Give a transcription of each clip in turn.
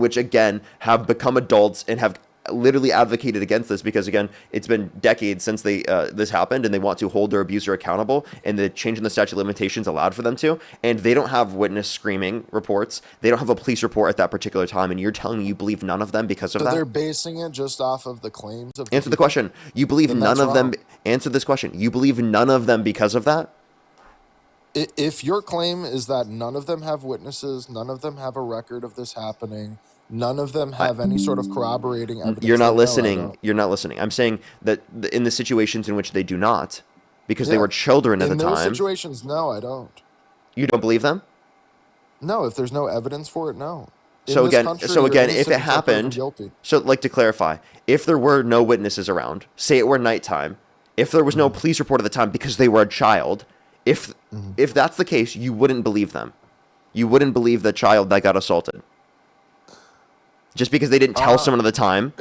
which, again, have become adults and have literally advocated against this because, again, it's been decades since this happened, and they want to hold their abuser accountable, and the change in the statute of limitations allowed for them to, and they don't have witness screaming reports. They don't have a police report at that particular time, and you're telling me you believe none of them because of that? So they're basing it just off of the claims of Answer the question. You believe none of them... Answer this question. You believe none of them because of that? If your claim is that none of them have witnesses, none of them have a record of this happening, none of them have any sort of corroborating evidence. You're not listening. You're not listening. I'm saying that in the situations in which they do not, because they were children at the time. In those situations, no, I don't. You don't believe them? No, if there's no evidence for it, no. So again, if it happened, so like to clarify, if there were no witnesses around, say it were nighttime, if there was no police report at the time because they were a child, if that's the case, you wouldn't believe them. You wouldn't believe the child that got assaulted. Just because they didn't tell someone at the time,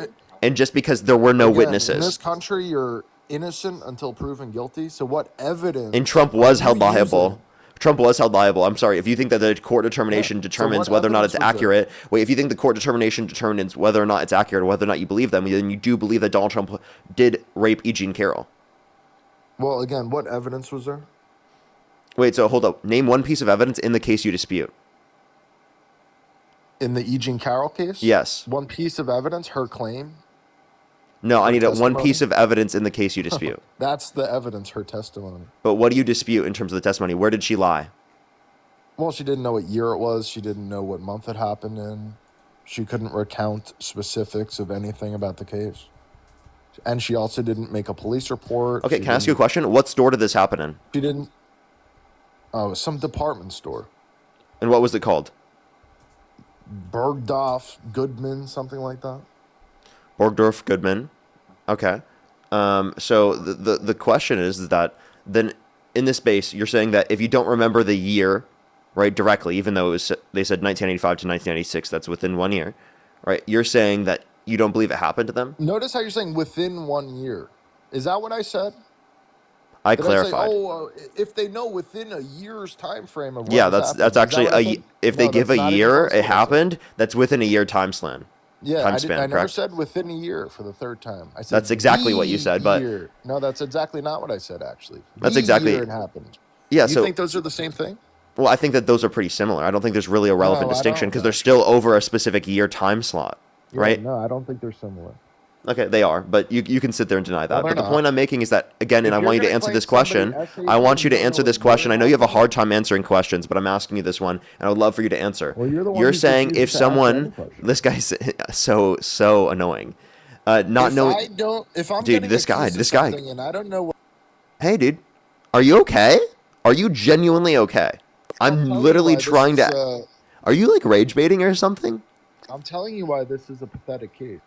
and just because there were no witnesses. In this country, you're innocent until proven guilty. So what evidence? And Trump was held liable. Trump was held liable. I'm sorry. If you think that the court determination determines whether or not it's accurate, if you think the court determination determines whether or not it's accurate or whether or not you believe them, then you do believe that Donald Trump did rape E. Jean Carroll. Well, again, what evidence was there? Wait, so hold up. Name one piece of evidence in the case you dispute. In the E. Jean Carroll case? Yes. One piece of evidence, her claim? No, I need one piece of evidence in the case you dispute. That's the evidence, her testimony. But what do you dispute in terms of the testimony? Where did she lie? Well, she didn't know what year it was. She didn't know what month it happened in. She couldn't recount specifics of anything about the case. And she also didn't make a police report. Okay, can I ask you a question? What store did this happen in? She didn't. Oh, some department store. And what was it called? Bergdorf Goodman, something like that. Bergdorf Goodman. Okay. So the question is that then in this base, you're saying that if you don't remember the year, right, directly, even though they said 1985 to 1996, that's within 1 year, right? You're saying that you don't believe it happened to them? Notice how you're saying within 1 year. Is that what I said? I clarified. If they know within a year's time frame of that's actually if they give a year it happened, that's within a year time span. Yeah, time I span, never said within a year for the third time. I said that's exactly what you said, but no, that's exactly not what I said. Actually, that's exactly it happened. Yeah, you think those are the same thing? Well, I think that those are pretty similar. I don't think there's really a relevant distinction because they're still over a specific year time slot, right? No, I don't think they're similar. Okay, they are, but you can sit there and deny that. But the point I'm making is that, again, and I want you to answer this question. I want you to answer this question. I know you have a hard time answering questions, but I'm asking you this one, and I would love for you to answer. Well, you're saying if someone, this guy's so annoying. Dude, this guy. And I don't know what... Hey, dude, are you okay? Are you genuinely okay? I'm literally trying to... Are you like rage baiting or something? I'm telling you why this is a pathetic case.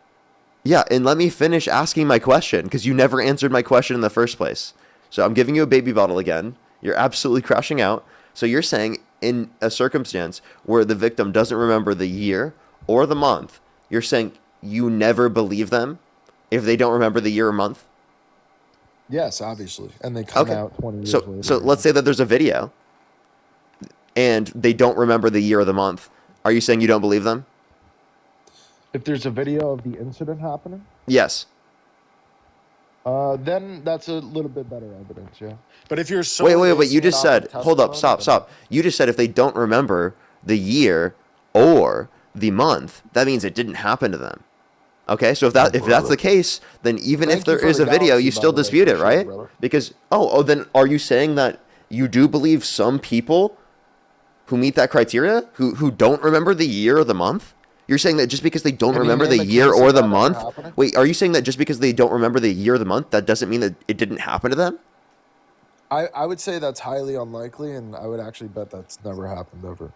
Yeah, and let me finish asking my question, because you never answered my question in the first place. So I'm giving you a baby bottle again. You're absolutely crashing out. So you're saying in a circumstance where the victim doesn't remember the year or the month, you're saying you never believe them if they don't remember the year or month? Yes, obviously. And they come out 20 years later. So let's say that there's a video and they don't remember the year or the month. Are you saying you don't believe them? If there's a video of the incident happening? Yes. Then that's a little bit better evidence, yeah. But if you're so... Wait, you just said... Hold up, stop. You just said if they don't remember the year or the month, that means it didn't happen to them. Okay, so if that's the case, then even if there is a video, you still dispute it, right? Because, then are you saying that you do believe some people who meet that criteria, who don't remember the year or the month? You're saying that just because they don't remember the year or the month... Wait, are you saying that just because they don't remember the year or the month, that doesn't mean that it didn't happen to them? I would say that's highly unlikely, and I would actually bet that's never happened ever.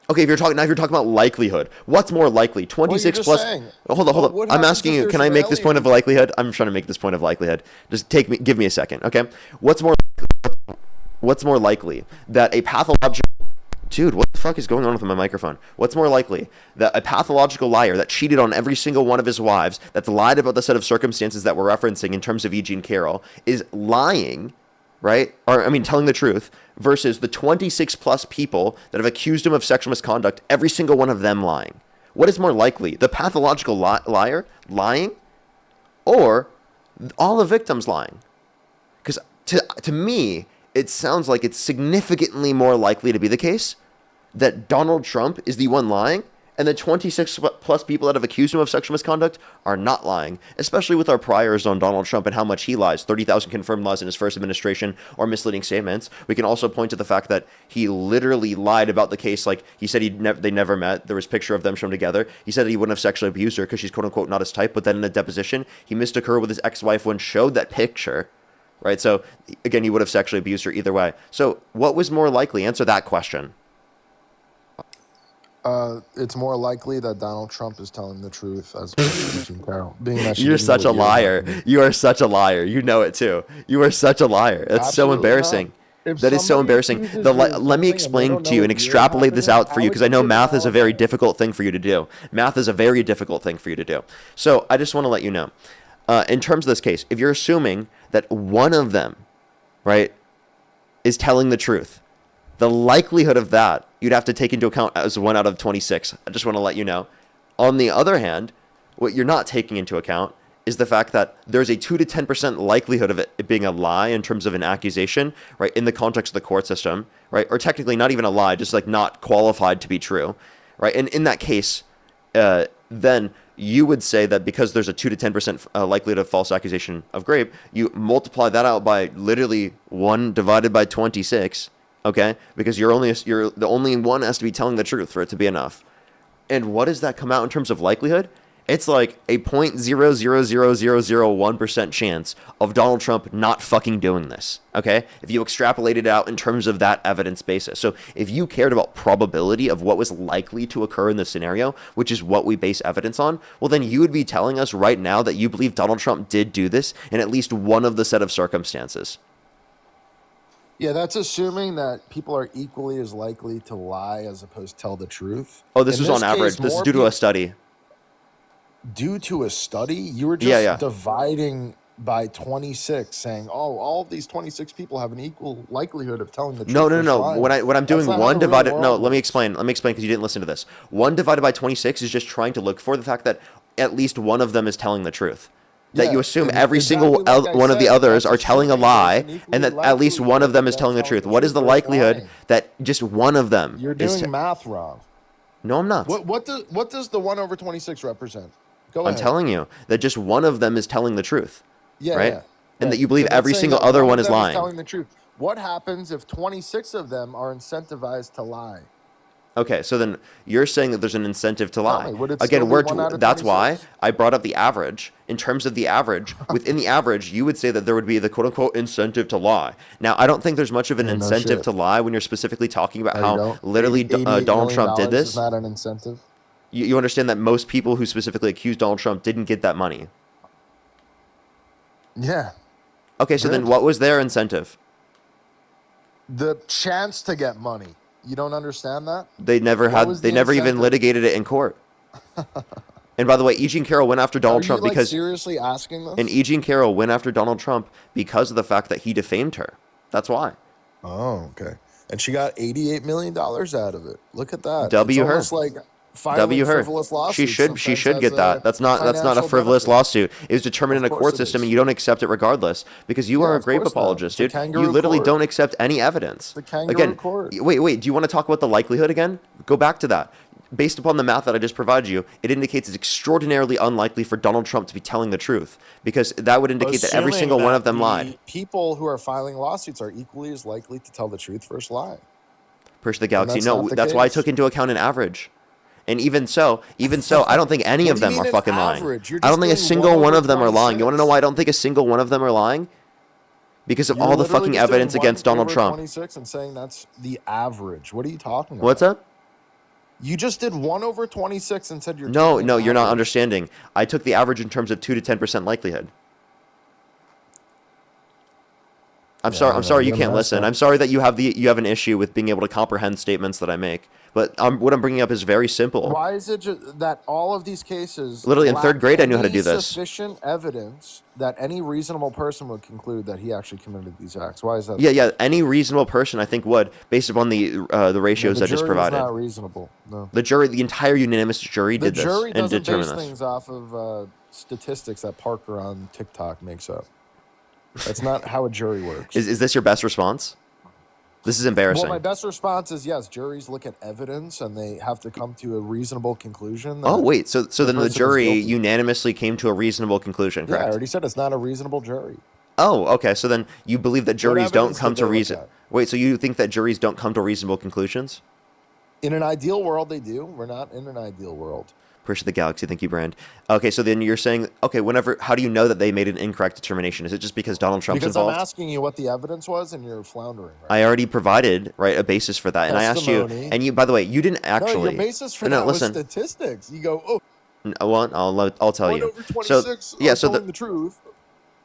Okay, if you're talking about likelihood, what's more likely? 26 plus... Hold on. I'm asking you, can I make this point of likelihood? I'm trying to make this point of likelihood. Just give me a second, okay? What's more likely that a pathological... Dude, what the fuck is going on with my microphone? What's more likely? That a pathological liar that cheated on every single one of his wives, that's lied about the set of circumstances that we're referencing in terms of E. Jean Carroll, is lying, right? Telling the truth, versus the 26 plus people that have accused him of sexual misconduct, every single one of them lying. What is more likely? The pathological liar lying, or all the victims lying? Because to me, it sounds like it's significantly more likely to be the case that Donald Trump is the one lying, and the 26 plus people that have accused him of sexual misconduct are not lying, especially with our priors on Donald Trump and how much he lies. 30,000 confirmed lies in his first administration or misleading statements. We can also point to the fact that he literally lied about the case. Like, he said they never met. There was a picture of them shown together. He said that he wouldn't have sexually abused her because she's quote unquote not his type. But then in the deposition, he mistook her with his ex-wife when showed that picture. Right? So again, he would have sexually abused her either way. So what was more likely? Answer that question. It's more likely that Donald Trump is telling the truth as opposed to Eugene Carroll. Being that You're such a liar. You are such a liar. You know it too. You are such a liar. That's so embarrassing. That is so embarrassing. Let me explain to you and extrapolate this out for you, because I know math is a very difficult thing for you to do. Math is a very difficult thing for you to do. So I just want to let you know, in terms of this case, if you're assuming that one of them, right, is telling the truth, the likelihood of that you'd have to take into account as 1 out of 26. I just want to let you know. On the other hand, what you're not taking into account is the fact that there's a 2 to 10% likelihood of it being a lie in terms of an accusation, right, in the context of the court system, right, or technically not even a lie, just like not qualified to be true, right? And in that case, then you would say that because there's a 2 to 10% likelihood of false accusation of rape, you multiply that out by literally 1 divided by 26. Okay, because you're the only one has to be telling the truth for it to be enough. And what does that come out in terms of likelihood? It's like a 0.00001% chance of Donald Trump not fucking doing this. Okay, if you extrapolate it out in terms of that evidence basis. So if you cared about probability of what was likely to occur in this scenario, which is what we base evidence on, well, then you would be telling us right now that you believe Donald Trump did do this in at least one of the set of circumstances. Yeah, that's assuming that people are equally as likely to lie as opposed to tell the truth. Oh, this was on average. This is due to a study. Due to a study? You were just dividing by 26, saying, oh, all of these 26 people have an equal likelihood of telling the truth. No. When I'm doing 1 divided... No, let me explain because you didn't listen to this. 1 divided by 26 is just trying to look for the fact that at least one of them is telling the truth. That you assume every single one of the others are telling a lie, and that at least one of them is telling the truth. What is the likelihood that just one of them? You're doing math wrong. No, I'm not. What does the 1 over 26 represent? Go ahead. I'm telling you that just one of them is telling the truth. Yeah, right? Yeah. And that you believe every single other one is lying. Telling the truth. What happens if 26 of them are incentivized to lie? Okay, so then you're saying that there's an incentive to lie. Again, that's why I brought up the average. In terms of the average, within the average, you would say that there would be the quote-unquote incentive to lie. Now, I don't think there's much of an incentive to lie when you're specifically talking about how literally Donald Trump did this. Is not an incentive. You understand that most people who specifically accused Donald Trump didn't get that money. Yeah. Okay, so then what was their incentive? The chance to get money. You don't understand that? They never even litigated it in court. And by the way, Eugene Carroll went after Donald Trump because seriously asking this? And Eugene Carroll went after Donald Trump because of the fact that he defamed her. That's why. Oh, okay. And she got $88 million out of it. Look at that. W her. Like frivolous lawsuits. She should get that. That's not a frivolous lawsuit. It was determined in a court system, and you don't accept it regardless because you are a grape apologist, dude. You literally don't accept any evidence. The kangaroo court. Wait. Do you want to talk about the likelihood again? Go back to that. Based upon the math that I just provided you, it indicates it's extraordinarily unlikely for Donald Trump to be telling the truth because that would indicate that every single one of them lied. People who are filing lawsuits are equally as likely to tell the truth versus lie. Push the galaxy. No, that's why I took into account an average. And even so, I don't think any of them are fucking lying. I don't think a single one of them are lying. You want to know why I don't think a single one of them are lying? Because of all the fucking evidence against Donald Trump. 26 and saying that's the average. What are you talking about? What's up? You just did 1 over 26 and said you're No, you're not understanding. I took the average in terms of 2 to 10% likelihood. I'm Yeah, sorry. I I'm know, sorry you you're can't messed listen. up. I'm sorry that you have an issue with being able to comprehend statements that I make. But what I'm bringing up is very simple. Why is it that all of these cases Literally in lack third grade, I knew how to any do this. sufficient evidence that any reasonable person would conclude that he actually committed these acts? Why is that? Yeah, the yeah. case? Any reasonable person, I think, would, based upon the No, ratios the I just jury was provided. not reasonable. No, The jury, the entire unanimous jury, the did this jury and doesn't determined base this. things off of statistics that Parker on TikTok makes up. That's not how a jury works. Is this your best response? This is Well, embarrassing. my best response is yes. Juries look at evidence and they have to come to a reasonable conclusion. Oh, That wait. So then the person is jury guilty. unanimously came to a reasonable conclusion, Yeah, I correct? already said it's not a reasonable jury. Oh, okay. So then you believe that What juries don't evidence come did to they look reason. at? Wait, so you think that juries don't come to reasonable conclusions? In an ideal world, they do. We're not in an ideal world. Appreciate the galaxy. Thank you, Brand. Okay, so then you're saying, okay, how do you know that they made an incorrect determination? Is it just because Donald Trump's Because involved? I'm asking you what the evidence was, and you're floundering. Right I already provided, right, a basis for that. And I asked you, Testimony. and you, by the way, you didn't No, actually. your basis for No, that listen. was statistics. You go, oh, Well, I'll tell 1 you. over 26. So, yeah, I'm so telling the truth.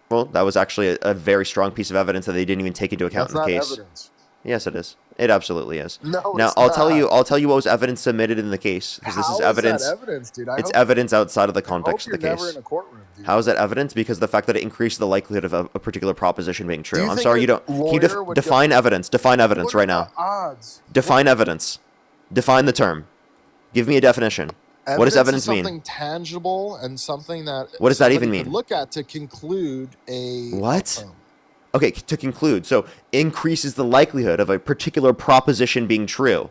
well, that was actually a very strong piece of evidence that they didn't even take into account That's in the not case. evidence. Yes, it is. It absolutely is. No, Now, it's I'll not. tell you what was evidence submitted in the case, because this How is evidence. that evidence, dude? It's evidence outside of the I hope context you're of the never case. in a courtroom, dude. How is that evidence? Because the fact that it increased the likelihood of a particular proposition being true. Do you I'm think sorry, a you don't. Can you lawyer would define evidence? Define evidence What right are now. the odds? Define evidence. Define the term. Give me a definition. What does evidence is mean? something tangible and something that What does that even somebody could mean? look at to conclude a What? outcome. Okay, to conclude, so increases the likelihood of a particular proposition being true,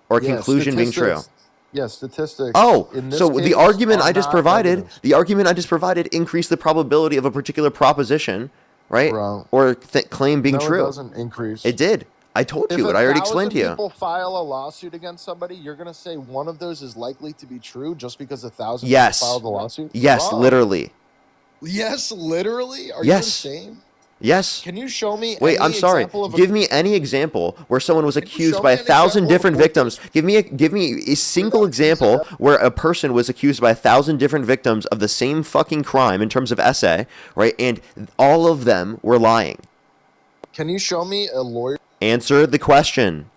or Yeah, conclusion being true. statistics- Yeah, statistics. Oh, in this so case the argument are I just not provided, evidence. increased the probability of a particular proposition, right? Bro. Or claim being No, true. it doesn't increase. It did. I told If you it. I already explained to you. people file a lawsuit against somebody, you're gonna say one of those is likely to be true just because 1,000 Yes. people filed the lawsuit? Yes, Bro. literally. Yes, literally. Are Yes. you insane? Yes. Can you show me? Wait, any I'm sorry. example of Give me any example where someone was Can you accused show by me a an 1,000 example of different a victims. Give me a single example where a person was accused by 1,000 different victims of the same fucking crime in terms of essay, right? And all of them were lying. Can you show me a lawyer? Answer the question.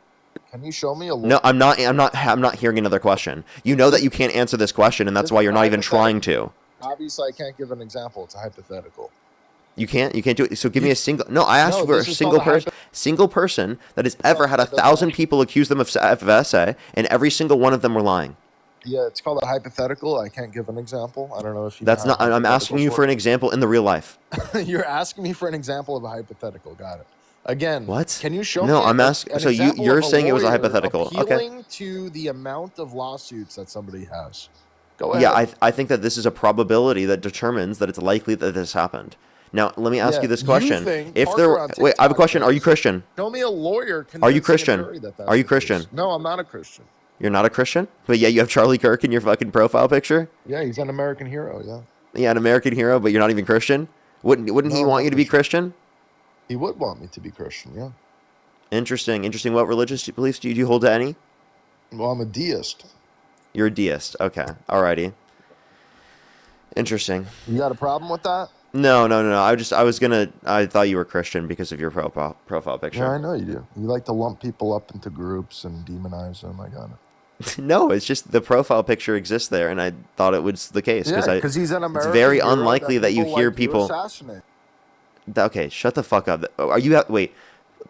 Can you show me a lawyer? No, I'm not hearing another question. You know that you can't answer this question, and that's why you're not even trying to. Obviously, I can't give an example. It's a hypothetical. You can't do it. So give me a single. No, I asked No, for a this is single called a person. Single person that has ever had it doesn't 1,000 people accuse them of essay, and every single one of them were lying. Yeah, it's called a hypothetical. I can't give an example. I don't know if you. That's not. I'm asking you for an example in the real life. You're asking me for an example of a hypothetical. Got it. Again, What? Can you show me? No, I'm asking. an So example you're of saying it was a lawyer hypothetical. Okay. Appealing to the amount of lawsuits that somebody has. Go ahead. Yeah, I think that this is a probability that determines that it's likely that this happened. Now, let me ask you this question. think If there, Parker on wait, I have a TikTok question. Are you is- Christian? Show me a lawyer. Are you convincing a Christian? jury that that's Are you the Christian? case. No, I'm not a Christian. You're not a Christian, but yeah, you have Charlie Kirk in your fucking profile picture. Yeah, he's an American hero. Yeah, Yeah, an American hero, but you're not even Christian. Wouldn't he No, want I'm you to be Christian? he would want me to be Christian. Yeah. Interesting. What religious beliefs do you hold to any? Well, I'm a deist. You're a deist. Okay. Alrighty. Interesting. You got a problem with that? No. I thought you were Christian because of your profile picture. Yeah, I know you do. You like to lump people up into groups and demonize them. I got it. No, it's just the profile picture exists there, and I thought it was the case Yeah, because he's an American. very hero unlikely that you hear like to people- assassinate. Okay, shut the fuck up. Are you? Wait,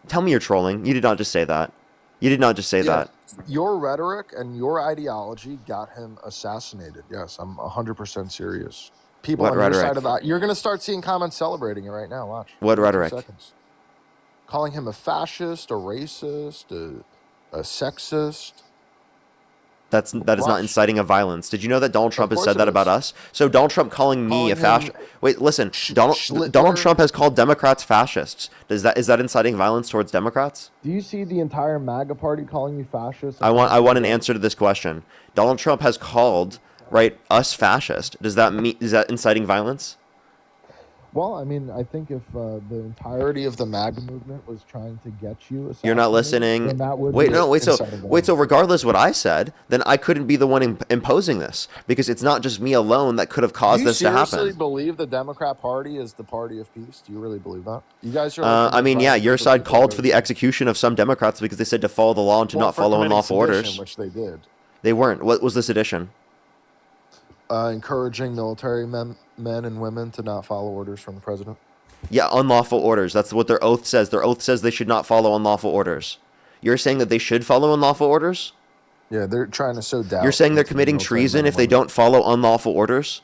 tell me you're trolling. You did not just say that. You did not just say that. Your rhetoric and your ideology got him assassinated. Yes, I'm 100% serious. People What on rhetoric? your side of that, you're going to start seeing comments celebrating it right now. Watch. What 2 rhetoric? seconds. Calling him a fascist, a racist, a sexist. That is not Watch. inciting of violence. Did you know that Donald Trump has course said it that is. about us? So Donald Trump calling me Calling a fascist. him Wait, listen. Donald Schlittler. Trump has called Democrats fascists. Is that inciting violence towards Democrats? Do you see the entire MAGA party calling you fascist? I want an answer to this question. Donald Trump has called us fascist. Is that inciting violence? Well, I mean, I think if the entirety of the MAGA movement was trying to get you You're not assassinated, listening. then that would Wait, be no, wait. So, inciting wait. So, violence. regardless of what I said, then I couldn't be the one imposing this because it's not just me alone that could have Do caused you this to seriously happen. believe the Democrat Party is the party of peace? Do you really believe that? You guys are like the I most mean, yeah, violent your group of side people called I've for ever the seen. execution of some Democrats because they said to follow the law and to Well, not for follow committing unlawful sedition, orders. which they did, They weren't. What was the sedition? encouraging military men and women to not follow orders from the president. Yeah, unlawful orders. That's what their oath says. Their oath says they should not follow unlawful orders. You're saying that they should follow unlawful orders? Yeah, they're trying to sow You're doubt saying they're into the committing military men treason and if they women. don't follow unlawful orders?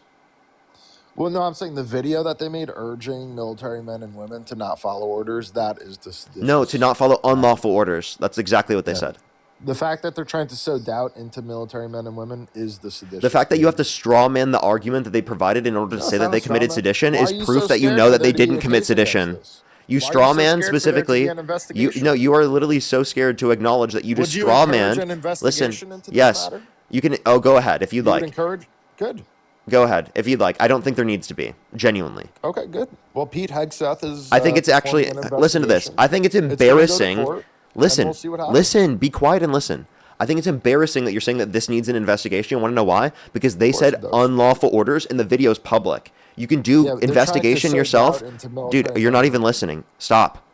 Well, no, I'm saying the video that they made urging military men and women to not follow orders, that is the seditious. No, to not follow unlawful orders. That's exactly what they said. The fact that they're trying to sow doubt into military men and women is the seditious. The fact that you have to straw man the argument that they provided in order to say that they committed sedition is proof that you know that they didn't commit sedition. You straw man specifically. You are literally so scared to acknowledge that you just straw man. Listen, yes, you can. Oh, go ahead if you'd like. Encourage. Good. Go ahead if you'd like. I don't think there needs to be, genuinely. Okay, good. Well, Pete Hegseth is. I think it's actually. Listen to this. I think it's embarrassing. Listen, listen, be quiet and listen. I think it's embarrassing that you're saying that this needs an investigation. You want to know why? Because they said unlawful orders and the video's public. You can do investigation yourself. Dude, you're not even listening. Stop.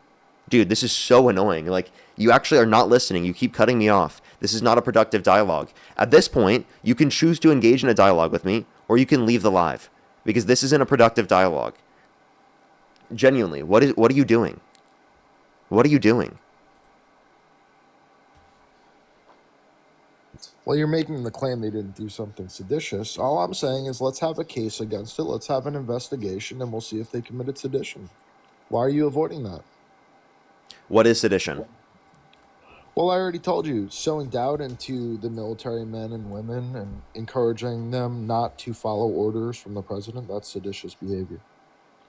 Dude, this is so annoying. Like, you actually are not listening. You keep cutting me off. This is not a productive dialogue. At this point, you can choose to engage in a dialogue with me, or you can leave the live. Because this isn't a productive dialogue. Genuinely, what are you doing? What are you doing? Well, you're making the claim they didn't do something seditious. All I'm saying is let's have a case against it. Let's have an investigation, and we'll see if they committed sedition. Why are you avoiding that? What is sedition? Well, I already told you, sowing doubt into the military men and women and encouraging them not to follow orders from the president, that's seditious behavior.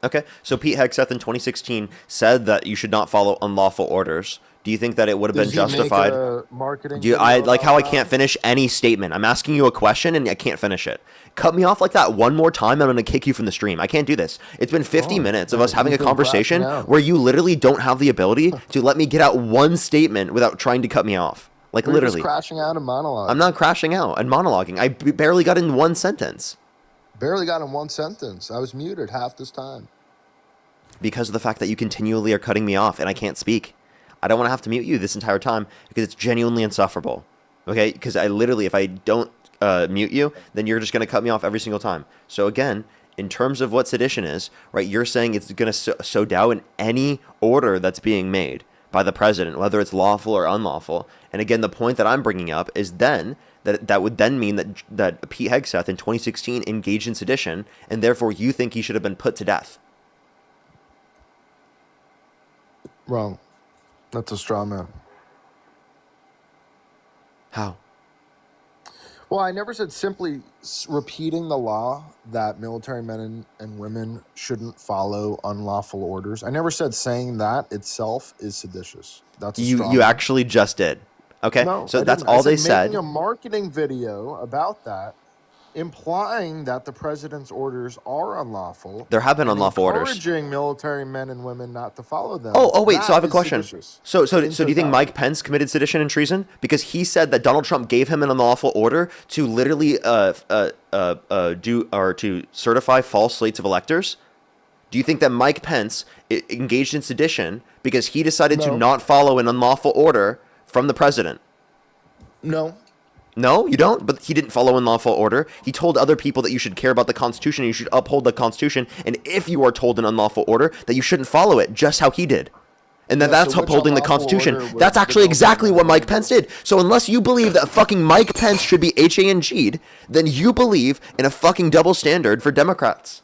Okay, so Pete Hegseth in 2016 said that you should not follow unlawful orders. Do you think that it would have been justified? I like how I can't finish any statement. I'm asking you a question and I can't finish it. Cut me off like that one more time, I'm going to kick you from the stream. I can't do this. It's been 50 minutes of us having a conversation where you literally don't have the ability to let me get out one statement without trying to cut me off. Like, literally. Just crashing out and monologuing. I'm not crashing out and monologuing. I barely got in one sentence. Barely got in one sentence. I was muted half this time. Because of the fact that you continually are cutting me off and I can't speak. I don't want to have to mute you this entire time because it's genuinely insufferable. Okay? Because I literally, if I don't mute you, then you're just going to cut me off every single time. So again, in terms of what sedition is, right, you're saying it's going to sow doubt in any order that's being made by the president, whether it's lawful or unlawful. And again, the point that I'm bringing up is then that would then mean that Pete Hegseth in 2016 engaged in sedition, and therefore you think he should have been put to death. Wrong. That's a straw man. How? Well, I never said simply repeating the law that military men and women shouldn't follow unlawful orders. I never said saying that itself is seditious. That's a straw man. You actually just did. Okay, no, so that's all they said. Making a marketing video about that, implying that the president's orders are unlawful. There have been unlawful orders. Encouraging military men and women not to follow them. Oh, wait, so I have a question. Seditious. So do you think Mike Pence committed sedition and treason? Because he said that Donald Trump gave him an unlawful order to literally to certify false slates of electors? Do you think that Mike Pence engaged in sedition because he decided to not follow an unlawful order from the president? No. No, you don't? But he didn't follow unlawful order. He told other people that you should care about the Constitution and you should uphold the Constitution. And if you are told an unlawful order, that you shouldn't follow it, just how he did. And that's upholding the Constitution. That's actually exactly what Mike Pence did. So unless you believe that fucking Mike Pence should be HANG'd, then you believe in a fucking double standard for Democrats.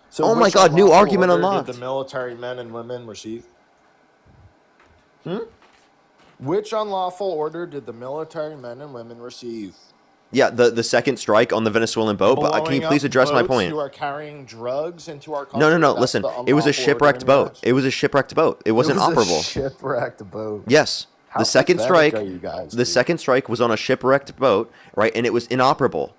So oh my God, new argument unlocked. Did the military men and women receive? Which unlawful order did the military men and women receive? Yeah, the second strike on the Venezuelan boat. But can you please address my point? You are carrying drugs into our country. No. Listen, it was a shipwrecked boat. It was a shipwrecked boat. It wasn't operable. Shipwrecked boat. Yes. How the second strike. Guys, the second strike was on a shipwrecked boat, right? And it was inoperable.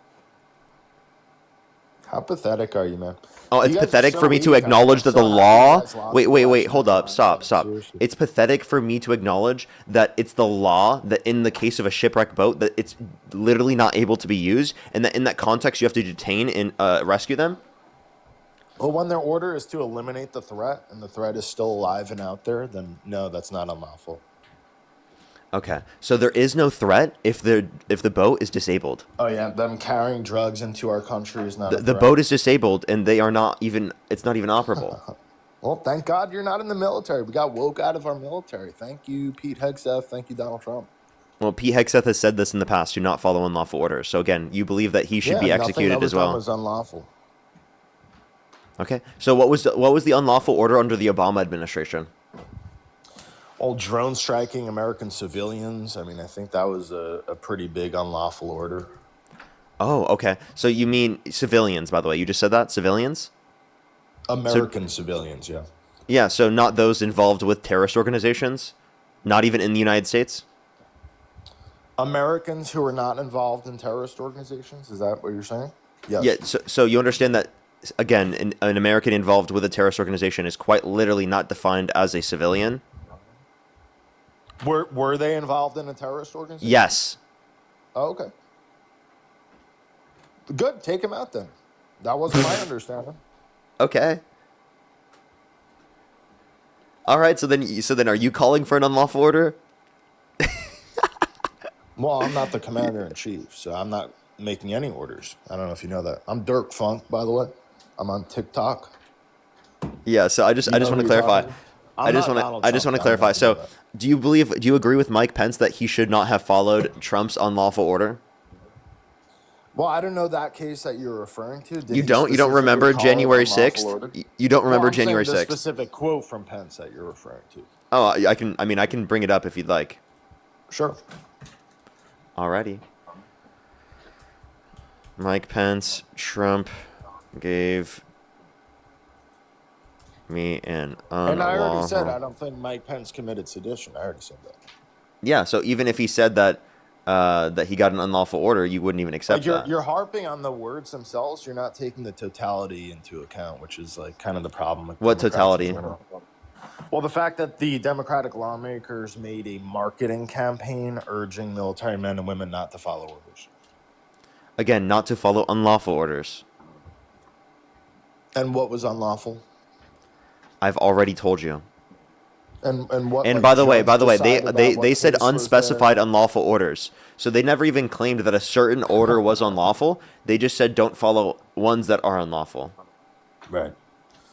How pathetic are you, man? Oh, You it's guys are pathetic so for me to weak. acknowledge I'm that the so happy you law. guys lost Wait, the wait, wait. election Hold that up. time, Stop, man. stop. Seriously. It's pathetic for me to acknowledge that it's the law that in the case of a shipwreck boat that it's literally not able to be used, and that in that context you have to detain and rescue them. Well, when their order is to eliminate the threat and the threat is still alive and out there, then no, that's not unlawful. Okay, so there is no threat if the boat is disabled. Oh yeah, them carrying drugs into our country is not a The threat. boat is disabled, and they are not even. It's not even operable. Well, thank God you're not in the military. We got woke out of our military. Thank you, Pete Hegseth. Thank you, Donald Trump. Well, Pete Hegseth has said this in the past: do not follow unlawful orders. So again, you believe that he should Yeah, be nothing that executed was as done well. was unlawful. Okay. So what was the unlawful order under the Obama administration? All drone striking American civilians. I mean, I think that was a pretty big unlawful order. Oh, okay. So you mean civilians, by the way. You just said that? Civilians? American civilians, yeah. Yeah, so not those involved with terrorist organizations? Not even in the United States? Americans who are not involved in terrorist organizations. Is that what you're saying? Yes. Yeah, so you understand that, again, an American involved with a terrorist organization is quite literally not defined as a civilian? Were they involved in a terrorist organization? Yes. Oh, okay. Good. Take him out then. That wasn't my understanding. Okay. All right, so then are you calling for an unlawful order? Well, I'm not the commander in chief, so I'm not making any orders. I don't know if you know that. I'm Dirk Funk, by the way. I'm on TikTok. Yeah, so I just want to clarify. I just want to clarify. So, do you agree with Mike Pence that he should not have followed Trump's unlawful order? Well, I don't know that case that you're referring to. Did You he don't remember specifically call it January unlawful 6th? order? You don't remember Well, I'm saying January the 6th? specific quote from Pence that you're referring to. Oh, I can bring it up if you'd like. Sure. Alrighty. Mike Pence, Trump gave me an unlawful... And I already said I don't think Mike Pence committed sedition. I already said that. Yeah, so even if he said that that he got an unlawful order, you wouldn't even accept that. You're harping on the words themselves. You're not taking the totality into account, which is like kind of the problem with What Democrats totality? in general. Well, the fact that the Democratic lawmakers made a marketing campaign urging military men and women not to follow orders. Again, not to follow unlawful orders. And what was unlawful? I've already told you. And what? And like, by the way, judge decided about they what said case was unspecified there? unlawful orders. So they never even claimed that a certain order was unlawful. They just said don't follow ones that are unlawful. Right.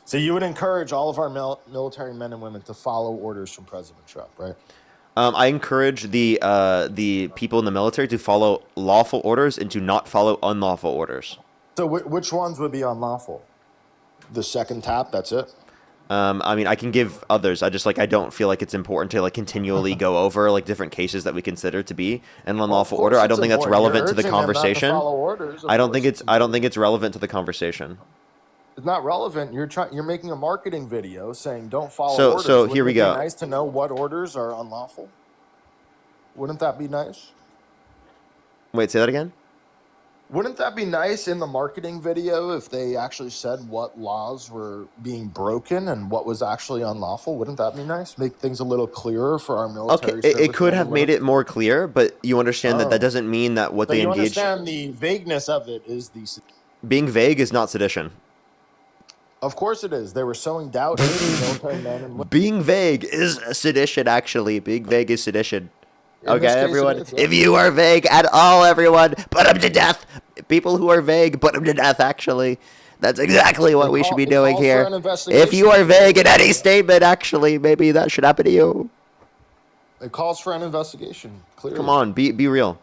So you would encourage all of our military men and women to follow orders from President Trump, right? I encourage the people in the military to follow lawful orders and to not follow unlawful orders. So which ones would be unlawful? The second tap, that's it? I mean, I can give others. I don't feel like it's important to continually go over different cases that we consider to be an unlawful order. I don't think that's relevant to the conversation. I don't think it's relevant to the conversation. It's not relevant. You're making a marketing video saying don't follow orders. So here we go. Wouldn't it be nice to know what orders are unlawful? Wouldn't that be nice? Wait, say that again? Wouldn't that be nice in the marketing video if they actually said what laws were being broken and what was actually unlawful? Wouldn't that be nice? Make things a little clearer for our military. Okay, it could have made it more clear, but you understand that doesn't mean that what they engage. Understand the vagueness of it is the. Being vague is not sedition. Of course it is. They were sowing doubt in the military men and women. Being vague is sedition, actually. Being vague is sedition. Okay, case, everyone. it is, yeah. If you are vague at all, everyone, put them to death. People who are vague, put them to death, actually. That's exactly what we should be doing here. If you are vague in any statement, actually, maybe that should happen to you. It calls for an investigation, clearly. Come on, be real.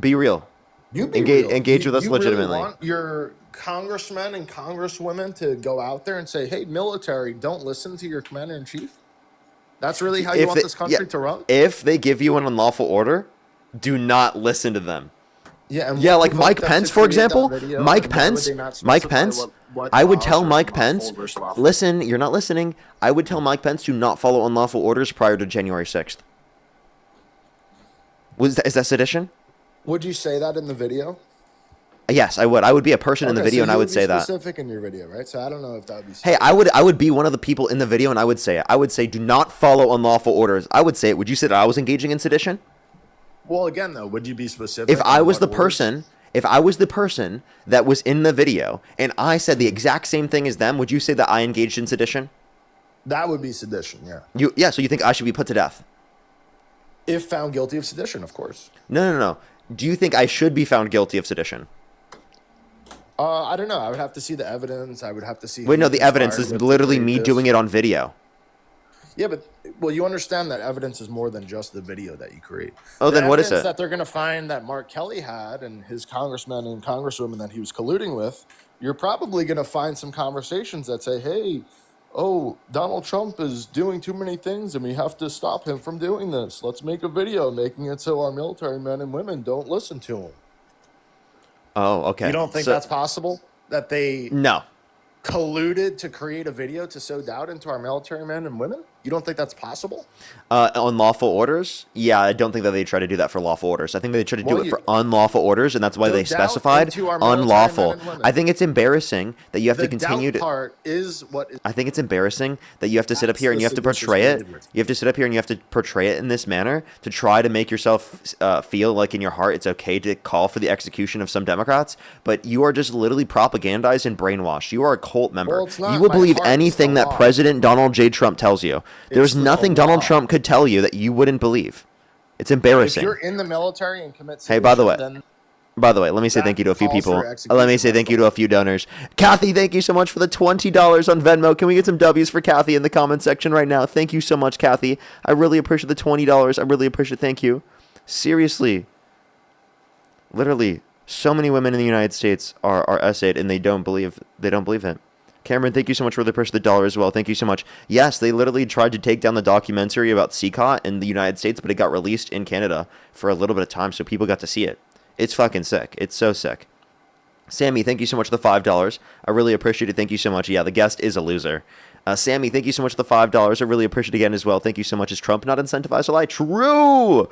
Be real. You be engage with us you legitimately. Really want your congressmen and congresswomen to go out there and say, hey, military, don't listen to your commander-in-chief? That's really how you want this country to run? If they give you an unlawful order, do not listen to them. Yeah, like Mike Pence, for example. Mike Pence. I would tell Mike Pence, listen, you're not listening. I would tell Mike Pence to not follow unlawful orders prior to January 6th. Is that sedition? Would you say that in the video? Yes, I would. I would be a person in the Okay, video, so and I you would be say that. specific in your video, right? So I don't know if that would be. Hey, I would be one of the people in the video, and I would say it. I would say, do not follow unlawful orders. I would say it. Would you say that I was engaging in sedition? Well, again, though, would you be specific? If I on was what the person, if I was the person that was in the video, and I said the exact same thing as them, would you say that I engaged in sedition? That would be sedition, yeah. So you think I should be put to death? If found guilty of sedition, of course. No. Do you think I should be found guilty of sedition? I don't know. I would have to see the evidence. I would have to see. Wait, no, the evidence is literally me doing it on video. Yeah, but well, you understand that evidence is more than just the video that you create. Oh, then what is it? That they're going to find that Mark Kelly had and his congressmen and congresswomen that he was colluding with. You're probably going to find some conversations that say, "Hey, oh, Donald Trump is doing too many things, and we have to stop him from doing this. Let's make a video making it so our military men and women don't listen to him." Oh, okay. You don't think that's possible? That they No. colluded to create a video to sow doubt into our military men and women? You don't think that's possible? On lawful orders? Yeah, I don't think that they try to do that for lawful orders. I think they try to do it for unlawful orders, and that's why they specified unlawful. I think it's embarrassing that you have to continue to. Part is what I think it's embarrassing that you have to sit up here and you have to portray it. You have to sit up here and you have to portray it in this manner to try to make yourself feel like in your heart it's okay to call for the execution of some Democrats, but you are just literally propagandized and brainwashed. You are a cult member. You will believe anything that President Donald J. Trump tells you. There's nothing Donald Trump could tell you that you wouldn't believe. It's embarrassing. If you're in the military and commit sedition, hey, by the way, let me say thank you to a few people. Let me say thank you to a few donors. Kathy, thank you so much for the $20 on Venmo. Can we get some W's for Kathy in the comment section right now? Thank you so much, Kathy. I really appreciate the $20. I really appreciate it. Thank you. Seriously. Literally, so many women in the United States are essayed and they don't believe it. Cameron, thank you so much for the push the dollar as well. Thank you so much. Yes, they literally tried to take down the documentary about CCOT in the United States, but it got released in Canada for a little bit of time, so people got to see it. It's fucking sick. It's so sick. Sammy, thank you so much for the $5. I really appreciate it. Thank you so much. Yeah, the guest is a loser. Sammy, thank you so much for the $5. I really appreciate it again as well. Thank you so much. Is Trump not incentivized to lie? True.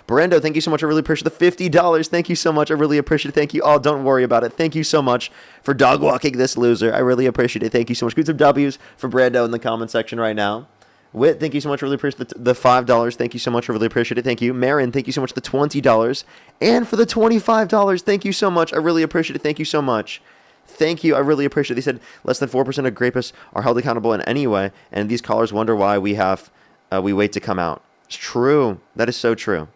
Brando, thank you so much. I really appreciate the $50. Thank you so much. I really appreciate it. Thank you. Oh, don't worry about it. Thank you so much for dog walking this loser. I really appreciate it. Thank you so much. Get some W's for Brando in the comment section right now. Whit, thank you so much. I really appreciate the $5. Thank you so much. I really appreciate it. Thank you. Marin, thank you so much for the $20. And for the $25, thank you so much. I really appreciate it. Thank you so much. Thank you. I really appreciate it. They said less than 4% of rapists are held accountable in any way, and these callers wonder why we wait to come out. It's true. That is so true.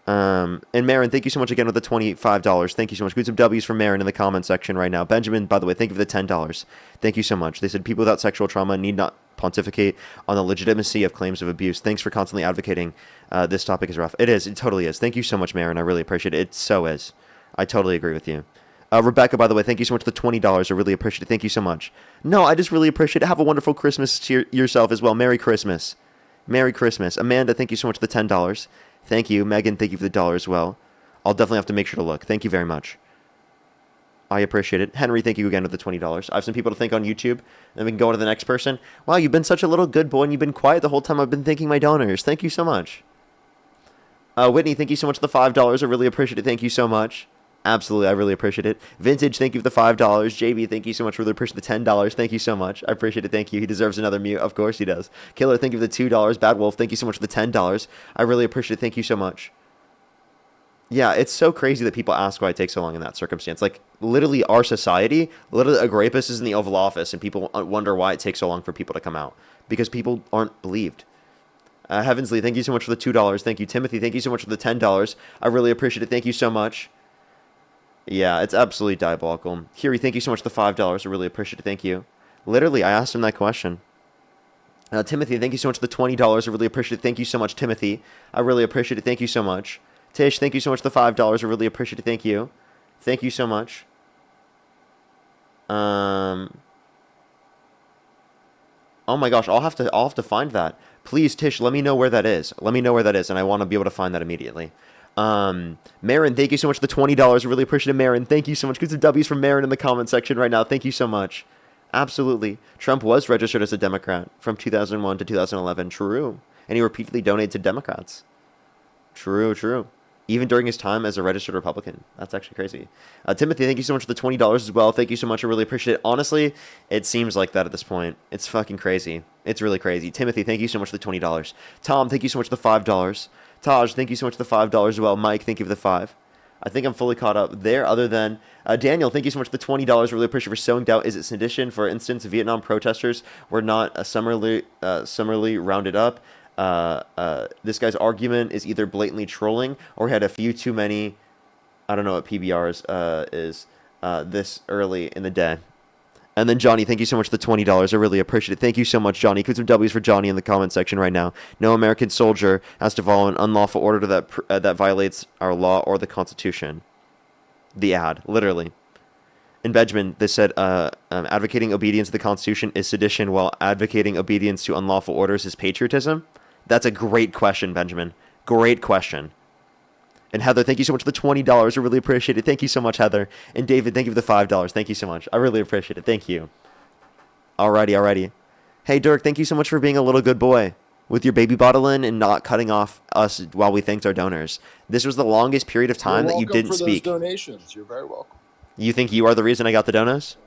And Marin, thank you so much again with the $25. Thank you so much. Get some W's from Marin in the comment section right now. Benjamin, by the way, thank you for the $10. Thank you so much. They said people without sexual trauma need not pontificate on the legitimacy of claims of abuse. Thanks for constantly advocating. This topic is rough. It is. It totally is. Thank you so much, Marin. I really appreciate it. It so is. I totally agree with you. Rebecca, by the way, thank you so much for the $20. I really appreciate it. Thank you so much. No, I just really appreciate it. Have a wonderful Christmas to yourself as well. Merry Christmas. Merry Christmas. Amanda, thank you so much for the $10. Thank you. Megan, thank you for the $1 as well. I'll definitely have to make sure to look. Thank you very much. I appreciate it. Henry, thank you again with the $20. I have some people to thank on YouTube. Then we can go on to the next person. Wow, you've been such a little good boy and you've been quiet the whole time I've been thanking my donors. Thank you so much. Whitney, thank you so much for the $5. I really appreciate it. Thank you so much. Absolutely, I really appreciate it. Vintage, thank you for the $5. JB, thank you so much. Really appreciate the $10. Thank you so much. I appreciate it. Thank you. He deserves another mute. Of course he does. Killer, thank you for the $2. Bad Wolf, thank you so much for the $10. I really appreciate it. Thank you so much. Yeah, it's so crazy that people ask why it takes so long in that circumstance. Like, literally, our society, literally, a rapist is in the Oval Office, and people wonder why it takes so long for people to come out. Because people aren't believed. Heavensley, thank you so much for the $2. Thank you. Timothy, thank you so much for the $10. I really appreciate it. Thank you so much. Yeah, it's absolutely diabolical. Kiri, thank you so much for the $5. I really appreciate it. Thank you. Literally, I asked him that question. Timothy, thank you so much for the $20. I really appreciate it. Thank you so much, Timothy. I really appreciate it. Thank you so much. Tish, thank you so much for the $5. I really appreciate it. Thank you. Thank you so much. Oh my gosh, I'll have to find that. Please, Tish, let me know where that is. Let me know where that is, and I want to be able to find that immediately. Marin, thank you so much for the $20. I really appreciate it, Marin. Thank you so much. Get some W's from Marin in the comment section right now. Thank you so much. Absolutely. Trump was registered as a Democrat from 2001 to 2011. True. And he repeatedly donated to Democrats. True. even during his time as a registered Republican. That's actually crazy. Timothy, thank you so much for the $20 as well. Thank you so much. I really appreciate it. Honestly, it seems like that at this point. It's fucking crazy. It's really crazy. Timothy, thank you so much for the $20. Tom, thank you so much for the $5. Taj, thank you so much for the $5 as well. Mike, thank you for the 5. I think I'm fully caught up there, other than Daniel, thank you so much for the $20. Really appreciate it for sowing doubt. Is it sedition? For instance, Vietnam protesters were not summarily rounded up. This guy's argument is either blatantly trolling or had a few too many. I don't know what PBRs is this early in the day. And then Johnny, thank you so much for the $20. I really appreciate it. Thank you so much, Johnny. Put some W's for Johnny in the comment section right now. No American soldier has to follow an unlawful order that violates our law or the Constitution. The ad, literally. In Benjamin, they said advocating obedience to the Constitution is sedition, while advocating obedience to unlawful orders is patriotism. That's a great question, Benjamin. Great question. And Heather, thank you so much for the $20. I really appreciate it. Thank you so much, Heather. And David, thank you for the $5. Thank you so much. I really appreciate it. Thank you. Alrighty. Hey, Dirk, thank you so much for being a little good boy with your baby bottle in and not cutting off us while we thanked our donors. This was the longest period of time that you didn't speak. You're welcome for those donations. You're very welcome. You think you are the reason I got the donos?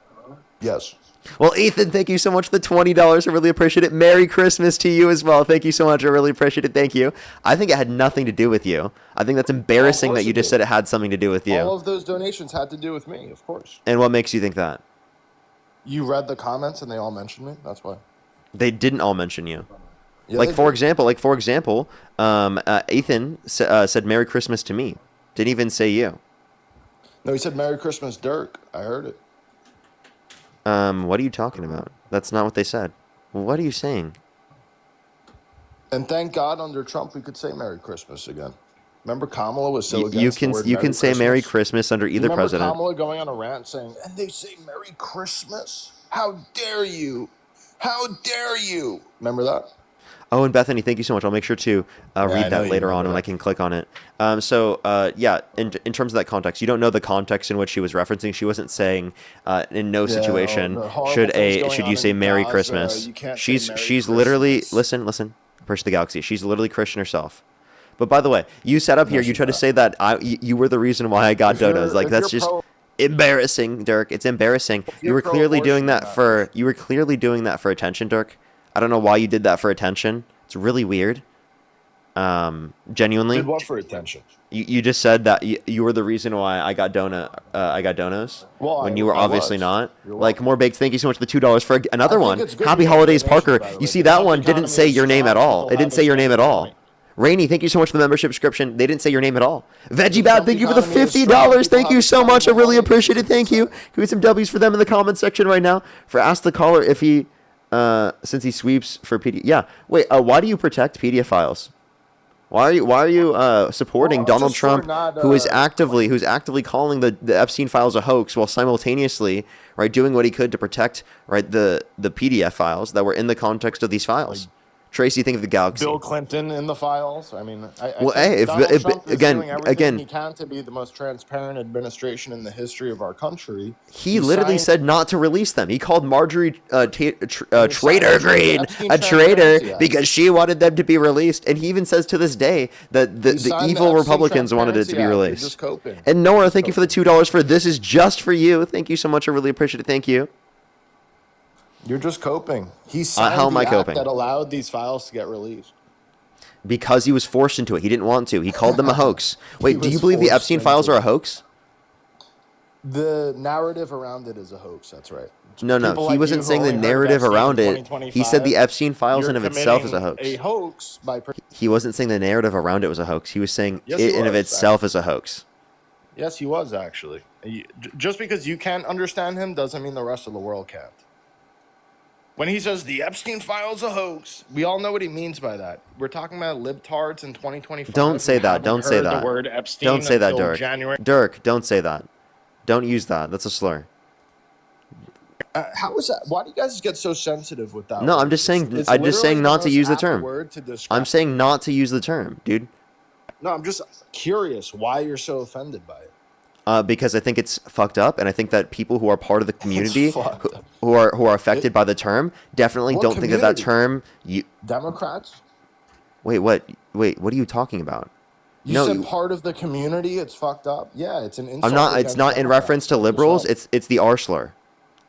Yes. Well, Ethan, thank you so much for the $20. I really appreciate it. Merry Christmas to you as well. Thank you so much. I really appreciate it. Thank you. I think it had nothing to do with you. I think that's embarrassing that you just said it had something to do with you. All of those donations had to do with me, of course. And what makes you think that? You read the comments and they all mentioned me. That's why. They didn't all mention you. Yeah, for example, Ethan said Merry Christmas to me. Didn't even say you. No, he said Merry Christmas, Dirk. I heard it. What are you talking about? That's not what they said. What are you saying? And thank God under Trump we could say Merry Christmas again. Remember Kamala was so against you can say Merry Christmas under either president. Kamala going on a rant saying, and they say Merry Christmas? How dare you? How dare you? Remember that? Oh, and Bethany, thank you so much. I'll make sure to read that later on when I can click on it. In terms of that context, you don't know the context in which she was referencing. She wasn't saying in no situation should you say Merry Christmas. She's literally listen, Purge the Galaxy. She's literally Christian herself. But by the way, you sat up here. You tried to say that you were the reason why I got donuts. Like that's just embarrassing, Dirk. It's embarrassing. You were clearly doing that for attention, Dirk. I don't know why you did that for attention. It's really weird. Genuinely. Did what for attention? You just said that you were the reason why I got donuts when you were obviously not. Like more baked. Thank you so much for the $2 for another one. Happy holidays, Parker. You see that one didn't say your name at all. It didn't say your name at all. Rainey, thank you so much for the membership subscription. They didn't say your name at all. Veggie Bad, thank you for the $50. Thank you so much. I really appreciate it. Thank you. Can we get some W's for them in the comment section right now? For Ask the Caller if he, since he sweeps for PDF. Yeah. Wait, why do you protect PDF files? Why are you supporting Donald Trump, who is actively calling the Epstein files a hoax while simultaneously doing what he could to protect the PDF files that were in the context of these files? Tracy, think of the Galaxy. Bill Clinton in the files. I mean, if Trump is doing everything he can to be the most transparent administration in the history of our country. He literally said not to release them. He called Marjorie Traitor Green a traitor because she wanted them to be released. And he even says to this day that the evil Republicans wanted it to be released. Just coping. And Nora, thank you for the $2 for This Is Just For You. Thank you so much. I really appreciate it. Thank you. You're just coping. He signed how am I the coping? act that allowed these files to get released. Because he was forced into it. He didn't want to. He called them a hoax. Wait, do you believe the Epstein files are a hoax? The narrative around it is a hoax. That's right. No. He wasn't saying the narrative around it. He said the Epstein files in of itself is a hoax. A hoax by he wasn't saying the narrative around it was a hoax. He was saying it in of itself is a hoax. Yes, he was actually. Just because you can't understand him doesn't mean the rest of the world can't. When he says the Epstein file's a hoax, we all know what he means by that. We're talking about libtards in 2025. Don't say that. Don't say that. The word Epstein don't say that, Dirk. January. Dirk, don't say that. Don't use that. That's a slur. How is that? Why do you guys get so sensitive with that? No, word? I'm just saying not to use the term. I'm saying not to use the term, dude. No, I'm just curious why you're so offended by it. Because I think it's fucked up, and I think that people who are part of the community who are affected by the term definitely don't think that term. Democrats. Wait, what? Wait, what are you talking about? You No, said part of the community. It's fucked up. Yeah, it's an I'm insult not. It's against not in Democrats. reference to Like liberals. yourself. It's the R slur.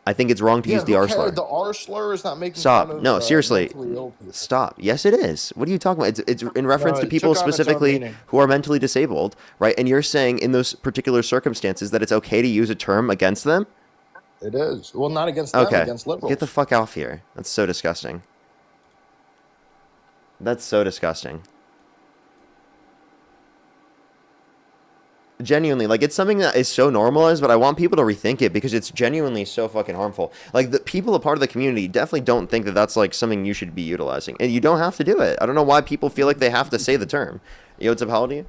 I think it's wrong to Yeah, use the who R cares? slur. The R slur is not making fun Stop. of No, seriously. mentally ill people. Stop. Yes, it is. What are you talking about? It's in reference No, to it people took on its own specifically meaning. who are mentally disabled, right? And you're saying in those particular circumstances that it's okay to use a term against them? It is. Well, not against them, Okay. against Get the liberals. fuck off here. That's so disgusting. That's so disgusting. Genuinely, like, it's something that is so normalized, but I want people to rethink it because it's genuinely so fucking harmful. Like, the people a part of the community definitely don't think that that's like something you should be utilizing, and you don't have to do it. I don't know why people feel like they have to say the term. Yo, what's up? How old are you?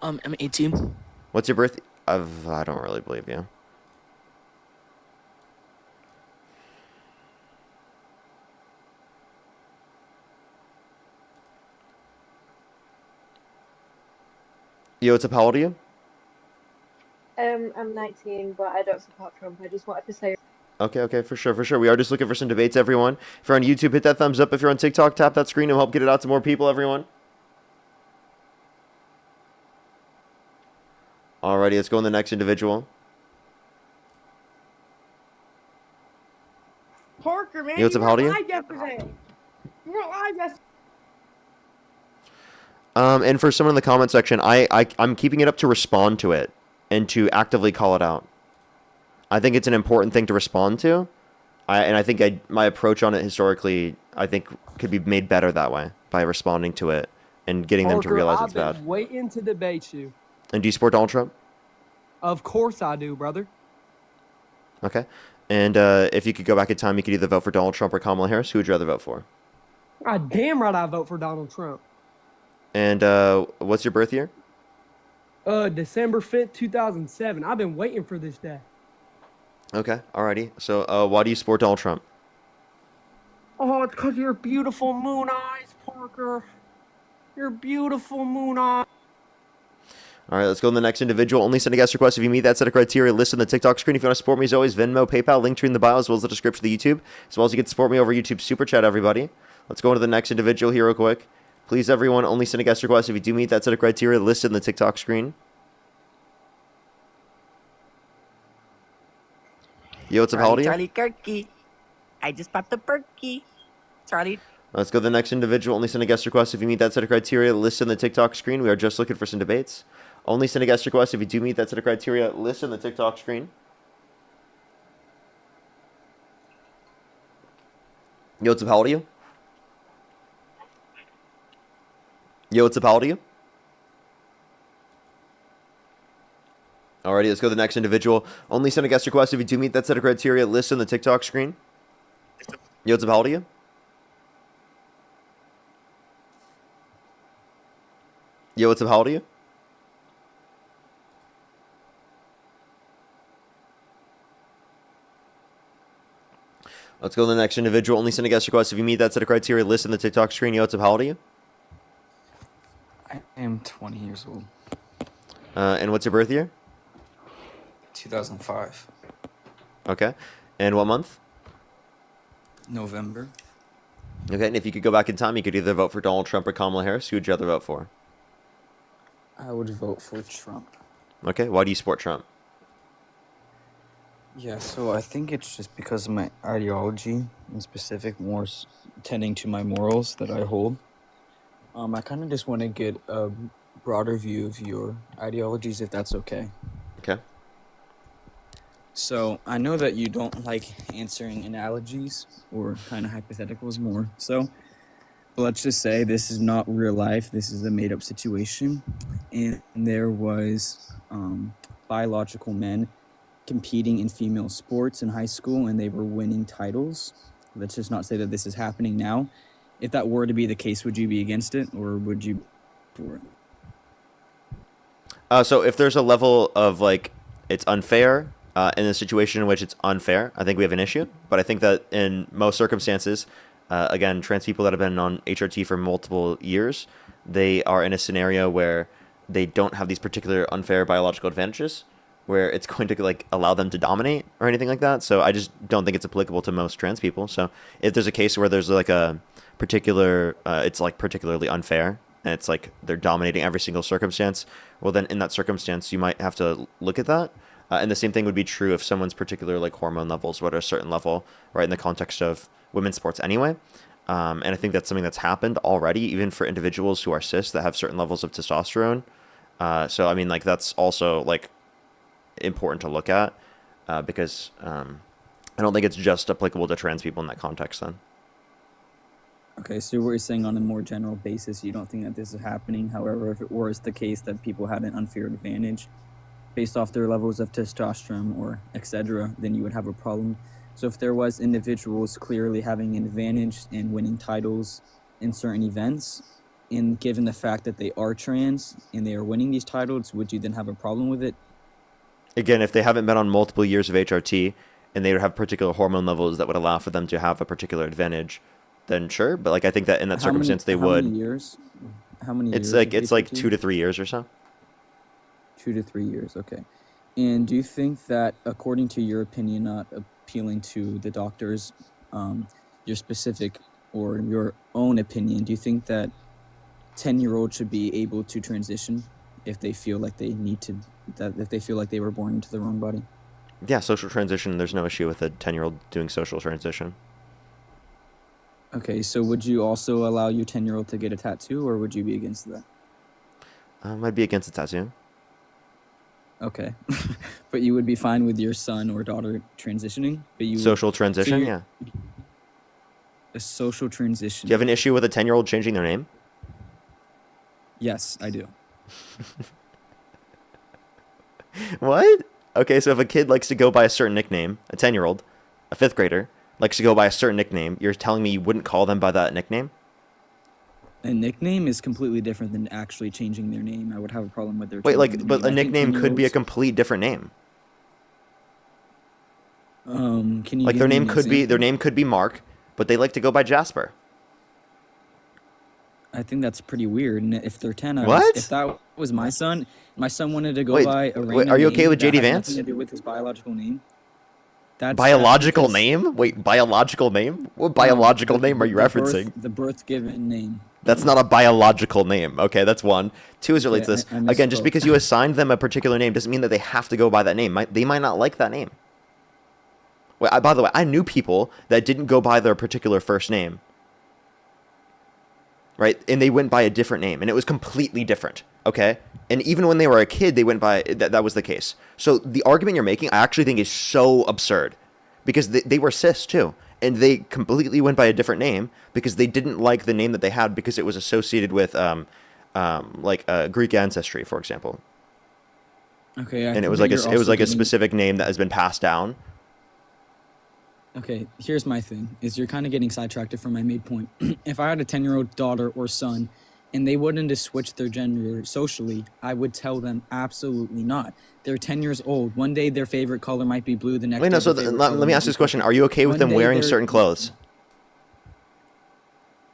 I'm 18. What's your birth? I don't really believe you. Yo, what's up? How old are you? I'm 19, but I don't support Trump. I just wanted to say. Okay, for sure, for sure. We are just looking for some debates, everyone. If you're on YouTube, hit that thumbs up. If you're on TikTok, tap that screen. It'll help get it out to more people, everyone. Alrighty, let's go on the next individual. Parker, man, Yo, what's up? How old are you? live yesterday. You were live yesterday. And for someone in the comment section, I'm keeping it up to respond to it and to actively call it out. I think it's an important thing to respond to. I think my approach on it historically, I think, could be made better that way by responding to it and getting them to realize it's I've bad. been waiting to debate you. And do you support Donald Trump? Of course I do, brother. Okay. And if you could go back in time, you could either vote for Donald Trump or Kamala Harris. Who would you rather vote for? God damn right I vote for Donald Trump. And what's your birth year? December 5th, 2007. I've been waiting for this day. Okay, alrighty. So why do you support Donald Trump? Oh, it's because of your beautiful moon eyes, Parker. Your beautiful moon eyes. All right, let's go to the next individual. Only send a guest request if you meet that set of criteria listed on the TikTok screen. If you want to support me, as always, Venmo, PayPal, link tree in the bio, as well as the description of the YouTube, as well as you can support me over YouTube Super Chat, everybody. Let's go into the next individual here real quick. Please, everyone, only send a guest request if you do meet that set of criteria listed in the TikTok screen. Yo, what's up? How old are you? Charlie Kirky. I just popped the perky. Charlie. Let's go to the next individual. Only send a guest request if you meet that set of criteria listed in the TikTok screen. We are just looking for some debates. Only send a guest request if you do meet that set of criteria listed in the TikTok screen. Yo, what's up? How old are you? Yo, what's up? How old are you? Alrighty, let's go to the next individual. Only send a guest request if you do meet that set of criteria listed in the TikTok screen. Yo, what's up? How old are you? Yo, what's up? How old are you? Let's go to the next individual. Only send a guest request if you meet that set of criteria listed in the TikTok screen. Yo, what's up? How old are you? I am 20 years old. And what's your birth year? 2005. Okay. And what month? November. Okay, and if you could go back in time, you could either vote for Donald Trump or Kamala Harris. Who would you rather vote for? I would vote for Trump. Okay, why do you support Trump? Yeah, so I think it's just because of my ideology, in specific, more tending to my morals that I hold. I kind of just want to get a broader view of your ideologies, if that's okay. Okay. So I know that you don't like answering analogies or kind of hypotheticals more. So but let's just say this is not real life. This is a made-up situation. And there was biological men competing in female sports in high school, and they were winning titles. Let's just not say that this is happening now. If that were to be the case, would you be against it, or would you for it? So if there's a level of, like, it's unfair, in a situation in which it's unfair, I think we have an issue. But I think that in most circumstances, again, trans people that have been on HRT for multiple years, they are in a scenario where they don't have these particular unfair biological advantages, where it's going to, like, allow them to dominate or anything like that. So I just don't think it's applicable to most trans people. So if there's a case where there's, like, a particular, it's, like, particularly unfair and it's like they're dominating every single circumstance, well, then in that circumstance, you might have to look at that. And the same thing would be true if someone's particular like hormone levels were at a certain level, right, in the context of women's sports anyway. And I think that's something that's happened already, even for individuals who are cis that have certain levels of testosterone. So, I mean, like, that's also, like, important to look at because I don't think it's just applicable to trans people in that context then. Okay, so what you're saying on a more general basis, you don't think that this is happening. However, if it was the case that people had an unfair advantage based off their levels of testosterone or etc., then you would have a problem. So if there was individuals clearly having an advantage in winning titles in certain events, and given the fact that they are trans and they are winning these titles, would you then have a problem with it? Again, if they haven't been on multiple years of HRT and they would have particular hormone levels that would allow for them to have a particular advantage, then sure. But like, I think that in that circumstance they would. How many years? How many It's years? it's like 2 to 3 years or so. 2 to 3 years, okay. And do you think that, according to your opinion, not appealing to the doctors, your specific or your own opinion, do you think that 10-year-olds should be able to transition if they feel like they need to, that if they feel like they were born into the wrong body? Yeah, social transition. There's no issue with a 10-year-old doing social transition. Okay, so would you also allow your 10-year-old to get a tattoo, or would you be against that? I'd be against a tattoo. Okay, but you would be fine with your son or daughter transitioning? But you Social transition, yeah. A social transition. Do you have an issue with a 10-year-old changing their name? Yes, I do. What? Okay, so if a kid likes to go by a certain nickname, a 10-year-old, a 5th grader, likes to go by a certain nickname, you're telling me you wouldn't call them by that nickname? A nickname is completely different than actually changing their name. I would have a problem with their Wait, like, changing but their a name. nickname could be a complete different name. Can you Like give their me name an could be example? Mark, but they like to go by Jasper. I think that's pretty weird. And if they're 10, What? If that was my son wanted to go Wait, by a random wait, are you okay name with that JD had Vance? nothing to do with his biological name. That's Biological because- name? Wait, biological name? What biological name are you referencing? The birth given name. That's not a biological name. Okay, that's one. Two is related to this. I Again, just misspoke. because you assigned them a particular name doesn't mean that they have to go by that name. They might not like that name. Wait, by the way, I knew people that didn't go by their particular first name. Right? And they went by a different name, and it was completely different. Okay? And even when they were a kid, they went by that was the case. So the argument you're making, I actually think is so absurd. Because they were cis too. And they completely went by a different name because they didn't like the name that they had because it was associated with Greek ancestry, for example. Okay, And it was like a specific name that has been passed down. Okay, here's my thing, is you're kind of getting sidetracked from my main point. If I had a 10-year-old daughter or son, and they wanted to switch their gender socially, I would tell them absolutely not. They're 10 years old. One day their favorite color might be blue, the next Wait, day no, so their favorite let color me might ask be this question. purple. Are you okay with One them day wearing they're- certain clothes?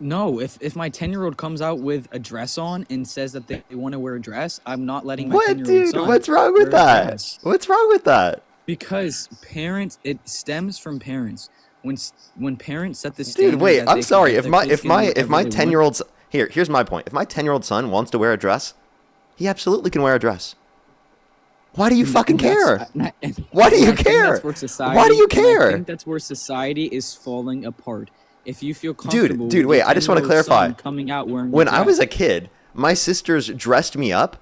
No, if my 10-year-old comes out with a dress on and says that they want to wear a dress, I'm not letting my What, 10-year-old dude? son What's wrong wear with a that? dress. What's wrong with that? Because parents, it stems from parents. When parents set the standard. Dude, wait, that I'm they- sorry. that If their kids can do my whatever they want- 10-year-old's here's my point. If my 10-year-old son wants to wear a dress, he absolutely can wear a dress. Why do you fucking care? Why do you care? Why do you care? I think that's where society is falling apart. If you feel comfortable, Dude, with wait, your I just wanna 10-year-old clarify. son coming out wearing When a I was dress, a kid, my sisters dressed me up,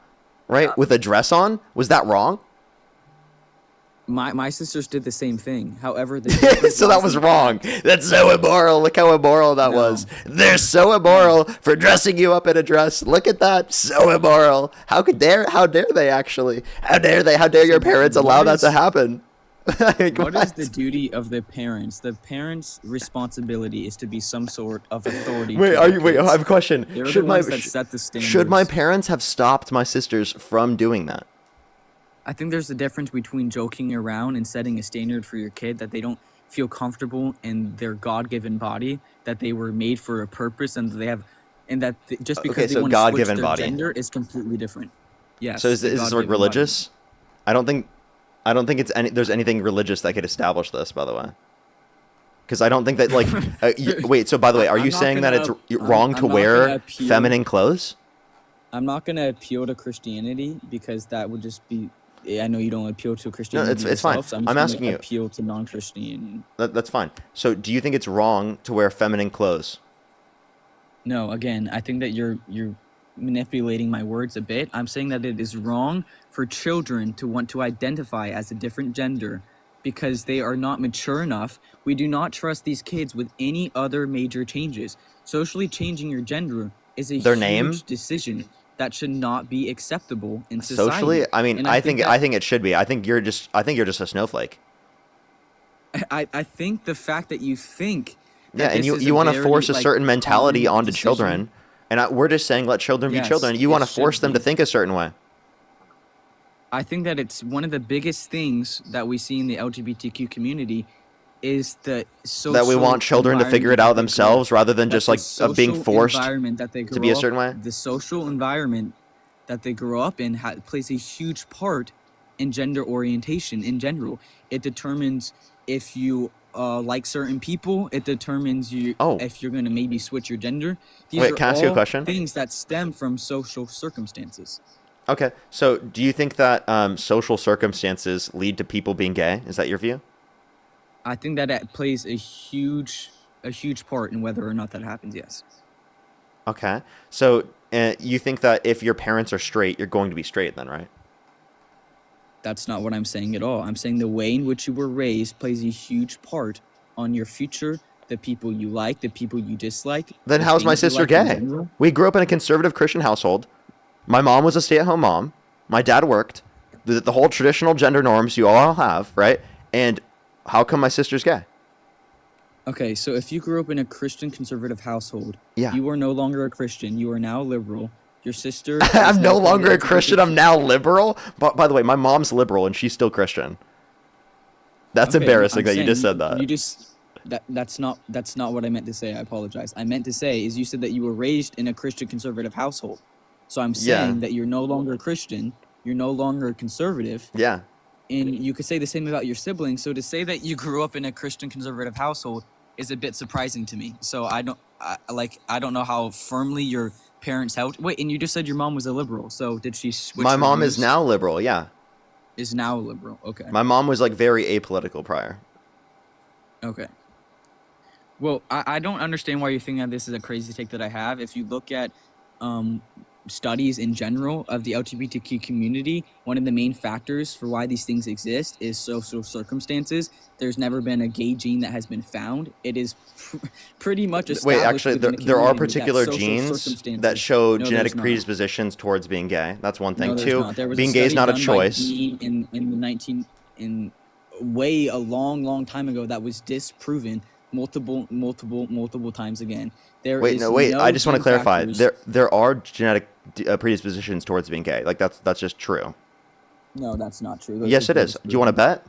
right, with a dress on. Was that wrong? my sisters did the same thing. However, the So that was wrong. That's so immoral. Look how immoral that No. was. They're so immoral for dressing you up in a dress. Look at that. So immoral. How dare they actually? How dare your parents what allow that is- to happen? Like, What is the duty of the parents? The parents' responsibility is to be some sort of authority. Wait, to are their you wait, I kids. have a question. They're Should the my ones that set the standards. should my parents have stopped my sisters from doing that? I think there's a difference between joking around and setting a standard for your kid that they don't feel comfortable in their God-given body, that they were made for a purpose, and just because Okay, they so want to switch God-given their body. gender is completely different. Yes. So is the this like God-given religious? I don't think there's anything religious that could establish this, by the way. Because I don't think that wait. So by the way, are I'm you not saying that gonna- it's wrong I'm to not wear gonna appeal- feminine clothes? I'm not gonna appeal to Christianity because that would just be. I know you don't appeal to Christianity it's fine. yourself, so I'm I'm just asking gonna you. appeal to non-Christian. That's fine. So, do you think it's wrong to wear feminine clothes? No, again, I think that you're manipulating my words a bit. I'm saying that it is wrong for children to want to identify as a different gender because they are not mature enough. We do not trust these kids with any other major changes. Socially changing your gender is a Their huge name? decision that should not be acceptable in Socially, society. I mean, And I think think it should be. I think you're just a snowflake. I think the fact that you think Yeah, that and this is you a want to very, force a like, certain mentality common onto decision, children, and we're just saying let children be yes, children. You it want to should force them to be. think a certain way. I think that it's one of the biggest things that we see in the LGBTQ community is the social That we want children to figure it environment out that they grow up. themselves rather than That just the like being social forced environment that they to be grow a up, certain way. the social environment that they grow up in plays a huge part in gender orientation in general. It determines if you like certain people. It determines you Oh, if you're gonna maybe switch your gender. These wait, are can I ask you a all question? things that stem from social circumstances. Okay, so do you think that social circumstances lead to people being gay? Is that your view? I think that it plays a huge part in whether or not that happens. Yes. Okay, so you think that if your parents are straight, you're going to be straight then, right? That's not what I'm saying at all. I'm saying the way in which you were raised plays a huge part on your future, the people you like, the people you dislike, Then the how's my things you sister like in gay? general. We grew up in a conservative Christian household. My mom was a stay-at-home mom. My dad worked. The whole traditional gender norms you all have, right? And how come my sister's gay? Okay, so if you grew up in a Christian conservative household, Yeah. you are no longer a Christian. You are now a liberal. Your sister is I'm no now part of the longer a Christian. LGBT. I'm now liberal. But by the way, my mom's liberal and she's still Christian. That's Okay, embarrassing I'm that you saying just said that. you just that's not what I meant to say. I apologize. I meant to say is you said that you were raised in a Christian conservative household. So I'm Yeah. saying that you're no longer a Christian, you're no longer a conservative, Yeah. and you could say the same about your siblings. So to say that you grew up in a Christian conservative household is a bit surprising to me. So I don't know how firmly your parents held. Wait, and you just said your mom was a liberal. So did she switch My her mom is views? now liberal. Yeah. Is now a liberal. Okay. My mom was like very apolitical prior. Okay. Well, I don't understand why you're thinking that this is a crazy take that I have. If you look at studies in general of the LGBTQ community, one of the main factors for why these things exist is social circumstances. There's never been a gay gene that has been found. It is pretty much established. Wait, actually, within there the are community particular that social genes that circumstances- show No, genetic there's not. predispositions towards being gay. That's one thing. No, there's Two, not. There was being a gay is study not a done by choice. Dean in the 19 in way a long time ago that was disproven multiple times again. There Wait, is no, wait. I just want to gene clarify. factors- There are genetic predispositions towards being gay. Like that's just true. No, that's not true. Those Yes, are it is. Do you want to bet?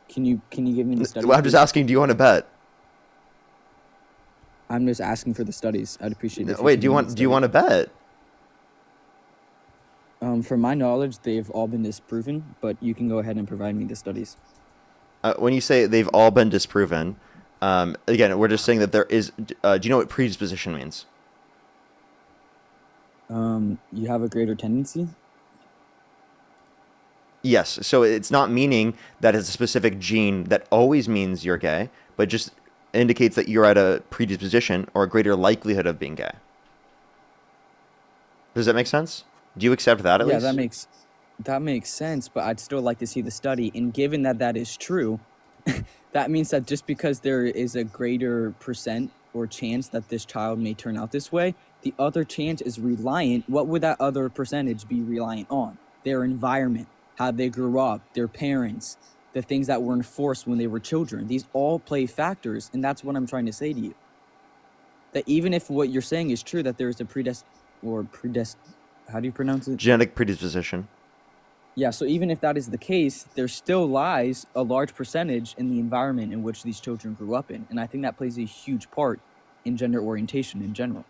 Can you give me the studies? Well, I'm just please? asking. Do you want to bet? I'm just asking for the studies. I'd appreciate it. Wait. Do you want to bet? From my knowledge, they've all been disproven, but you can go ahead and provide me the studies. When you say they've all been disproven, again, we're just saying that there is. Do you know what predisposition means? You have a greater tendency. Yes. So it's not meaning that it's a specific gene that always means you're gay, but just indicates that you're at a predisposition or a greater likelihood of being gay. Does that make sense? Do you accept that at Yeah, least? that makes sense, but I'd still like to see the study. And given that that is true, that means that just because there is a greater percent or chance that this child may turn out this way, the other chance is reliant. What would that other percentage be reliant on? Their environment, how they grew up, their parents, the things that were enforced when they were children. These all play factors, and that's what I'm trying to say to you. That even if what you're saying is true, that there is a how do you pronounce it? Genetic predisposition. Yeah, so even if that is the case, there still lies a large percentage in the environment in which these children grew up in. And I think that plays a huge part in gender orientation in general.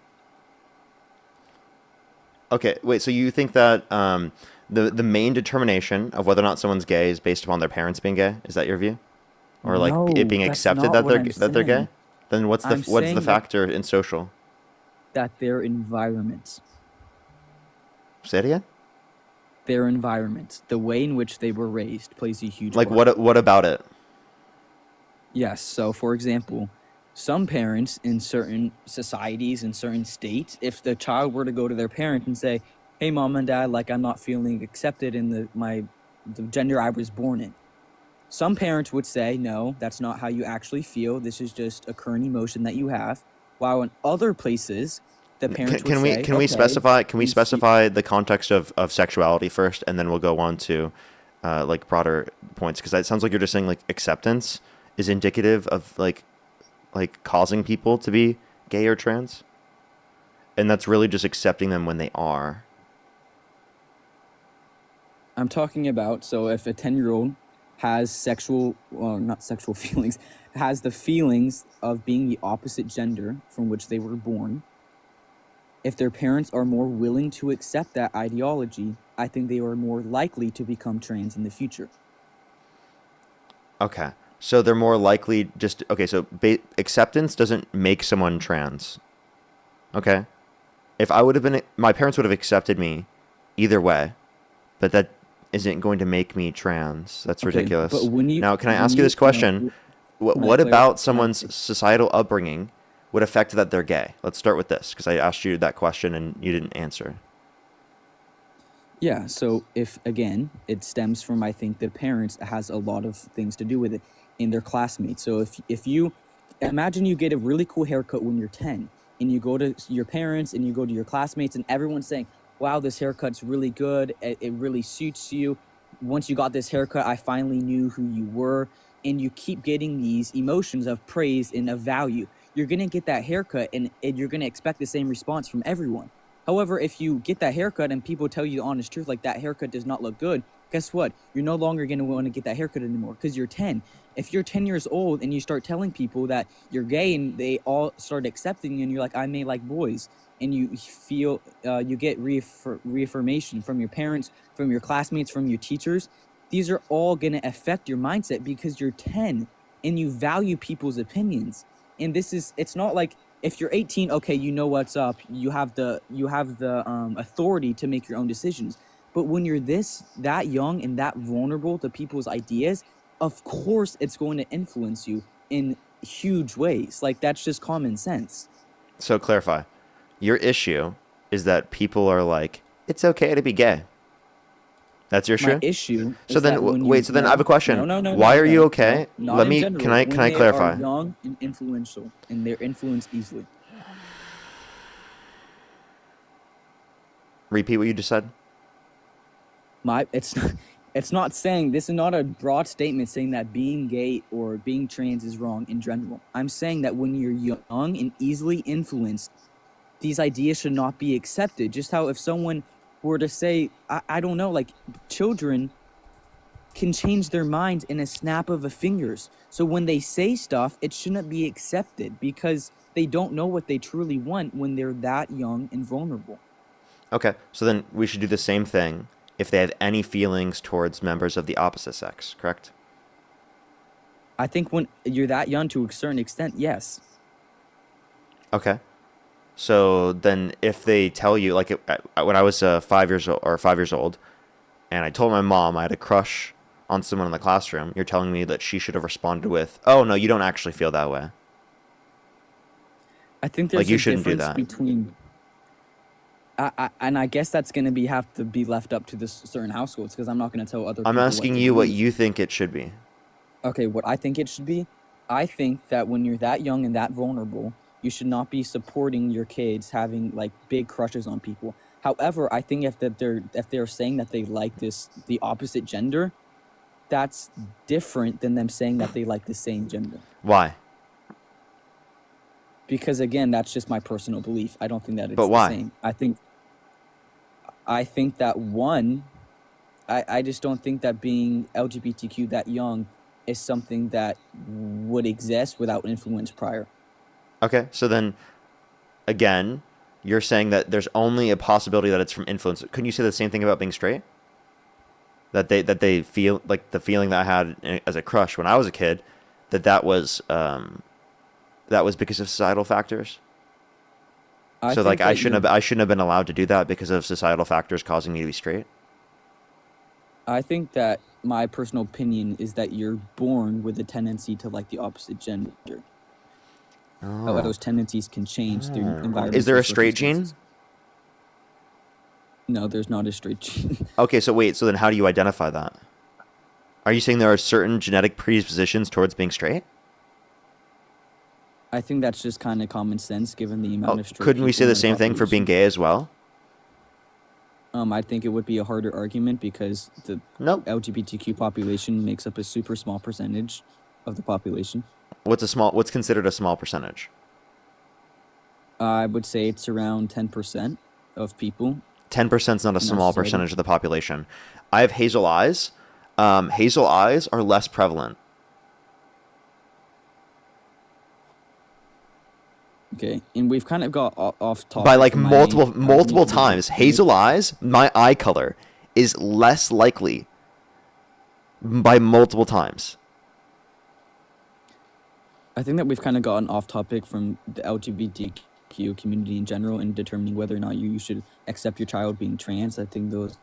Okay, wait. So you think that the main determination of whether or not someone's gay is based upon their parents being gay? Is that your view, or like No, it being that's accepted not that what they're I'm gay? saying. Then what's I'm the saying that- factor in social? That their environments. Say it again. Their environment, the way in which they were raised, plays a huge Like part. what about it? Yes. So, for example, some parents in certain societies, in certain states, if the child were to go to their parent and say, "Hey, mom and dad, like I'm not feeling accepted in the gender I was born in," some parents would say, "No, that's not how you actually feel. This is just a current emotion that you have." While in other places, the parents would say, Can we specify the context of sexuality first, and then we'll go on to like broader points, because it sounds like you're just saying like acceptance is indicative of like causing people to be gay or trans, and that's really just accepting them when they are. I'm talking about, so if a 10-year-old has not sexual feelings, has the feelings of being the opposite gender from which they were born, if their parents are more willing to accept that ideology, I think they are more likely to become trans in the future. Okay. So they're more likely just okay. So acceptance doesn't make someone trans. Okay. If I would have been, my parents would have accepted me either way, but that isn't going to make me trans. That's Okay, ridiculous. but Now, can I ask you this question? What about someone's societal upbringing would affect that they're gay? Let's start with this, because I asked you that question and you didn't answer. Yeah, so if, again, it stems from, I think, the parents, has a lot of things to do with it in their classmates. So if you imagine you get a really cool haircut when you're 10 and you go to your parents and you go to your classmates and everyone's saying, wow, this haircut's really good. It really suits you. Once you got this haircut, I finally knew who you were. And you keep getting these emotions of praise and of value. You're going to get that haircut and you're going to expect the same response from everyone. However, if you get that haircut and people tell you the honest truth, like that haircut does not look good, guess what? You're no longer going to want to get that haircut anymore because you're 10. If you're 10 years old and you start telling people that you're gay and they all start accepting you and you're like, I may like boys, and you feel, you get reaffirmation from your parents, from your classmates, from your teachers, these are all going to affect your mindset because you're 10 and you value people's opinions. And it's not like, if you're 18, okay, you know what's up. You have the authority to make your own decisions. But when you're that young and that vulnerable to people's ideas, of course it's going to influence you in huge ways. Like, that's just common sense. So clarify, your issue is that people are like, it's okay to be gay. That's your My issue. So then, wait. So then, I have a question. No. Why are you okay? Not Let in me. general. Can I When they clarify? are young and influential, and they're influenced easily. Repeat what you just said. It's not saying, this is not a broad statement saying that being gay or being trans is wrong in general. I'm saying that when you're young and easily influenced, these ideas should not be accepted. Just how if someone were to say, I don't know, like, children can change their minds in a snap of a fingers. So when they say stuff, it shouldn't be accepted because they don't know what they truly want when they're that young and vulnerable. Okay, so then we should do the same thing if they have any feelings towards members of the opposite sex, correct? I think when you're that young to a certain extent, yes. Okay. So then if they tell you, like when I was 5 years old, and I told my mom I had a crush on someone in the classroom, you're telling me that she should have responded with, oh, no, you don't actually feel that way. I think there's like you a shouldn't do difference that. between... and I guess that's going to have to be left up to the certain households because I'm not going to tell other people. I'm asking you what you think it should be. Okay, what I think it should be? I think that when you're that young and that vulnerable, you should not be supporting your kids having like big crushes on people. However, I think if they're saying that they like the opposite gender, that's different than them saying that they like the same gender. Why? Because again, that's just my personal belief. I don't think that it's But why? the same. I think that I just don't think that being LGBTQ that young is something that would exist without influence prior. Okay, so then, again, you're saying that there's only a possibility that it's from influence. Couldn't you say the same thing about being straight? That they feel like the feeling that I had as a crush when I was a kid, that was because of societal factors? I So think like I that shouldn't you're- have I shouldn't have been allowed to do that because of societal factors causing me to be straight. I think that my personal opinion is that you're born with a tendency to like the opposite gender. However, Oh. those tendencies can change through environmental Is there a straight circumstances. gene? No, there's not a straight gene. Okay, so wait, so then how do you identify that? Are you saying there are certain genetic predispositions towards being straight? I think that's just kind of common sense given the amount Oh, of straight couldn't we people say in the same thing for being population. gay as well? I think it would be a harder argument because the Nope. LGBTQ population makes up a super small percentage of the population. What's considered a small percentage? I would say it's around 10% of people. 10% is not a In our small society. percentage of the population. I have hazel eyes. Hazel eyes are less prevalent. Okay, and we've kind of got off topic By like from my multiple main multiple argument, which times. is- Hazel eyes, my eye color is less likely by multiple times. I think that we've kind of gotten off topic from the LGBTQ community in general and determining whether or not you should accept your child being trans. I think those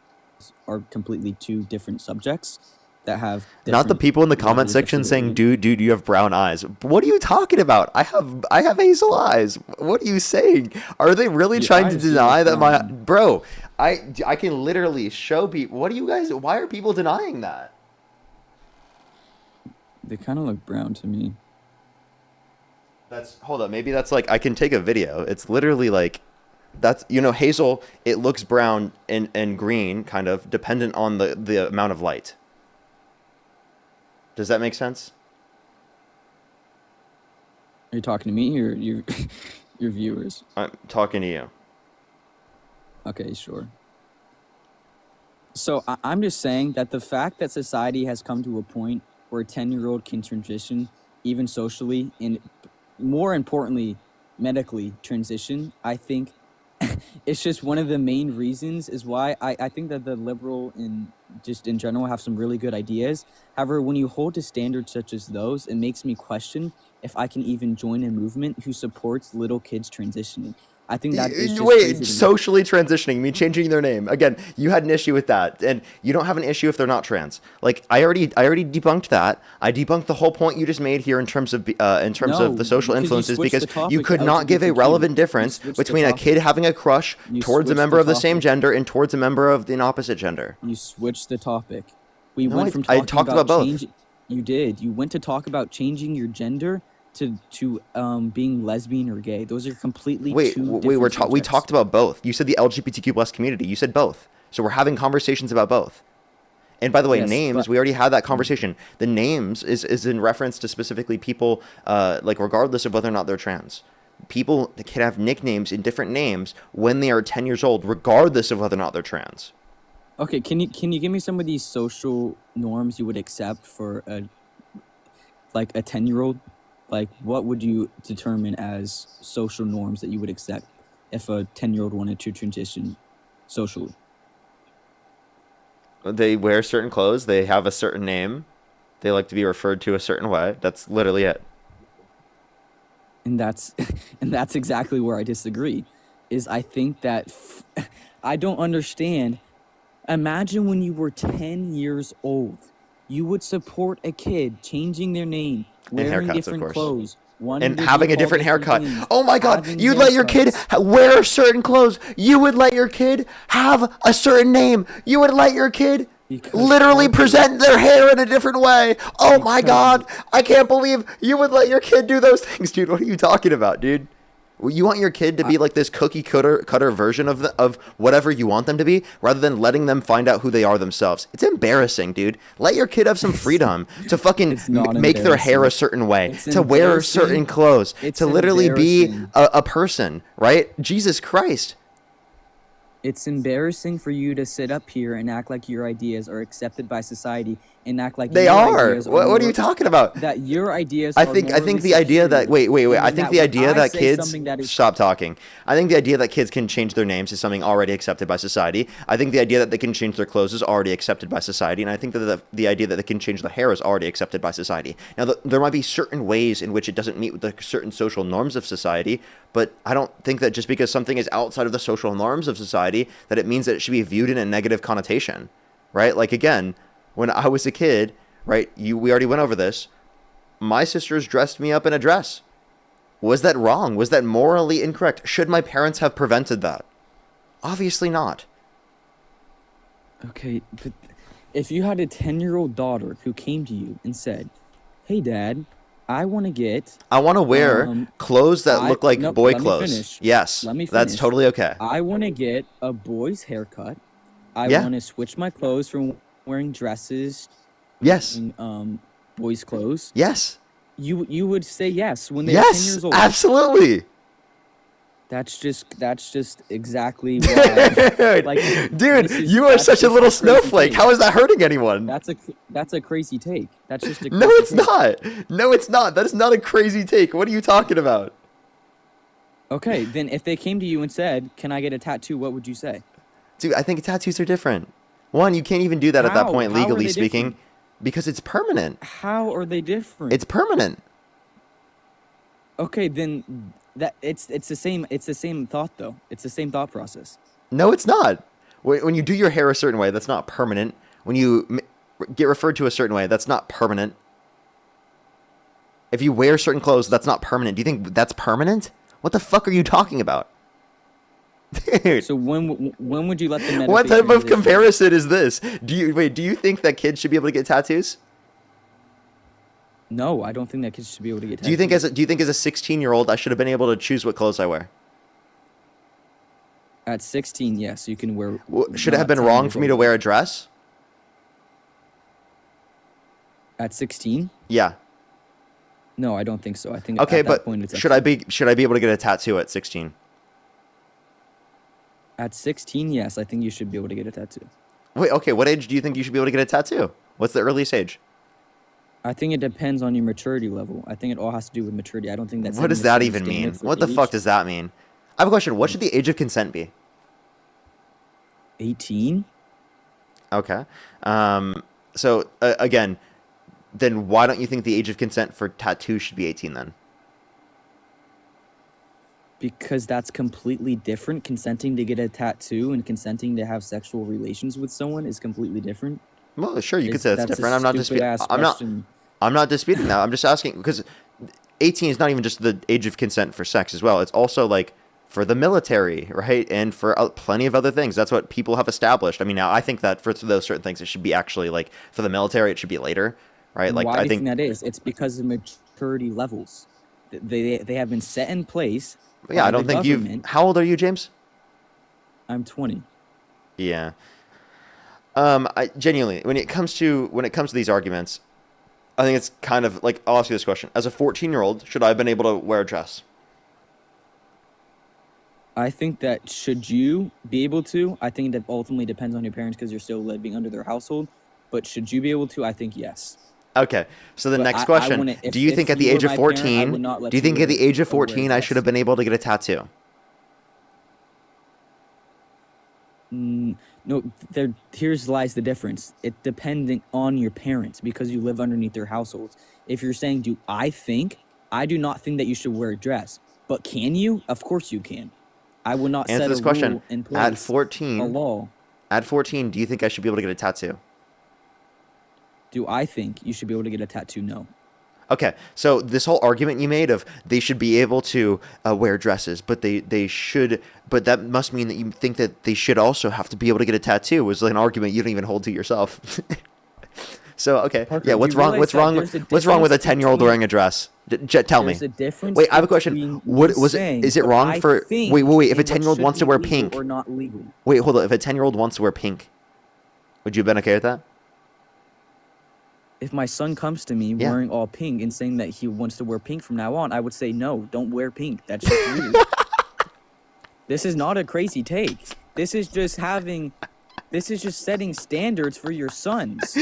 are completely two different subjects that have Not the different people in the comment levels of section saying, severity. dude, you have brown eyes. What are you talking about? I have hazel eyes. What are you saying? Are they really Your trying to eyes do deny look that my brown. bro? I can literally show people. What do you guys? Why are people denying that? They kind of look brown to me. Hold up. Maybe that's like I can take a video. It's literally like that's hazel. It looks brown and green, kind of dependent on the amount of light. Does that make sense? Are you talking to me or your your viewers? I'm talking to you. Okay, sure. So I'm just saying that the fact that society has come to a point where a 10-year-old can transition, even socially, and more importantly, medically transition, I think it's just one of the main reasons is why I think that the liberal and just in general have some really good ideas. However, when you hold to standards such as those, it makes me question if I can even join a movement who supports little kids transitioning. I think that is just crazy Wait, to me. socially transitioning, me changing their name. Again, you had an issue with that, and you don't have an issue if they're not trans. Like I already debunked that. I debunked the whole point you just made here in terms of No, the social because you influences switched the because topic you to could not give a LGBTQ. relevant You difference switched the between a topic. kid having a crush You towards a switched member the of the same topic. gender and towards a member of the opposite gender. You switched the topic. We No, went from I talking talked about both. changing. You did. You went to talk about changing your gender to being lesbian or gay. Those are completely Wait, two we different we subjects. talked about both. You said the LGBTQ plus community. You said both. So we're having conversations about both. And by the way, Yes, names, but- we already had that conversation. The names is in reference to specifically people, like regardless of whether or not they're trans. People can have nicknames in different names when they are 10 years old, regardless of whether or not they're trans. Okay, can you give me some of these social norms you would accept for a 10-year-old? Like, what would you determine as social norms that you would accept if a 10-year-old wanted to transition socially? They wear certain clothes. They have a certain name. They like to be referred to a certain way. That's literally it. And that's and that's exactly where I disagree. Is I think that I don't understand. Imagine when you were 10 years old, you would support a kid changing their name, wearing haircuts, of different course. clothes, wanting And to be having a called different haircut. things, Oh my God! having You'd let your kid haircuts. wear certain clothes. You would let your kid have a certain name. You would let your kid Because literally Parker- present their hair in a different way. Oh my Because- God! I can't believe you would let your kid do those things, dude. What are you talking about, dude? You want your kid to be like this cookie cutter version of whatever you want them to be, rather than letting them find out who they are themselves. It's embarrassing, dude. Let your kid have some freedom to fucking It's not make their hair a embarrassing. certain way, It's to wear embarrassing. certain clothes, It's to literally be embarrassing. a person, right? Jesus Christ. It's embarrassing for you to sit up here and act like your ideas are accepted by society and act like They your are. ideas What are you more- talking about? That your ideas. I are think morally the idea that superior, wait. I and think that the when idea I that say kids something that is stop talking. I think the idea that kids can change their names is something already accepted by society. I think the idea that they can change their clothes is already accepted by society, and I think that the idea that they can change their hair is already accepted by society. Now, there might be certain ways in which it doesn't meet with the certain social norms of society, but I don't think that just because something is outside of the social norms of society that it means that it should be viewed in a negative connotation, right? Like again, when I was a kid, right? We already went over this. My sisters dressed me up in a dress. Was that wrong? Was that morally incorrect? Should my parents have prevented that? Obviously not. Okay, but if you had a 10-year-old daughter who came to you and said, "Hey, Dad, I want to wear clothes that look like no, boy let me clothes." finish. Yes, Let me that's finish. totally okay. I want to get a boy's haircut. I Yeah. want to switch my clothes from wearing dresses Yes. and boys' clothes." Yes. You would say yes when they were 10 Yes. years old. Absolutely. That's just exactly why. Like, Dude, you are that's such a just little crazy snowflake. take. How is that hurting anyone? That's a crazy take. That's just a No, crazy it's take. not. No, it's not. That is not a crazy take. What are you talking about? Okay, then if they came to you and said, "Can I get a tattoo?" What would you say? Dude, I think tattoos are different. One, you can't even do that at that How? point, How are legally they speaking, different? because it's permanent. How are they different? It's permanent. Okay, then it's the same thought though. It's the same thought process. No, it's not. When you do your hair a certain way, that's not permanent. When you get referred to a certain way, that's not permanent. If you wear certain clothes, that's not permanent. Do you think that's permanent? What the fuck are you talking about? Dude. So when would you let them? What type of comparison is this? Do you think that kids should be able to get tattoos? No, I don't think that kids should be able to get tattoos. Do you think as a 16-year-old I should have been able to choose what clothes I wear? At 16, yes, you can wear. Should it have not been 10 wrong years for me to old. wear a dress? At 16? Yeah. No, I don't think so. I think Okay, at that but point it's should I be able to get a tattoo at 16? At 16, yes, I think you should be able to get a tattoo. Wait, okay, what age do you think you should be able to get a tattoo? What's the earliest age? I think it depends on your maturity level. I think it all has to do with maturity. I don't think that's What does that even mean? What the fuck does that mean? I have a question. What should the age of consent be? 18? Okay. So again, then why don't you think the age of consent for tattoos should be 18 then? Because that's completely different. Consenting to get a tattoo and consenting to have sexual relations with someone is completely different. Well, sure, you could say that's That's a different. I'm not disputing. stupid-ass question. I'm not disputing that. I'm just asking because 18 is not even just the age of consent for sex as well. It's also like for the military, right? And for plenty of other things. That's what people have established. I mean, now I think that for those certain things, it should be actually like for the military, it should be later, right? Like Why I do you think think that is? It's because of maturity levels. They have been set in place. Yeah, by I don't the think you've. government. How old are you, James? I'm 20. Yeah. I genuinely, when it comes to these arguments, I think it's kind of like I'll ask you this question: as a 14-year-old, should I have been able to wear a dress? I think that should you be able to, I think that ultimately depends on your parents because you're still living under their household. But should you be able to? I think yes. Okay, so the But next I question: wouldn't- if- do you if think at the you were age of my parent, I 14? would not let Do you you think at wear- the age of or wear a 14 I should have dress. been able to get a tattoo? No, here's lies the difference. It depending on your parents because you live underneath their households. If you're saying, I do not think that you should wear a dress. But can you? Of course you can. I would not Answer set this a question. rule in place. At A 14, law. at 14, do you think I should be able to get a tattoo? Do I think you should be able to get a tattoo? No. Okay, so this whole argument you made of they should be able to wear dresses, but they should, but that must mean that you think that they should also have to be able to get a tattoo was like an argument you don't even hold to yourself. So okay, Parker, yeah, do what's you wrong? realize What's that wrong? there's a What's wrong with a difference 10-year-old between- wearing a dress? Tell me. There's a difference. Wait, I have a question. between What you was it? saying Is it what wrong I for? think Wait. If a and what 10-year-old should wants to be wear legal pink, or not legal. wait, hold on. If a 10-year-old wants to wear pink, would you have been okay with that? If my son comes to me Yeah. wearing all pink and saying that he wants to wear pink from now on, I would say no, don't wear pink. That's just weird. This is not a crazy take. This is just setting standards for your sons.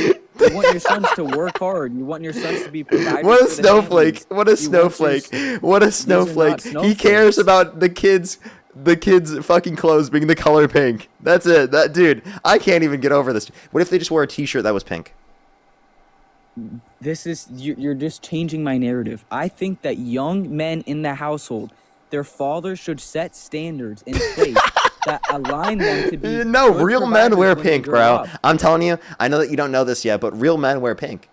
You want your sons to work hard. You want your sons to be providers. What a for the snowflake! families. What a You want your snowflake! s- What a These are not snowflake! He cares snowflakes. about the kids' fucking clothes being the color pink. That's it. That dude, I can't even get over this. What if they just wore a T-shirt that was pink? You're just changing my narrative. I think that young men in the household, their fathers should set standards in place that align them to be. No, good real men providers wear when they pink, grow bro. up. I'm telling you. I know that you don't know this yet, but real men wear pink.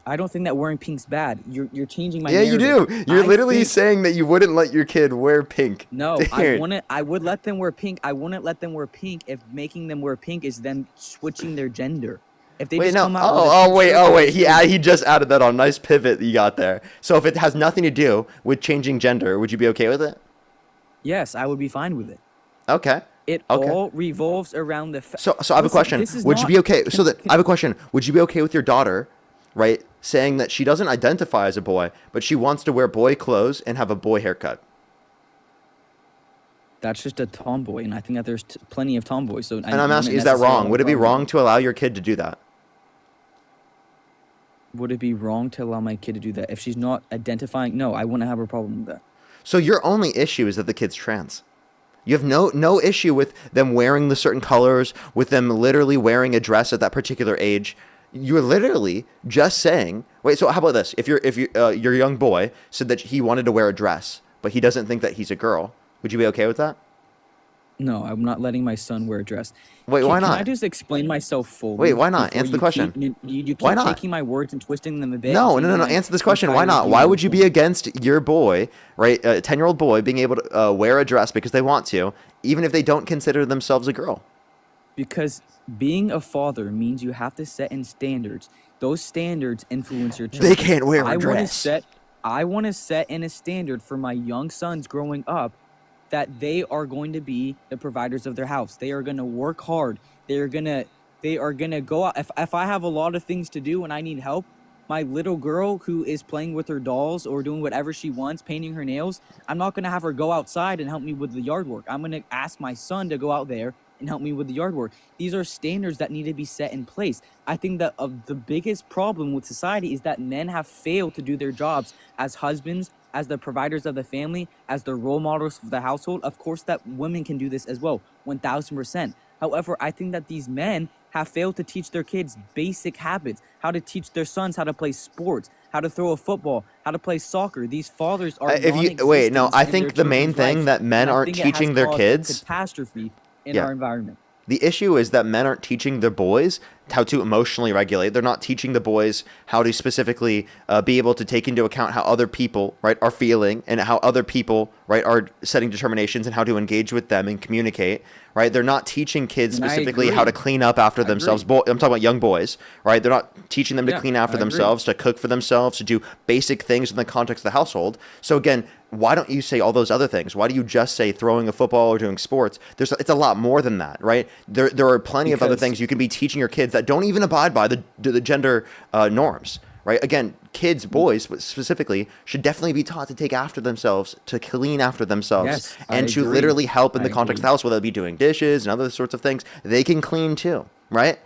I don't think that wearing pink's bad. You're changing my Yeah, you narrative. do. You're I literally think- saying that you wouldn't let your kid wear pink. No, Dude. I would let them wear pink. I wouldn't let them wear pink if making them wear pink is them switching their gender. If they Wait, just no. come out with a Oh, pink wait, shirt oh, or wait. a He just added that on. Nice pivot you got there. So if it has nothing to do with changing gender, would you be okay with it? Yes, I would be fine with it. Okay. It Okay. all revolves around the. So I have a Listen, question. this is Would you not- be okay? So can- that I have a question. Would you be okay with your daughter, right, saying that she doesn't identify as a boy, but she wants to wear boy clothes and have a boy haircut? That's just a tomboy, and I think that there's plenty of tomboys. So And I'm asking, is that wrong? Would it be wrong to allow your kid to do that? Would it be wrong to allow my kid to do that if she's not identifying? No, I wouldn't have a problem with that. So your only issue is that the kid's trans. You have no issue with them wearing the certain colors, with them literally wearing a dress at that particular age. You're literally just saying, wait, so how about this? If your young boy said that he wanted to wear a dress, but he doesn't think that he's a girl, would you be okay with that? No, I'm not letting my son wear a dress. Wait, why Can I not? just explain myself fully? Wait, why not? before Answer the you question. You keep Why not? taking my words and twisting them a bit. No. and changing Answer this my question. Why entire not? view Why of would you be things. against your boy, right, a 10-year-old boy, being able to wear a dress because they want to, even if they don't consider themselves a girl? Because being a father means you have to set in standards. Those standards influence your children. They can't wear a I dress. I want to set in a standard for my young sons growing up that they are going to be the providers of their house. They are going to work hard. They are going to go out. If I have a lot of things to do and I need help, my little girl who is playing with her dolls or doing whatever she wants, painting her nails, I'm not going to have her go outside and help me with the yard work. I'm going to ask my son to go out there and help me with the yard work. These are standards that need to be set in place. I think that the biggest problem with society is that men have failed to do their jobs as husbands, as the providers of the family, as the role models of the household. Of course that women can do this as well, 1000%. However, I think that these men have failed to teach their kids basic habits, how to teach their sons how to play sports, how to throw a football, how to play soccer. These fathers are Wait, no, I in think their the main children's thing life, that men and I aren't think it has teaching their caused a kids. catastrophe in Yeah. our environment. The issue is that men aren't teaching their boys how to emotionally regulate. They're not teaching the boys how to specifically be able to take into account how other people, right, are feeling and how other people, right, are setting determinations and how to engage with them and communicate, right? They're not teaching kids And I specifically how to agree. clean up after I themselves. agree. I'm talking about young boys, right? They're not teaching them to Yeah, clean after I agree. themselves, to cook for themselves, to do basic things in the context of the household. So again, why don't you say all those other things? Why do you just say throwing a football or doing sports? It's a lot more than that, right? There are plenty of other Because- things you can be teaching your kids that don't even abide by the gender norms, right? Again, kids, boys specifically, should definitely be taught to take after themselves, to clean after themselves, Yes, I and to agree. literally help in the I context of the agree. house, whether it be doing dishes and other sorts of things. They can clean too, right?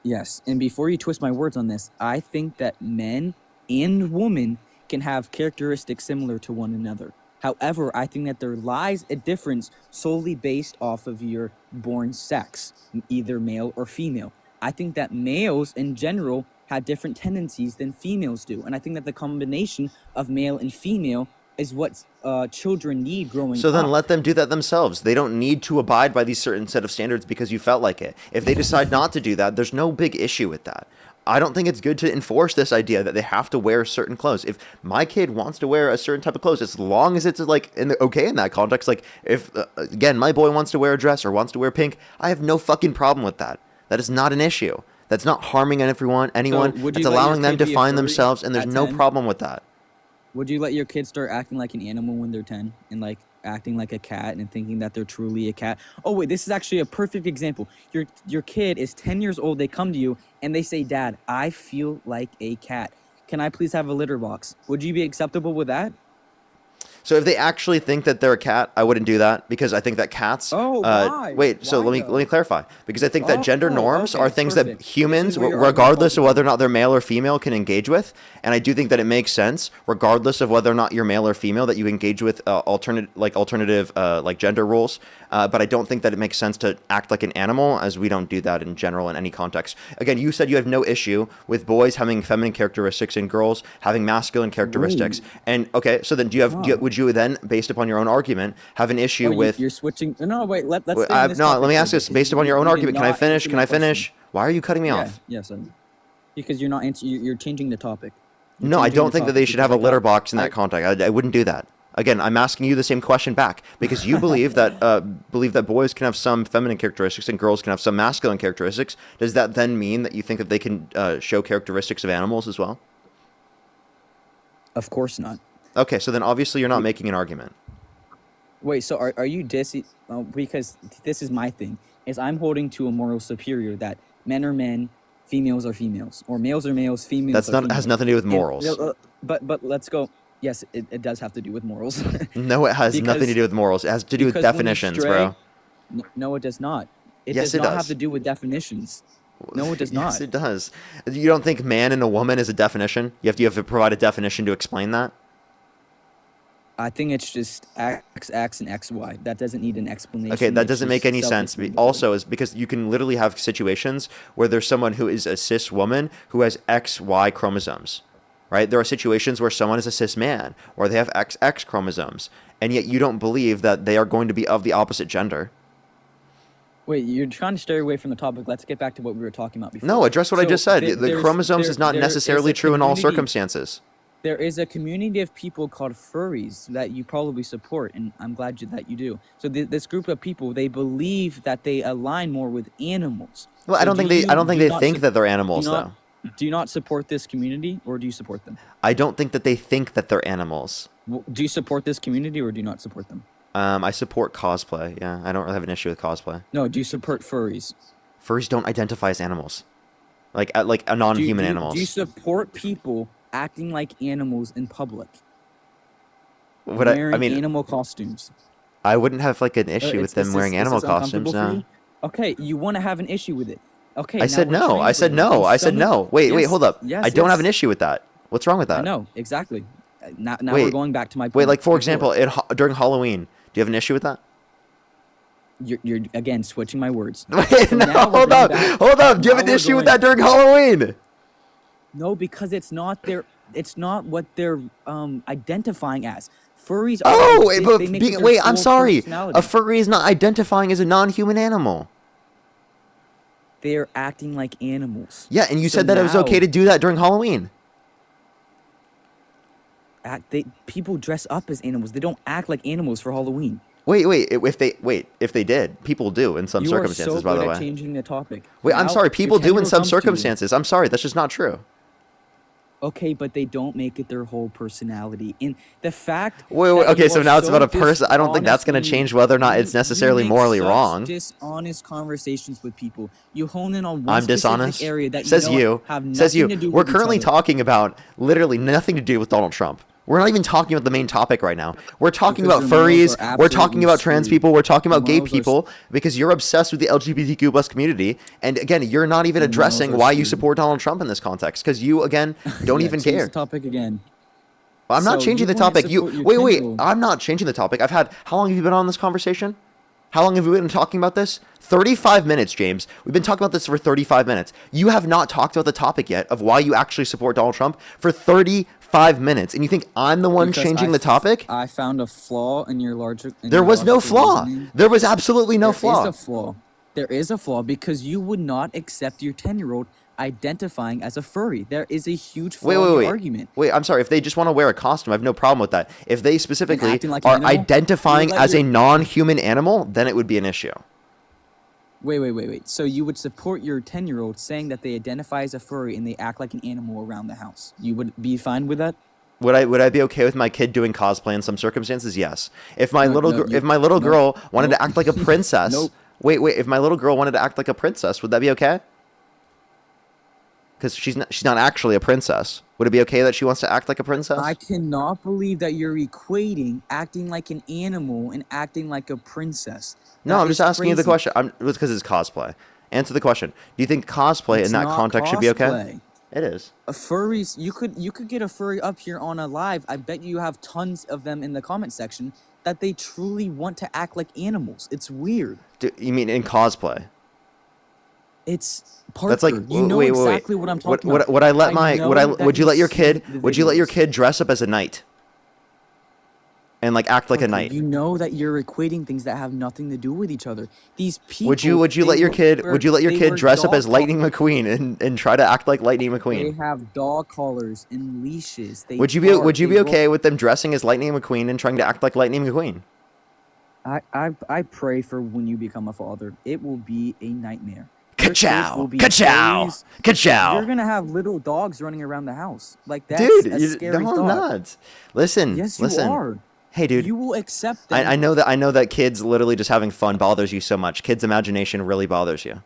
Yes, and before you twist my words on this, I think that men and women can have characteristics similar to one another. However, I think that there lies a difference solely based off of your born sex, either male or female. I think that males in general have different tendencies than females do, and I think that the combination of male and female is what children need growing So up. then let them do that themselves. They don't need to abide by these certain set of standards because you felt like it. If they decide not to do that, there's no big issue with that. I don't think it's good to enforce this idea that they have to wear certain clothes. If my kid wants to wear a certain type of clothes, as long as it's like okay in that context, like if again my boy wants to wear a dress or wants to wear pink, I have no fucking problem with that. That is not an issue. That's not harming anyone. would you It's let your allowing them kid to be a find furry themselves, and there's at no 10? problem with that. Would you let your kids start acting like an animal when they're 10 and like acting like a cat and thinking that they're truly a cat? Oh wait, this is actually a perfect example. Your kid is 10 years old, they come to you and they say, "Dad, I feel like a cat. Can I please have a litter box?" Would you be acceptable with that? So if they actually think that they're a cat, I wouldn't do that because I think that cats. Oh, why? Wait. So Why, let me clarify because I think that gender norms okay, are things perfect. that humans, This is where your regardless of argument whether or not they're male or female, can engage with. And I do think that it makes sense, regardless of whether or not you're male or female, that you engage with alternative gender roles. But I don't think that it makes sense to act like an animal, as we don't do that in general in any context. Again, you said you have no issue with boys having feminine characteristics and girls having masculine characteristics. And okay, so then would you then, based upon your own argument, have an issue with? You're switching. No, wait. Let's. Stay No, on this let topic me ask for a this. bit, Based upon because your own you did argument, can I not finish? answer Can my I finish? question. Why are you cutting me off? Yes. Because you're not answering. You're changing the topic. You're No, I changing don't the think that topic they should have a because litter box in that context. I wouldn't do that. Again, I'm asking you the same question back because you believe that boys can have some feminine characteristics and girls can have some masculine characteristics. Does that then mean that you think that they can show characteristics of animals as well? Of course not. Okay, so then obviously you're not making an argument. Wait, so are you because this is my thing, is I'm holding to a moral superior that men are men, females are females, or males are males, females That's are not females. has nothing to do with morals. But let's go. Yes, it does have to do with morals. No, it has nothing to do with morals. It has to do with because when you definitions, stray- bro. No, it does not. It Yes, does it not does. have to do with definitions. No, it does not. Yes, it does. You don't think man and a woman is a definition? You have to provide a definition to explain that? I think it's just X, and XY. That doesn't need an explanation. Okay, that It's doesn't make just any sense. self-explanatory. Also, is because you can literally have situations where there's someone who is a cis woman who has XY chromosomes, right? There are situations where someone is a cis man or they have XX chromosomes, and yet you don't believe that they are going to be of the opposite gender. Wait, you're trying to stray away from the topic. Let's get back to what we were talking about before. No, address what I So just said. The there's- chromosomes is not there necessarily a true in all community- circumstances. There is a community of people called furries that you probably support, and I'm glad that you do. So this group of people, they believe that they align more with animals. Well, I So don't think do they. I you- don't think do they you not think sup- that they're do you animals, not- though. Do you not support this community, or do you support them? I don't think that they think that they're animals. Do you support this community, or do you not support them? I support cosplay. Yeah, I don't really have an issue with cosplay. No, do you support furries? Furries don't identify as animals, like a non-human animals. Do you support people acting like animals in public? Would wearing I mean, animal costumes. I wouldn't have like an issue It's- with them is wearing this- is animal this uncomfortable costumes. for No. you? Okay, you want to have an issue with it. Okay, I now said we're no. I said translating. no. And I said some- no. Wait, Yes, hold up. yes, I don't have yes. an issue with that. What's wrong with that? I know, exactly. Now Wait, we're going back to my point. Wait, like for before. example, during Halloween, do you have an issue with that? You're again switching my words. Wait, So no, now we're hold going up, back- hold up. Do you have now an we're issue with going- that during Halloween? No, because it's not what they're identifying as. Furries are Oh, they- but they make it their wait, I'm full sorry. personality. A furry is not identifying as a non-human animal. They're acting like animals. Yeah, and you So said that it was okay now- to do that during Halloween. People dress up as animals. They don't act like animals for Halloween. Wait, if they did, people do in some circumstances, You are so by the good way. at changing the topic. Wait, I'm Now, sorry, your people do in 10-year-old some comes to you. circumstances. I'm sorry, that's just not true. Okay, but they don't make it their whole personality. And the fact. Wait, that okay, you so are now it's about a so person. I don't think that's going to dishonest and change whether or not it's you necessarily make morally such wrong. Dishonest conversations with people. You hone in on one I'm specific dishonest. area that Says you know you. have nothing Says you. to do We're with each currently other. talking about literally nothing to do with Donald Trump. We're not even talking about the main topic right now. We're talking Because about your morals furries. are We're talking absolutely about trans screwed. people. We're talking about Your gay morals are people because you're obsessed with the LGBTQ plus community. And again, you're not even Your morals addressing are why you screwed. support Donald Trump in this context because you again don't Yeah, even change care. the topic again. I'm not So changing you the wouldn't topic. support your Wait. 10-year-old. I'm not changing the topic. How long have you been on this conversation? How long have we been talking about this? 35 minutes, James. We've been talking about this for 35 minutes. You have not talked about the topic yet of why you actually support Donald Trump for 35 minutes. And you think I'm the one Because changing the topic? I found a flaw in your larger. There was no flaw. Reasoning. There was absolutely no flaw. There is a flaw. There is a flaw because you would not accept your 10-year-old identifying as a furry. There is a huge flaw in your argument. Wait, I'm sorry. If they just want to wear a costume, I have no problem with that. If they specifically acting like an are animal? identifying You would let as a your- non-human animal, then it would be an issue. Wait. So you would support your 10-year-old saying that they identify as a furry and they act like an animal around the house. You would be fine with that? Would I be okay with my kid doing cosplay in some circumstances? Yes. If my No, little no, if my little no, girl wanted no. to act like a princess, Nope. wait, if my little girl wanted to act like a princess, would that be okay? Because she's not actually a princess. Would it be okay that she wants to act like a princess? I cannot believe that you're equating acting like an animal and acting like a princess. No, That I'm just is asking you the crazy. question. It's because it's cosplay. Answer the question. Do you think cosplay It's in that not context should be okay? cosplay. It is. A furries, you could get a furry up here on a live. I bet you have tons of them in the comment section that they truly want to act like animals. It's weird. You mean in cosplay? It's Parker. That's like You know wait. exactly what I'm talking about. Would I let my know would I that would you let your see kid the would you let your videos. kid dress up as a knight and like act like a Parker, knight? You know that you're equating things that have nothing to do with each other. These people. Would you let your kid dress up as Lightning McQueen and try to act like Lightning They McQueen? have dog collars and leashes. They Would you be okay with them dressing as Lightning McQueen and trying to act like Lightning McQueen? I pray for when you become a father. It will be a nightmare. Your kids will Ka-chow! be Ka-chow! furries. Ka-chow! You're gonna have little dogs running around the house. Like that's Dude, a scary no, I'm thought. not. Listen, Yes, you listen. are. Hey, dude. You will accept them. I know that kids literally just having fun bothers you so much. Kids' imagination really bothers you.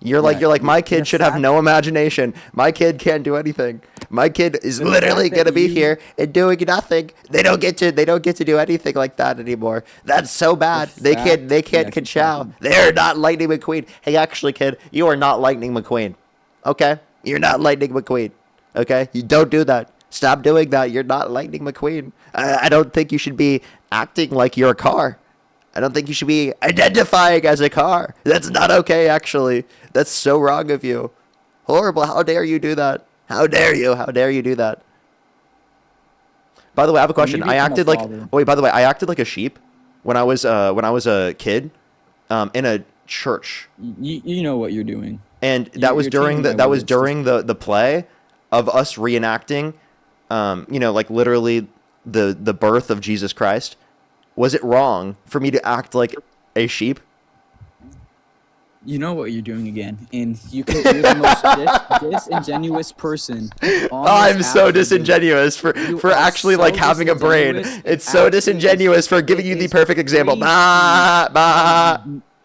You're like my kid the should have fact- no imagination. My kid can't do anything. My kid is The literally fact that gonna be you- here and doing nothing. They don't get to do anything like that anymore. That's so bad. They can't Yes, ka-chow. exactly. They're not Lightning McQueen. Hey, actually, kid, you are not Lightning McQueen. Okay, you're not Lightning McQueen. Okay, you don't do that. Stop doing that. You're not Lightning McQueen. I don't think you should be acting like you're a car. I don't think you should be identifying as a car. That's not okay, actually. That's so wrong of you. Horrible. How dare you do that? How dare you? How dare you do that? By the way, I have a question. become a I acted like father. wait. By the way, I acted like a sheep when I was a kid, in a church. You know what you're doing. And that was you're during taking the my words. the play of us reenacting, like literally the birth of Jesus Christ. Was it wrong for me to act like a sheep? You know what you're doing again, and you're the most disingenuous person. On I'm this so app. disingenuous for are actually so like having a brain. disingenuous. It's so Actually, disingenuous for giving you the is perfect example. crazy.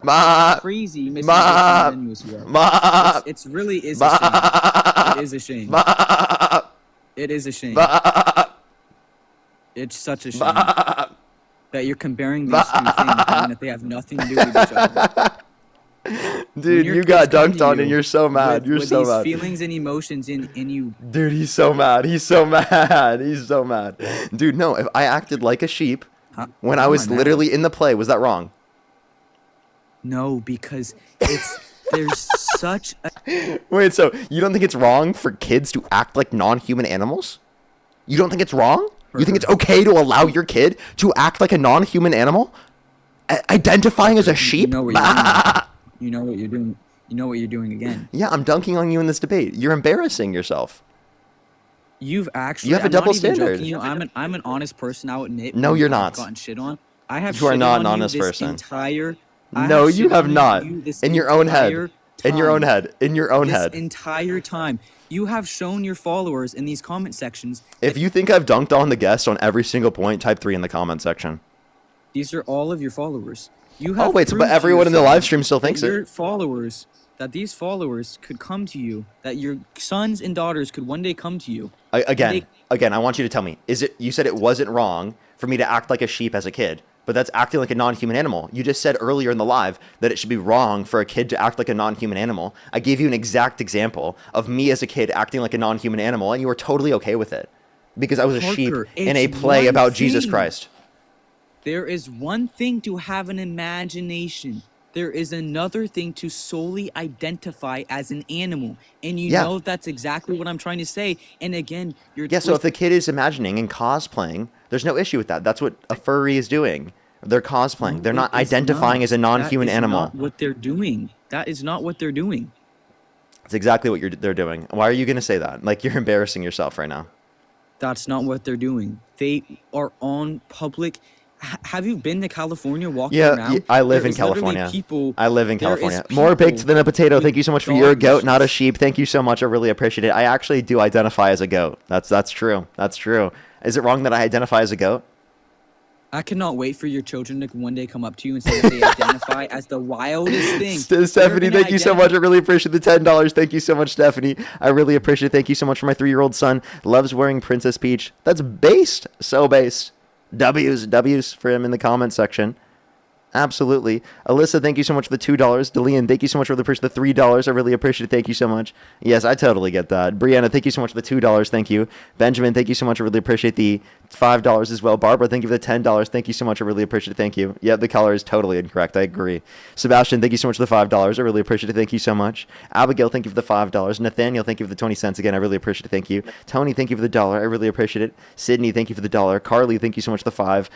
Ma, Crazy, Mr. Ma, Disingenuous you are. ma, It's really is ma, a shame. It is a shame. ma, It is a shame. ma, It's such a shame ma. that you're comparing these two things and that they have nothing to do with each other. Dude, your you got kids come dunked to on you and you're so mad. You're with so these mad. feelings and emotions and you Dude, he's so mad. He's so mad. He's so mad. Dude, no, if I acted like a sheep when I Come was on now. literally in the play, was that wrong? No, because there's such a Wait, so you don't think it's wrong for kids to act like non-human animals? You don't think it's wrong? You think it's okay to allow your kid to act like a non-human animal? Identifying as a sheep? You know what you're doing. You know what you're doing. You know what you're doing again. Yeah, I'm dunking on you in this debate. You're embarrassing yourself. You've actually. You have a I'm not double even standard. joking you. I'm an honest person. I'll admit. No, when you're I've not. Gotten shit on. I have. You are shitted not on an honest you this person. Entire. No, you shitted have on not. you this In your own head. entire In your own time. head. In your own This head. entire time, you have shown your followers in these comment sections. If you think I've dunked on the guest on every single point, type 3 in the comment section. These are all of your followers. You have. Oh, wait, so, but proved to everyone in the yourself live stream still that thinks your it. followers, that these followers could come to you, that your sons and daughters could one day come to you. Again, I want you to tell me, you said it wasn't wrong for me to act like a sheep as a kid, but that's acting like a non-human animal. You just said earlier in the live that it should be wrong for a kid to act like a non-human animal. I gave you an exact example of me as a kid acting like a non-human animal, and you were totally okay with it because I was a sheep Parker, in a it's play one about Jesus thing. Christ. There is one thing to have an imagination. There is another thing to solely identify as an animal. And you Yeah. know that's exactly what I'm trying to say. And again, you're Yeah, so if the kid is imagining and cosplaying, there's no issue with that. That's what a furry is doing. They're cosplaying. They're not identifying as a non-human animal. That is not what they're doing. That is not what they're doing. It's exactly what they're doing. Why are you going to say that? Like, you're embarrassing yourself right now. That's not what they're doing. They are on public. Have you been to California walking around? I live There in is literally California. People, I live in there is California. More baked people than a potato. with Thank you so much for you're a dog goat, not a issues. sheep. Thank you so much. I really appreciate it. I actually do identify as a goat. That's true. That's true. Is it wrong that I identify as a goat? I cannot wait for your children to one day come up to you and say that they identify as the wildest thing. Stephanie, thank you so much. I really appreciate the $10. Thank you so much, Stephanie. I really appreciate it. Thank you so much for my 3-year-old son. Loves wearing Princess Peach. That's based. So based. W's for him in the comment section. Absolutely. Alyssa, thank you so much for the $2. Delian, thank you so much for the $3. I really appreciate it. Thank you so much. Yes, I totally get that. Brianna, thank you so much for the $2. Thank you. Benjamin, thank you so much. I really appreciate the $5 as well. Barbara, thank you for the $10. Thank you so much. I really appreciate it. Thank you. Yeah, the color is totally incorrect. I agree. Sebastian, thank you so much for the $5. I really appreciate it. Thank you so much. Abigail, thank you for the $5. Nathaniel, thank you for the 20 cents. Again, I really appreciate it. Thank you. Tony, thank you for the $1. I really appreciate it. Sydney, thank you for the $1. Carly, thank you so much for the $5.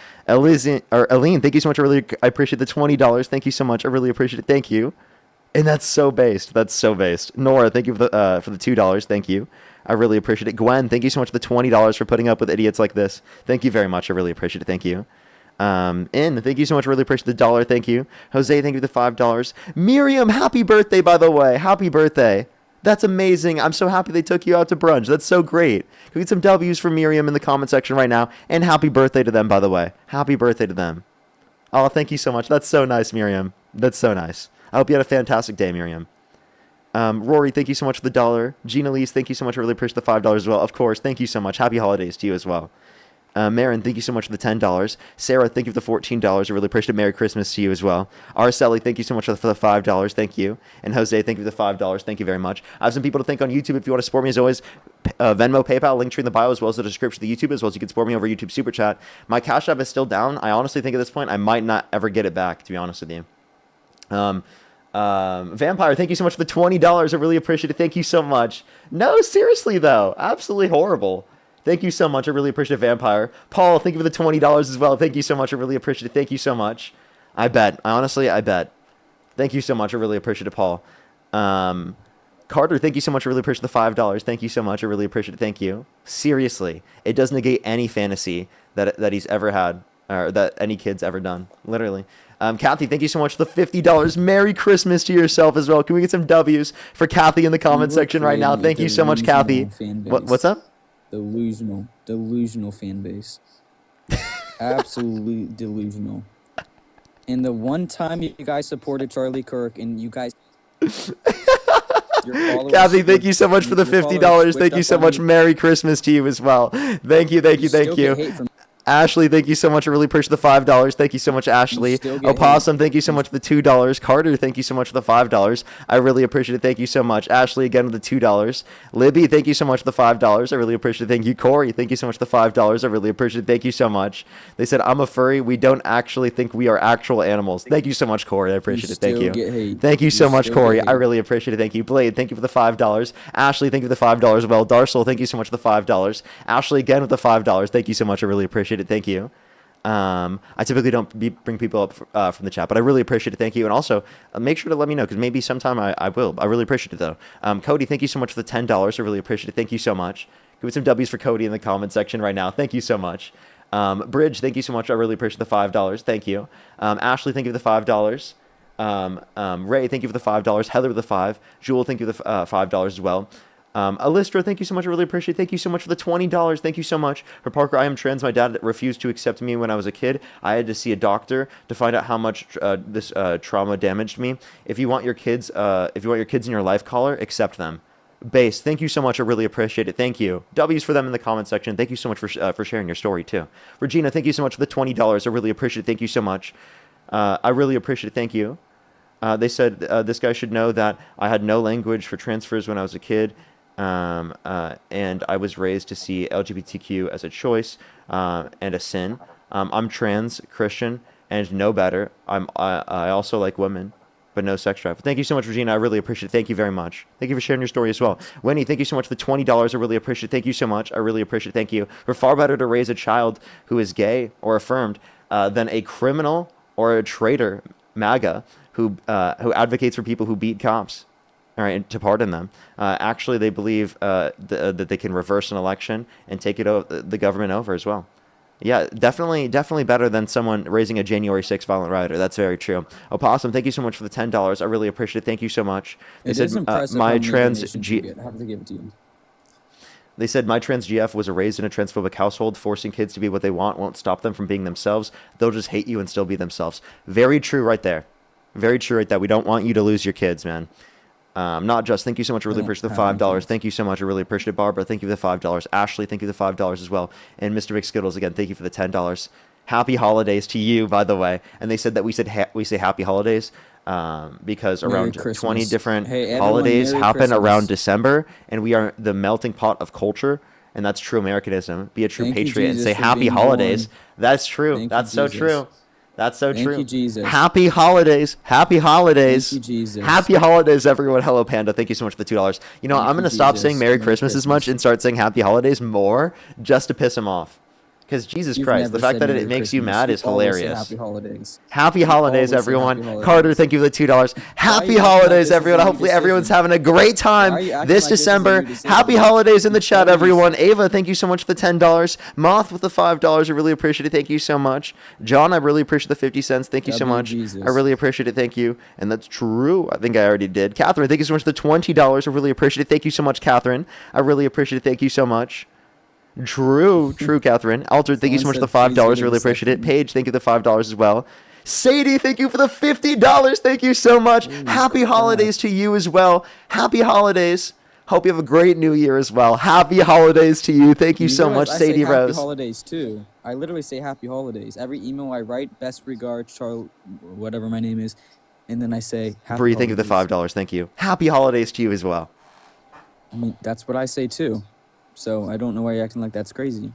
Aline, thank you so much. I appreciate the $20. Thank you so much. I really appreciate it. Thank you. And that's so based. That's so based. Nora, thank you for the $2. Thank you. I really appreciate it. Gwen, thank you so much for the $20 for putting up with idiots like this. Thank you very much. I really appreciate it. Thank you. Thank you so much. I really appreciate the $1. Thank you. Jose, thank you for the $5. Miriam, happy birthday, by the way. Happy birthday. That's amazing. I'm so happy they took you out to brunch. That's so great. Can we get some W's for Miriam in the comment section right now? And happy birthday to them, by the way. Happy birthday to them. Oh, thank you so much. That's so nice, Miriam. That's so nice. I hope you had a fantastic day, Miriam. Rory, thank you so much for the $1. Gina Lise, thank you so much. I really appreciate the $5 as well. Of course, thank you so much. Happy holidays to you as well. Marin, thank you so much for the $10. Sarah, thank you for the $14. I really appreciate it. Merry Christmas to you as well. Araceli, thank you so much for the $5. Thank you. And Jose, thank you for the $5. Thank you very much. I have some people to thank on YouTube. If you want to support me, as always, Venmo, PayPal, link tree in the bio, as well as the description of the YouTube, as well as you can support me over YouTube Super Chat. My Cash App is still down. I honestly think at this point I might not ever get it back, to be honest with you. Vampire, thank you so much for the $20. I really appreciate it. Thank you so much. No, seriously though, absolutely horrible. Thank you so much. I really appreciate it, Vampire. Paul, thank you for the $20 as well. Thank you so much. I really appreciate it. Thank you so much. I bet. Honestly, I bet. Thank you so much. I really appreciate it, Paul. Carter, thank you so much. I really appreciate the $5. Thank you so much. I really appreciate it. Thank you. Seriously, it does negate any fantasy that he's ever had, or that any kid's ever done. Literally. Kathy, thank you so much for the $50. Merry Christmas to yourself as well. Can we get some W's for Kathy in the comment section right now? Thank you so much, Kathy. What's up? Delusional fan base. Absolutely delusional. And the one time you guys supported Charlie Kirk and you guys... Kathy, thank you so much for the $50. Thank you so much. Merry Christmas to you as well. Thank you, thank you, thank you. Ashley, thank you so much. I really appreciate the $5. Thank you so much, Ashley. Opossum, thank you so much for the $2. Carter, thank you so much for the $5. I really appreciate it. Thank you so much. Ashley, again with the $2. Libby, thank you so much for the $5. I really appreciate it. Thank you. Corey, thank you so much for the $5. I really appreciate it. Thank you so much. They said, I'm a furry. We don't actually think we are actual animals. Thank you so much, Corey. I appreciate it. Thank you. Thank you so much, Corey. I really appreciate it. Thank you. Blade, thank you for the $5. Ashley, thank you for the $5 as well. Darsel, thank you so much for the $5. Ashley, again with the $5. Thank you so much. I really appreciate it. Thank you. I typically don't bring people up from the chat, but I really appreciate it. Thank you. And also, make sure to let me know, because maybe sometime I will. I really appreciate it, though. Cody, thank you so much for the $10. I really appreciate it. Thank you so much. Give me some W's for Cody in the comment section right now. Thank you so much. Bridge, thank you so much. I really appreciate the $5. Thank you. Ashley, thank you for the $5. Ray, thank you for the $5. Heather with the $5. Jewel, thank you for the $5 as well. Alistra, thank you so much. I really appreciate it. Thank you so much for the $20. Thank you so much. For Parker, I am trans. My dad refused to accept me when I was a kid. I had to see a doctor to find out how much this trauma damaged me. If you want your kids, in your life collar, accept them. Base, thank you so much. I really appreciate it. Thank you. W's for them in the comment section. Thank you so much for sharing your story too. Regina, thank you so much for the $20. I really appreciate it. Thank you so much. I really appreciate it. Thank you. They said this guy should know that I had no language for transfers when I was a kid. And I was raised to see LGBTQ as a choice and a sin. I'm trans, Christian, and know better. I also like women, but no sex drive. Thank you so much, Regina. I really appreciate it. Thank you very much. Thank you for sharing your story as well. Wendy, thank you so much for the $20. I really appreciate it. Thank you so much. I really appreciate it. Thank you. For far better to raise a child who is gay or affirmed than a criminal or a traitor, MAGA, who advocates for people who beat cops. All right, to pardon them. Actually, they believe that they can reverse an election and take the government over as well. Yeah, definitely better than someone raising a January 6th violent rioter. That's very true. Opossum, thank you so much for the $10. I really appreciate it. Thank you so much. They said my trans How did they give it to you? They said my trans GF was raised in a transphobic household. Forcing kids to be what they want won't stop them from being themselves. They'll just hate you and still be themselves. Very true right there. Very true right there. We don't want you to lose your kids, man. Not just. Thank you so much. I really appreciate the $5. Thank you so much. I really appreciate it. Barbara, thank you for the $5. Ashley, thank you for the $5 as well. And Mr. McSkittles, again, thank you for the $10. Happy holidays to you, by the way. And they said that we say happy holidays because Merry around Christmas. 20 different Hey, everyone, holidays Merry happen Christmas. around December, and we are the melting pot of culture. And that's true Americanism. Be a true Thank you, patriot and Jesus, say for happy being holidays. born. That's true. Thank you, That's so Jesus. true. That's so Thank true. you, Jesus. Happy holidays. Happy holidays. Thank you, Jesus. Happy holidays, everyone. Hello, Panda. Thank you so much for the $2. You know, Thank I'm you, going to stop Jesus. saying Merry Merry Christmas as much Christmas. and start saying Happy Holidays more just to piss him off. Because Jesus You've Christ, never the fact said that Merry it makes you Christmas. mad is You always say hilarious. Happy holidays. Happy You holidays, always say everyone. happy holidays. Carter, thank you for the $2. Why are Happy you acting like holidays, this is a everyone. new Hopefully, everyone's decision? having a great Why are time you acting this like this is a December. new decision? Happy holidays in the chat, Always. everyone. Ava, thank you so much for the $10. Moth with the $5. I really appreciate it. Thank you so much. John, I really appreciate the 50 cents. Thank you so W much. Jesus. I really appreciate it. Thank you. And that's true. I think I already did. Catherine, thank you so much for the $20. I really appreciate it. Thank you so much, Catherine. I really appreciate it. Thank you so much. True, Catherine. Altered, thank you so much for the Someone said, $5. "Please Really wait a appreciate it. second." Paige, thank you for the $5 as well. Sadie, thank you for the $50. Thank you so much. Happy holidays to you as well. Happy holidays. Hope you have a great new year as well. Happy holidays to you. Thank you so realize much, I say Sadie happy Rose. holidays too. I literally say happy holidays. Every email I write, best regards, Charles, whatever my name is, and then I say happy Bree, thank you for the holidays. $5. Thank you. Happy holidays to you as well. I mean, that's what I say too. So I don't know why you're acting like that's crazy.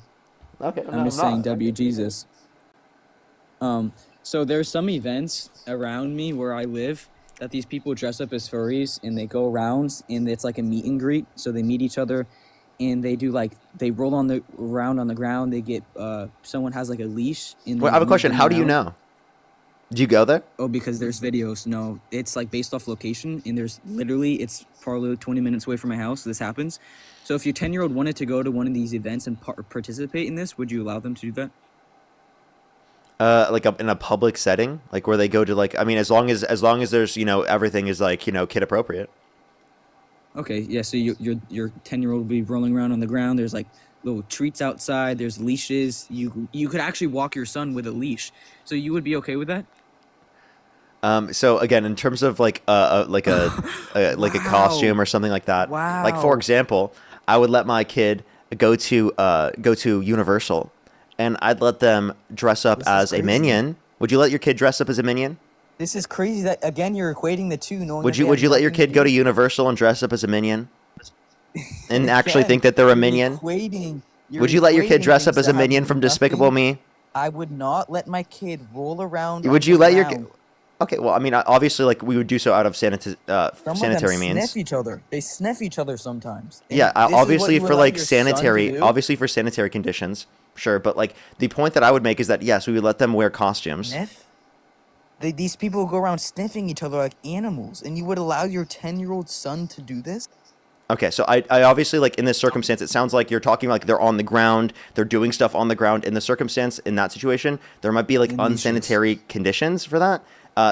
Okay, I'm just saying W Jesus. So there's some events around me where I live that these people dress up as furries and they go around and it's like a meet and greet. So they meet each other and they do like they roll around on the ground. They get someone has like a leash. And Wait, I have a question. How do you know? Do you go there? Oh, because there's videos. No, it's like based off location, and there's literally it's probably 20 minutes away from my house. This happens. So if your 10-year-old wanted to go to one of these events and participate in this, would you allow them to do that? Like in a public setting, like where they go to like, I mean, as long as there's, you know, everything is like, you know, kid appropriate. Okay, yeah. So your 10-year-old will be rolling around on the ground. There's like little treats outside. There's leashes. You could actually walk your son with a leash. So you would be okay with that? So again, in terms of like a like a costume or something like that. Like for Wow. example, I would let my kid go to Universal, and I'd let them dress up This is as a crazy. minion. Would you let your kid dress up as a minion? This is crazy that again you're equating the two. Knowing Would that they you have let your nothing kid go to do. Universal and dress up as a minion, and actually Again, think that they're a you're mid-minion? you're Would you let your kid equating dress up things as a that have minion from Despicable nothing- Me? I would not let my kid roll around. Would on you the let your ground. Okay, well, I mean, obviously, like we would do so out of Some sanitary of them means. sniff each other. They sniff each other sometimes. And Yeah, this is what obviously you for allow like your son to sanitary, do? obviously for sanitary conditions, sure. But like the point that I would make is that yes, we would let them wear costumes. Sniff. These people go around sniffing each other like animals, and you would allow your 10-year-old son to do this? Okay, so I obviously like in this circumstance, it sounds like you're talking like they're on the ground, they're doing stuff on the ground. In the circumstance, in that situation, there might be like In leashes. unsanitary conditions for that,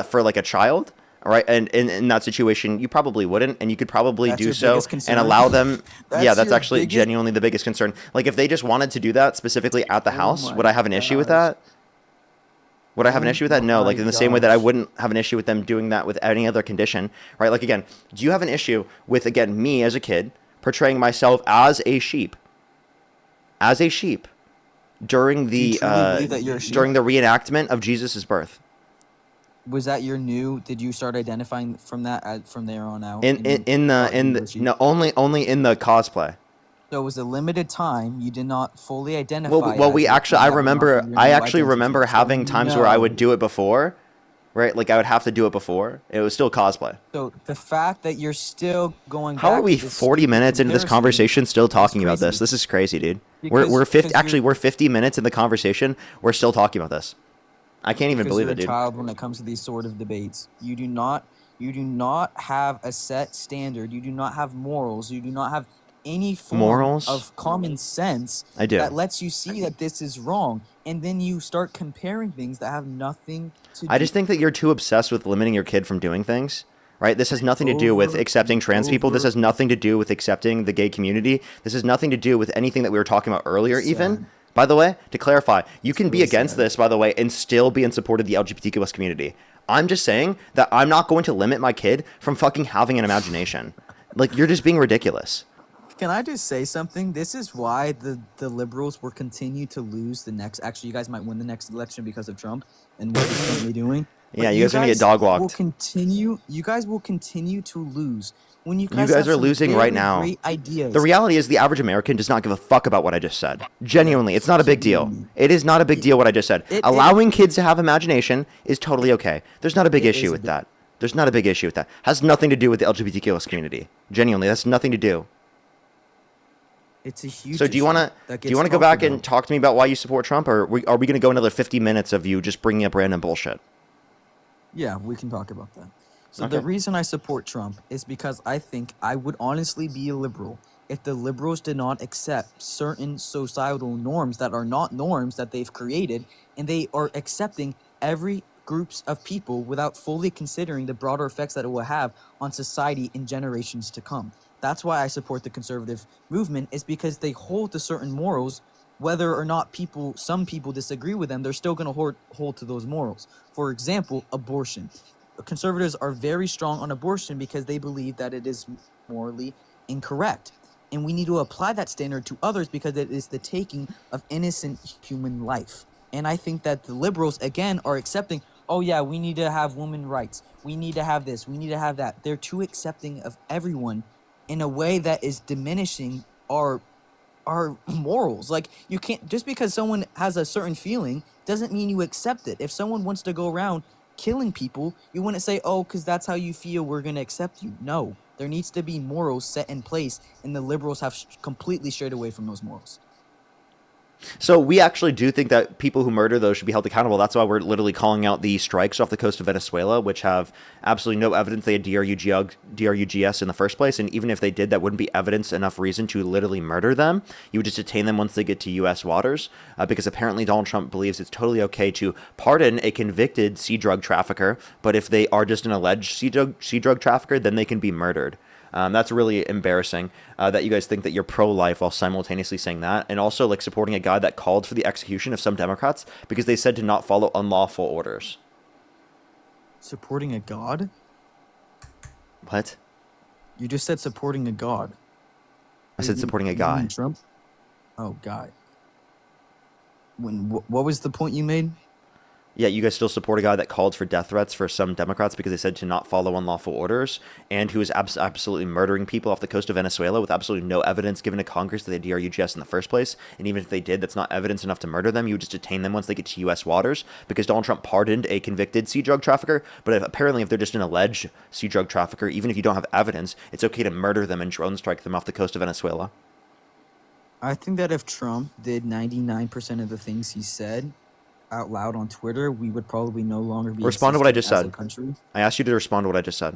for like a child. All right, and in that situation, you probably wouldn't, and you could probably That's do your so biggest and concern? allow them. That's Yeah, that's your actually biggest- genuinely the biggest concern. Like if they just wanted to do that specifically at the house, my would I have an issue with gosh. that? Would I have an Oh issue with that? No, my like in the same way that I gosh. wouldn't have an issue with them doing that with any other condition, right? Like again, do you have an issue with again me as a kid portraying myself as a sheep during the truly believe that you're a sheep? during the reenactment of Jesus' birth? Was that your new? Did you start identifying from that from there on out? In the no, only in the cosplay. So it was a limited time. You did not fully identify. Well, we as it, actually but I you have remember your I new actually identity. remember So having times where I would no. do it before, right? Like I would have to do it before. It was still cosplay. So the fact that you're still going. How back are we to this 40 stupid minutes into this comparison conversation still talking about crazy. this? This is crazy, dude. Because- We're 50 because actually you're- we're 50 minutes in the conversation. We're still talking about this. I can't even because believe you're it, dude. a child when it comes to these sort of debates. You do not have a set standard. You do not have morals. You do not have any form Morals? of common sense I do. that lets you see that this is wrong, and then you start comparing things that have nothing to do. I just think that you're too obsessed with limiting your kid from doing things, right? This has nothing to do with Over accepting and trans people. This over. has nothing to do with accepting the gay community. This has nothing to do with anything that we were talking about earlier, even. Sad. By the way, to clarify, you can be really against sad. this, by the way, and still be in support of the LGBTQ plus community. I'm just saying that I'm not going to limit my kid from fucking having an imagination. Like, you're just being ridiculous. Can I just say something? This is why the liberals will continue to lose the next. Actually, you guys might win the next election because of Trump and what he's currently doing. Yeah, you guys are gonna get dog walked. Will continue. You guys will continue to lose when you guys, You guys have are some losing very right now. Great ideas. The reality is the average American does not give a fuck about what I just said. Genuinely, it's not a big deal. It is not a big deal what I just said. Allowing kids to have imagination is totally okay. There's not a big issue with that. There's not a big issue with that. Has nothing to do with the LGBTQ community. Genuinely, that's nothing to do. It's a huge. So do you want to go back and talk to me about why you support Trump, or are we going to go another 50 minutes of you just bringing up random bullshit? Yeah, we can talk about that. So Okay. the reason I support Trump is because I think I would honestly be a liberal if the liberals did not accept certain societal norms that are not norms that they've created, and they are accepting every groups of people without fully considering the broader effects that it will have on society in generations to come. That's why I support the conservative movement, is because they hold to certain morals. Whether or not some people disagree with them, they're still going to hold to those morals. For example, abortion. Conservatives are very strong on abortion because they believe that it is morally incorrect. And we need to apply that standard to others because it is the taking of innocent human life. And I think that the liberals, again, are accepting, oh yeah, we need to have women rights. We need to have this. We need to have that. They're too accepting of everyone in a way that is diminishing our morals. Like, you can't, just because someone has a certain feeling doesn't mean you accept it. If someone wants to go around killing people, you wouldn't say, oh, because that's how you feel, we're going to accept you. No, there needs to be morals set in place, and the liberals have completely strayed away from those morals. So we actually do think that people who murder those should be held accountable. That's why we're literally calling out the strikes off the coast of Venezuela, which have absolutely no evidence they had DRUGS in the first place. And even if they did, that wouldn't be evidence enough reason to literally murder them. You would just detain them once they get to U.S. waters, because apparently Donald Trump believes it's totally okay to pardon a convicted sea drug trafficker. But if they are just an alleged sea drug trafficker, then they can be murdered. That's really embarrassing that you guys think that you're pro-life while simultaneously saying that, and also like supporting a guy that called for the execution of some Democrats because they said to not follow unlawful orders. Supporting a god? What? You just said supporting a god. I said supporting a You guy. mean Trump? Oh, guy. What was the point you made? Yeah, you guys still support a guy that called for death threats for some Democrats because they said to not follow unlawful orders, and who is absolutely murdering people off the coast of Venezuela with absolutely no evidence given to Congress that they DRUGS in the first place. And even if they did, that's not evidence enough to murder them. You would just detain them once they get to U.S. waters because Donald Trump pardoned a convicted sea drug trafficker. But apparently if they're just an alleged sea drug trafficker, even if you don't have evidence, it's okay to murder them and drone strike them off the coast of Venezuela. I think that if Trump did 99% of the things he said out loud on Twitter, we would probably no longer be Respond to what I just existing as said. a country. I asked you to respond to what I just said.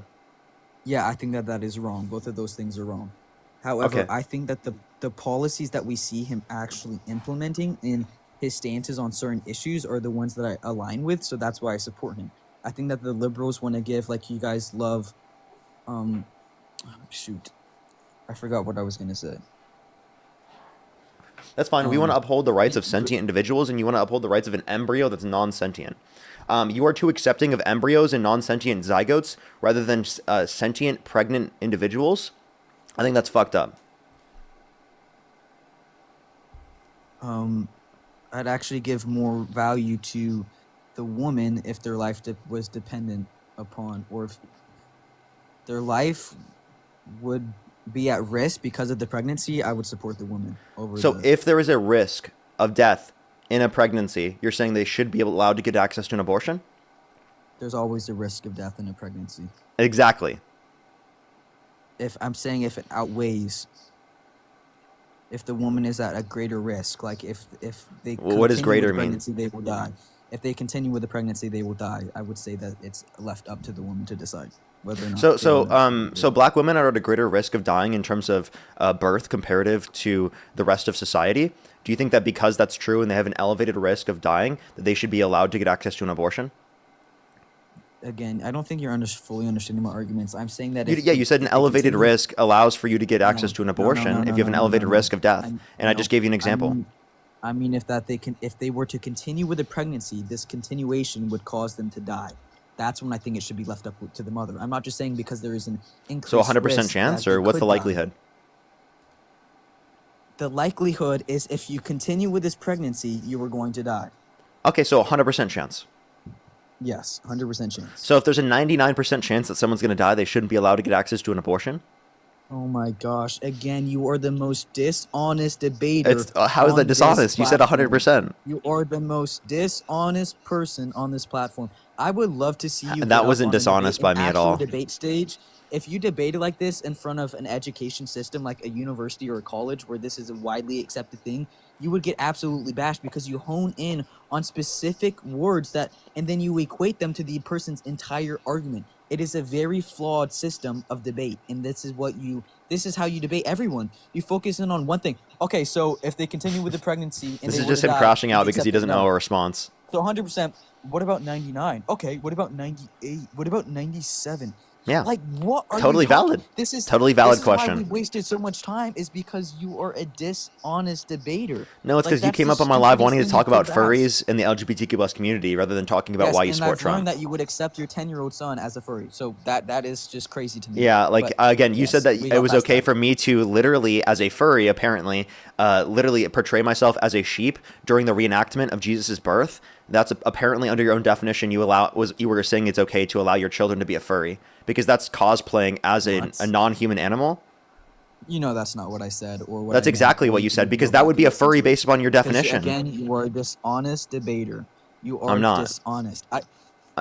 Yeah, I think that is wrong. Both of those things are wrong. However, Okay. I think that the policies that we see him actually implementing in his stances on certain issues are the ones that I align with, so that's why I support him. I think that the liberals want to give, like, you guys love, shoot, I forgot what I was going to say. That's fine. We want to uphold the rights of sentient individuals, and you want to uphold the rights of an embryo that's non-sentient. You are too accepting of embryos and non-sentient zygotes rather than sentient pregnant individuals. I think that's fucked up. I'd actually give more value to the woman if their life was dependent upon, or if their life would be at risk because of the pregnancy, I would support the woman over. So if there is a risk of death in a pregnancy, you're saying they should be allowed to get access to an abortion? There's always a risk of death in a pregnancy. Exactly. If I'm saying if it outweighs, if the woman is at a greater risk, like if they Well, what does continue greater with the mean? pregnancy, they will die. If they continue with the pregnancy, they will die. I would say that it's left up to the woman to decide whether or not. So black women are at a greater risk of dying in terms of birth comparative to the rest of society. Do you think that because that's true and they have an elevated risk of dying, that they should be allowed to get access to an abortion? again, I don't think you're fully understanding my arguments. I'm saying that Yeah, you said an if they elevated continue, risk allows for you to get access to an no, abortion if you have an elevated risk of death. And I just gave you an example. I mean, if they were to continue with the pregnancy, this continuation would cause them to die. That's when I think it should be left up to the mother. I'm not just saying because there is an increased So 100% risk chance, that they or what's could the die. likelihood? The likelihood is if you continue with this pregnancy, you are going to die. Okay, so 100% chance. Yes, 100% chance. So if there's a 99% chance that someone's going to die, they shouldn't be allowed to get access to an abortion? Oh my gosh! Again, you are the most dishonest debater. It's how is on that this dishonest? You said platform. 100%. You are the most dishonest person on this platform. I would love to see you. That get up wasn't on a dishonest by an me at actual all. Debate stage. If you debated like this in front of an education system like a university or a college where this is a widely accepted thing, you would get absolutely bashed because you hone in on specific words and then you equate them to the person's entire argument. It is a very flawed system of debate, and this is how you debate everyone. You focus in on one thing. Okay, so if they continue with the pregnancy and This they is were just to him die, crashing would out you because he accept it? doesn't No. know a response. So 100%. What about 99? Okay, what about 98? What about 97? Yeah. Like, what are Totally you talking? valid. This is Totally valid this is why question. we wasted so much time is because you are a dishonest debater. No, it's Like, because you that's came the up on my live stupidest wanting to thing talk you about could've asked. furries in the LGBTQ plus community rather than talking about Yes, why you and support I've Trump. learned that you would accept your 10-year-old son as a furry. So that is just crazy to me. Yeah, like But, again, you yes, said that we it got was past okay that. for me to literally, as a furry, apparently, literally portray myself as a sheep during the reenactment of Jesus' birth. That's apparently under your own definition. You were saying it's okay to allow your children to be a furry because that's cosplaying as a non-human animal. You know that's not what I said or what That's I exactly meant, what or you said even because know that about would the be a furry essence. based upon your Because, definition. again, you are a dishonest debater. You are I'm not. dishonest.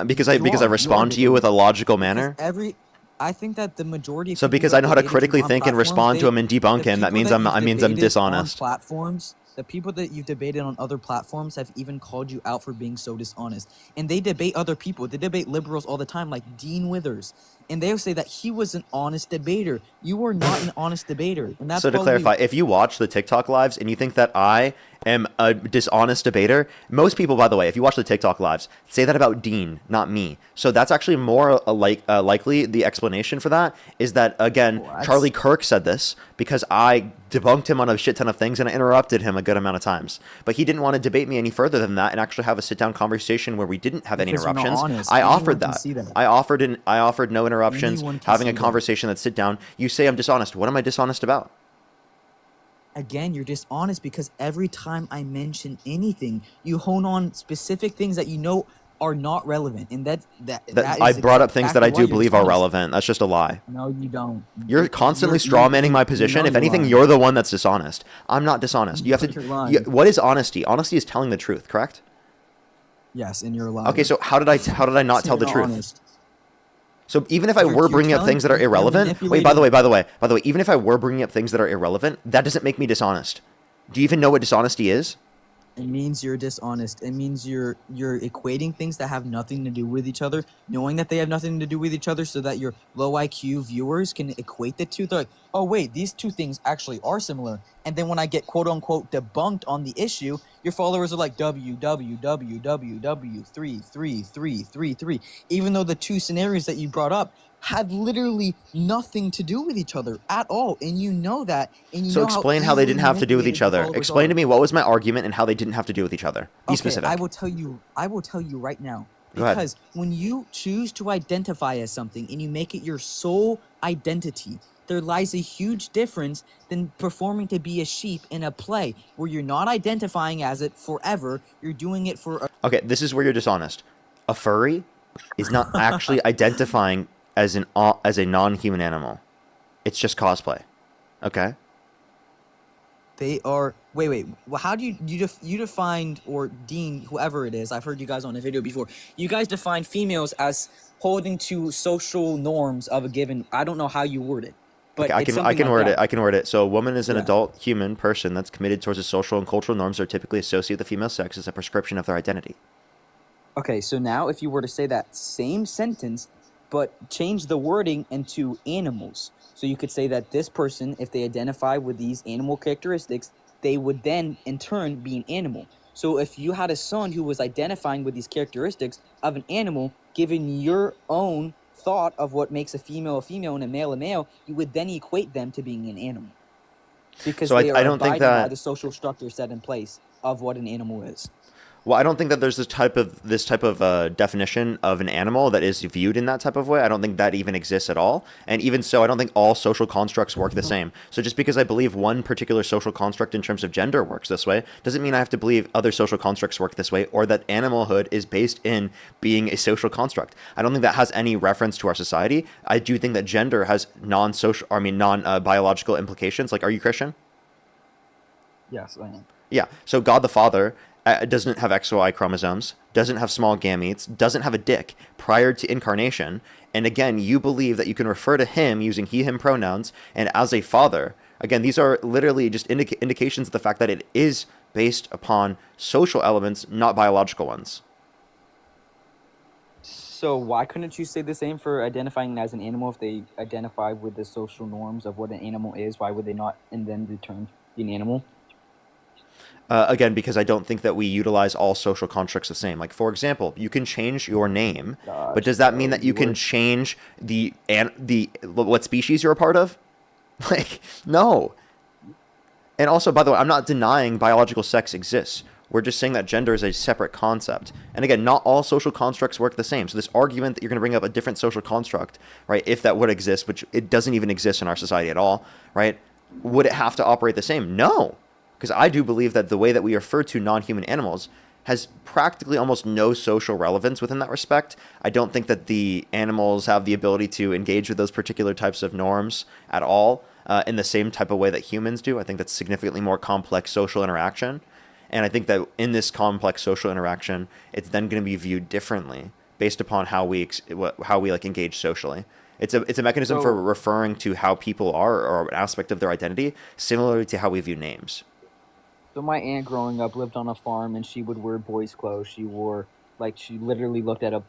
Because I You are respond to you with a dishonest. logical Because manner. I think that the majority of So people because that I know how to debated you critically on think and platforms, respond to him and debunk the him, that people means that you've I'm debated dishonest. on platforms, the people that you've debated on other platforms have even called you out for being so dishonest. And they debate other people. They debate liberals all the time, like Dean Withers. And they'll say that he was an honest debater. You are not an honest debater. And that's So to probably clarify, if you watch the TikTok lives and you think that I am a dishonest debater, most people, by the way, if you watch the TikTok lives, say that about Dean, not me. So that's actually more likely the explanation for that is that, again, What? Charlie Kirk said this because I debunked him on a shit ton of things and I interrupted him a good amount of times. But he didn't want to debate me any further than that and actually have a sit-down conversation where we didn't have any Because you're not interruptions. honest. I Anyone offered can that. see that. I offered no interruptions, Anyone can having a see that. conversation that's sit down. You say I'm dishonest. What am I dishonest about? Again, you're dishonest because every time I mention anything, you hone on specific things that you know are not relevant, and that I is brought up things that I exactly why do you're believe are dishonest. relevant. That's just a lie. No, you don't. You're constantly You're- straw manning my you position. know If anything, lying. you're the one that's dishonest. I'm not dishonest. You have You're to. lying. What is honesty? Honesty is telling the truth, correct? Yes, and you're lying. Okay, so how did I not So tell the you're truup? honest. So even if I You're- were you're bringing up telling- things that are you're irrelevant, wait. By the manipulating- way, even if I were bringing up things that are irrelevant, that doesn't make me dishonest. Do you even know what dishonesty is? It means you're dishonest. It means you're equating things that have nothing to do with each other, knowing that they have nothing to do with each other, so that your low IQ viewers can equate the two. They're like, oh wait, these two things actually are similar. And then when I get quote unquote debunked on the issue, your followers are like www.333333, even though the two scenarios that you brought up had literally nothing to do with each other at all, and you know that. And you So know explain how they easily didn't have to do with manipulated each your other. followers Explain are. to me what was my argument and how they didn't have to do with each other. Be specific. I will tell you right now. Go ahead. Because when you choose to identify as something and you make it your sole identity, there lies a huge difference than performing to be a sheep in a play where you're not identifying as it forever. You're doing it for Okay, this is where you're dishonest. A furry is not actually identifying as a non-human animal. It's just cosplay. Okay? They are. Wait. Well, how do you defined, or Dean, whoever it is? I've heard you guys on a video before. You guys define females as holding to social norms of a given. I don't know how you word it, but Okay, it's I can something word like it. I can word it. So a woman is an Yeah. adult human person that's committed towards the social and cultural norms that are typically associated with the female sex as a prescription of their identity. Okay, so now if you were to say that same sentence, but change the wording into animals. So you could say that this person, if they identify with these animal characteristics, they would then in turn be an animal. So if you had a son who was identifying with these characteristics of an animal, given your own thought of what makes a female and a male, you would then equate them to being an animal. Because So they I are don't think abiding by that. the social structure set in place of what an animal is. Well, I don't think that there's this type of definition of an animal that is viewed in that type of way. I don't think that even exists at all. And even so, I don't think all social constructs work the same. So just because I believe one particular social construct in terms of gender works this way, doesn't mean I have to believe other social constructs work this way, or that animalhood is based in being a social construct. I don't think that has any reference to our society. I do think that gender has non-biological implications. Like, are you Christian? Yes, I am. Yeah. So God the Father doesn't have XY chromosomes, doesn't have small gametes, doesn't have a dick prior to incarnation. And again, you believe that you can refer to him using he, him pronouns and as a father. Again, these are literally just indications of the fact that it is based upon social elements, not biological ones. So why couldn't you say the same for identifying as an animal if they identify with the social norms of what an animal is? Why would they not and then return be an animal? Again, because I don't think that we utilize all social constructs the same. Like, for example, you can change your name, but does that mean that you can change the what species you're a part of? Like, no. And also, by the way, I'm not denying biological sex exists. We're just saying that gender is a separate concept. And again, not all social constructs work the same. So this argument that you're going to bring up a different social construct, right, if that would exist, which it doesn't even exist in our society at all, right, would it have to operate the same? No. Because I do believe that the way that we refer to non-human animals has practically almost no social relevance within that respect. I don't think that the animals have the ability to engage with those particular types of norms at all in the same type of way that humans do. I think that's significantly more complex social interaction. And I think that in this complex social interaction, it's then going to be viewed differently based upon how we like engage socially. It's a mechanism for referring to how people are or an aspect of their identity, similarly to how we view names. So my aunt growing up lived on a farm, and she would wear boys' clothes. She literally looked at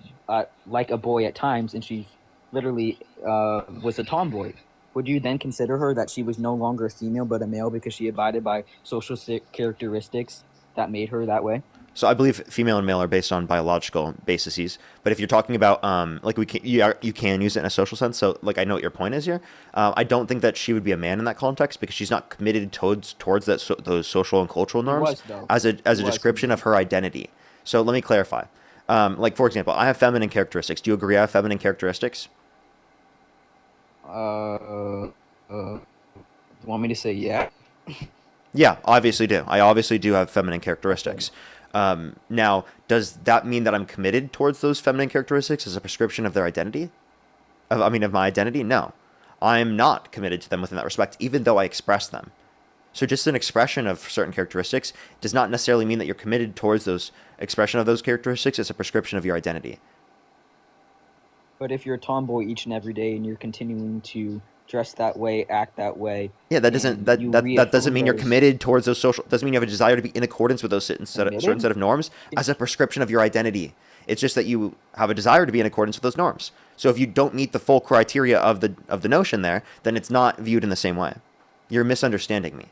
like a boy at times, and she literally was a tomboy. Would you then consider her that she was no longer a female but a male because she abided by social characteristics that made her that way? So I believe female and male are based on biological bases, but if you're talking about like you can use it in a social sense. So like I know what your point is here. I don't think that she would be a man in that context because she's not committed towards those social and cultural norms as a description of her identity. So let me clarify. Like for example, I have feminine characteristics. Do you agree I have feminine characteristics? You want me to say yeah? Yeah, obviously do. I obviously do have feminine characteristics. Now, does that mean that I'm committed towards those feminine characteristics as a prescription of their identity? Of my identity? No. I'm not committed to them within that respect, even though I express them. So just an expression of certain characteristics does not necessarily mean that you're committed towards those expression of those characteristics as a prescription of your identity. But if you're a tomboy each and every day and you're continuing to dress that way, act that way. Yeah, that doesn't mean you're committed towards those social. Doesn't mean you have a desire to be in accordance with those certain set of norms as a prescription of your identity. It's just that you have a desire to be in accordance with those norms. So if you don't meet the full criteria of the notion there, then it's not viewed in the same way. You're misunderstanding me.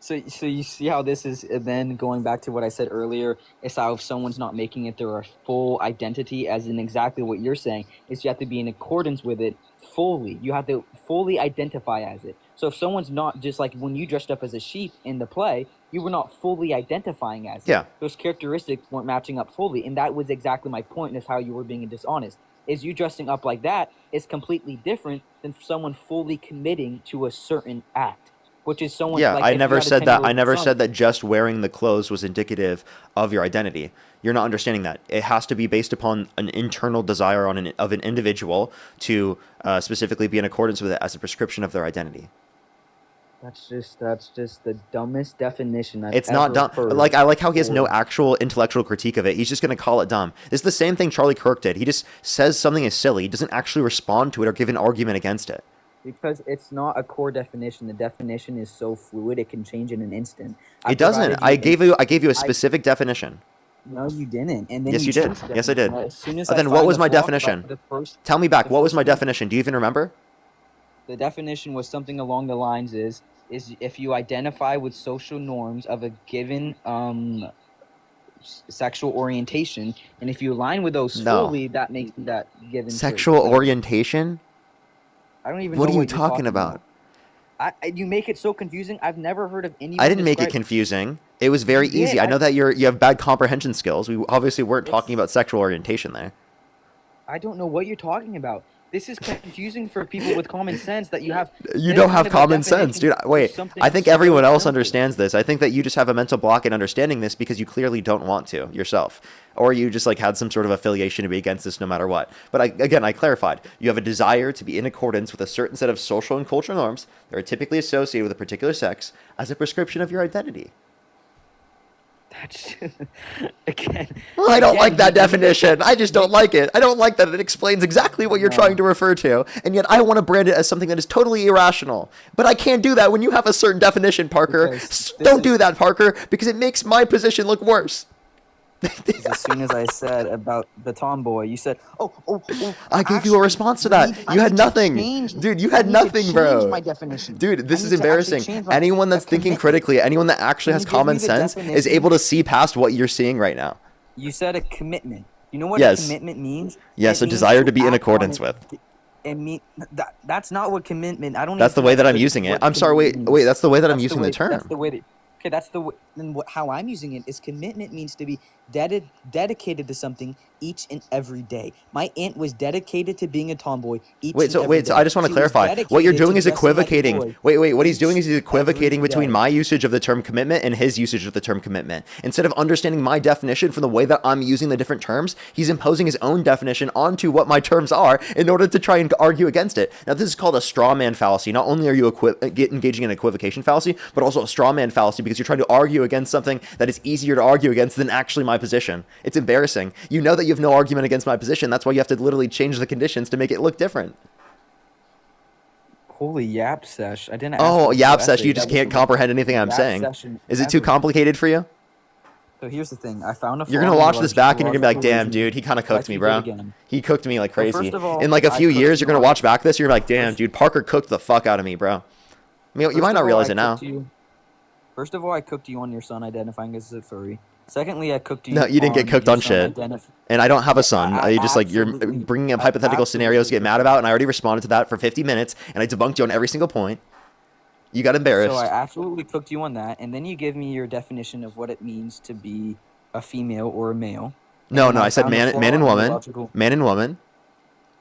So you see how this is then going back to what I said earlier, is how if someone's not making it their full identity, as in exactly what you're saying, is you have to be in accordance with it fully. You have to fully identify as it. So if someone's not, just like when you dressed up as a sheep in the play, you were not fully identifying as it. Those characteristics weren't matching up fully. And that was exactly my point, is how you were being dishonest. Is you dressing up like that is completely different than someone fully committing to a certain act. Which is someone. Yeah, like, I never said that. I never son, said that just wearing the clothes was indicative of your identity. You're not understanding that. It has to be based upon an internal desire of an individual to specifically be in accordance with it as a prescription of their identity. That's just the dumbest definition I've It's not dumb. heard. Like I like how he has no actual intellectual critique of it. He's just going to call it dumb. This is the same thing Charlie Kirk did. He just says something is silly. He doesn't actually respond to it or give an argument against it. Because it's not a core definition. The definition is so fluid; it can change in an instant. It doesn't. I gave you a specific definition. No, you didn't. And then yes, you did. Yes, I did. As soon as then what was my definition? Tell me back. What was my definition? Do you even remember? The definition was something along the lines is is if you identify with social norms of a given sexual orientation, and if you align with those No. fully, that makes you that given trait. Sexual orientation? I don't even What know are you what you're talking about? You make it so confusing. I've never heard of anyone. I didn't make it describe- confusing. It was very You did. easy. I know that you have bad comprehension skills. We obviously weren't talking about sexual orientation there. I don't know what you're talking about. This is confusing for people with common sense that you have. You this don't kind have of a common sense, definition dude. for Wait, something I think so everyone else simple. understands this. I think that you just have a mental block in understanding this because you clearly don't want to yourself. Or you just like had some sort of affiliation to be against this no matter what. But I clarified. You have a desire to be in accordance with a certain set of social and cultural norms that are typically associated with a particular sex as a prescription of your identity. That's again. Well, I don't again, like that you- definition. I just don't like it. I don't like that it explains exactly what you're No. trying to refer to, and yet I want to brand it as something that is totally irrational. But I can't do that when you have a certain definition, Parker. Because Don't do that, Parker, because it makes my position look worse. As soon as I said about the tomboy, you said, "Oh." I gave you a response to that. You had nothing. Dude, you had nothing, bro. My definition. Dude, this I is need to actually embarrassing. change my- Anyone that's a thinking commitment. critically, anyone that actually Can has you give me common the sense is definition? able to see past what you're seeing right now. You said a commitment. You know what Yes. a commitment means? Yes, It a means desire to be in act on accordance it. with. It mean that's not what commitment. I don't. That's the even way think that I'm that's using it. what I'm sorry, wait, commitment wait, means. that's the way that I'm That's using the way- term. That's the way that. Okay, that's the way. Then how I'm using it is commitment means to be dedicated to something each and every day. My aunt was dedicated to being a tomboy each Wait, and so every wait, so day. I just want to She was clarify. What you're dedicated doing to is dressing like a equivocating. boy Wait, what he's doing is each he's equivocating every between day. my usage of the term commitment and his usage of the term commitment. Instead of understanding my definition from the way that I'm using the different terms, he's imposing his own definition onto what my terms are in order to try and argue against it. Now, this is called a straw man fallacy. Not only are you engaging in an equivocation fallacy, but also a straw man fallacy because you're trying to argue against something that is easier to argue against than actually my position. It's embarrassing. You know that you have no argument against my position. That's why you have to literally change the conditions to make it look different. Holy yap sesh! I didn't. Ask Oh, for the yap full sesh, essay. you just That was can't the comprehend anything I'm yap saying. session Is it too ever. complicated for you? So here's the thing. I found a. You're gonna flaw in watch the this back and you're gonna be like, logical damn, reasoning. dude, he kind of Let's cooked me, do it bro. again. He cooked me like Well, crazy. first of all, In like a I few cooked years, you're gonna you watch back this, you're like, damn, dude, Parker cooked the fuck out of me, bro. I mean, you might not realize it now. First of all, I cooked you on your son identifying as a furry. Secondly, I cooked you. No, you didn't get cooked your on son shit. And I don't have a son. I You just like you're absolutely- bringing up I hypothetical scenarios to get absolutely- mad about, and I already responded to that for 50 minutes, and I debunked you on every single point. You got embarrassed. So I absolutely cooked you on that, and then you give me your definition of what it means to be a female or a male. No, And I said found a man, flaw man and in the woman, logical- man and woman.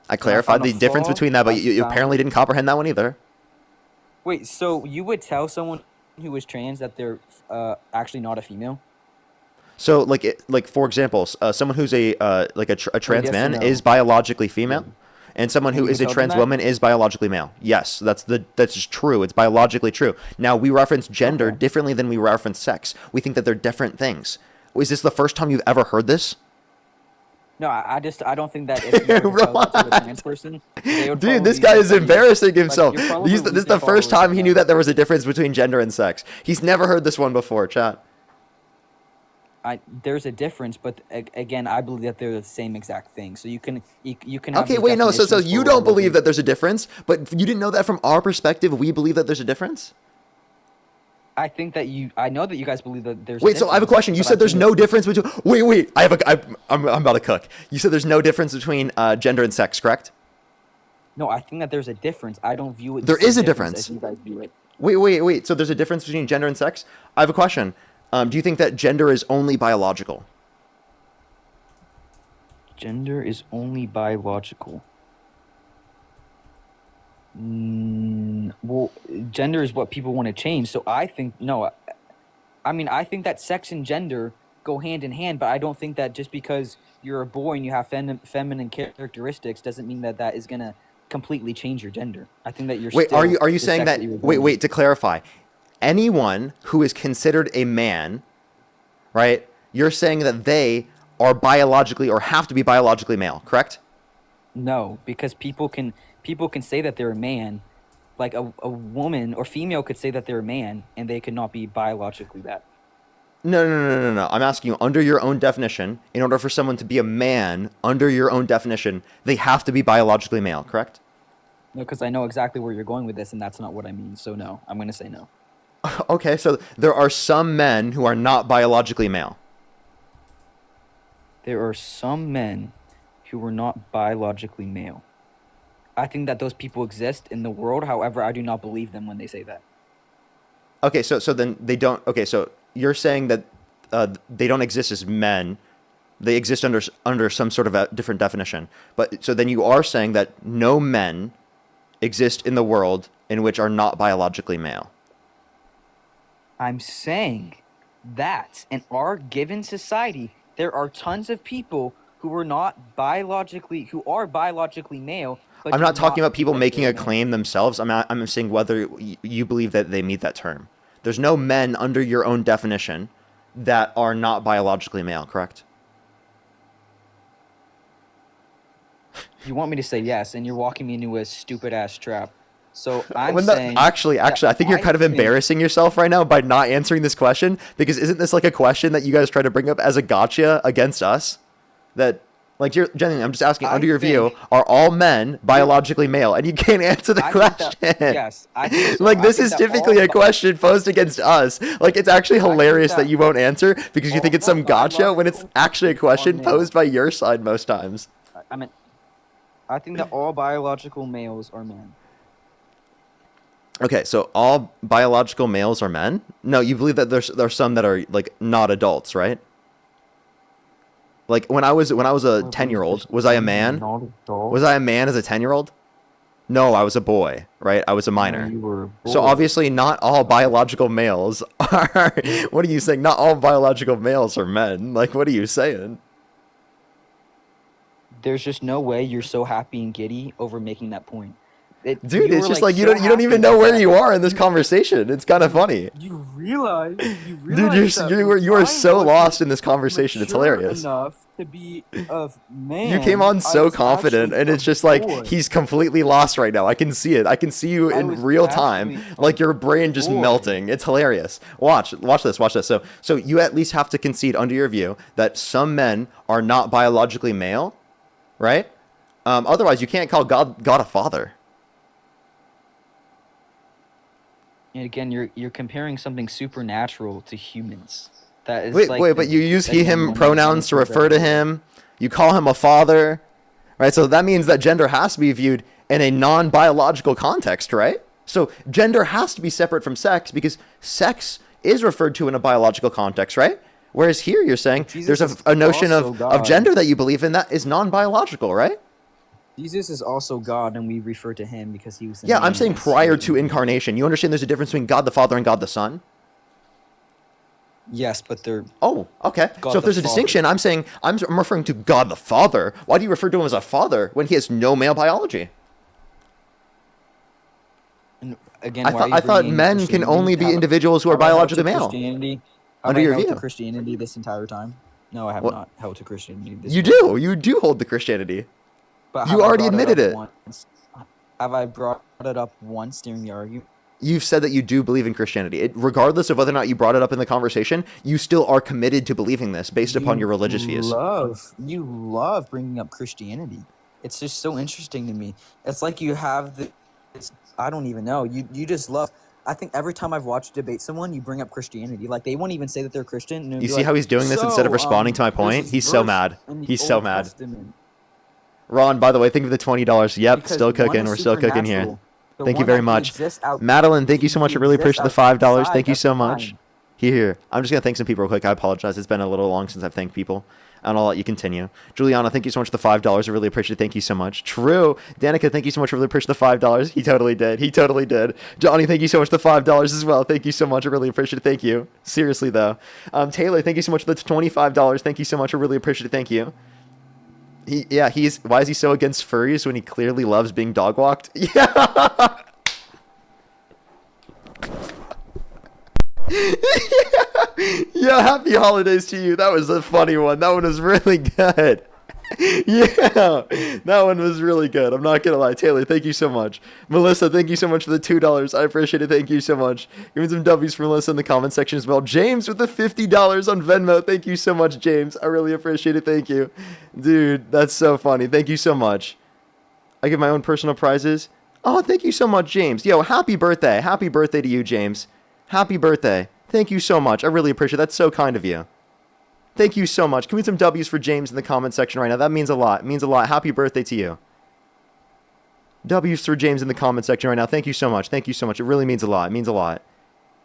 I clarified found a the difference flaw. between that, but I you found- apparently didn't comprehend that one either. Wait, so you would tell someone who was trans that they're actually not a female? So, like for example, someone who's a trans yes or man no? is biologically female, and someone who And you is would a tell them trans that? woman is biologically male. Yes, that's just true. It's biologically true. Now we reference gender Okay. differently than we reference sex. We think that they're different things. Is this the first time you've ever heard this? No, I don't think that if you were to tell that to a trans person, they would Dude, this probably guy think is that you- embarrassing himself. you're probably This is the losing first followers time like he knew that there was a difference between gender and sex. He's never heard this one before, chat. There's a difference, but again, I believe that they're the same exact thing. So you can have Okay, these wait, no. So definitions you for don't whatever believe that there's a difference, but you didn't know that from our perspective. We believe that there's a difference. I think that I know that you guys believe that there's. Wait, so I have a question. You but I said there's think no it's- difference between. Wait. I'm about to cook. You said there's no difference between gender and sex, correct? No, I think that there's a difference. I don't view it. There the same is a difference as difference. you guys view it. Wait. So there's a difference between gender and sex. I have a question. Do you think that gender is only biological? Gender is only biological. Well, gender is what people want to change. So I think no. I mean, I think that sex and gender go hand in hand, but I don't think that just because you're a boy and you have feminine characteristics doesn't mean that that is gonna completely change your gender. I think that you're. Wait, still are you the saying sex that? you were born. Wait. To clarify, anyone who is considered a man, right? You're saying that they are biologically or have to be biologically male, correct? No, because people can say that they're a man, like a woman or female could say that they're a man and they could not be biologically that. No. I'm asking you, under your own definition, in order for someone to be a man, under your own definition, they have to be biologically male, correct? No, because I know exactly where you're going with this, and that's not what I mean. So no, I'm gonna say no. Okay, so there are some men who are not biologically male. There are some men who are not biologically male. I think that those people exist in the world. However, I do not believe them when they say that. Okay, so then they don't. Okay, so you're saying that they don't exist as men. They exist under some sort of a different definition. But so then you are saying that no men exist in the world in which are not biologically male. I'm saying that in our given society, there are tons of people who are biologically male. But I'm do not talking about people think making they're a male. claim themselves. I'm saying whether you believe that they meet that term. There's no men under your own definition that are not biologically male, correct? You want me to say yes, and you're walking me into a stupid ass trap. So I'm When saying actually, I think you're kind of embarrassing yourself right now by not answering this question, because isn't this like a question that you guys try to bring up as a gotcha against us? That, like, you're genuinely, I'm just asking, under your view, are all men biologically male? And you can't answer the question. Yes, I think so. Like, this I think is that typically all a question posed against us. Like, it's actually hilarious that that you won't answer because you think it's some gotcha when it's biological actually a question male. posed by your side most times. I think that all biological males are men. Okay, so all biological males are men? No, you believe that there's some that are like not adults, right? Like when I was a 10-year-old, was I a man? Was I a man as a 10-year-old? No, I was a boy, right? I was a minor. You were a So boy. obviously not all biological males are what are you saying? Not all biological males are men. Like, what are you saying? There's just no way you're so happy and giddy over making that point. Dude, it's just like you don't even know where you are in this conversation. It's kind of funny. You realize Dude, you are so lost in this conversation. It's hilarious. Enough to be a man. You came on so confident, and it's just like he's completely lost right now. I can see it. I can see you in real time, like your brain just melting. It's hilarious. Watch this. So you at least have to concede under your view that some men are not biologically male, right? Otherwise, you can't call God a father. And again, you're comparing something supernatural to humans. That is Wait, but you use he, him pronouns to refer to him. You call him a father, right? So that means that gender has to be viewed in a non-biological context, right? So gender has to be separate from sex because sex is referred to in a biological context, right? Whereas here you're saying there's a notion of gender that you believe in that is non-biological, right? Jesus is also God, and we refer to him because he was. Yeah, I'm saying prior to incarnation. You understand there's a difference between God the Father and God the Son? Yes, but they're. Oh, okay. God so if the there's a Father. distinction, I'm saying I'm referring to God the Father. Why do you refer to him as a father when he has no male biology? And again, I thought men can only be individuals who are biologically male. Christianity. Under your view. To Christianity this entire time? No, I have not held to Christianity. You do hold the Christianity. But You already admitted it. Have I brought it up once during the argument? You've said that you do believe in Christianity. Regardless of whether or not you brought it up in the conversation, you still are committed to believing this based upon your religious views. You love bringing up Christianity. It's just so interesting to me. It's like you have I don't even know. You just love. I think every time I've watched debate someone, you bring up Christianity. Like they won't even say that they're Christian. And You see how he's doing this instead of responding to my point? He's so mad. He's so mad. Ron, by the way, think of the $20. Yep, Because still cooking. one is We're still cooking here. supernatural. The Thank you one very that much. exists out- Madeline, thank you so much. I really appreciate the exists $5. outside Thank you of so much. time. Here. I'm just going to thank some people real quick. I apologize. It's been a little long since I've thanked people. And I'll let you continue. Juliana, thank you so much for the $5. I really appreciate it. Thank you so much. True. Danica, thank you so much. I really appreciate the $5. He totally did. Johnny, thank you so much for the $5 as well. Thank you so much. I really appreciate it. Thank you. Seriously, though. Taylor, thank you so much for the $25. Thank you so much. I really appreciate it. Thank you. Why is he so against furries when he clearly loves being dog walked? Yeah. Yeah, happy holidays to you. That was a funny one. That one was really good. Yeah, that one was really good. I'm not gonna lie. Taylor, thank you so much. Melissa, thank you so much for the $2. I appreciate it. Thank you so much. Give me some W's for Melissa in the comment section as well. James with the $50 on Venmo. Thank you so much, James. I really appreciate it. Thank you. Dude, that's so funny. Thank you so much. I give my own personal prizes. Oh, thank you so much, James. Yo, happy birthday. Happy birthday to you, James. Happy birthday. Thank you so much. I really appreciate it. That's so kind of you. Thank you so much. Can we get some W's for James in the comment section right now? That means a lot. It means a lot. Happy birthday to you. W's for James in the comment section right now. Thank you so much. Thank you so much. It really means a lot. It means a lot.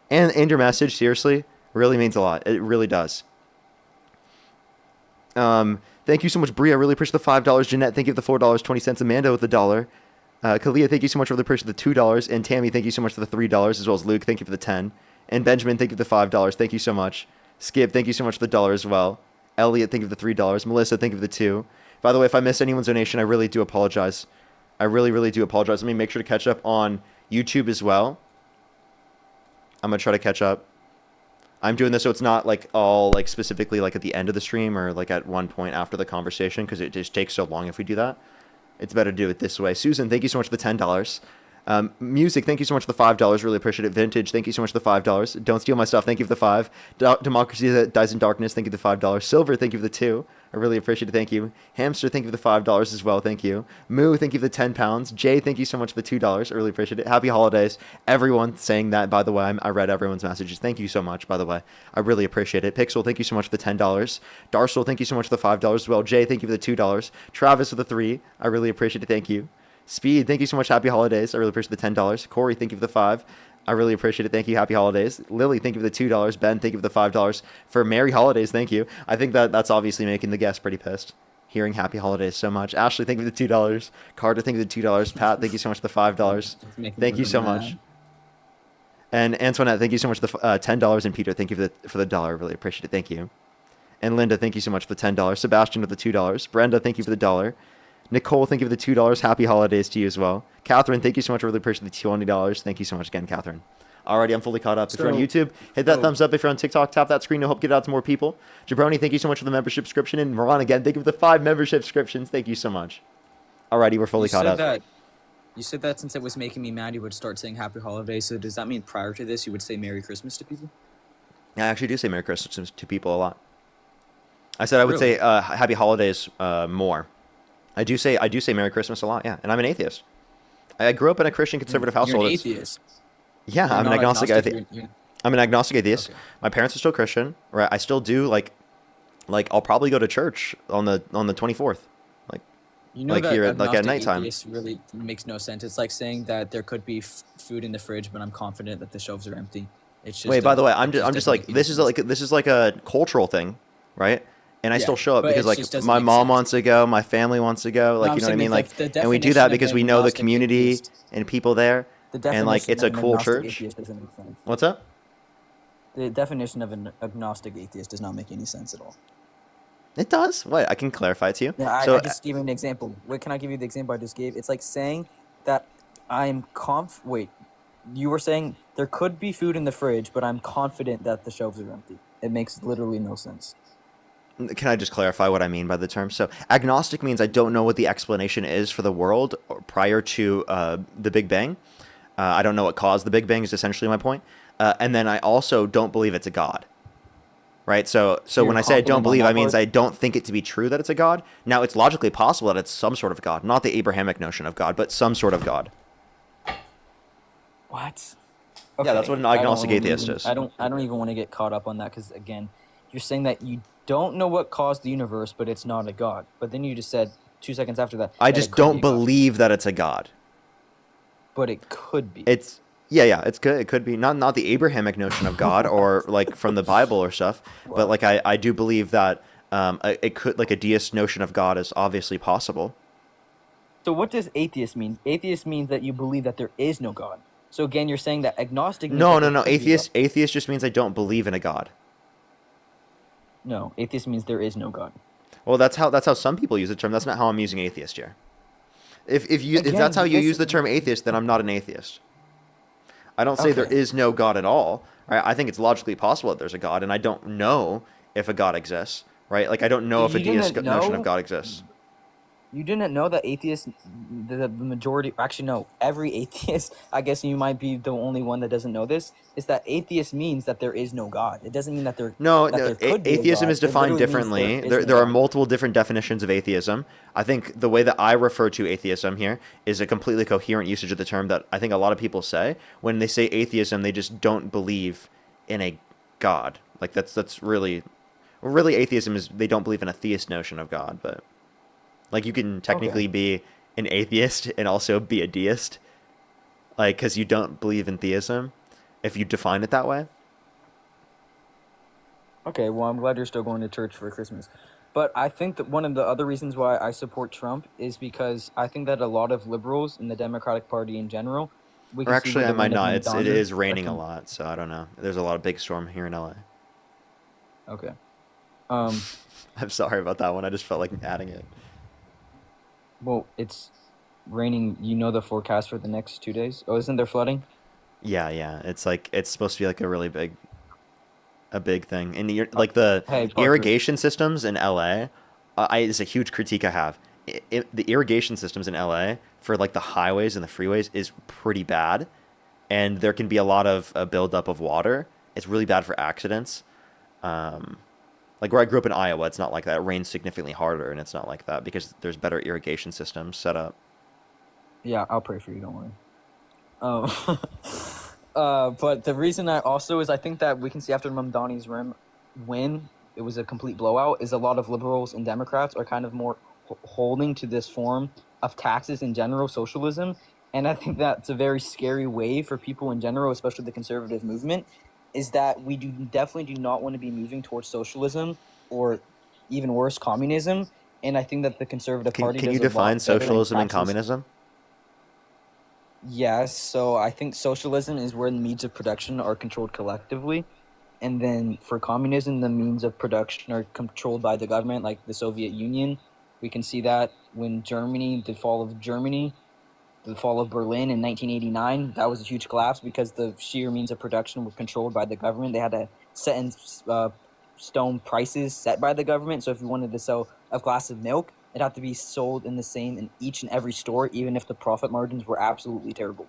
And your message, seriously, really means a lot. It really does. Thank you so much, Bria. I really appreciate the $5. Jeanette, thank you for the $4.20. Amanda with the $1. Kalia, thank you so much for the appreciate the $2. And Tammy, thank you so much for the $3, as well as Luke, thank you for the 10. And Benjamin, thank you for the $5. Thank you so much. Skip, thank you so much for the $1 as well. Elliot, thank you for the $3. Melissa, thank you for the 2. By the way, if I missed anyone's donation, I really do apologize. I really, really do apologize. Let me make sure to catch up on YouTube as well. I'm going to try to catch up. I'm doing this so it's not like all like specifically like at the end of the stream or like at one point after the conversation, because it just takes so long if we do that. It's better to do it this way. Susan, thank you so much for the $10. Music, thank you so much for the $5. Really appreciate it. Vintage, thank you so much for the $5. Don't steal my stuff. Thank you for the 5. Democracy that dies in darkness. Thank you for the $5. Silver, thank you for the 2. I really appreciate it. Thank you. Hamster, thank you for the $5 as well. Thank you. Moo, thank you for the £10. Jay, thank you so much for the $2. I really appreciate it. Happy holidays. Everyone saying that, by the way. I read everyone's messages. Thank you so much, by the way. I really appreciate it. Pixel, thank you so much for the $10. Darsel, thank you so much for the $5 as well. Jay, thank you for the $2. Travis for the 3. I really appreciate it. Thank you. Speed, thank you so much. Happy holidays. I really appreciate the $10. Corey, thank you for the 5. I really appreciate it. Thank you. Happy holidays. Lily, thank you for the $2. Ben, thank you for the $5. For Merry Holidays, thank you. I think that's obviously making the guests pretty pissed. Hearing Happy Holidays so much. Ashley, thank you for the $2. Carter, thank you for the $2. Pat, thank you so much for the $5. Thank you so much. And Antoinette, thank you so much for the $10. And Peter, thank you for the $1. Really appreciate it. Thank you. And Linda, thank you so much for the $10. Sebastian with the $2. Brenda, thank you for the $1. Nicole, thank you for the $2. Happy holidays to you as well. Catherine, thank you so much. I really appreciate the $20. Thank you so much again, Catherine. Alrighty, I'm fully caught up. If you're on YouTube, hit that thumbs up. If you're on TikTok, tap that screen to help get it out to more people. Jabroni, thank you so much for the membership subscription. And Moran, again, thank you for the 5 membership subscriptions. Thank you so much. Alrighty, we're fully caught up. You said that since it was making me mad, you would start saying Happy Holidays. So does that mean prior to this, you would say Merry Christmas to people? I actually do say Merry Christmas to people a lot. I said I would say Happy Holidays more. I do say Merry Christmas a lot, yeah. And I'm an atheist. I grew up in a Christian conservative household. You're an atheist. Yeah, I'm an agnostic atheist. I'm an agnostic atheist. Okay. My parents are still Christian, right? I still do like I'll probably go to church on the 24th, like that here at nighttime. Atheist really makes no sense. It's like saying that there could be food in the fridge, but I'm confident that the shelves are empty. It's just by the way, I'm just like this is like a cultural thing, right? And I still show up because like my mom wants to go, my family wants to go, like you know what I mean, like, and we do that because we know the community and people there. And like it's a cool church. What's up? The definition of an agnostic atheist does not make any sense at all. It does. What? I can clarify it to you. Yeah, I just gave you an example. Wait, can I give you the example I just gave? It's like saying that I'm Wait, you were saying there could be food in the fridge, but I'm confident that the shelves are empty. It makes literally no sense. Can I just clarify what I mean by the term? So agnostic means I don't know what the explanation is for the world prior to the Big Bang. I don't know what caused the Big Bang is essentially my point. And then I also don't believe it's a God. Right? So when I say I don't believe, I means I don't think it to be true that it's a God. Now, it's logically possible that it's some sort of God. Not the Abrahamic notion of God, but some sort of God. What? Okay. Yeah, that's what an agnostic atheist is. I don't even want to get caught up on that because, again, you're saying that you don't know what caused the universe, but it's not a God. But then you just said 2 seconds after that. I just don't believe that it's a God. But it could be. It's it's good. It could be not the Abrahamic notion of God or like from the Bible or stuff, but like I do believe that it could, like a deist notion of God is obviously possible. So what does atheist mean? Atheist means that you believe that there is no God. So again, you're saying that agnostic. No. Atheist just means I don't believe in a God. No, atheist means there is no God. Well, that's how some people use the term. That's not how I'm using atheist here. If that's how you use the term atheist, then I'm not an atheist. I don't say there is no God at all. Right? I think it's logically possible that there's a God, and I don't know if a God exists. Right? Like I don't know if a deist notion of God exists. You didn't know that atheists, the majority, actually no, every atheist, I guess you might be the only one that doesn't know this, is that atheist means that there is no God. It doesn't mean that No, there could be a atheism God. is It defined literally means differently. there is no There are God. multiple different definitions of atheism. I think the way that I refer to atheism here is a completely coherent usage of the term that I think a lot of people say. When they say atheism, they just don't believe in a God. Like that's really atheism is they don't believe in a theist notion of God, but like you can Okay. technically be an atheist and also be a deist, like because you don't believe in theism, if you define it that way. Okay, well, I'm glad you're still going to church for Christmas. But I think that one of the other reasons why I support Trump is because I think that a lot of liberals in the Democratic Party in general, we Or can see actually, with I the might win of not. It Mamdani. is raining a lot, so I don't know. There's a lot of big storm here in LA. Okay. Um, I'm sorry about that one. I just felt like adding it. well, it's raining. You know the forecast for the next 2 days? Oh, isn't there flooding? Yeah. It's like it's supposed to be like a big thing. And like the Hey, Parker. irrigation systems in LA, it's a huge critique I have. The irrigation systems in LA for like the highways and the freeways is pretty bad, and there can be a lot of buildup of water. It's really bad for accidents. Um, like where I grew up in Iowa, it's not like that. It rains significantly harder, and it's not like that because there's better irrigation systems set up. Yeah, I'll pray for you. Don't worry. Um, but the reason I also is I think that we can see after Mamdani's win, it was a complete blowout, is a lot of liberals and Democrats are kind of more holding to this form of taxes in general, socialism. And I think that's a very scary way for people in general, especially the conservative movement, is that we definitely do not want to be moving towards socialism or even worse, communism. And I think that the Conservative Party Can you does a define lot better in socialism and taxes. communism? Yes, so I think socialism is where the means of production are controlled collectively. And then for communism, the means of production are controlled by the government, like the Soviet Union. We can see that when the fall of Germany, the fall of Berlin in 1989, that was a huge collapse because the sheer means of production were controlled by the government. They had to set in stone prices set by the government. So if you wanted to sell a glass of milk, it'd have to be sold in the same in each and every store, even if the profit margins were absolutely terrible.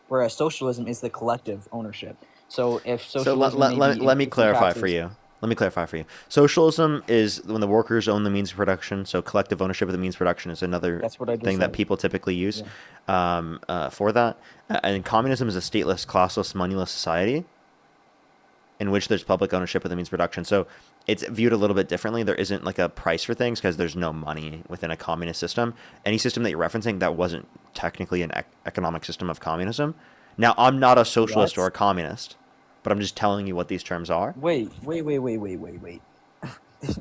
Whereas socialism is the collective ownership. So if So socialism maybe let me increasing clarify for taxes, you. Let me clarify for you. Socialism is when the workers own the means of production. So collective ownership of the means of production is another that's what I just thing that said. people typically use Yeah. for that. And communism is a stateless, classless, moneyless society in which there's public ownership of the means of production. So it's viewed a little bit differently. There isn't like a price for things because there's no money within a communist system. Any system that you're referencing, that wasn't technically an economic system of communism. Now, I'm not a socialist or What? a communist, but I'm just telling you what these terms are. Wait.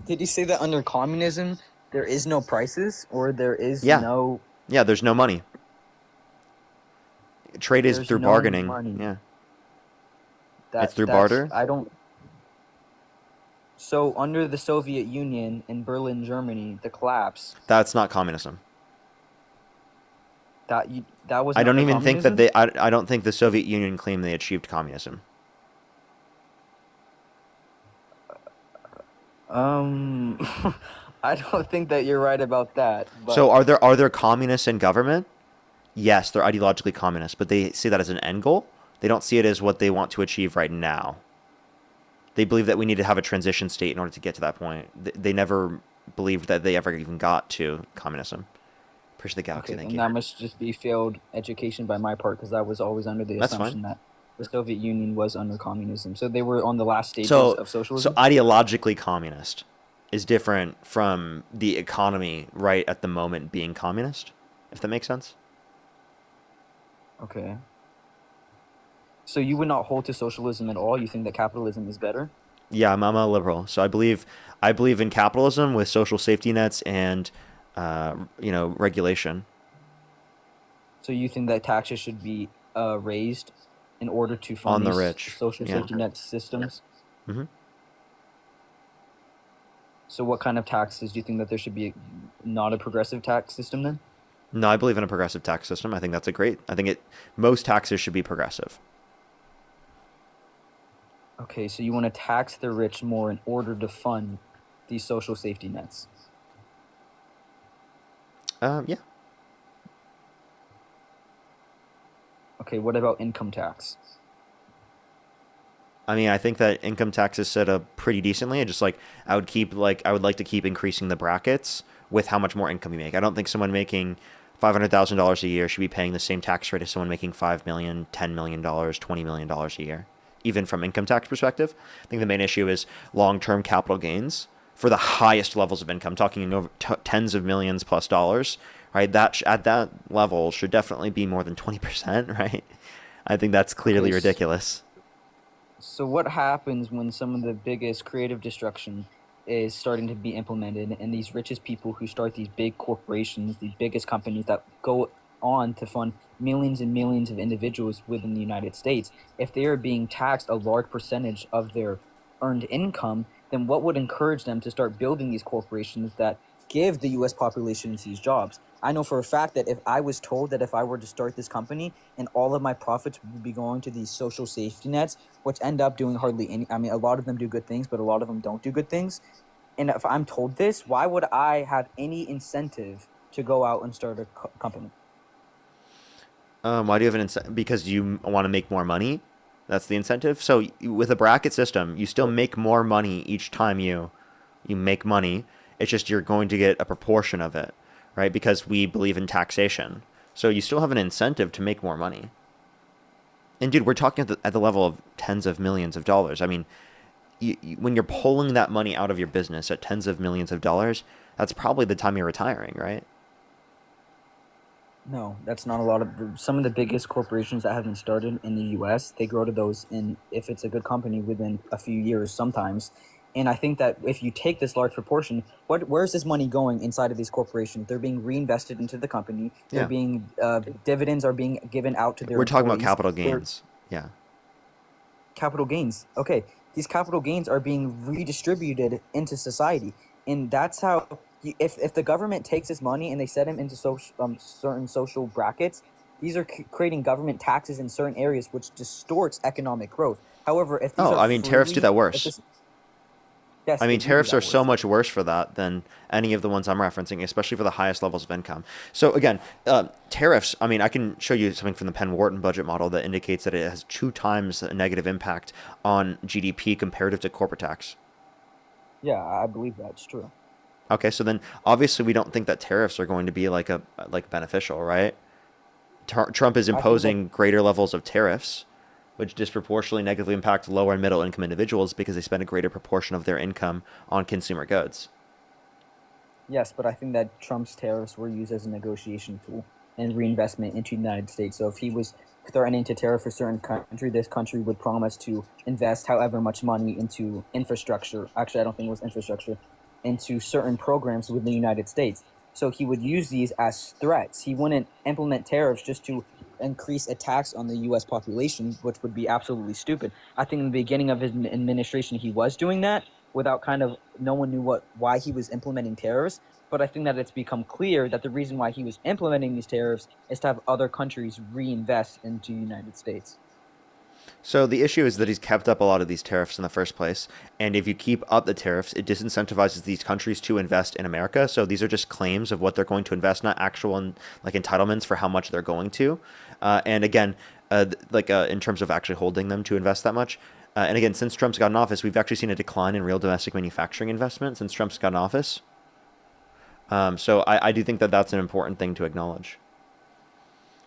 Did you say that under communism there is no prices or there is Yeah. no Yeah, there's no money. Trade is there's through no bargaining. money? Yeah. It's through That's barter. I don't. So under the Soviet Union in Berlin, Germany, the collapse That's not communism. that was I don't under even think that communism? I don't think the Soviet Union claimed they achieved communism. Um, I don't think that you're right about that. So But are there communists in government? Yes, they're ideologically communist, but they see that as an end goal. They don't see it as what they want to achieve right now. They believe that we need to have a transition state in order to get to that point. They never believed that they ever even got to communism. Push the galaxy, okay, thank then you. that must just be failed education by my part because I was always under the That's assumption fine. that the Soviet Union was under communism. So they were on the last stages So of socialism. ideologically communist is different from the economy right at the moment being communist, if that makes sense. Okay. So you would not hold to socialism at all? You think that capitalism is better? Yeah, I'm a liberal, so I believe in capitalism with social safety nets and regulation. So you think that taxes should be raised in order to On fund the these rich. social Yeah. safety net systems? hmm So what kind of taxes do you think that there should be not a progressive tax system then? No, I believe in a progressive tax system. I think that's most taxes should be progressive. Okay, so you want to tax the rich more in order to fund these social safety nets. Yeah. Okay, what about income tax? I mean, I think that income tax is set up pretty decently. I just like I would like to keep increasing the brackets with how much more income you make. I don't think someone making $500,000 a year should be paying the same tax rate as someone making $5 million, $10 million, $20 million a year. Even from income tax perspective, I think the main issue is long-term capital gains for the highest levels of income, talking over tens of millions plus dollars. Right, at that level should definitely be more than 20%. Right, I think that's clearly Okay, ridiculous. so what happens when some of the biggest creative destruction is starting to be implemented, and these richest people who start these big corporations, the biggest companies that go on to fund millions and millions of individuals within the United States, if they are being taxed a large percentage of their earned income, then what would encourage them to start building these corporations that give the US population these jobs? I know for a fact that if I was told that if I were to start this company and all of my profits would be going to these social safety nets, which end up doing hardly any, I mean, a lot of them do good things, but a lot of them don't do good things. And if I'm told this, why would I have any incentive to go out and start a company? Why do you have an incentive? Because you want to make more money. That's the incentive. So with a bracket system, you still make more money each time you make money. It's just you're going to get a proportion of it, right? Because we believe in taxation. So you still have an incentive to make more money. And dude, we're talking at the level of tens of millions of dollars. I mean, when you're pulling that money out of your business at tens of millions of dollars, that's probably the time you're retiring, right? No, that's not a lot of some of the biggest corporations that have been started in the US, they grow to those in, if it's a good company, within a few years sometimes. And I think that if you take this large proportion, where's this money going inside of these corporations? They're being reinvested into the company. They're Yeah. being dividends are being given out to their We're talking about employees. capital They're- gains. Yeah. Capital gains. Okay, these capital gains are being redistributed into society, and that's how. If the government takes this money and they set them into certain social brackets, these are creating government taxes in certain areas, which distorts economic growth. However, if these Oh, are I mean, tariffs do freely, that if worse. this, yes, I they mean, do tariffs that are so worse. much worse for that than any of the ones I'm referencing, especially for the highest levels of income. So again, tariffs, I mean, I can show you something from the Penn Wharton budget model that indicates that it has 2 times a negative impact on GDP comparative to corporate tax. Yeah, I believe that's true. Okay, so then obviously we don't think that tariffs are going to be like beneficial, right? Trump is I think that imposing greater levels of tariffs, which disproportionately negatively impact lower and middle income individuals because they spend a greater proportion of their income on consumer goods. Yes, but I think that Trump's tariffs were used as a negotiation tool and reinvestment into the United States. So if he was threatening to tariff a certain country, this country would promise to invest however much money into infrastructure. Actually, I don't think it was infrastructure, into certain programs within the United States. So he would use these as threats. He wouldn't implement tariffs just to increase a tax on the U.S. population, which would be absolutely stupid. I think in the beginning of his administration, he was doing that without kind of no one knew why he was implementing tariffs. But I think that it's become clear that the reason why he was implementing these tariffs is to have other countries reinvest into the United States. So the issue is that he's kept up a lot of these tariffs in the first place, and if you keep up the tariffs, it disincentivizes these countries to invest in America. So these are just claims of what they're going to invest, not actual like entitlements for how much they're going to. And again, in terms of actually holding them to invest that much. And again, since Trump's gotten office, we've actually seen a decline in real domestic manufacturing investment since Trump's gotten office. So I do think that that's an important thing to acknowledge.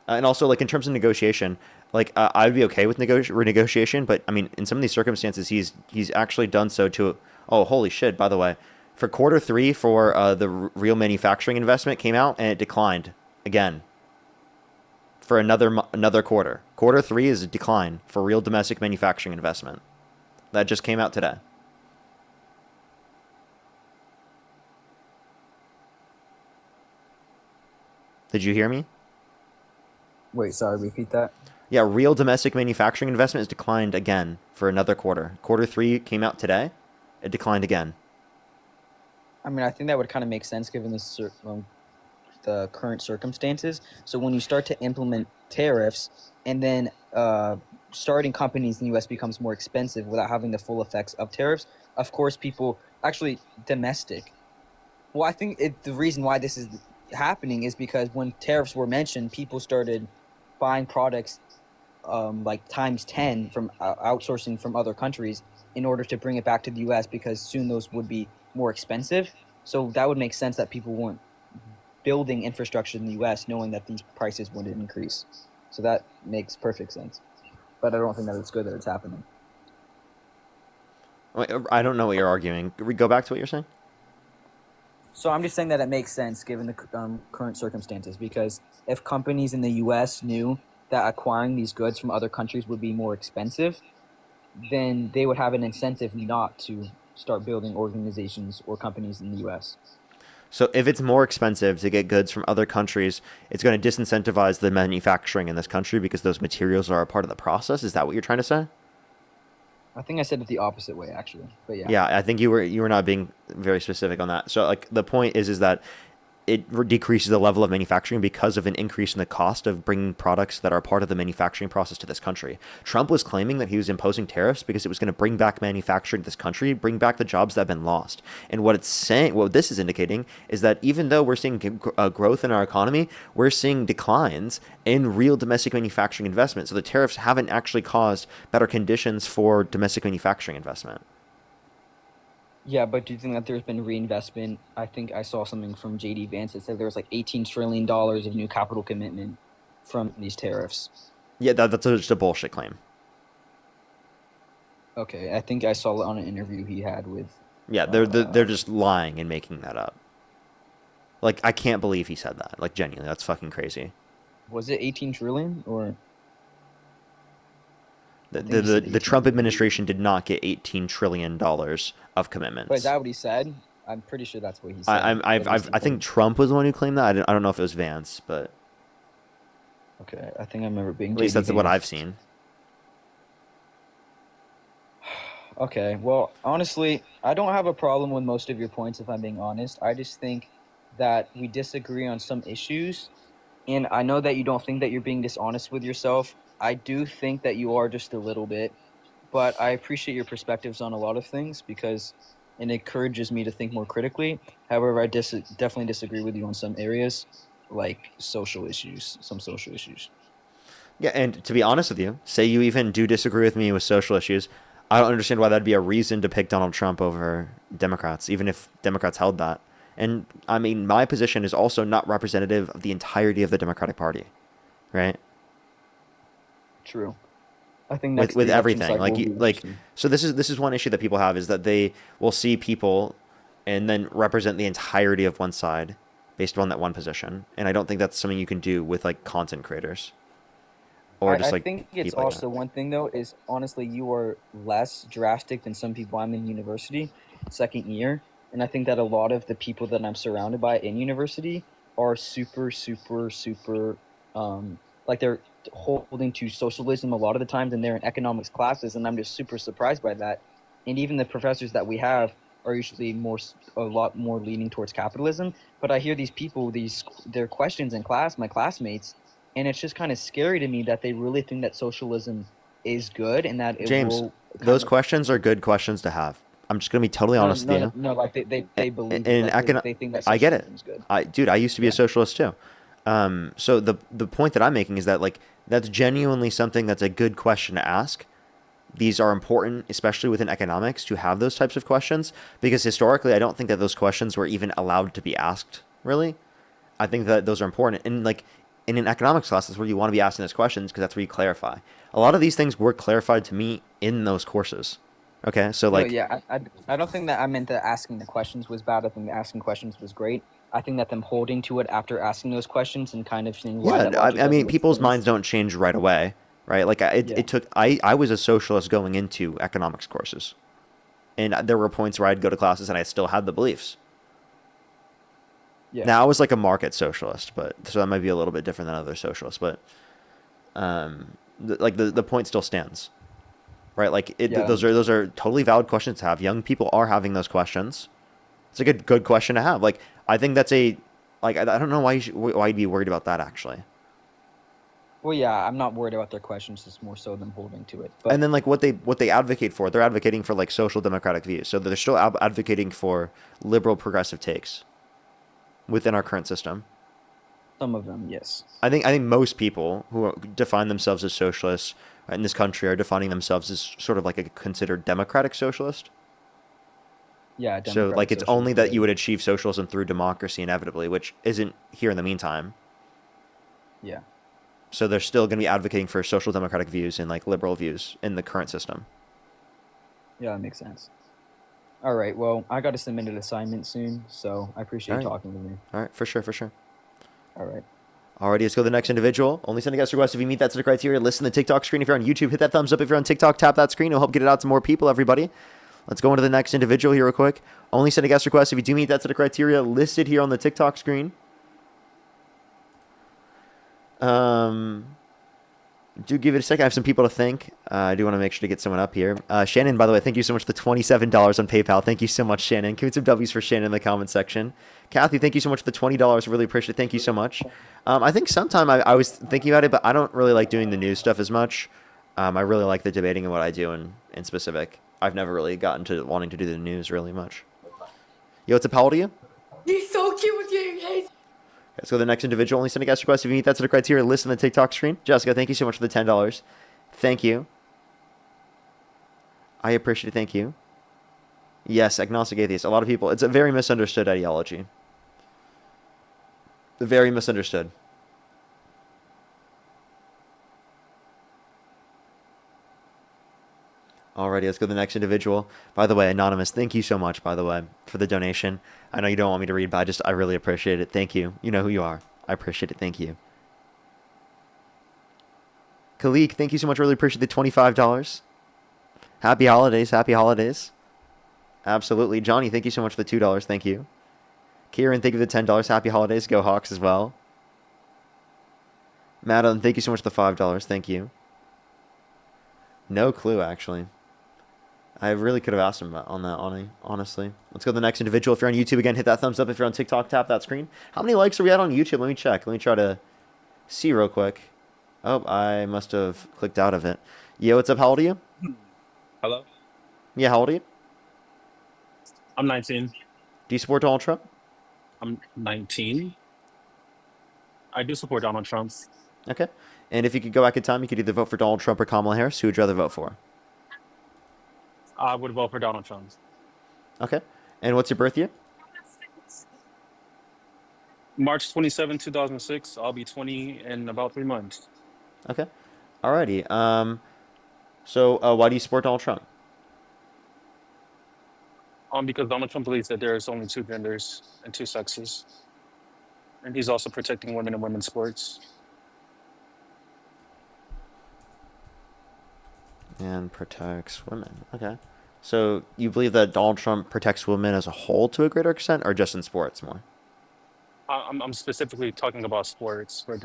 And also, like in terms of negotiation, like I'd be okay with renegotiation, but I mean, in some of these circumstances, he's actually done so to. Oh, holy shit! By the way, for quarter 3 for the real manufacturing investment came out and it declined again for another quarter. Quarter 3 is a decline for real domestic manufacturing investment. That just came out today. Did you hear me? Wait, sorry, repeat that. Yeah, real domestic manufacturing investment has declined again for another quarter. Quarter 3 came out today. It declined again. I mean, I think that would kind of make sense given the current circumstances. So when you start to implement tariffs and then starting companies in the U.S. becomes more expensive without having the full effects of tariffs, of course, people actually domestic. Well, I think the reason why this is happening is because when tariffs were mentioned, people started buying products like times 10 from outsourcing from other countries in order to bring it back to the US, because soon those would be more expensive. So that would make sense that people weren't building infrastructure in the US knowing that these prices would increase. So that makes perfect sense. But I don't think that it's good that it's happening. Wait, I don't know what you're arguing. Go back to what you're saying. So I'm just saying that it makes sense given the current circumstances, because if companies in the US knew that acquiring these goods from other countries would be more expensive, then they would have an incentive not to start building organizations or companies in the US. So if it's more expensive to get goods from other countries, it's going to disincentivize the manufacturing in this country because those materials are a part of the process. Is that what you're trying to say? I think I said it the opposite way, actually. But yeah. Yeah, I think you were not being very specific on that. So like the point is that it decreases the level of manufacturing because of an increase in the cost of bringing products that are part of the manufacturing process to this country. Trump was claiming that he was imposing tariffs because it was going to bring back manufacturing to this country, bring back the jobs that have been lost. And what it's saying, what this is indicating, is that even though we're seeing growth in our economy, we're seeing declines in real domestic manufacturing investment. So the tariffs haven't actually caused better conditions for domestic manufacturing investment. Yeah, but do you think that there's been reinvestment? I think I saw something from JD Vance that said there was like $18 trillion of new capital commitment from these tariffs. Yeah, that's just a bullshit claim. Okay, I think I saw it on an interview he had with... Yeah, they're just lying and making that up. Like, I can't believe he said that. Like, genuinely, that's fucking crazy. Was it 18 trillion or... The Trump administration did not get $18 trillion of commitments. But is that what he said? I'm pretty sure that's what he said. I think Trump was the one who claimed that. I don't know if it was Vance, but... Okay, I think I remember being... At least that's what I've seen. Okay, well, honestly, I don't have a problem with most of your points, if I'm being honest. I just think that we disagree on some issues, and I know that you don't think that you're being dishonest with yourself. I do think that you are just a little bit, but I appreciate your perspectives on a lot of things because it encourages me to think more critically. However, I definitely disagree with you on some areas, like social issues, some social issues. Yeah, and to be honest with you, say you even do disagree with me with social issues, I don't understand why that'd be a reason to pick Donald Trump over Democrats, even if Democrats held that. And, I mean, my position is also not representative of the entirety of the Democratic Party, right? True. I think next with everything, like so this is one issue that people have, is that they will see people and then represent the entirety of one side based on that one position, and I don't think that's something you can do with like content creators or just I like think it's people like also one thing though is honestly you are less drastic than some people. I'm in university, second year, and I think that a lot of the people that I'm surrounded by in university are super like they're holding to socialism a lot of the times, and they're in economics classes, and I'm just super surprised by that. And even the professors that we have are usually a lot more leaning towards capitalism. But I hear these people, their questions in class, my classmates, and it's just kind of scary to me that they really think that socialism is good and that it James, will. those questions are good questions to have. I'm just gonna be totally honest with you. No, like they believe in they think that I get it. socialism is good. I used to be a socialist too. So the point that I'm making is that like that's genuinely something that's a good question to ask. These are important, especially within economics, to have those types of questions, because historically I don't think that those questions were even allowed to be asked, really. I think that those are important. And like in an economics class, that's where you want to be asking those questions, because that's where you clarify. A lot of these things were clarified to me in those courses. Okay, so like... No, yeah, I don't think that I meant that asking the questions was bad. I think asking questions was great. I think that them holding to it after asking those questions and kind of seeing why that I mean, doesn't people's make minds don't change right away, right? Like it took... I was a socialist going into economics courses, and there were points where I'd go to classes and I still had the beliefs. Yeah. Now I was like a market socialist, but so that might be a little bit different than other socialists, but the point still stands, right? Like those are totally valid questions to have. Young people are having those questions. It's a good question to have. Like I think that's I don't know why you'd be worried about that actually. Well, yeah, I'm not worried about their questions. It's more so them holding to it. But, and then like what they advocate for, they're advocating for like social democratic views. So they're still advocating for liberal progressive takes within our current system. Some of them, yes. I think most people who define themselves as socialists in this country are defining themselves as sort of like a considered democratic socialist. Yeah, So like democratic it's only that you socialism. would achieve socialism through democracy inevitably, which isn't here in the meantime. Yeah. So they're still going to be advocating for social democratic views and like liberal views in the current system. Yeah, that makes sense. All right. Well, I got to submit an assignment soon, so I appreciate All you right. talking with me. All right, for sure, for sure. All right. Alrighty, let's go to the next individual. Only sending guest requests if you meet that set of criteria. Listen to the TikTok screen. If you're on YouTube, hit that thumbs up. If you're on TikTok, tap that screen. It'll help get it out to more people, everybody. Let's go into the next individual here real quick. Only sending guest requests if you do meet that set of criteria listed here on the TikTok screen. Do give it a second. I have some people to thank. I do want to make sure to get someone up here. Shannon, by the way, thank you so much for the $27 on PayPal. Thank you so much, Shannon. Give me some W's for Shannon in the comment section. Kathy, thank you so much for the $20. Really appreciate it. Thank you so much. I think sometime I was thinking about it, but I don't really like doing the news stuff as much. I really like the debating and what I do in specific. I've never really gotten to wanting to do the news really much. Yo, what's up? How old are you? He's so cute with you guys. Let's go to the next individual. Only send a guest request if you meet that sort of criteria. List on the TikTok screen. Jessica, thank you so much for the $10. Thank you. I appreciate it. Thank you. Yes, agnostic atheist. A lot of people. It's a very misunderstood ideology. Very misunderstood. Alrighty, let's go to the next individual. By the way, Anonymous, thank you so much, by the way, for the donation. I know you don't want me to read, but I really appreciate it. Thank you. You know who you are. I appreciate it. Thank you. Khalik, thank you so much. Really appreciate the $25. Happy holidays. Happy holidays. Absolutely. Johnny, thank you so much for the $2. Thank you. Kieran, thank you for the $10. Happy holidays. Go Hawks as well. Madeline, thank you so much for the $5. Thank you. No clue, actually. I really could have asked him on that, honestly. Let's go to the next individual. If you're on YouTube, again, hit that thumbs up. If you're on TikTok, tap that screen. How many likes are we at on YouTube? Let me check. Let me try to see real quick. Oh, I must have clicked out of it. Yo, what's up? How old are you? Hello? Yeah, how old are you? I'm 19. Do you support Donald Trump? I'm 19. I do support Donald Trump. Okay. And if you could go back in time, you could either vote for Donald Trump or Kamala Harris. Who would you rather vote for? I would vote for Donald Trump. Okay. And what's your birth year? March 27, 2006. I'll be 20 in about 3 months. Okay. Alrighty. So why do you support Donald Trump? Because Donald Trump believes that there's only two genders and two sexes. And he's also protecting women in women's sports. And protects women. Okay. So you believe that Donald Trump protects women as a whole to a greater extent, or just in sports more? I'm specifically talking about sports for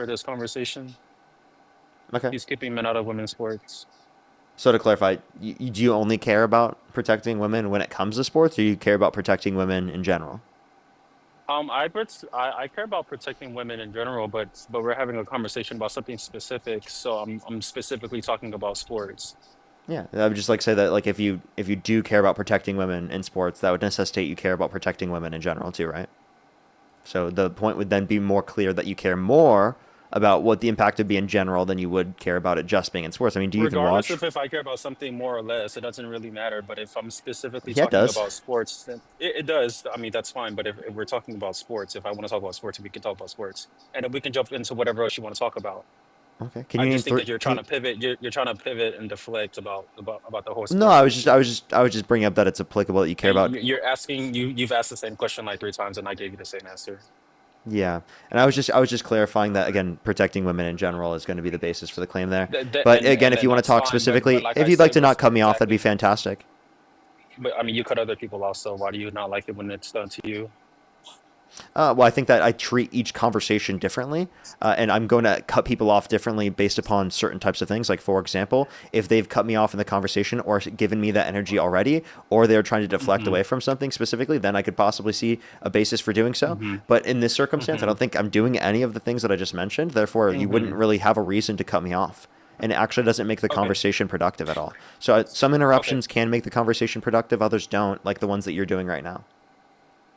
this conversation. Okay. He's keeping men out of women's sports. So to clarify, do you only care about protecting women when it comes to sports, or you care about protecting women in general? I care about protecting women in general, but we're having a conversation about something specific, so I'm specifically talking about sports. Yeah, I would just like to say that like if you do care about protecting women in sports, that would necessitate you care about protecting women in general too, right? So the point would then be more clear that you care more about what the impact would be in general than you would care about it just being in sports. I mean, do you even Regardless watch? of if I care about something more or less, it doesn't really matter. But if I'm specifically Yeah, it talking does. about sports, then it does. I mean, that's fine. But if we're talking about sports, if I want to talk about sports, we can talk about sports, and then we can jump into whatever else you want to talk about. Okay. Can I you name just think three? that you're trying to pivot. You're trying to pivot and deflect about the whole No, sports I issue. was just bringing up that it's applicable that you care And about. you're asking you've asked the same question like 3 times, and I gave you the same answer. Yeah, and I was just clarifying that again, protecting women in general is going to be the basis for the claim there. Th- But and again, and if you want to that's talk fine. specifically, But like if I you'd like said, to not that's cut me off, that'd be exactly. fantastic. But I mean, you cut other people off. So why do you not like it when it's done to you? Well, I think that I treat each conversation differently, and I'm going to cut people off differently based upon certain types of things. Like, for example, if they've cut me off in the conversation or given me that energy already, or they're trying to deflect Mm-hmm. away from something specifically, then I could possibly see a basis for doing so. Mm-hmm. But in this circumstance, I Mm-hmm. don't think I'm doing any of the things that I just mentioned. Therefore, you wouldn't Mm-hmm. really have a reason to cut me off. And it actually doesn't make the Okay. conversation productive at all. So some Okay. interruptions can make the conversation productive, others don't, like the ones that you're doing right now.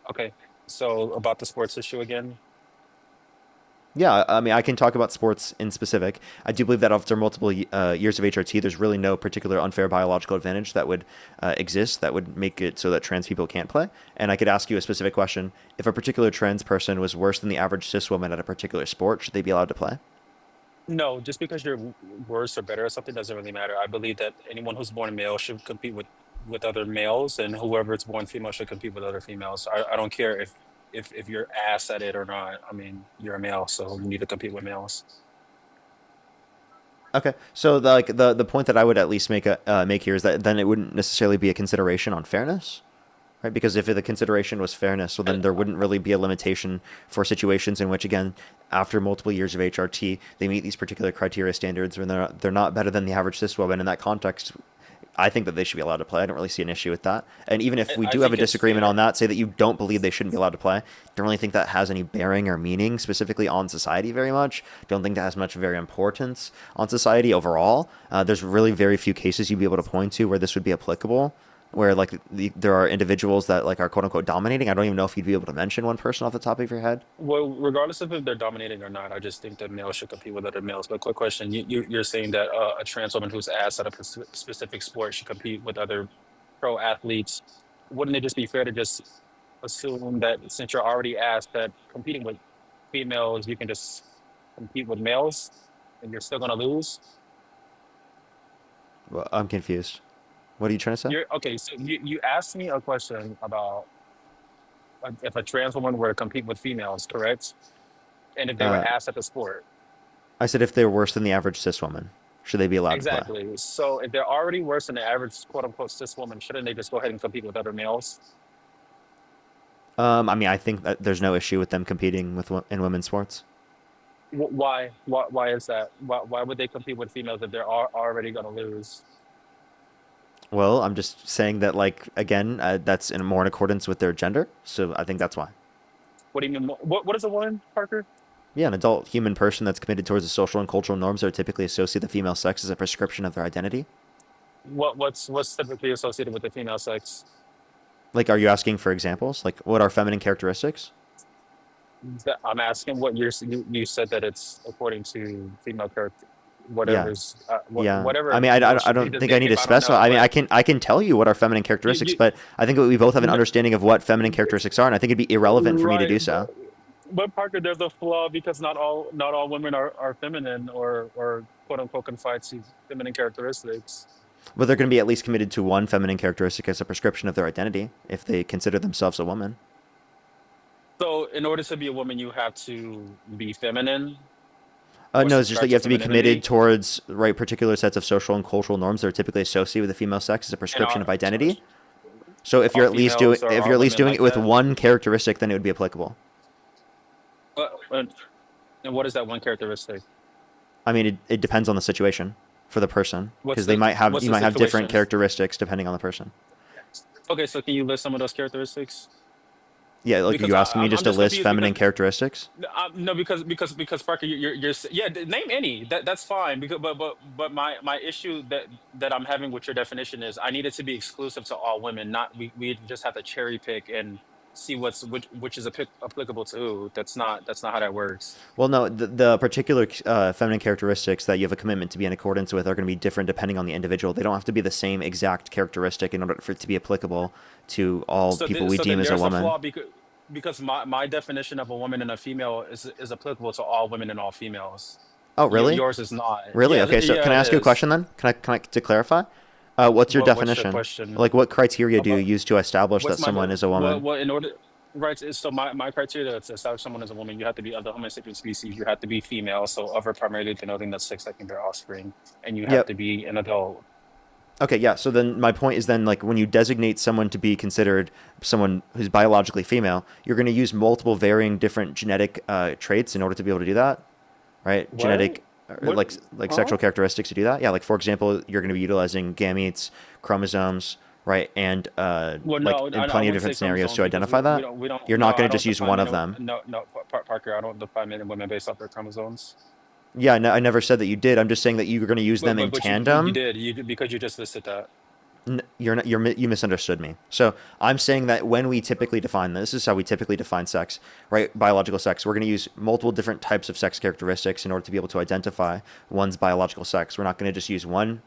Okay. So about the sports issue again. Yeah, I mean, I can talk about sports in specific. I do believe that after multiple years of HRT, there's really no particular unfair biological advantage that would exist that would make it so that trans people can't play. And I could ask you a specific question. If a particular trans person was worse than the average cis woman at a particular sport, should they be allowed to play? No, just because you're worse or better or something doesn't really matter. I believe that anyone who's born male should compete with other males, and whoever is born female should compete with other females. I don't care if you're ass at it or not. I mean, you're a male, so you need to compete with males. Okay, so the point that I would at least make here is that then it wouldn't necessarily be a consideration on fairness, right? Because if the consideration was fairness, well, then there wouldn't really be a limitation for situations in which, again, after multiple years of HRT, they meet these particular criteria standards, and they're not better than the average cis woman. In that context, I think that they should be allowed to play. I don't really see an issue with that. And even if we I do have a think it's disagreement fair. on that, say that you don't believe they shouldn't be allowed to play, don't really think that has any bearing or meaning specifically on society very much. Don't think that has much very importance on society overall. There's really very few cases you'd be able to point to where this would be applicable, where like there are individuals that like are quote unquote dominating. I don't even know if you'd be able to mention one person off the top of your head. Well, regardless of if they're dominating or not, I just think that males should compete with other males. But quick question, you're saying that a trans woman who's asked at a specific sport should compete with other pro athletes. Wouldn't it just be fair to just assume that since you're already asked that competing with females, you can just compete with males and you're still gonna lose? Well, I'm confused. What are you trying to say? You're okay, so you asked me a question about if a trans woman were to compete with females, correct? And if they were Uh, asked at the sport. I said if they're worse than the average cis woman, should they be allowed to play? Exactly. So if they're already worse than the average quote unquote cis woman, shouldn't they just go ahead and compete with other males? I mean, I think that there's no issue with them competing in women's sports. Why? Why is that? Why would they compete with females if they're already going to lose? Well, I'm just saying that, like, again, that's more in accordance with their gender, so I think that's why. What do you mean? What is a woman, Parker? Yeah, an adult human person that's committed towards the social and cultural norms that are typically associate the female sex as a prescription of their identity. What's typically associated with the female sex? Like, are you asking for examples? Like, what are feminine characteristics? I'm asking what you said that it's according to female character, Yeah, whatever's yeah. I whatever mean, female I should be don't think I need if to I don't specify. know, I mean, but I can tell you what are feminine you, characteristics, you but I think we both have an no, understanding of what feminine characteristics are, and I think it'd be irrelevant for me to right, do so. but Parker, there's a flaw because not all women are feminine or quote unquote confined to feminine characteristics. But they're going to be at least committed to one feminine characteristic as a prescription of their identity if they consider themselves a woman. So in order to be a woman, you have to be feminine or No, it's just that subscribe you to have to be committed femininity, towards right particular sets of social and cultural norms that are typically associated with the female sex as a and prescription of identity. So if you're are at least doing females or if are you're at least women doing like it with that? one characteristic, then it would be applicable. And, and what is that one characteristic? I mean, it depends on the situation for the person What's because they the might have what's you the might have different situation? characteristics depending on the person. Okay, so can you list some of those characteristics? Yeah, like Because you asking me I'm just to just list confused feminine because characteristics. no, because Parker, yeah, name any that's fine because but my issue that I'm having with your definition is I need it to be exclusive to all women, not we just have to cherry pick and see which is applicable to who. That's not how that works. Well, no, the particular feminine characteristics that you have a commitment to be in accordance with are going to be different depending on the individual. They don't have to be the same exact characteristic in order for it to be applicable to all people we So then deem as a there's a woman. flaw because my definition of a woman and a female is applicable to all women and all females. Oh, really? Yours is not. Really? Okay, so Yeah, can I it ask you a is. question then? Can I to clarify? What's your What's your definition? question Like, what criteria do you about use to establish that what's my someone is a woman? what in order right? So my criteria to establish someone as a woman, you have to be of the Homo sapien species. You have to be female, so of or primarily denoting the sex that can bear offspring, and you have Yep. to be an adult. Okay, yeah. So then my point is then like when you designate someone to be considered someone who's biologically female, you're going to use multiple varying different genetic traits in order to be able to do that, right? What? Genetic, What? like Huh? sexual characteristics to do that. Yeah, like for example, you're going to be utilizing gametes, chromosomes, right, and Well, like no, in I plenty of wouldn't different say scenarios chromosomes to because identify that. we don't You're no, not I going to don't just use define one men of and them. no, Parker, I don't define men and women based off their chromosomes. Yeah, no, I never said that you did. I'm just saying that you're going to use them in But you tandem. did because you just listed that. You're not. You misunderstood me. So I'm saying that when we typically define this is how we typically define sex, right? Biological sex. We're going to use multiple different types of sex characteristics in order to be able to identify one's biological sex. We're not going to just use one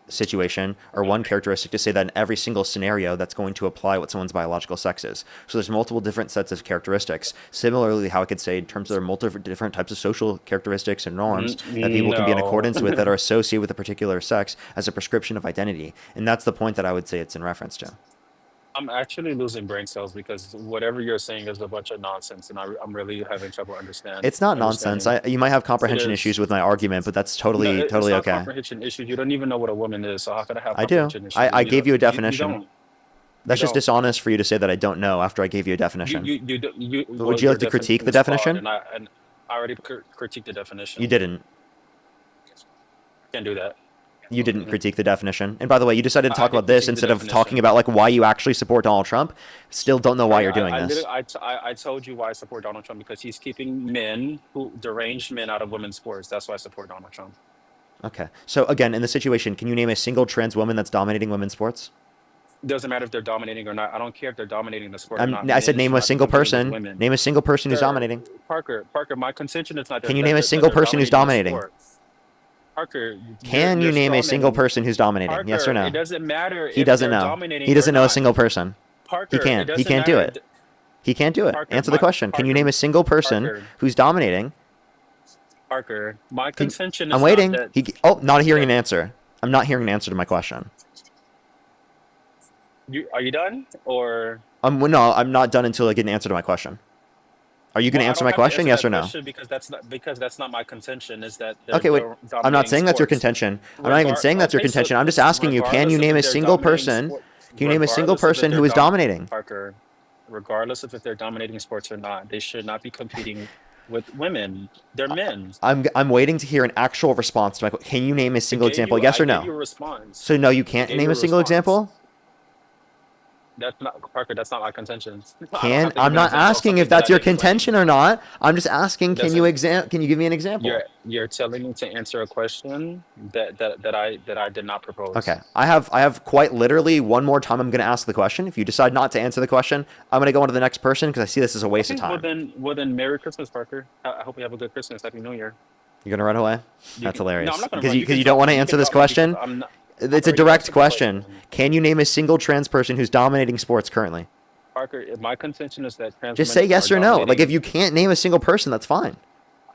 situation or one characteristic to say that in every single scenario that's going to apply what someone's biological sex is. So there's multiple different sets of characteristics. Similarly, how I could say in terms of there are multiple different types of social characteristics and norms that people can be in No. accordance with that are associated with a particular sex as a prescription of identity. And that's the point that I would say it's in reference to. I'm actually losing brain cells because whatever you're saying is a bunch of nonsense, and I'm really having trouble It's not nonsense. understanding. You might have It comprehension is. issues with my argument, but that's No, totally it's totally not okay. comprehension issues. You don't even know what a woman is, so how could I have I do. comprehension issues? I gave you a You definition. don't. You That's just don't. dishonest for you to say that I don't know after I gave you a You definition. well, Would you your like to critique definition the is flawed, definition? and I already critiqued the You definition. didn't. Can't do that. You didn't critique the definition. And by the way, you decided to I talk did about this critique the instead of talking definition. about like why you actually support Donald Trump. Still don't know why you're doing I this. literally, I told you why I support Donald Trump because he's keeping deranged men out of women's sports. That's why I support Donald Trump. Okay. So again, in the situation, can you name a single trans woman that's dominating women's sports? Doesn't matter if they're dominating or not. I don't care if they're dominating the sport or not. I said Men name should a not be single competing with person. women. Name a single person who's Sir, dominating. Parker, my contention is not Can you name a single person who's dominating? Parker, Can you name a single person who's dominating? Yes or Parker, it no? doesn't matter He if doesn't they're know. dominating He doesn't or know a not. single person. Parker, He can't. it He doesn't can't do matter. it. He can't do it. Parker, Answer the question. Can you name a single person Parker, who's dominating? Parker, my contention is I'm waiting. not that. Not hearing an answer. I'm not hearing an answer to my question. Are you done? Or No, I'm not done until I get an answer to my question. Are you going to well, I answer don't my have to question? answer Yes that or no? question because that's not my contention. Is that they're, Okay, wait. they're I'm not dominating saying that's your sports. contention. I'm not even saying that's your Okay, so contention. I'm just asking you, can you regardless of name a if they're single dominating person? sport, Can you name a single regardless of if person they're who is dominating? Parker, regardless of if they're dominating sports or not, they should not be competing with women. They're men. I'm waiting to hear an actual response to my question. Can you name a single example? Yes or I gave you no? a response. So no, you I can't gave name you a single response. example? That's not Parker. That's not my contention. I'm not asking if that's your contention or not. I'm just asking, can you give me an example? You're telling me to answer a question that I did not propose. Okay. I have quite literally one more time I'm going to ask the question. If you decide not to answer the question, I'm going to go on to the next person because I see this as a waste of time. Well then, Merry Christmas, Parker. I hope you have a good Christmas. Happy New Year. You're going to run away? That's hilarious. No, I'm not gonna Because run. you don't want to answer this question? It's a direct question. Question. Can you name a single trans person who's dominating sports currently? Parker, my contention is that trans Just women say yes are or no. dominating. Like if you can't name a single person, that's fine.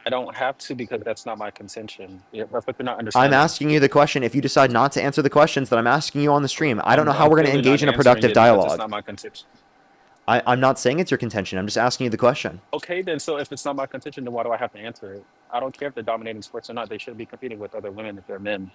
I don't have to because that's not my contention. That's what you're not I'm understanding. asking you the question. If you decide not to answer the questions that I'm asking you on the stream, I don't know how we're going to clearly engage in not a productive answering it because dialogue. It's not my contention. I'm not saying it's your contention. I'm just asking you the question. Okay, then. So if it's not my contention, then why do I have to answer it? I don't care if they're dominating sports or not. They shouldn't be competing with other women if they're men.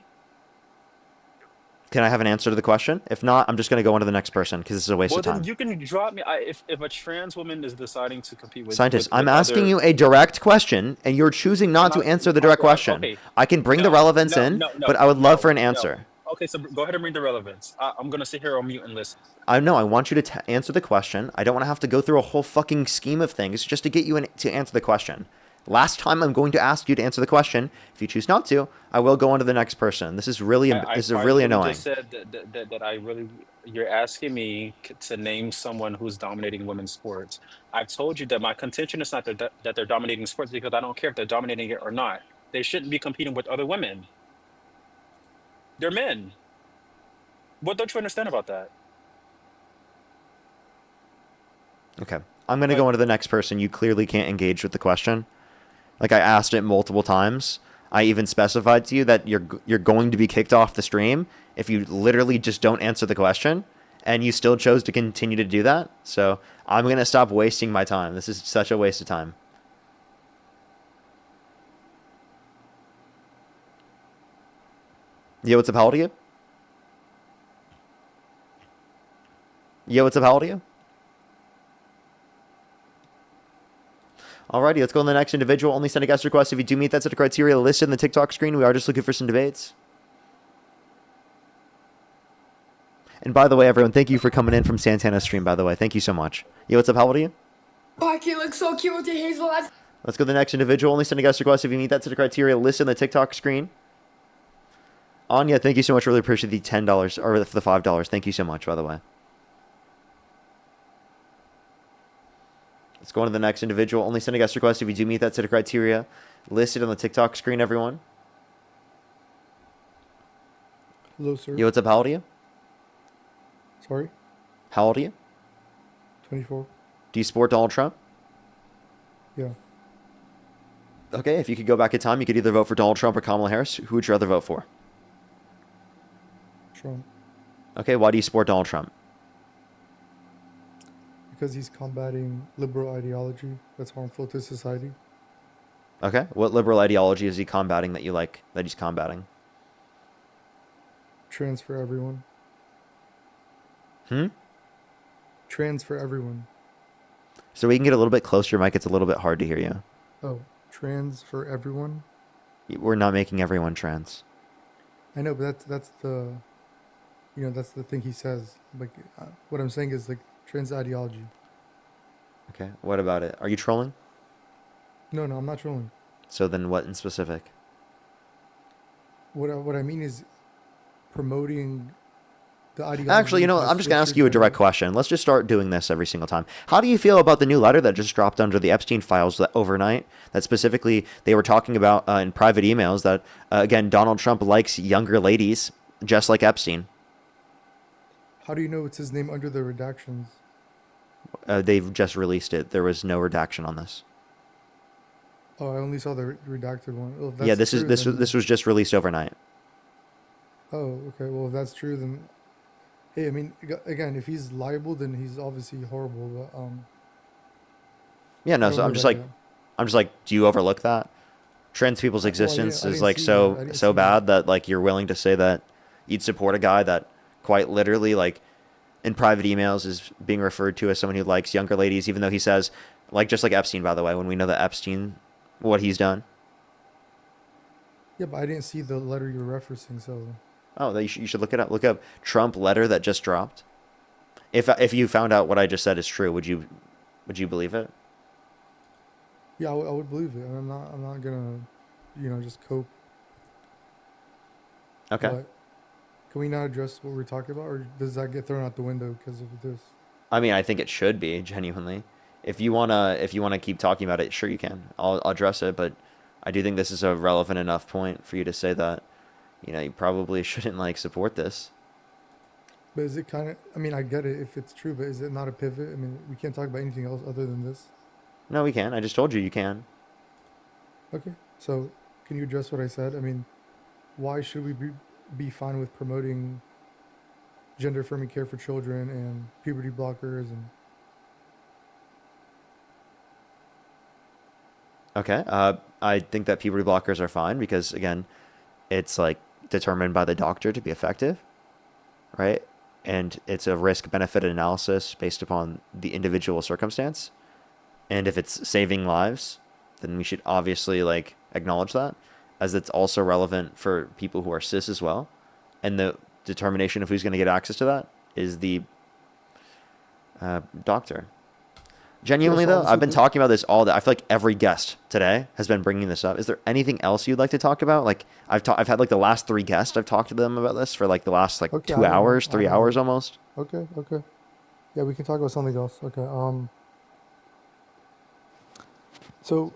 Can I have an answer to the question? If not, I'm just going to go on to the next person because this is a waste Well, of time. then you can drop me. If a trans woman is deciding to compete with Scientist, with I'm asking other, you a direct question, and you're choosing not to answer the direct question. Okay. I can bring the No, relevance no, in, no, but I would love for an no. answer. Okay, so go ahead and bring the relevance. I'm gonna sit here on mute and listen. I want you to answer the question. I don't want to have to go through a whole fucking scheme of things just to get you to answer the question. Last time I'm going to ask you to answer the question. If you choose not to, I will go on to the next person. This is really really annoying. Just said you're asking me to name someone who's dominating women's sports. I've told you that my contention is not that they're dominating sports because I don't care if they're dominating it or not. They shouldn't be competing with other women. They're men. What don't you understand about that? Okay. I'm going to go on to the next person. You clearly can't engage with the question. Like I asked it multiple times. I even specified to you that you're going to be kicked off the stream if you literally just don't answer the question, and you still chose to continue to do that. So I'm going to stop wasting my time. This is such a waste of time. Yo, what's up? How old are you? Yo, what's up? How old are you? Alrighty, let's go on to the next individual. Only send a guest request if you do meet that set of criteria listed in the TikTok screen. We are just looking for some debates. And by the way, everyone, thank you for coming in from Santana's stream, by the way. Thank you so much. Yo, what's up? How old are you? Parky looks so cute with the hazel eyes. Let's go to the next individual. Only send a guest request if you meet that set of criteria listed in the TikTok screen. Anya, thank you so much. Really appreciate the $10 or the $5. Thank you so much, by the way. Let's go on to the next individual. Only send a guest request if you do meet that set of criteria listed on the TikTok screen, everyone. Hello, sir. Yo, what's up? How old are you? Sorry? How old are you? 24. Do you support Donald Trump? Yeah. Okay, if you could go back in time, you could either vote for Donald Trump or Kamala Harris. Who would you rather vote for? Trump. Okay, why do you support Donald Trump? Because he's combating liberal ideology that's harmful to society. Okay, what liberal ideology is he combating that you like, that he's combating? Trans for everyone. Hmm? Trans for everyone. So we can get a little bit closer to your mic. It's a little bit hard to hear you. Oh, trans for everyone? We're not making everyone trans. I know, but that's the, that's the thing he says. Like, what I'm saying is, like, trans ideology. Okay, what about it? Are you trolling? No, I'm not trolling. So then what in specific? What I mean is promoting the ideology. Actually, I'm just going to ask you a direct question. Let's just start doing this every single time. How do you feel about the new letter that just dropped under the Epstein files overnight? That specifically, they were talking about in private emails that, again, Donald Trump likes younger ladies, just like Epstein. How do you know it's his name under the redactions? They've just released it. There was no redaction on this. Oh, I only saw the redacted one. Well, if that's Yeah, this true, is then... this was just released overnight. Oh, okay. Well, if that's true, then hey, I mean, again, if he's liable, then he's obviously horrible. But Yeah, no. So I'm just like, do you overlook that? Trans people's existence is like so bad that like you're willing to say that you'd support a guy that quite literally like in private emails is being referred to as someone who likes younger ladies, even though he says like just like Epstein, by the way, when we know that Epstein, what he's done. Yeah, but I didn't see the letter you're referencing, so. Oh, you should look it up. Look up Trump letter that just dropped. If you found out what I just said is true, would you believe it? Yeah, I would believe it. I'm not gonna, just cope. Okay. But can we not address what we're talking about, or does that get thrown out the window because of this? I mean, I think it should be genuinely. If you wanna keep talking about it, sure you can. I'll address it, but I do think this is a relevant enough point for you to say that, you probably shouldn't like support this. But is it kind of? I mean, I get it if it's true, but is it not a pivot? I mean, we can't talk about anything else other than this. No, we can. I just told you you can. Okay, so can you address what I said? I mean, why should we be fine with promoting gender-affirming care for children and puberty blockers and? Okay. I think that puberty blockers are fine because again, it's like determined by the doctor to be effective, right? And it's a risk-benefit analysis based upon the individual circumstance. And if it's saving lives, then we should obviously like acknowledge that, as it's also relevant for people who are cis as well. And the determination of who's going to get access to that is the doctor. Genuinely though, I've been talking about this all day. I feel like every guest today has been bringing this up. Is there anything else you'd like to talk about? Like I've had like the last 3 guests. I've talked to them about this for like the last like 2 hours, 3 hours almost. Okay. Yeah, we can talk about something else. Okay. So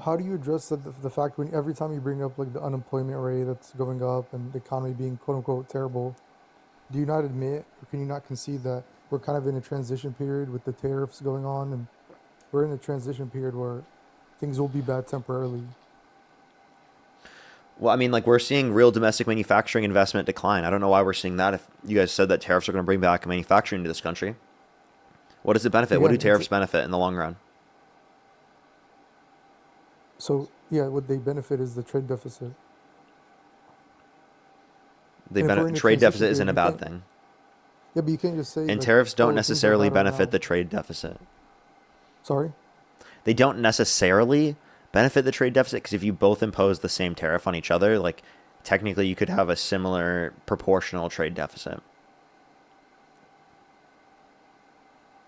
how do you address the fact when every time you bring up like the unemployment rate that's going up and the economy being quote unquote terrible, do you not admit or can you not concede that we're kind of in a transition period with the tariffs going on, and we're in a transition period where things will be bad temporarily? Well, I mean, like we're seeing real domestic manufacturing investment decline. I don't know why we're seeing that. If you guys said that tariffs are going to bring back manufacturing to this country, what does it benefit? What do tariffs benefit in the long run? So yeah, what they benefit is the trade deficit. Trade deficit isn't a bad thing. Yeah, but you can't just say. And like, tariffs don't necessarily benefit the trade deficit. Sorry? They don't necessarily benefit the trade deficit because if you both impose the same tariff on each other, like technically you could have a similar proportional trade deficit.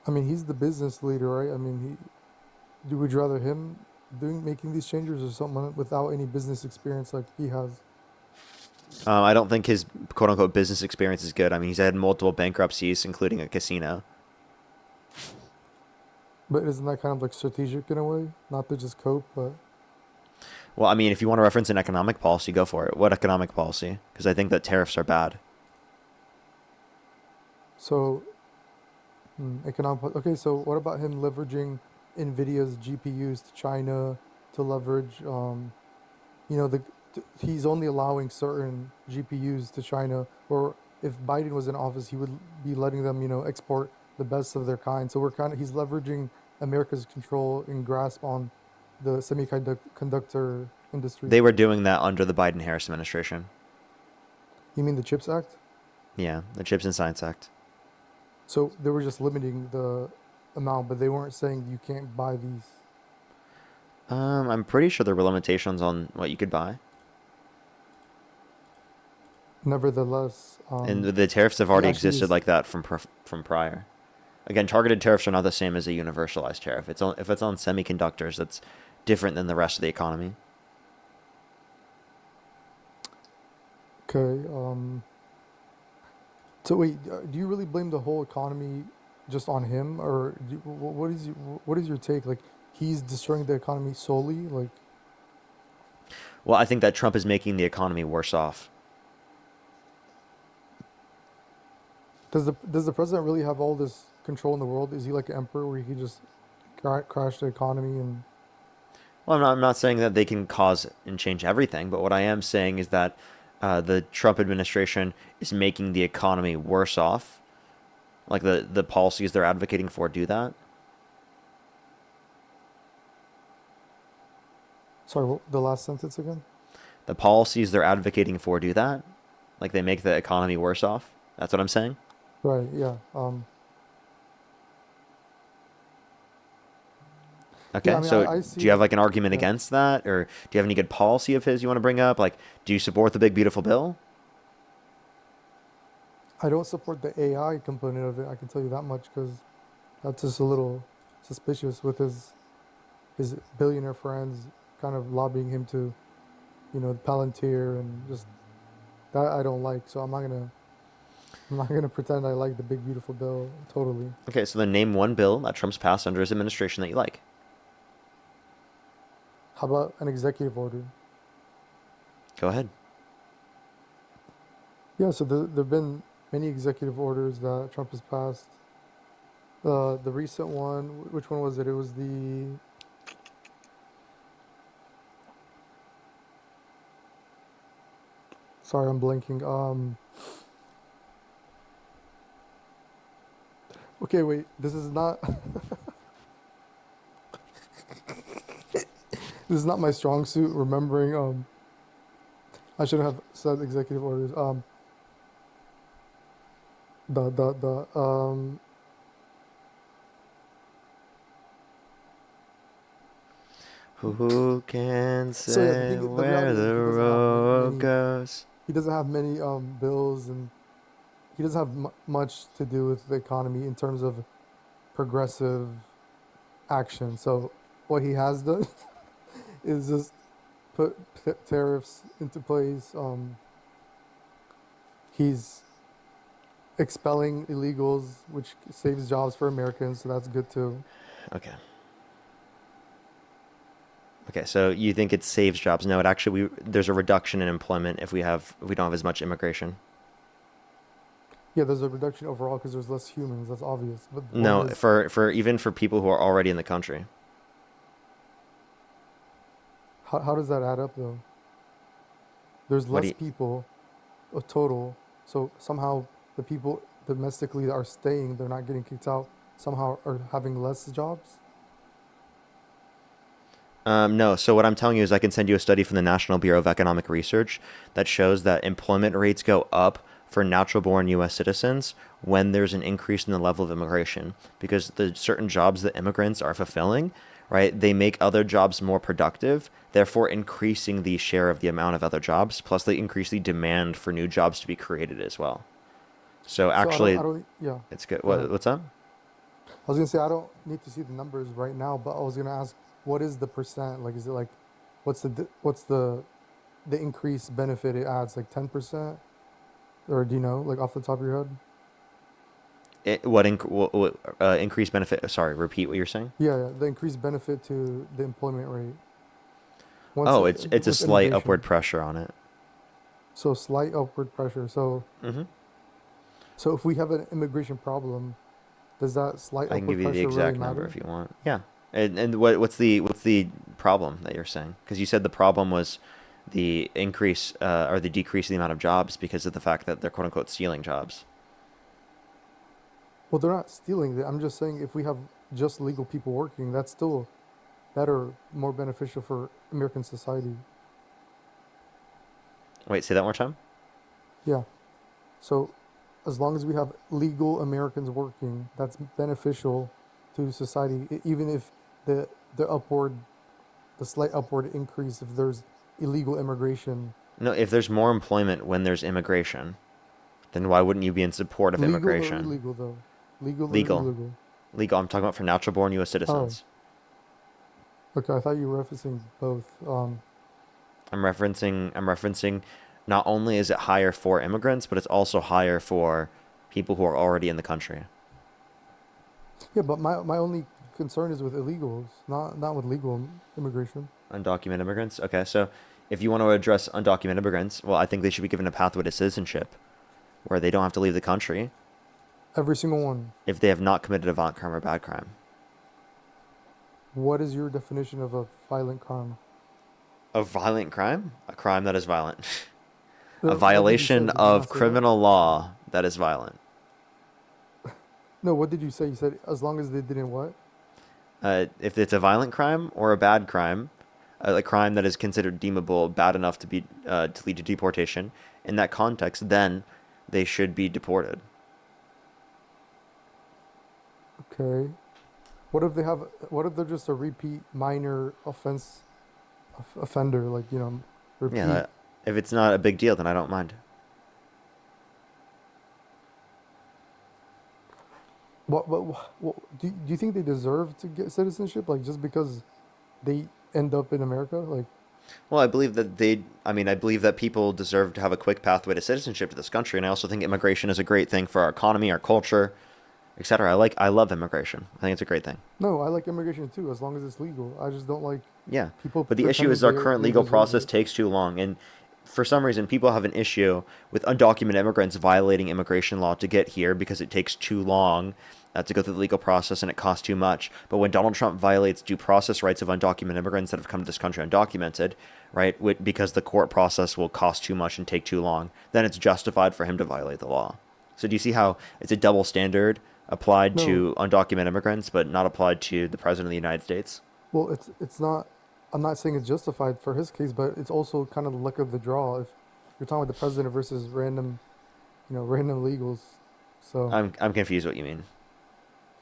I mean, he's the business leader, right? I mean, would you rather him making these changes or someone without any business experience like he has? I don't think his quote unquote business experience is good. I mean, he's had multiple bankruptcies, including a casino. But isn't that kind of like strategic in a way? Not to just cope, but Well, I mean, if you want to reference an economic policy, go for it. What economic policy? Because I think that tariffs are bad. so economic. Okay, so what about him leveraging Nvidia's GPUs to China to leverage? You know, he's only allowing certain GPUs to China, or if Biden was in office, he would be letting them, you know, export the best of their kind. So he's leveraging America's control and grasp on the semiconductor industry. They were doing that under the Biden-Harris administration. You mean the CHIPS Act? Yeah, the Chips and Science Act. So they were just limiting the amount, but they weren't saying you can't buy these. I'm pretty sure there were limitations on what you could buy. Nevertheless, And the tariffs have he already actually existed is. like that from prior. Again, targeted tariffs are not the same as a universalized tariff. If it's on semiconductors, that's different than the rest of the economy. Okay. So wait, do you really blame the whole economy just on him, or what is your take? Like he's destroying the economy solely? Like Well, I think that Trump is making the economy worse off. does the president really have all this control in the world? Is he like an emperor where he can just crash the economy and? Well, I'm not saying that they can cause and change everything, but what I am saying is that the Trump administration is making the economy worse off. Like the policies they're advocating for do that. Sorry, the last sentence again? The policies they're advocating for do that. Like they make the economy worse off. That's what I'm saying. Right. Yeah. Okay, I mean, so I do you have see. like an argument Yeah. against that, or do you have any good policy of his you want to bring up? Like, do you support the big beautiful bill? I don't support the AI component of it. I can tell you that much because that's just a little suspicious with his billionaire friends kind of lobbying him to, you know, Palantir and just that I don't like. So I'm not gonna pretend I like the big beautiful bill totally. Okay, so then name one bill that Trump's passed under his administration that you like. How about an executive order? Go ahead. Yeah. So there've been many executive orders that Trump has passed. The recent one, which one was it? It was the sorry, I'm blanking. Okay, wait. This is not this is not my strong suit. Remembering. I shouldn't have said executive orders. The Who can So yeah, say the where reality is the he doesn't have road many. goes? He doesn't have many bills, and he doesn't have much to do with the economy in terms of progressive action. So what he has done is just put tariffs into place. He's expelling illegals, which saves jobs for Americans, so that's good too. Okay. Okay, so you think it saves jobs? No, it actually there's a reduction in employment if we don't have as much immigration. Yeah, there's a reduction overall because there's less humans. That's obvious. But the point No, is, for even for people who are already in the country. how does that add up though? There's What do less you, people, a total. So somehow the people domestically that are staying, they're not getting kicked out. Somehow are having less jobs. No, so what I'm telling you is I can send you a study from the National Bureau of Economic Research that shows that employment rates go up for natural born US citizens when there's an increase in the level of immigration because the certain jobs that immigrants are fulfilling, right? They make other jobs more productive, therefore increasing the share of the amount of other jobs, plus they increase the demand for new jobs to be created as well. So So I actually, don't. Yeah. it's good. Go ahead. What's up? I was gonna say I don't need to see the numbers right now, but I was gonna ask, what is the percent? Like, is it like, what's the the increased benefit it adds, like 10%, or do you know, like off the top of your head? What increased benefit? Sorry, repeat what you're saying. Yeah, the increased benefit to the employment rate. Oh, it's a With slight upward immigration. pressure on it. So slight upward pressure. So Mm-hmm. so if we have an immigration problem, does that slight I can give upward you the pressure really exact number matter? if you want. Yeah. And what's the problem that you're saying? Because you said the problem was the increase or the decrease in the amount of jobs because of the fact that they're quote unquote stealing jobs. Well, they're not stealing. I'm just saying if we have just legal people working, that's still better, more beneficial for American society. Wait, say that one more time. Yeah. So as long as we have legal Americans working, that's beneficial to society, even if the the upward, the slight upward increase if there's illegal immigration. No, if there's more employment when there's immigration, then why wouldn't you be in support of Legal or immigration? illegal though? Legal or Legal. illegal? Legal. I'm talking about for natural born U.S. Oh, citizens. okay. I thought you were referencing both. I'm referencing not only is it higher for immigrants, but it's also higher for people who are already in the country. Yeah, but my only concern is with illegals, not with legal immigration. Undocumented immigrants. Okay, so if you want to address undocumented immigrants, well, I think they should be given a pathway to citizenship where they don't have to leave the country Every single one. if they have not committed a violent crime or bad crime. What is your definition of a violent crime? A violent crime? A crime that is violent. No, A what did you say? violation Did you not of say that? criminal law that is violent. No, what did you say? You said as long as they didn't what? If it's a violent crime or a bad crime, a crime that is considered deemable bad enough to be to lead to deportation, in that context, then they should be deported. Okay. What if they have? What if they're just a repeat minor offender? Like repeat. Yeah, if it's not a big deal, then I don't mind. Do you think they deserve to get citizenship? Like just because they end up in America? Like Well, I believe that people deserve to have a quick pathway to citizenship to this country, and I also think immigration is a great thing for our economy, our culture, etc. I love immigration. I think it's a great thing. no, I like immigration too, as long as it's legal. I just don't like Yeah, people but the issue pretending is our current they legal deserve process it. takes too long, and for some reason, people have an issue with undocumented immigrants violating immigration law to get here because it takes too long to go through the legal process and it costs too much. But when Donald Trump violates due process rights of undocumented immigrants that have come to this country undocumented, right, because the court process will cost too much and take too long, then it's justified for him to violate the law. So do you see how it's a double standard applied No, to undocumented immigrants, but not applied to the President of the United States? well, it's not. I'm not saying it's justified for his case, but it's also kind of the luck of the draw. If you're talking about the president versus random, random legals. So I'm confused what you mean.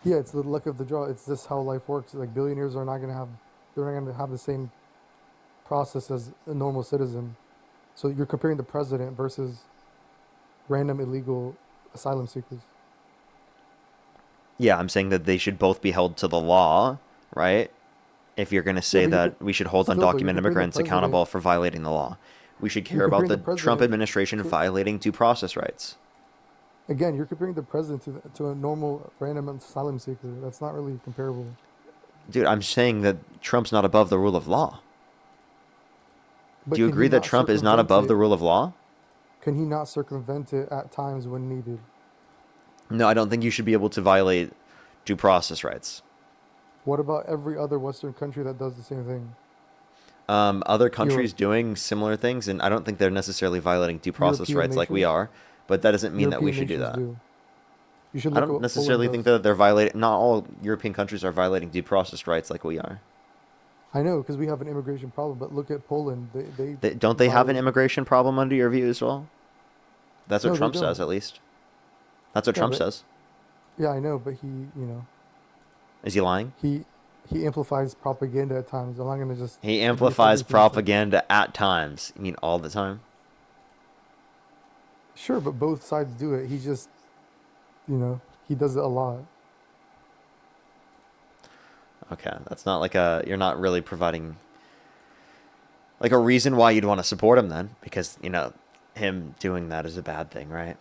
yeah, it's the luck of the draw. It's just how life works. Like billionaires are not gonna have, they're not gonna have the same process as a normal citizen. So you're comparing the president versus random illegal asylum seekers. Yeah, I'm saying that they should both be held to the law, right? If you're going to Yeah, say but that we should hold still though, you're undocumented comparing the immigrants president. accountable for violating the law, we should You're care about comparing the the Trump president administration to violating due process rights. again. You're comparing the president to a normal random asylum seeker. That's not really comparable. Dude, I'm saying that Trump's not above the rule of law. But Do you can he agree that not Trump is not circumvent above it? the rule of law? Can he not circumvent it at times when needed? No, I don't think you should be able to violate due process rights. What about every other Western country that does the same thing? Other countries Europe, doing similar things, and I don't think they're necessarily violating due process European rights like we nations, are, but that doesn't mean that we European should do nations that. do. You should I look at don't what Poland necessarily think does. that they're violating, not all European countries are violating due process rights like we are. I know because we have an immigration problem, but look at Poland. Don't they have an Violate. immigration problem under your view as well? That's what No, they Trump says, don't. at least. That's what Yeah, Trump but says. yeah, I know, but Is he lying? he amplifies propaganda at times. I'm not gonna just He agree with amplifies everything he says. propaganda at times. You mean all the time? Sure, but both sides do it. He just, he does it a lot. Okay, that's not like a. You're not really providing. Like a reason why you'd want to support him then, because, you know, him doing that is a bad thing, right?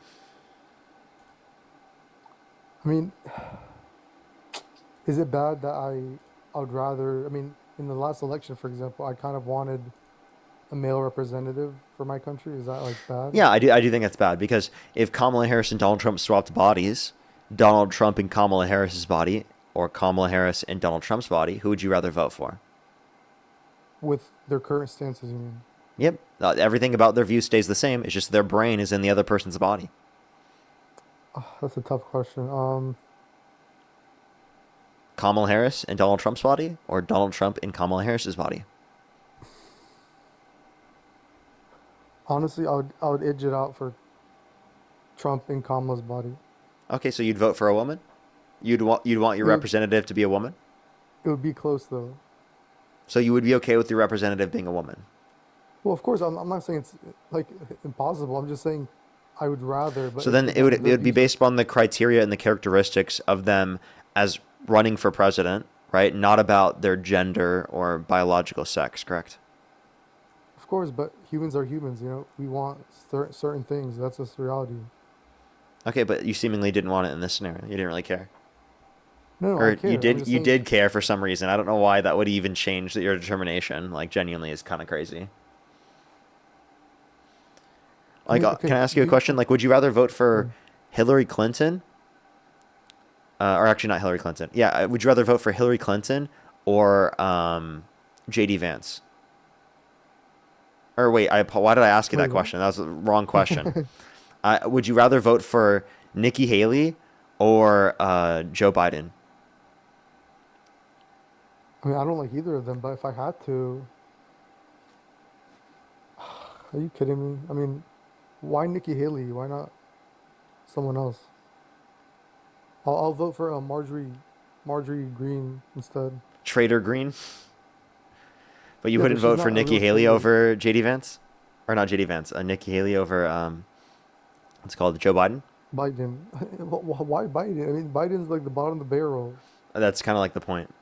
I mean, is it bad that I would rather? I mean, in the last election, for example, I kind of wanted a male representative for my country. Is that like bad? Yeah, I do think that's bad because if Kamala Harris and Donald Trump swapped bodies, Donald Trump and Kamala Harris's body, or Kamala Harris and Donald Trump's body, who would you rather vote for? With their current stances, you mean? Yep. Everything about their view stays the same. It's just their brain is in the other person's body. That's a tough question. Kamala Harris and Donald Trump's body, or Donald Trump and Kamala Harris's body? Honestly, I would edge it out for Trump in Kamala's body. Okay, so you'd vote for a woman? You'd want your representative to be a woman? It would be close though. So you would be okay with your representative being a woman? Well, of course, I'm not saying it's like impossible. I'm just saying I would rather. But so then it would be based upon the criteria and the characteristics of them as running for president, right? Not about their gender or biological sex, correct? Of course, but humans are humans. You know, we want certain things. That's just reality. Okay, but you seemingly didn't want it in this scenario. You didn't really care. No, or I care. you did care for some reason. I don't know why that would even change your determination. Like, genuinely is kind of crazy. Like, can I ask you a question? Like, would you rather vote for Hillary Clinton? Or actually, not Hillary Clinton. Yeah, would you rather vote for Hillary Clinton or J.D. Vance? Or wait, why did I ask you that question? That was the wrong question. Would you rather vote for Nikki Haley or Joe Biden? I mean, I don't like either of them, but if I had to... Are you kidding me? I mean, why Nikki Haley? Why not someone else? I'll vote for Marjorie Green instead. Trader Green? But you wouldn't vote for Nikki Haley over J.D. Vance? Or not J.D. Vance, Nikki Haley over, what's it called, Joe Biden? Biden. Why Biden? I mean, Biden's like the bottom of the barrel. That's kind of like the point.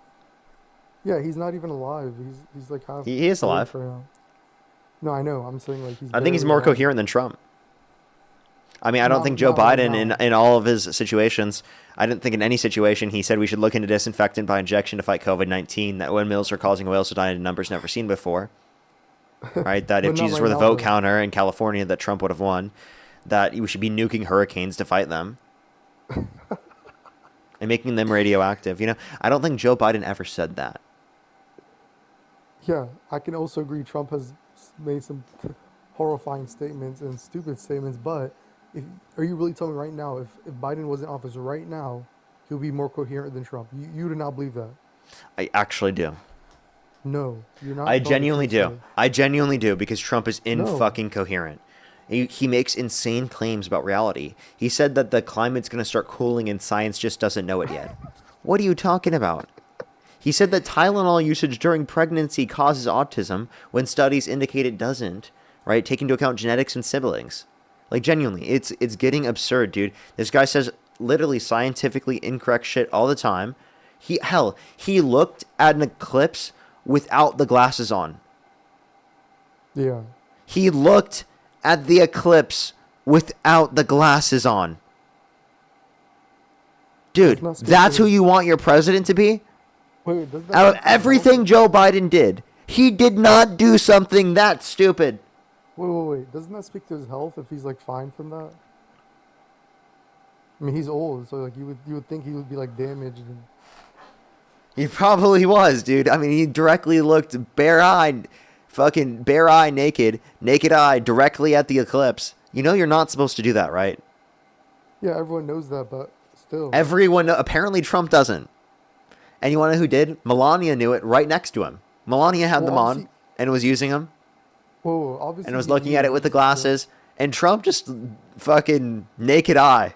Yeah, he's not even alive. He's like half... He is alive. No, I know. I'm saying like he's... I think he's more coherent than Trump. I mean, I don't think Joe Biden, in all of his situations, I didn't think in any situation he said we should look into disinfectant by injection to fight COVID-19, that windmills are causing whales to die in numbers never seen before. Right? That if Jesus were the vote counter in California, that Trump would have won. That we should be nuking hurricanes to fight them. And making them radioactive. You know, I don't think Joe Biden ever said that. Yeah, I can also agree Trump has made some horrifying statements and stupid statements, but are you really telling me right now, if Biden was in office right now, he'll be more coherent than Trump? You do not believe that? I actually do. No, you're not. I genuinely do. I genuinely do, because Trump is fucking coherent. He makes insane claims about reality. He said that the climate's going to start cooling and science just doesn't know it yet. What are you talking about? He said that Tylenol usage during pregnancy causes autism when studies indicate it doesn't, right? Take into account genetics and siblings. Like, genuinely, it's getting absurd, dude. This guy says literally scientifically incorrect shit all the time. He looked at an eclipse without the glasses on. Yeah. He looked at the eclipse without the glasses on. Dude, that's who you want your president to be? Wait, out of everything Joe Biden did, he did not do something that stupid. Wait. Doesn't that speak to his health if he's like fine from that? I mean, he's old, so like you would think he would be like damaged. He probably was, dude. I mean, he directly looked bare eye naked eye directly at the eclipse. You know you're not supposed to do that, right? Yeah, everyone knows that, but still. Everyone, apparently Trump doesn't. And you want to know who did? Melania knew it right next to him. Melania had them on and was using them. Whoa, obviously. And was looking at it with the glasses. And Trump just fucking naked eye.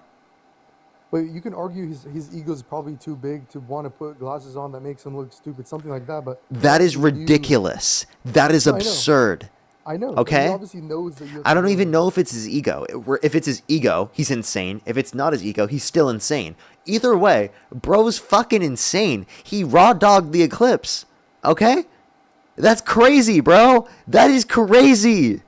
But you can argue his ego is probably too big to want to put glasses on that makes him look stupid, something like that. But that is ridiculous. That is absurd. I know. Okay. He obviously knows that I don't even know if it's his ego. If it's his ego, he's insane. If it's not his ego, he's still insane. Either way, bro's fucking insane. He raw dogged the eclipse. Okay? That's crazy, bro. That is crazy.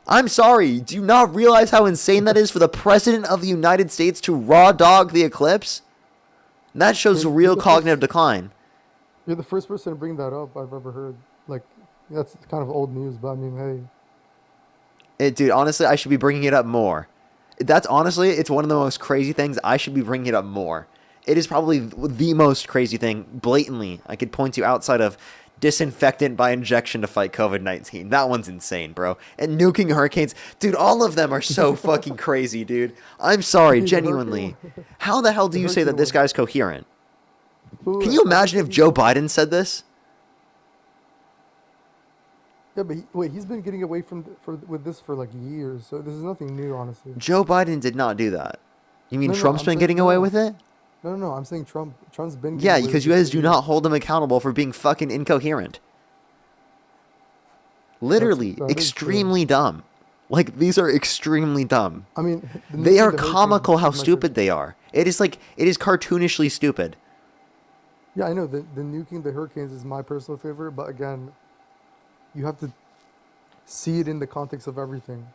I'm sorry. Do you not realize how insane that is for the President of the United States to raw dog the eclipse? That shows real cognitive decline. You're the first person to bring that up I've ever heard. Like, that's kind of old news, but I mean, hey. Dude, honestly, I should be bringing it up more. That's honestly, it's one of the most crazy things. I should be bringing it up more. It is probably the most crazy thing, blatantly, I could point to outside of disinfectant by injection to fight COVID-19. That one's insane, bro. And nuking hurricanes. Dude, all of them are so fucking crazy, dude. I'm sorry, genuinely. How the hell do you say that this guy's coherent? Can you imagine if Joe Biden said this? Yeah, but wait, he's been getting away with this for like years, so this is nothing new, honestly. Joe Biden did not do that. You mean No, Trump's I'm been saying getting away with it? No, I'm saying Trump's been. Yeah, getting away because with you this guys for do years. not hold him accountable for being fucking incoherent. Literally, that is true. extremely dumb. Like, these are extremely dumb. I mean, They are comical how stupid they are. It is cartoonishly stupid. Yeah, I know the nuking the hurricanes is my personal favorite, but again, you have to see it in the context of everything.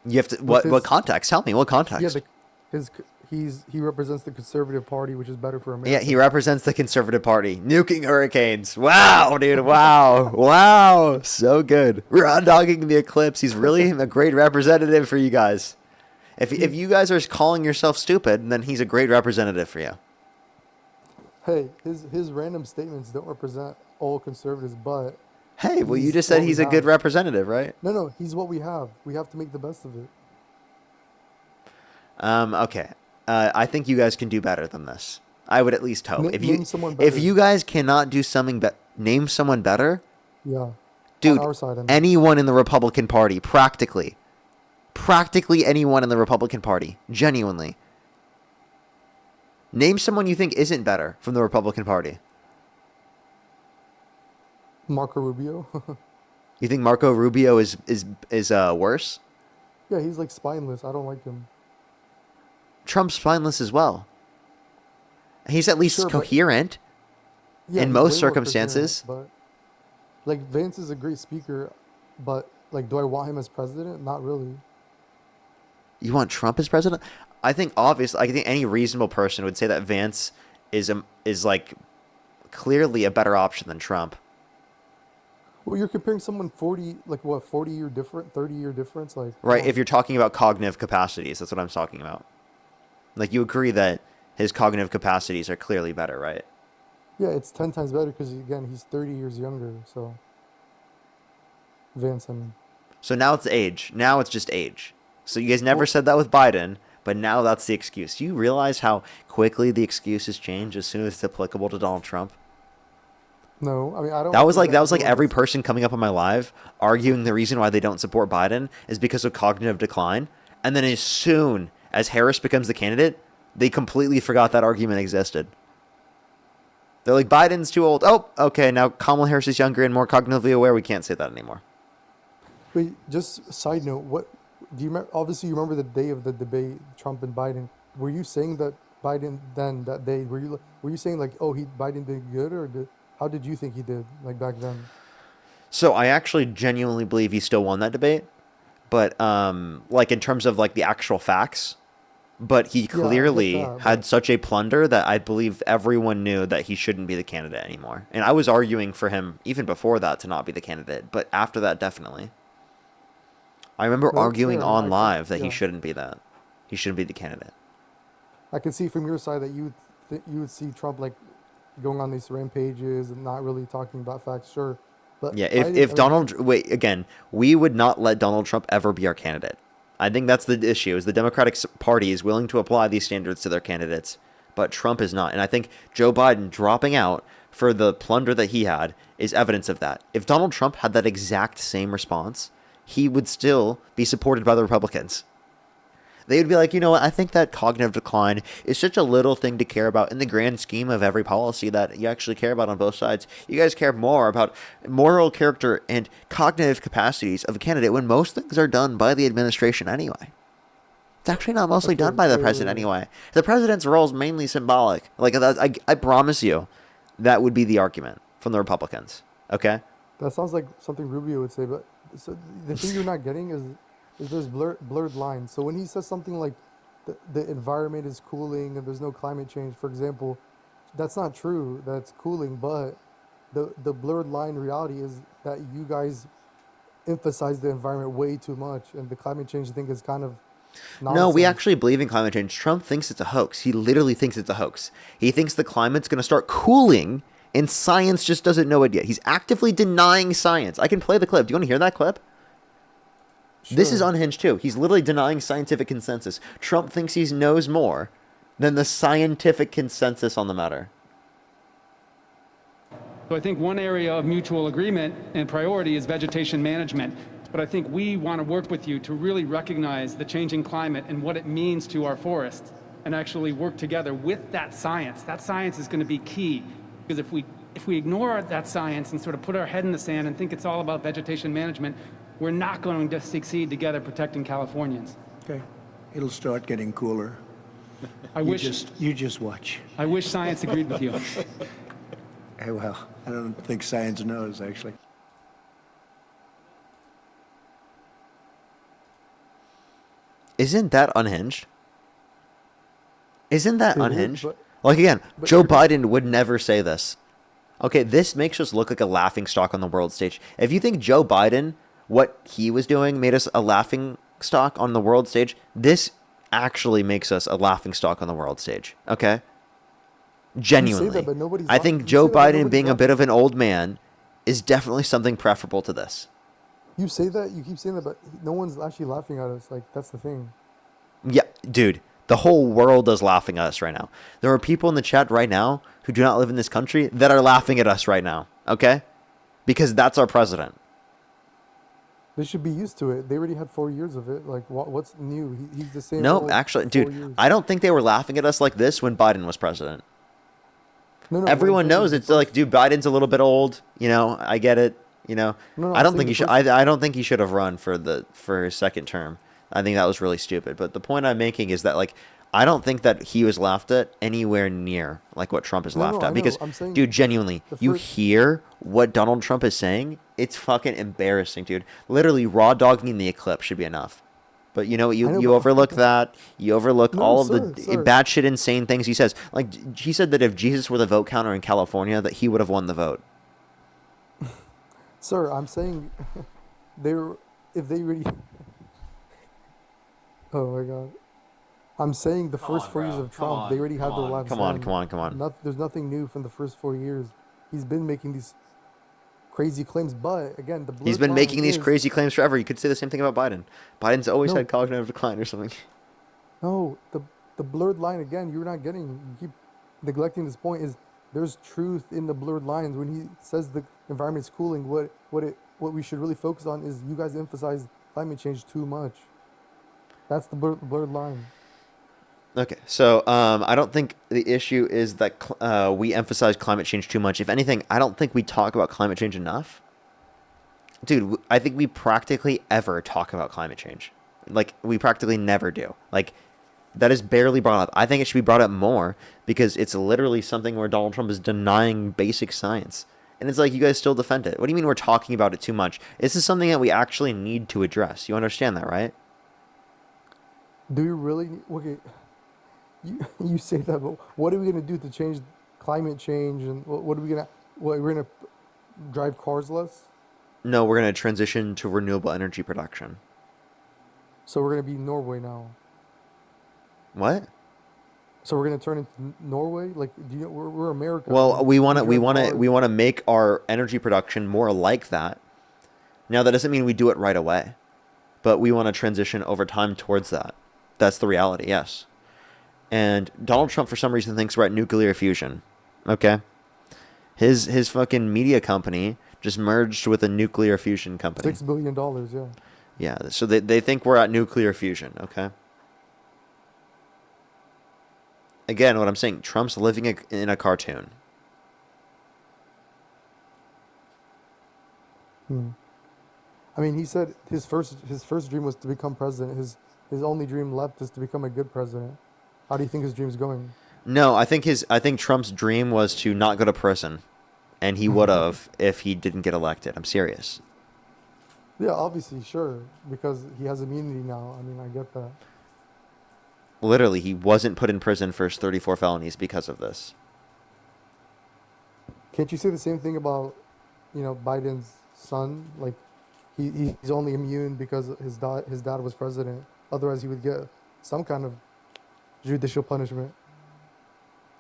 You have to what context? Tell me what context. Yeah, he represents the conservative party, which is better for America. Yeah, he represents the conservative party. Nuking hurricanes. Wow, dude. Wow. Wow. So good. Raw dogging the eclipse. He's really a great representative for you guys. If you guys are calling yourself stupid, then he's a great representative for you. Hey, his random statements don't represent all conservatives, but hey, well, you just said he's a good representative, right? No, he's what we have. We have to make the best of it. Okay. I think you guys can do better than this. I would at least hope. Name someone better. If you guys cannot do something name someone better. Yeah. Dude, on our side, anyone in the Republican Party, practically anyone in the Republican Party, genuinely. Name someone you think isn't better from the Republican Party. Marco Rubio. You think Marco Rubio is worse? Yeah, he's like spineless. I don't like him. Trump's spineless as well. He's at least coherent in he's most way more circumstances. coherent, but like Vance is a great speaker, but like, do I want him as president? Not really. You want Trump as president? I think obviously, I think any reasonable person would say that Vance is like clearly a better option than Trump. Well, you're comparing someone 40-year different, 30-year difference, like. Right, if you're talking about cognitive capacities, that's what I'm talking about. Like, you agree that his cognitive capacities are clearly better, right? Yeah, it's 10 times better because, again, he's 30 years younger, so. Vance, I mean. So now it's age. Now it's just age. So you guys never said that with Biden, but now that's the excuse. Do you realize how quickly the excuses change as soon as it's applicable to Donald Trump? No, I mean, I don't. That was like every person coming up on my live arguing the reason why they don't support Biden is because of cognitive decline. And then as soon as Harris becomes the candidate, they completely forgot that argument existed. They're like, Biden's too old. Oh, okay, now Kamala Harris is younger and more cognitively aware. We can't say that anymore. Wait, just side note, what do you remember? Obviously, you remember the day of the debate, Trump and Biden. Were you saying that Biden then that day? Were you saying like, oh, Biden did good, or how did you think he did like back then? So I actually genuinely believe he still won that debate, but like in terms of like the actual facts, but he clearly had such a plunder that I believe everyone knew that he shouldn't be the candidate anymore. And I was arguing for him even before that to not be the candidate, but after that, definitely. I remember arguing on live that he shouldn't be that. He shouldn't be the candidate. I can see from your side that you would see Trump like going on these rampages and not really talking about facts, sure. But yeah, if we would not let Donald Trump ever be our candidate. I think that's the issue, is the Democratic Party is willing to apply these standards to their candidates, but Trump is not. And I think Joe Biden dropping out for the plunder that he had is evidence of that. If Donald Trump had that exact same response, he would still be supported by the Republicans. They would be like, you know what, I think that cognitive decline is such a little thing to care about in the grand scheme of every policy that you actually care about on both sides. You guys care more about moral character and cognitive capacities of a candidate when most things are done by the administration anyway. It's actually not mostly done by the president anyway. The president's role is mainly symbolic. Like, I promise you, that would be the argument from the Republicans. Okay? That sounds like something Rubio would say, but so the thing you're not getting is there's blurred lines. So when he says something like the environment is cooling and there's no climate change, for example, that's not true. That's cooling, but the blurred line reality is that you guys emphasize the environment way too much, and the climate change thing is kind of No, we nonsense. actually believe in climate change. Trump thinks it's a hoax. He literally thinks it's a hoax. He thinks the climate's going to start cooling, and science just doesn't know it yet. He's actively denying science. I can play the clip. Do you want to hear that clip? This is Sure. unhinged too. He's literally denying scientific consensus. Trump thinks he knows more than the scientific consensus on the matter. So I think one area of mutual agreement and priority is vegetation management. But I think we want to work with you to really recognize the changing climate and what it means to our forests and actually work together with that science. That science is going to be key, because if we ignore that science and sort of put our head in the sand and think it's all about vegetation management, we're not going to succeed together protecting Californians. Okay. It'll start getting cooler. You just watch. I wish science agreed with you. Hey, well, I don't think science knows, actually. Isn't that unhinged? Isn't that It is, unhinged? but Like, again, but Joe you're not- Biden would never say this. Okay, this makes us look like a laughing stock on the world stage. If you think Joe Biden, what he was doing, made us a laughing stock on the world stage, this actually makes us a laughing stock on the world stage. Okay? Genuinely. but nobody's I think you Joe say that, but Biden nobody's being a laughing. bit of an old man is definitely something preferable to this. You say that, you keep saying that, but no one's actually laughing at us. Like, that's the thing. Yeah, dude, the whole world is laughing at us right now. There are people in the chat right now who do not live in this country that are laughing at us right now, okay? Because that's our president. They should be used to it. They already had 4 years of it. Like, what's new? He's the same. No, old actually, 4 dude, years. I don't think they were laughing at us like this when Biden was president. No, what I'm Everyone saying knows is it's like, dude, Biden's a little bit old, you know, I get it, you know. No, I I'm don't saying think the he should first- I don't think he should have run for his second term. I think that was really stupid. But the point I'm making is that, like, I don't think that he was laughed at anywhere near like what Trump is No, laughed I at. know. Because, I'm saying dude, genuinely, the you first- hear what Donald Trump is saying, it's fucking embarrassing, dude. Literally, raw dogging the eclipse should be enough. But you know what? I know, You but- overlook that. You overlook No, all of sir, the sir. batshit insane things he says. Like, he said that if Jesus were the vote counter in California, that he would have won the vote. Sir, I'm saying if they really. Oh my God. I'm saying the first 4 years of Trump, they already had their lives Come on, done. come on. There's nothing new from the first 4 years. He's been making these crazy claims, but again, the He's blurred been line making these is- crazy claims forever. You could say the same thing about Biden. Biden's always No. had cognitive decline or something. No, the blurred line again. You're not getting. You keep neglecting this point. Is there's truth in the blurred lines when he says the environment's cooling. What we should really focus on is you guys emphasize climate change too much. That's the blurred line. Okay, so I don't think the issue is that we emphasize climate change too much. If anything, I don't think we talk about climate change enough. Dude, I think we practically ever talk about climate change. Like, we practically never do. Like, that is barely brought up. I think it should be brought up more because it's literally something where Donald Trump is denying basic science. And it's like, you guys still defend it. What do you mean we're talking about it too much? This is something that we actually need to address. You understand that, right? Do you really? Okay, you say that, but what are we gonna do to change climate change? And what are we gonna? What we're gonna drive cars less? No, we're going to transition to renewable energy production. So we're gonna be Norway now. What? So we're gonna turn into Norway? Like, do you? We're America. Well, we want drive to cars. make our energy production more like that. Now, that doesn't mean we do it right away, but we want to transition over time towards that. That's the reality, yes. And Donald Trump, for some reason, thinks we're at nuclear fusion. Okay, his fucking media company just merged with a nuclear fusion company. $6 billion. Yeah. Yeah, so they think we're at nuclear fusion. Okay. Again, what I'm saying, Trump's living in a cartoon. I mean, he said his first dream was to become president. His only dream left is to become a good president. How do you think his dream's going? No, I think Trump's dream was to not go to prison. and he would have if he didn't get elected. I'm serious. Yeah, obviously, sure, because he has immunity now. I mean, I get that. Literally, he wasn't put in prison for his 34 felonies because of this. Can't you say the same thing about, Biden's son? Like, he's only immune because his dad was president. Otherwise, he would get some kind of judicial punishment.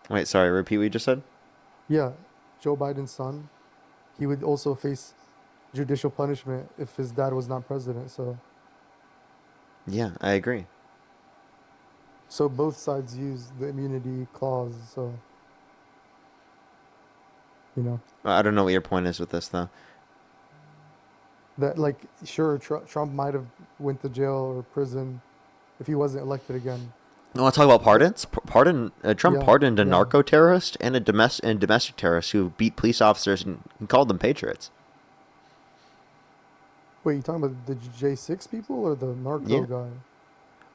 Wait, sorry, repeat what you just said? Yeah, Joe Biden's son, he would also face judicial punishment if his dad was not president. Yeah, I agree. So both sides use the immunity clause. So, I don't know what your point is with this, though. that, like, sure, Trump might have went to jail or prison if he wasn't elected again. You want to talk about pardons? Trump Yeah, pardoned a yeah. narco terrorist and a domestic terrorist who beat police officers and called them patriots. Wait, you talking about the J6 people or the narco Yeah. guy?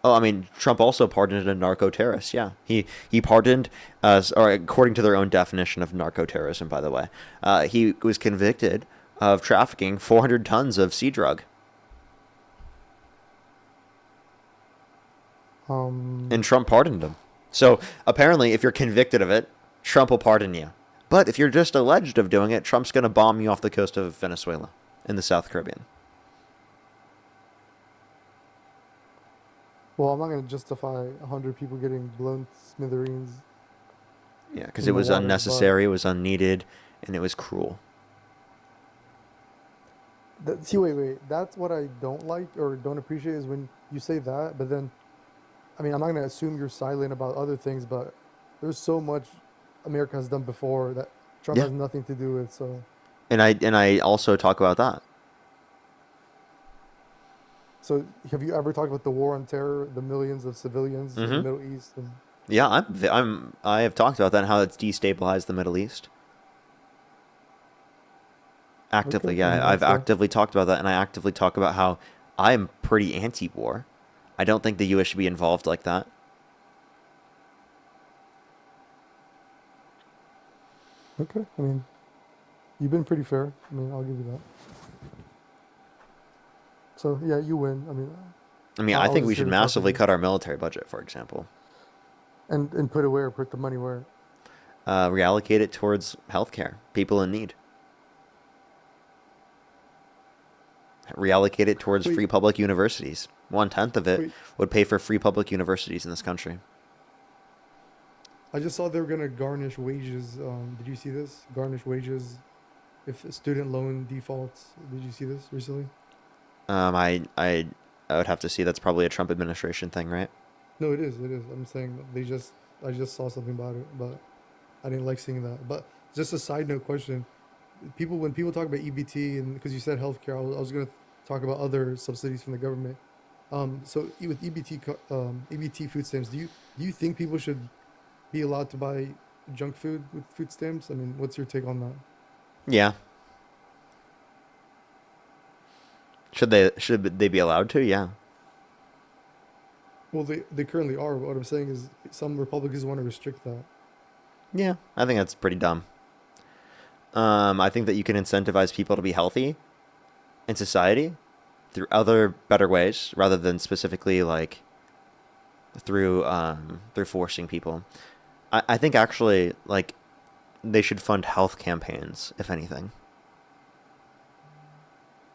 Oh, I mean, Trump also pardoned a narco terrorist. Yeah, he pardoned, or according to their own definition of narco terrorism, by the way, he was convicted of trafficking 400 tons of sea drug, and Trump pardoned him. So apparently, if you're convicted of it, Trump will pardon you. But if you're just alleged of doing it, Trump's going to bomb you off the coast of Venezuela in the South Caribbean. Well, I'm not going to justify 100 people getting blown to smithereens. Yeah, because in it the was water, unnecessary, it was unneeded, and it was cruel. See, wait. That's what I don't like or don't appreciate is when you say that, but then, I mean, I'm not going to assume you're silent about other things, but there's so much America has done before that Trump Yeah. has nothing to do with. So, And I also talk about that. so have you ever talked about the war on terror, the millions of civilians in the Mhm. Middle East? And Yeah, I have talked about that and how it's destabilized the Middle East. Actively, Okay, I mean, yeah, I've that's fair. actively talked about that, and I actively talk about how I'm pretty anti-war. I don't think the U.S. should be involved like that. Okay, I mean, you've been pretty fair. I mean, I'll give you that. So, yeah, you win. I mean, I mean, I'll I think just we hear should to talk to massively you. cut our military budget, for example. And put it where? Put the money where? Reallocate it towards healthcare, people in need. Reallocate it towards Wait. free public universities. 1/10 of it Wait. would pay for free public universities in this country. I just saw they were gonna garnish wages. Did you see this? Garnish wages if a student loan defaults. Did you see this recently? I would have to see. That's probably a Trump administration thing, right? No, it is. It is. I'm saying I just saw something about it, but I didn't like seeing that. But just a side note question: when people talk about EBT, and because you said healthcare, I was gonna talk about other subsidies from the government. So with EBT food stamps, do you think people should be allowed to buy junk food with food stamps? I mean, what's your take on that? Yeah. Should they be allowed to? Yeah. Well, they currently are. But what I'm saying is some Republicans want to restrict that. Yeah, I think that's pretty dumb. I think that you can incentivize people to be healthy in society through other better ways rather than specifically like through forcing people. I think actually like they should fund health campaigns, if anything.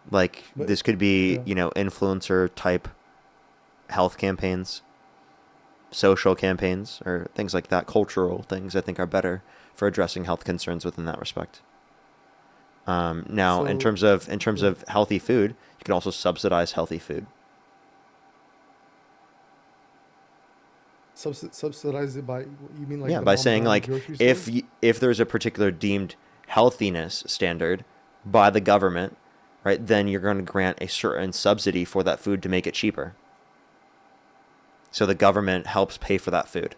Like But this could be, yeah, influencer type health campaigns, social campaigns, or things like that. Cultural things I think are better for addressing health concerns within that respect. Now, in So terms yeah, of healthy food, you can also subsidize healthy food. subsidize it by you mean like Yeah, the by mom and saying dad like grocery if stores? if there's a particular deemed healthiness standard by the government, right, then you're going to grant a certain subsidy for that food to make it cheaper. So the government helps pay for that food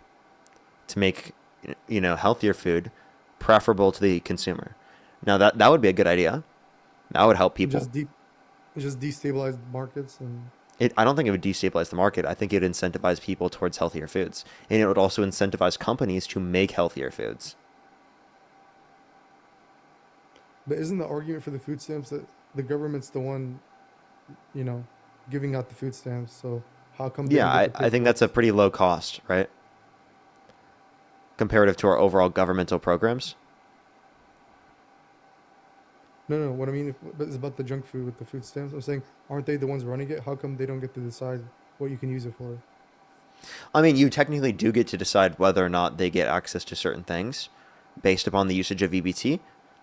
to make healthier food preferable to the consumer. Now that would be a good idea. That would help And people. just destabilize markets and I don't think it would destabilize the market. I think it would incentivize people towards healthier foods. And it would also incentivize companies to make healthier foods. But isn't the argument for the food stamps that the government's the one, you know, giving out the food stamps? So how come they Yeah, don't get to I pay think for that's a it? pretty low cost, right? Comparative to our overall governmental programs. No. What I mean is about the junk food with the food stamps. I'm saying, aren't they the ones running it? How come they don't get to decide what you can use it for? I mean, you technically do get to decide whether or not they get access to certain things based upon the usage of EBT.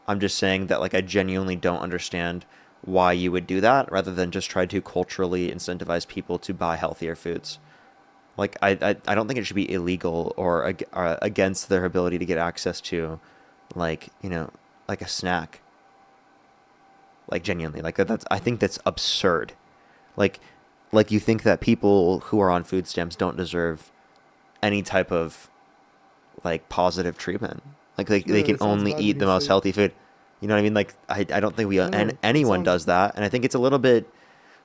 I'm just saying that, like, I genuinely don't understand why you would do that rather than just try to culturally incentivize people to buy healthier foods. Like, I don't think it should be illegal or against their ability to get access to, like, like a snack. Like, genuinely, like that's I think that's absurd. Like, you think that people who are on food stamps don't deserve any type of like positive treatment. Like they No, can it sounds only bad eat when the you most say. healthy food. You know what I mean? Like I don't think No. It anyone sounds. does that, and I think it's a little bit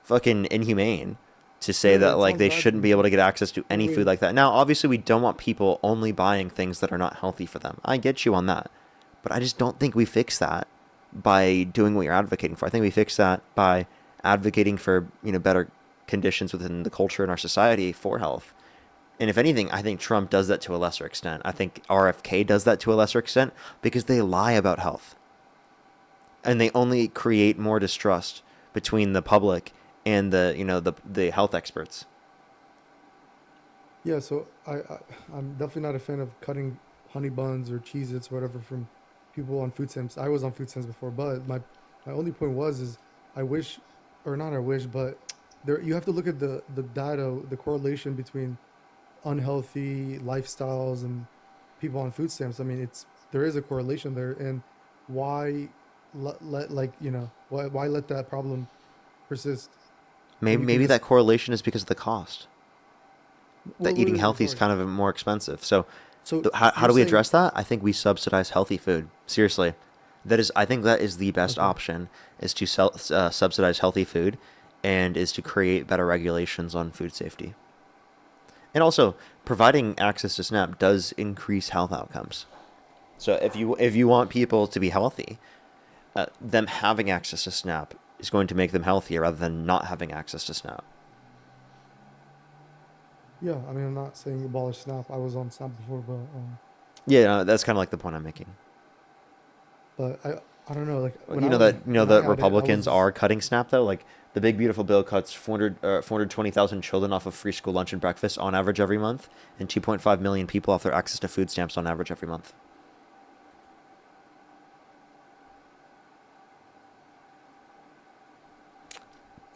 fucking inhumane to say No, that it like sounds they bad when shouldn't you be able say. to get access to Wait, any food wait. like that. Now, obviously, we don't want people only buying things that are not healthy for them. I get you on that, but I just don't think we fix that by doing what you're advocating for. I think we fix that by advocating for better conditions within the culture and our society for health. And if anything, I think Trump does that to a lesser extent. I think RFK does that to a lesser extent because they lie about health. And they only create more distrust between the public and the health experts. Yeah, so I'm definitely not a fan of cutting honey buns or Cheez-Its or whatever from people on food stamps. I was on food stamps before, but my only point was is I wish, or not I wish, but there you have to look at the data, the correlation between unhealthy lifestyles and people on food stamps. I mean, there is a correlation there, and why let like why let that problem persist when you can Maybe just that correlation is because of the cost. That eating wait, healthy is sorry. kind of more expensive. So, So how you're do we saying address that? I think we subsidize healthy food. Seriously, I think that is the best okay. option is to subsidize healthy food, and is to create better regulations on food safety. And also, providing access to SNAP does increase health outcomes. So if you want people to be healthy, them having access to SNAP is going to make them healthier rather than not having access to SNAP. Yeah, I mean, I'm not saying abolish Snap. I was on Snap before, Yeah, no, that's kind of like the point I'm making. but I don't know. Like You know that when I that had it, I Republicans was are cutting SNAP though. Like the big beautiful bill cuts 420,000 children off of free school lunch and breakfast on average every month, and 2.5 million people off their access to food stamps on average every month.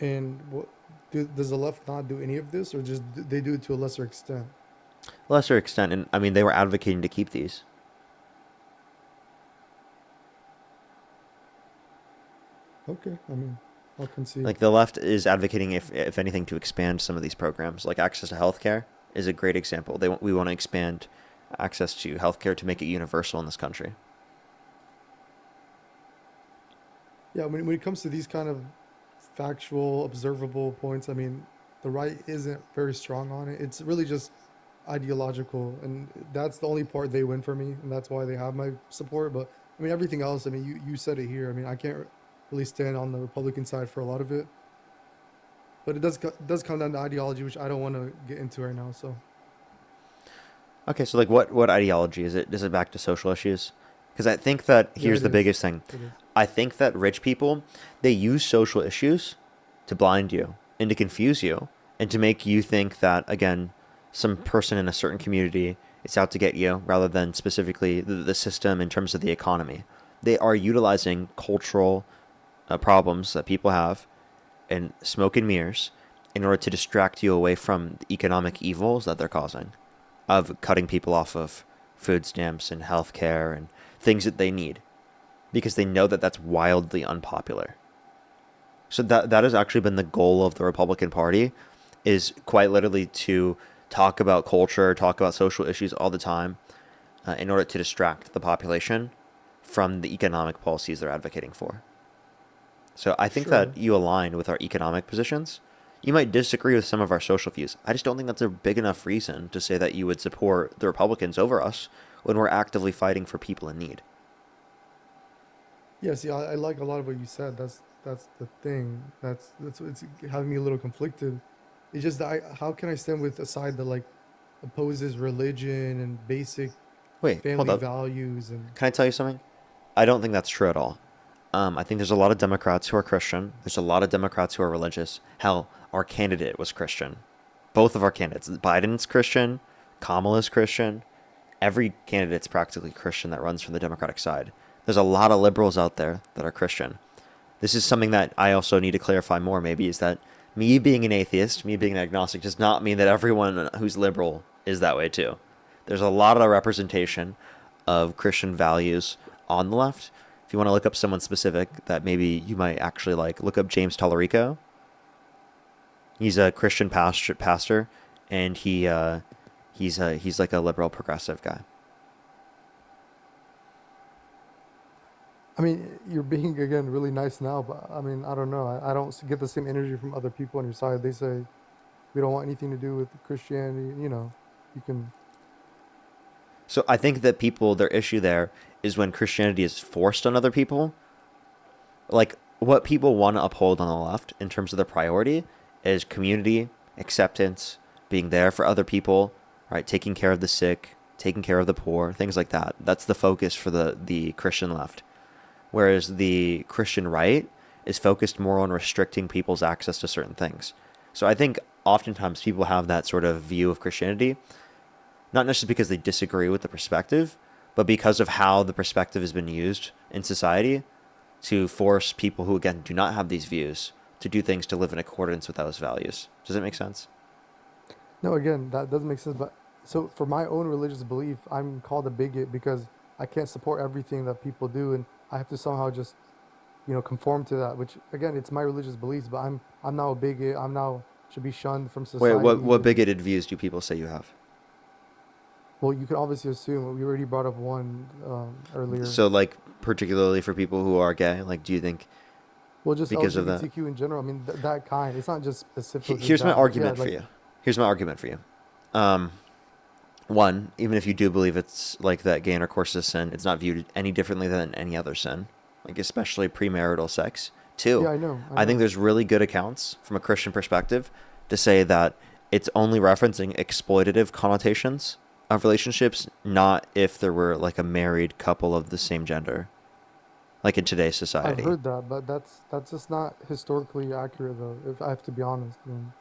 and what does the left not do any of this, or just they do it to a lesser extent? Lesser extent, and I mean they were advocating to keep these. Okay, I mean, I can see. Like the left is advocating, if anything, to expand some of these programs. Like access to healthcare is a great example. We want to expand access to healthcare to make it universal in this country. Yeah, when it comes to these kind of factual, observable points, I mean, the right isn't very strong on it. It's really just ideological, and that's the only part they win for me, and that's why they have my support. But I mean, everything else, I mean, you said it here. I mean, I can't really stand on the Republican side for a lot of it, but it does come down to ideology, which I don't want to get into right now. So Okay, so like what ideology is it? Is it back to social issues? Because I think that yeah, here's it the is. biggest thing. It is. I think that rich people, they use social issues to blind you and to confuse you and to make you think that, again, some person in a certain community is out to get you rather than specifically the system in terms of the economy. They are utilizing cultural problems that people have and smoke and mirrors in order to distract you away from the economic evils that they're causing of cutting people off of food stamps and healthcare and things that they need because they know that that's wildly unpopular. So that has actually been the goal of the Republican Party, is quite literally to talk about culture, talk about social issues all the time, in order to distract the population from the economic policies they're advocating for. So I think Sure. that you align with our economic positions. You might disagree with some of our social views. I just don't think that's a big enough reason to say that you would support the Republicans over us when we're actively fighting for people in need. Yeah, see, I like a lot of what you said. That's the thing. That's it's having me a little conflicted. It's just that how can I stand with a side that like opposes religion and basic Wait, hold family up. values and Can I tell you something? I don't think that's true at all. I think there's a lot of Democrats who are Christian. There's a lot of Democrats who are religious. Hell, our candidate was Christian. Both of our candidates. Biden's Christian. Kamala's Christian. Every candidate's practically Christian that runs from the Democratic side. There's a lot of liberals out there that are Christian. This is something that I also need to clarify more, maybe, is that me being an atheist, me being an agnostic, does not mean that everyone who's liberal is that way too. There's a lot of representation of Christian values on the left. If you want to look up someone specific that maybe you might actually like, look up James Tallarico. He's a Christian pastor, and he's like a liberal progressive guy. I mean, you're being again really nice now, but I mean, I don't know. I don't get the same energy from other people on your side. They say we don't want anything to do with Christianity. You know, you can. So I think that their issue there is when Christianity is forced on other people. Like, what people want to uphold on the left in terms of their priority is community, acceptance, being there for other people, right? Taking care of the sick, taking care of the poor, things like that. That's the focus for the Christian left. Whereas the Christian right is focused more on restricting people's access to certain things. So I think oftentimes people have that sort of view of Christianity, not necessarily because they disagree with the perspective, but because of how the perspective has been used in society to force people who, again, do not have these views to do things to live in accordance with those values. Does that make sense? No, again, that doesn't make sense. But so for my own religious belief, I'm called a bigot because I can't support everything that people do, and I have to somehow just, conform to that. Which again, it's my religious beliefs, but I'm now a bigot. I'm now should be shunned from Wait, society. what bigoted views do people say you have? Well, you can obviously assume we already brought up one earlier. So, like, particularly for people who are gay, like, do you think Well, just because of that? LGBTQ in general. I mean, that kind. It's not just specifically. Here's my that, but argument yeah, for like, you. Here's my argument for you. One, even if you do believe it's like that gay intercourse is sin, it's not viewed any differently than any other sin, like especially premarital sex. Two, Yeah, I know. I think there's really good accounts from a Christian perspective to say that it's only referencing exploitative connotations of relationships, not if there were like a married couple of the same gender, like in today's society. I've heard that, but that's just not historically accurate, though. If I have to be honest. I mean,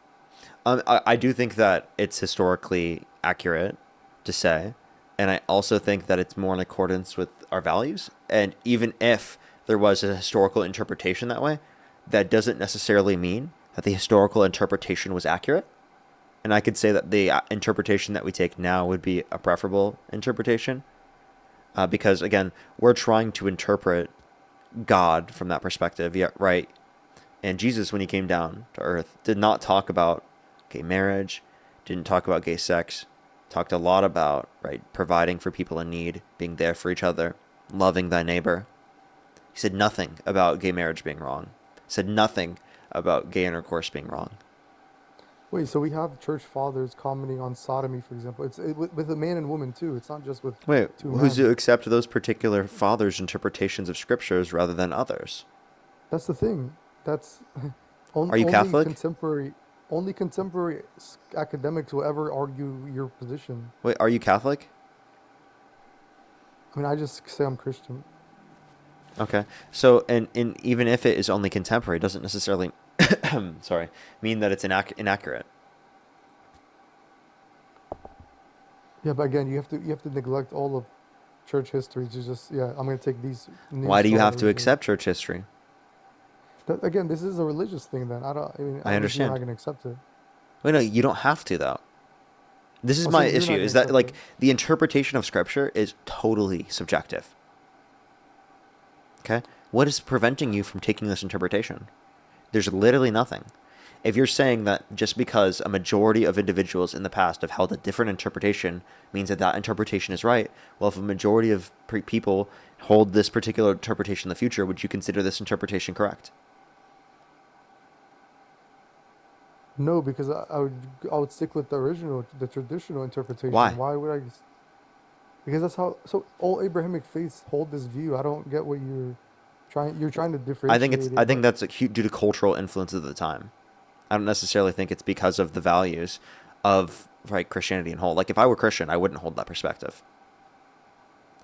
I do think that it's historically accurate to say, and I also think that it's more in accordance with our values. And even if there was a historical interpretation that way, that doesn't necessarily mean that the historical interpretation was accurate. And I could say that the interpretation that we take now would be a preferable interpretation, because again, we're trying to interpret God from that perspective, yeah, right? And Jesus, when he came down to earth, did not talk about gay marriage, didn't talk about gay sex, talked a lot about, right, providing for people in need, being there for each other, loving thy neighbor. He said nothing about gay marriage being wrong. He said nothing about gay intercourse being wrong. wait, so we have church fathers commenting on sodomy, for example. With a man and woman too. It's not just with Wait, two who's men. to accept those particular fathers' interpretations of scriptures rather than others? That's the thing. That's Are you Catholic? Only contemporary academics will ever argue your position. Wait, are you Catholic? I mean, I just say I'm Christian. Okay. So, and even if it is only contemporary, it doesn't necessarily, sorry, mean that it's inaccurate. Yeah, but again, you have to neglect all of church history to just I'm gonna take these. Why do you have to accept church history? Again, this is a religious thing. Then I mean, I understand. You're not gonna accept it. Wait, no, you don't have to though. This is Oh, so my you're not issue, gonna is that accept like it. the interpretation of scripture is totally subjective. Okay? What is preventing you from taking this interpretation? There's literally nothing. If you're saying that just because a majority of individuals in the past have held a different interpretation means that that interpretation is right, well, if a majority of people hold this particular interpretation in the future, would you consider this interpretation correct? No, because I would stick with the traditional interpretation. Why? Why would I? Because that's how. So all Abrahamic faiths hold this view. I don't get what you're You're trying to I differentiate. think that's due to cultural influences of the time. I don't necessarily think it's because of the values of Christianity in whole. Like if I were Christian, I wouldn't hold that perspective.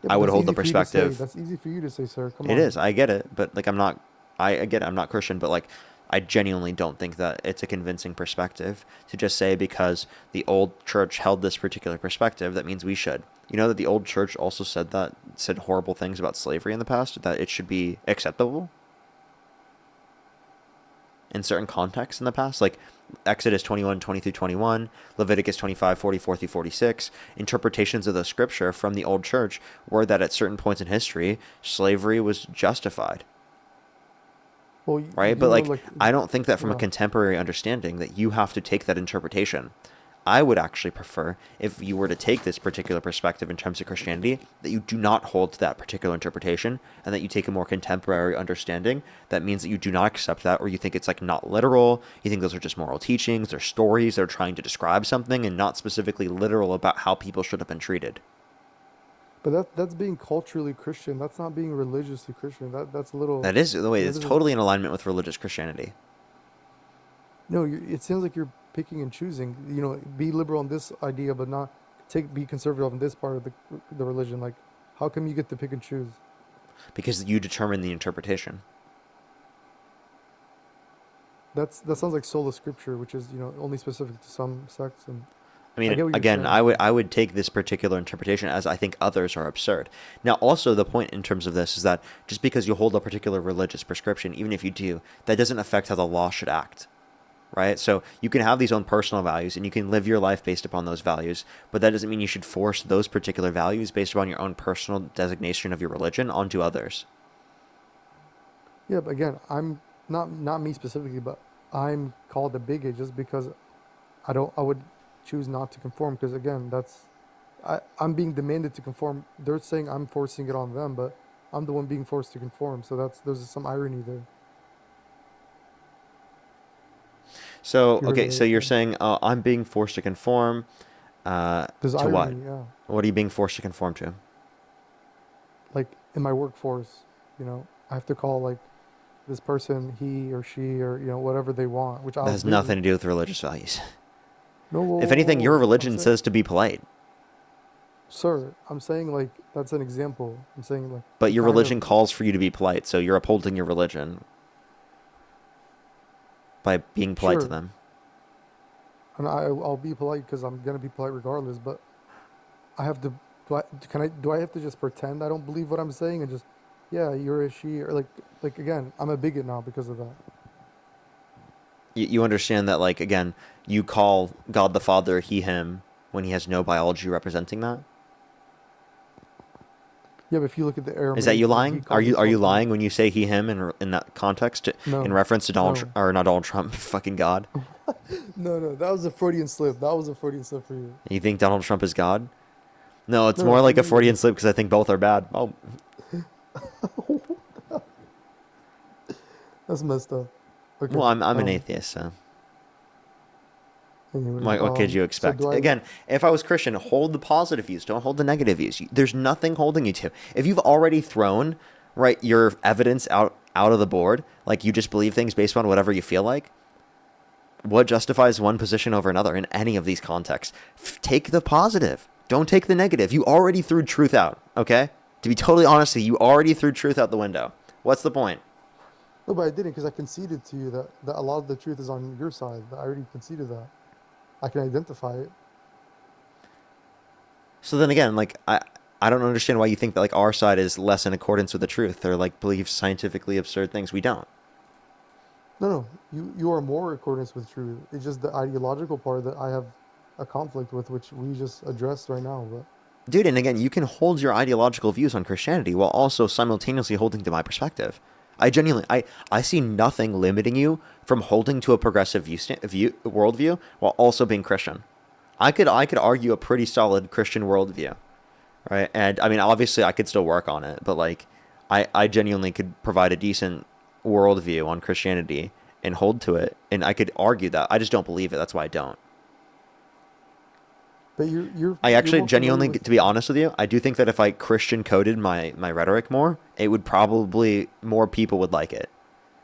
Yeah, I would that's hold the easy for you to say. perspective. That's easy for you to say, sir. Come It on. is. I get it, but like I'm not. I get it. I'm not Christian, but like I genuinely don't think that it's a convincing perspective to just say because the old church held this particular perspective that means we should. You know that the old church also said horrible things about slavery in the past, that it should be acceptable in certain contexts in the past, like Exodus 21:20-21, Leviticus 25:44-46. Interpretations of the scripture from the old church were that at certain points in history, slavery was justified. Well, Right? But like, I don't think that from a contemporary understanding that you have to take that interpretation. I would actually prefer, if you were to take this particular perspective in terms of Christianity, that you do not hold to that particular interpretation and that you take a more contemporary understanding. That means that you do not accept that, or you think it's like not literal. You think those are just moral teachings or stories that are trying to describe something and not specifically literal about how people should have been treated. But that's being culturally Christian. That's not being religiously Christian. That's a little. That is the way. It's totally in alignment with religious Christianity. No, it seems like you're picking and choosing. You know, be liberal on this idea, but not be conservative on this part of the religion. Like, how come you get to pick and choose? Because you determine the interpretation. That sounds like sola scriptura, which is only specific to some sects. And I mean, again, I would take this particular interpretation as I think others are absurd. Now, also the point in terms of this is that just because you hold a particular religious prescription, even if you do, that doesn't affect how the law should act. Right? So you can have these own personal values and you can live your life based upon those values, but that doesn't mean you should force those particular values based upon your own personal designation of your religion onto others. Yeah, but again, I'm not me specifically, but I'm called a bigot just because I would choose not to conform, because again, I'm being demanded to conform. They're saying I'm forcing it on them, but I'm the one being forced to conform. So there's some irony there. So, okay, so you're saying I'm being forced to conform to irony, what? Yeah. What are you being forced to conform to? Like in my workforce, I have to call like this person he or she or whatever they want, which that has nothing to do with religious values. No, if anything, your religion says to be polite. Sir, I'm saying like that's an example. I'm saying like. But your religion calls for you to be polite, so you're upholding your religion by being polite to them. And I'll be polite because I'm gonna be polite regardless. But I have to. Do I have to just pretend I don't believe what I'm saying and just, yeah, you're a she, or like again, I'm a bigot now because of that. You understand that, like, again, you call God the Father he him when he has no biology representing that. Yeah, but if you look at the Aramaic, is that you lying? Are you lying when you say he him in that context in reference to not Donald Trump, fucking God? No, that was a Freudian slip. That was a Freudian slip for you. You think Donald Trump is God? No, it's more like a Freudian slip because I think both are bad. Oh, that's messed up. Okay. Well, I'm an atheist, so. Anyway, what could you expect? Again, if I was Christian, hold the positive views, don't hold the negative views. There's nothing holding you to. If you've already thrown your evidence out of the board, like you just believe things based on whatever you feel like, what justifies one position over another in any of these contexts? Take the positive. Don't take the negative. You already threw truth out, okay? To be totally honest with you, you already threw truth out the window. What's the point? No, but I didn't, because I conceded to you that a lot of the truth is on your side. I already conceded that. I can identify it. So then again, like, I don't understand why you think that like our side is less in accordance with the truth or like believes scientifically absurd things. We don't. No, you are more in accordance with truth. It's just the ideological part that I have a conflict with, which we just addressed right now. But dude, and again, you can hold your ideological views on Christianity while also simultaneously holding to my perspective. I genuinely, I see nothing limiting you from holding to a progressive worldview while also being Christian. I could argue a pretty solid Christian worldview, right? And I mean, obviously, I could still work on it, but like, I genuinely could provide a decent worldview on Christianity and hold to it, and I could argue that. I just don't believe it. That's why I don't. But you're I you're actually more familiar genuinely, with. to be honest with you, I do think that if I Christian coded my rhetoric more, it would probably more people would like it,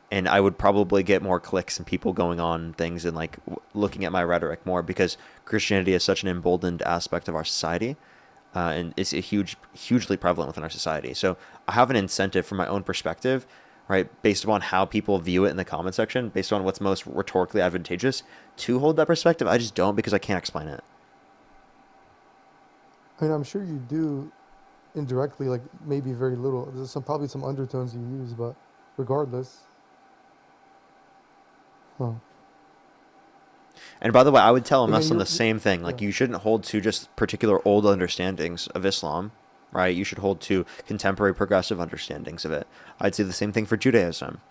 and I would probably get more clicks and people going on things and like looking at my rhetoric more because Christianity is such an emboldened aspect of our society, and it's a hugely prevalent within our society. So I have an incentive from my own perspective, right, based upon how people view it in the comment section, based on what's most rhetorically advantageous, to hold that perspective. I just don't because I can't explain it. I mean, I'm sure you do indirectly, like maybe very little. There's probably some undertones you use, but regardless, huh. And by the way, I would tell a Again, Muslim the same thing. Like, yeah. you shouldn't hold to just particular old understandings of Islam, right? You should hold to contemporary progressive understandings of it. I'd say the same thing for Judaism.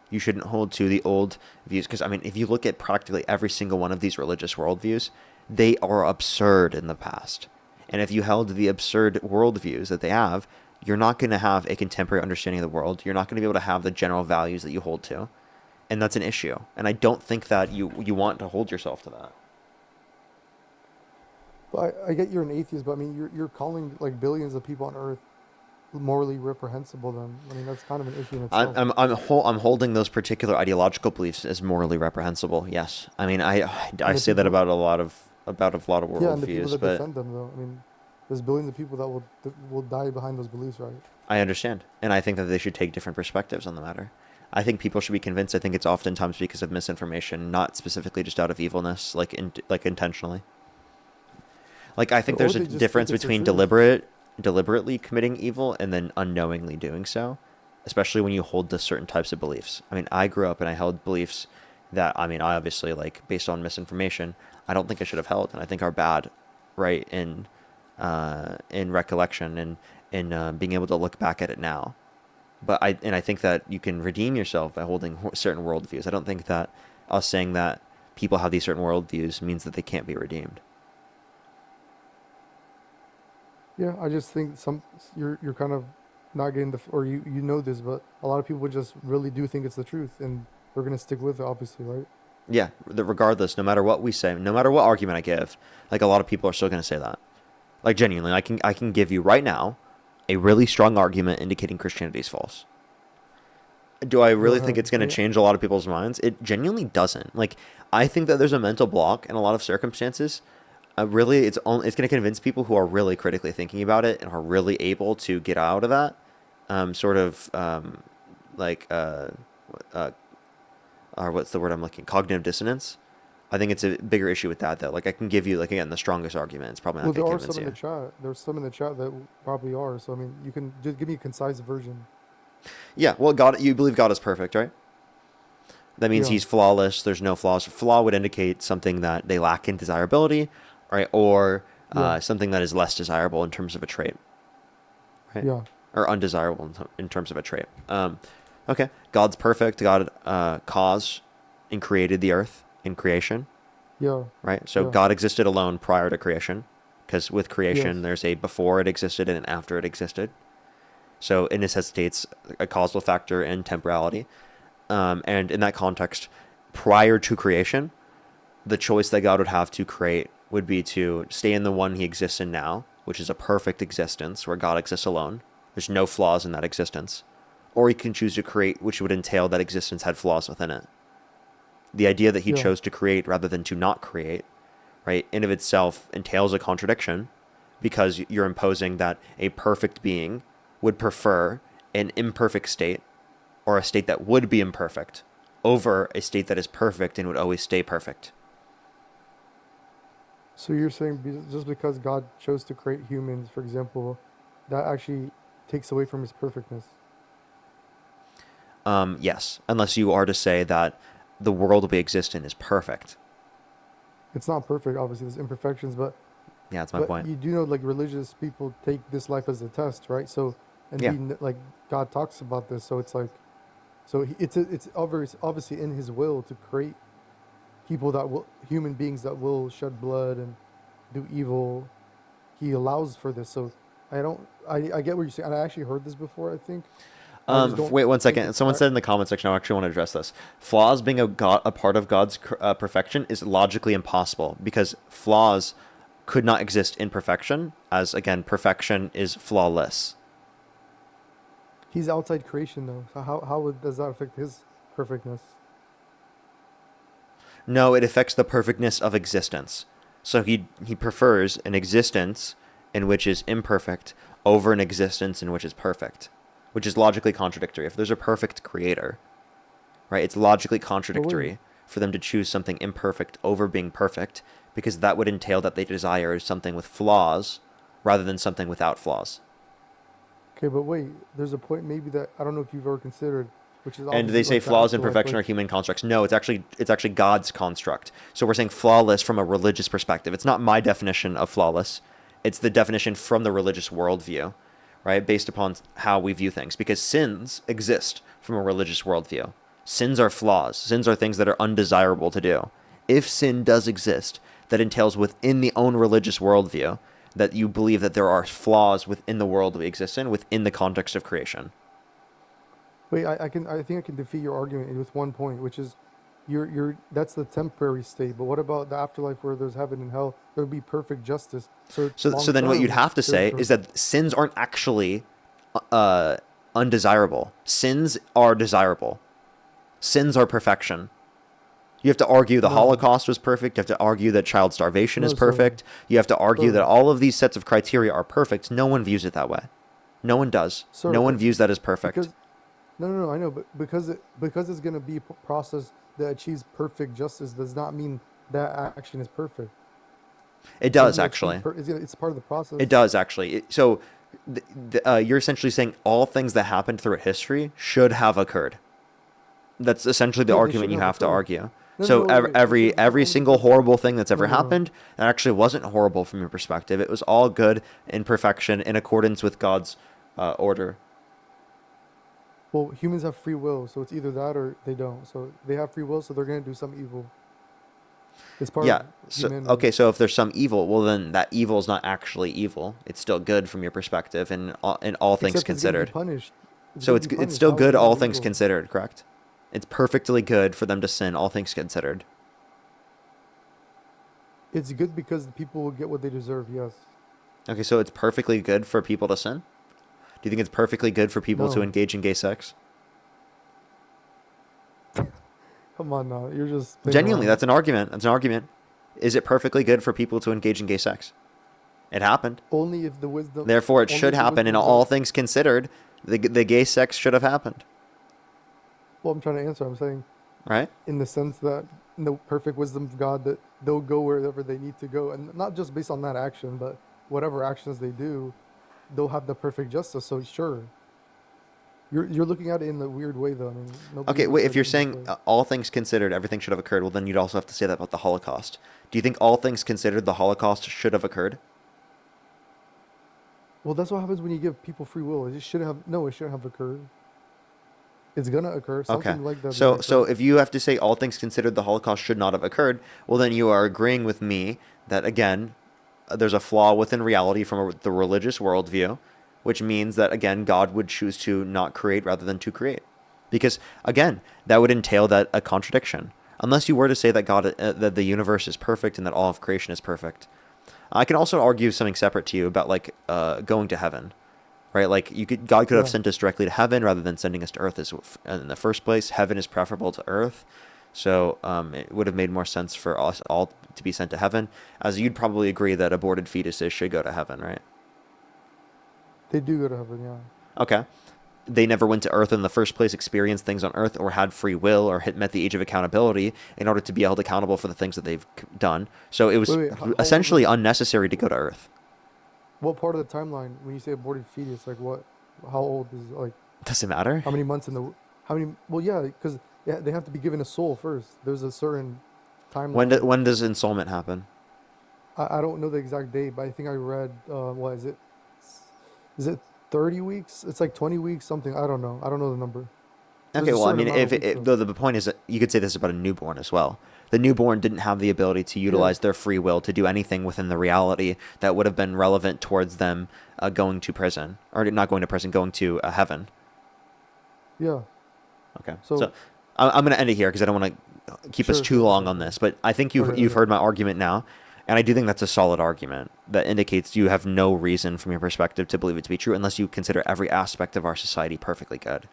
You shouldn't hold to the old views. Because, I mean, if you look at practically every single one of these religious worldviews, they are absurd in the past. And if you held to the absurd worldviews that they have, you're not going to have a contemporary understanding of the world. You're not going to be able to have the general values that you hold to. And that's an issue. And I don't think that you want to hold yourself to that. But I get you're an atheist, but I mean, you're calling like billions of people on Earth morally reprehensible. Then I mean, that's kind of an issue in itself. I'm holding those particular ideological beliefs as morally reprehensible. Yes, I mean I say that about a lot of worldviews, yeah, and the people that but defend them, though. I mean, there's billions of people that will die behind those beliefs, right? I understand, and I think that they should take different perspectives on the matter. I think people should be convinced. I think it's oftentimes because of misinformation, not specifically just out of evilness, like intentionally. Like, I think there's a difference between deliberately committing evil and then unknowingly doing so, especially when you hold to certain types of beliefs. I mean, I grew up and I held beliefs that, I mean, I obviously, like, based on misinformation, I don't think I should have held, and I think are bad, right, in recollection and in being able to look back at it now. But I think that you can redeem yourself by holding certain worldviews. I don't think that us saying that people have these certain worldviews means that they can't be redeemed. Yeah, I just think you're kind of not getting or you know this, but a lot of people just really do think it's the truth, and they're gonna stick with it, obviously, right? Yeah, regardless, no matter what we say, no matter what argument I give, like, a lot of people are still gonna say that. Like, genuinely, I can give you right now a really strong argument indicating Christianity is false. Do I really think it's going to change a lot of people's minds? It genuinely doesn't. Like, I think that there's a mental block in a lot of circumstances. Really, it's going to convince people who are really critically thinking about it and are really able to get out of that or what's the word I'm looking? Cognitive dissonance. I think it's a bigger issue with that, though. Like, I can give you, like, again, the strongest argument. It's probably not going to convince you. There are some in the chat. There's some in the chat that probably are. So, I mean, you can just give me a concise version. Yeah, well, you believe God is perfect, right? That means he's flawless. There's no flaws. Flaw would indicate something that they lack in desirability, right? Or something that is less desirable in terms of a trait, right? Yeah. Or undesirable in terms of a trait. Okay, God's perfect. God caused and created the earth in creation. Yeah. Right? So God existed alone prior to creation, because with creation there's a before it existed and an after it existed. So it necessitates a causal factor and temporality. And in that context, prior to creation, the choice that God would have to create would be to stay in the one he exists in now, which is a perfect existence where God exists alone. There's no flaws in that existence. Or he can choose to create, which would entail that existence had flaws within it. The idea that he chose to create rather than to not create, right, in of itself entails a contradiction, because you're imposing that a perfect being would prefer an imperfect state, or a state that would be imperfect, over a state that is perfect and would always stay perfect. So you're saying just because God chose to create humans, for example, that actually takes away from his perfectness? Yes, unless you are to say that the world we exist in is perfect. It's not perfect, obviously. There's imperfections, but yeah, that's my point. You do know, like, religious people take this life as a test, right? So, and like, God talks about this, so it's like, so it's obviously in His will to create human beings that will shed blood and do evil. He allows for this, so I get what you're saying. And I actually heard this before, I think. Wait 1 second. Someone said in the comment section, I actually want to address this. Flaws being a part of God's perfection is logically impossible, because flaws could not exist in perfection, as again, perfection is flawless. He's outside creation though. So does that affect his perfectness? No, it affects the perfectness of existence. So he prefers an existence in which is imperfect over an existence in which is perfect, which is logically contradictory. If there's a perfect creator, right, it's logically contradictory for them to choose something imperfect over being perfect, because that would entail that they desire something with flaws rather than something without flaws. Okay, but wait, there's a point maybe that I don't know if you've ever considered, which is And they say like the flaws and afterlife, perfection are human constructs. No, it's actually God's construct. So we're saying flawless from a religious perspective. It's not my definition of flawless. It's the definition from the religious worldview, right? Based upon how we view things. Because sins exist from a religious worldview. Sins are flaws. Sins are things that are undesirable to do. If sin does exist, that entails within the own religious worldview that you believe that there are flaws within the world we exist in, within the context of creation. Wait, I think I can defeat your argument with one point, which is that's the temporary state. But what about the afterlife where there's heaven and hell? There would be perfect justice. So then what you'd have to say is that sins aren't actually undesirable. Sins are desirable. Sins are perfection. You have to argue the Holocaust was perfect. You have to argue that child starvation is perfect. You have to argue that all of these sets of criteria are perfect. No one views it that way. No one does. No one views that as perfect. No, I know, but because it's going to be a process that achieves perfect justice does not mean that action is perfect. It does, actually. It's part of the process. It does, actually. So you're essentially saying all things that happened throughout history should have occurred. That's essentially the argument you have to argue. Every single horrible thing that's ever happened, that actually wasn't horrible from your perspective. It was all good in perfection in accordance with God's order. Well, humans have free will, so it's either that or they don't. So they have free will, so they're going to do some evil. It's part of humanity. So if there's some evil, well then that evil is not actually evil. It's still good from your perspective, and in all things considered. So it's still good, all things considered, correct? It's perfectly good for them to sin, all things considered. It's good because the people will get what they deserve, yes. Okay, so it's perfectly good for people to sin? Do you think it's perfectly good for people to engage in gay sex? Come on now, you're just... Genuinely, that's an argument. That's an argument. Is it perfectly good for people to engage in gay sex? It happened. Only if the wisdom... Therefore, it should happen, and all things considered, the gay sex should have happened. Well, I'm trying to answer. I'm saying, right? In the sense that in the perfect wisdom of God, that they'll go wherever they need to go, and not just based on that action, but whatever actions they do, they'll have the perfect justice. So sure, you're looking at it in a weird way, though. I mean, okay, wait. If you're saying all things considered, everything should have occurred, well, then you'd also have to say that about the Holocaust. Do you think all things considered, the Holocaust should have occurred? Well, that's what happens when you give people free will. It shouldn't have occurred. It's gonna occur. Something like that. So if you have to say all things considered, the Holocaust should not have occurred, well, then you are agreeing with me that, again, there's a flaw within reality from the religious worldview, which means that, again, God would choose to not create rather than to create. Because, again, that would entail that a contradiction. Unless you were to say that that the universe is perfect and that all of creation is perfect. I can also argue something separate to you about, like, going to heaven. Right, like God could have sent us directly to heaven rather than sending us to earth in the first place. Heaven is preferable to earth, so it would have made more sense for us all to be sent to heaven. As you'd probably agree that aborted fetuses should go to heaven, right? They do go to heaven, yeah. Okay, they never went to earth in the first place, experienced things on earth, or had free will, or met the age of accountability in order to be held accountable for the things that they've done. So it was essentially unnecessary to go to earth. What part of the timeline, when you say aborted fetus, like what? How old is like? Does it matter? How many months in the? How many? Well, yeah, because they have to be given a soul first. There's a certain timeline. When does ensoulment happen? I don't know the exact date, but I think I read. What is it? Is it 30 weeks? It's like 20 weeks, something. I don't know. I don't know the number. Okay, well, I mean, the point is that you could say this about a newborn as well. The newborn didn't have the ability to utilize their free will to do anything within the reality that would have been relevant towards them going to prison. Or not going to prison, going to heaven. Yeah. Okay. So I'm going to end it here because I don't want to keep us too long on this. But I think you've heard my argument now. And I do think that's a solid argument that indicates you have no reason from your perspective to believe it to be true unless you consider every aspect of our society perfectly good.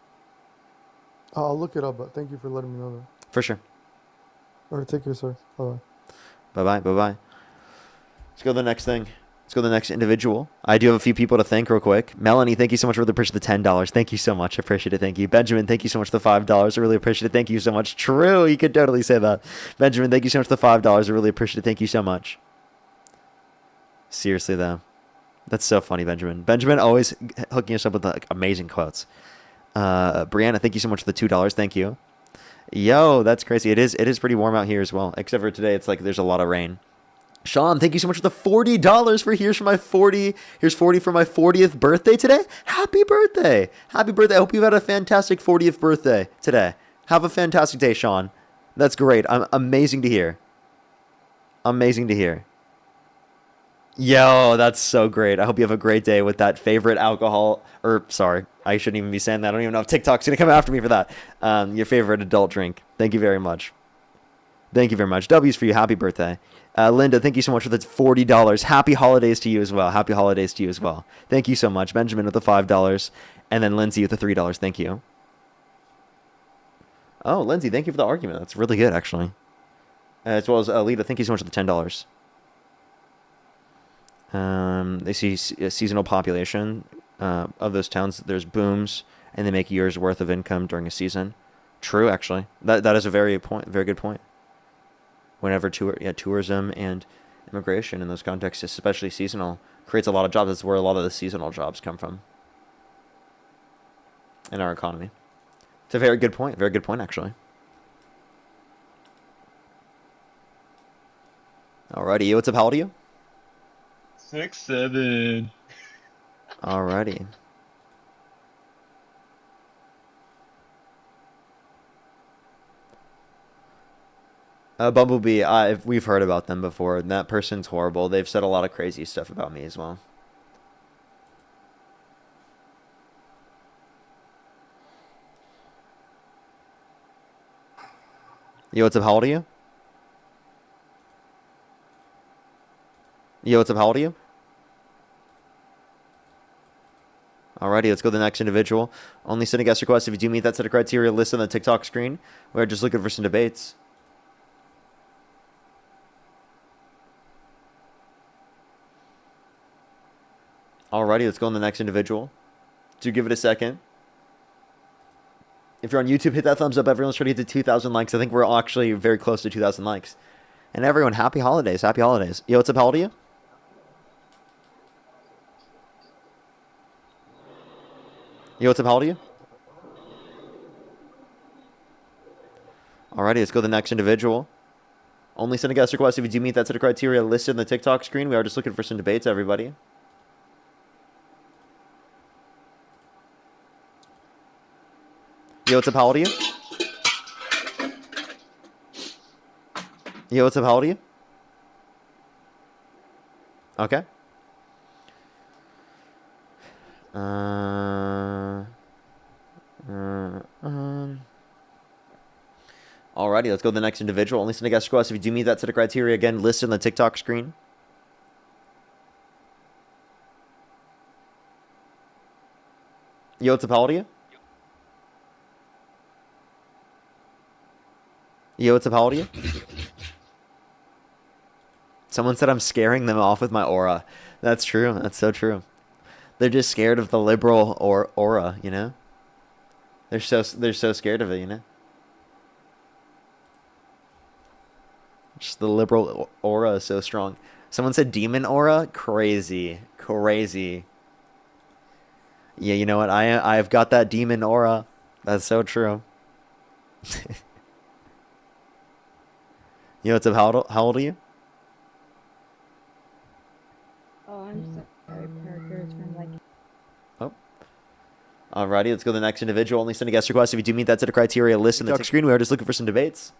I'll look it up, but thank you for letting me know that. For sure. All right, take care, sir. Bye-bye. Bye-bye. Bye-bye. Let's go to the next thing. Let's go to the next individual. I do have a few people to thank real quick. Melanie, thank you so much for the appreciate the $10. Thank you so much. I appreciate it. Thank you. Benjamin, thank you so much for the $5. I really appreciate it. Thank you so much. True. You could totally say that. Benjamin, thank you so much for the $5. I really appreciate it. Thank you so much. Seriously, though. That's so funny, Benjamin. Benjamin always hooking us up with like amazing quotes. Brianna, thank you so much for the $2. Thank you. Yo, that's crazy. It is pretty warm out here as well. Except for today, it's like there's a lot of rain. Sean, thank you so much for the $40 for here's 40 for my 40th birthday today. Happy birthday. Happy birthday. I hope you've had a fantastic 40th birthday today. Have a fantastic day, Sean. That's great. Amazing to hear. Amazing to hear. Yo, that's so great. I hope you have a great day with that favorite alcohol, or sorry, I shouldn't even be saying that. I don't even know if TikTok's going to come after me for that. Your favorite adult drink. Thank you very much. Thank you very much. W's for you. Happy birthday. Linda, thank you so much for the $40. Happy holidays to you as well. Happy holidays to you as well. Thank you so much. Benjamin with the $5. And then Lindsay with the $3. Thank you. Oh, Lindsay, thank you for the argument. That's really good, actually. As well as Alita, thank you so much for the $10. They see a seasonal population of those towns. There's booms, and they make years worth of income during a season. True, actually. That is a very good point. Whenever tourism and immigration in those contexts, especially seasonal, creates a lot of jobs. That's where a lot of the seasonal jobs come from in our economy. It's a very good point. Very good point, actually. Alrighty, what's up? How old are you? 6'7". Alrighty. Bumblebee, we've heard about them before, and that person's horrible. They've said a lot of crazy stuff about me as well. Yo, what's up? How old are you? Yo, what's up? How old are you? Alrighty, let's go to the next individual. Only send a guest request if you do meet that set of criteria listed on the TikTok screen. We're just looking for some debates. Alrighty, let's go on the next individual. Do give it a second. If you're on YouTube, hit that thumbs up. Everyone's trying to get to 2,000 likes. I think we're actually very close to 2,000 likes. And everyone, happy holidays. Happy holidays. Yo, what's up? How old are you? Yo, what's up? How old are you? Alrighty, let's go to the next individual. Only send a guest request if you do meet that set of criteria listed on the TikTok screen. We are just looking for some debates, everybody. Yo, what's up? How old are you? Yo, what's up? How old are you? Okay. Alrighty, let's go to the next individual. Only send a guest request if you do meet that set of criteria. Again, listed on the TikTok screen. Yo, what's up? How old are you? Yo, what's up? How old are you? Someone said I'm scaring them off with my aura. That's true. That's so true. They're just scared of the liberal aura, you know? They're so scared of it, you know? Just the liberal aura is so strong. Someone said demon aura? Crazy. Crazy. Yeah, you know what? I've got that demon aura. That's so true. You know what's up? How old are you? Oh, I'm sorry, Parker. It's been like. Oh. Alrighty, let's go to the next individual. Only send a guest request if you do meet that set of criteria listed on the screen. We are just looking for some debates.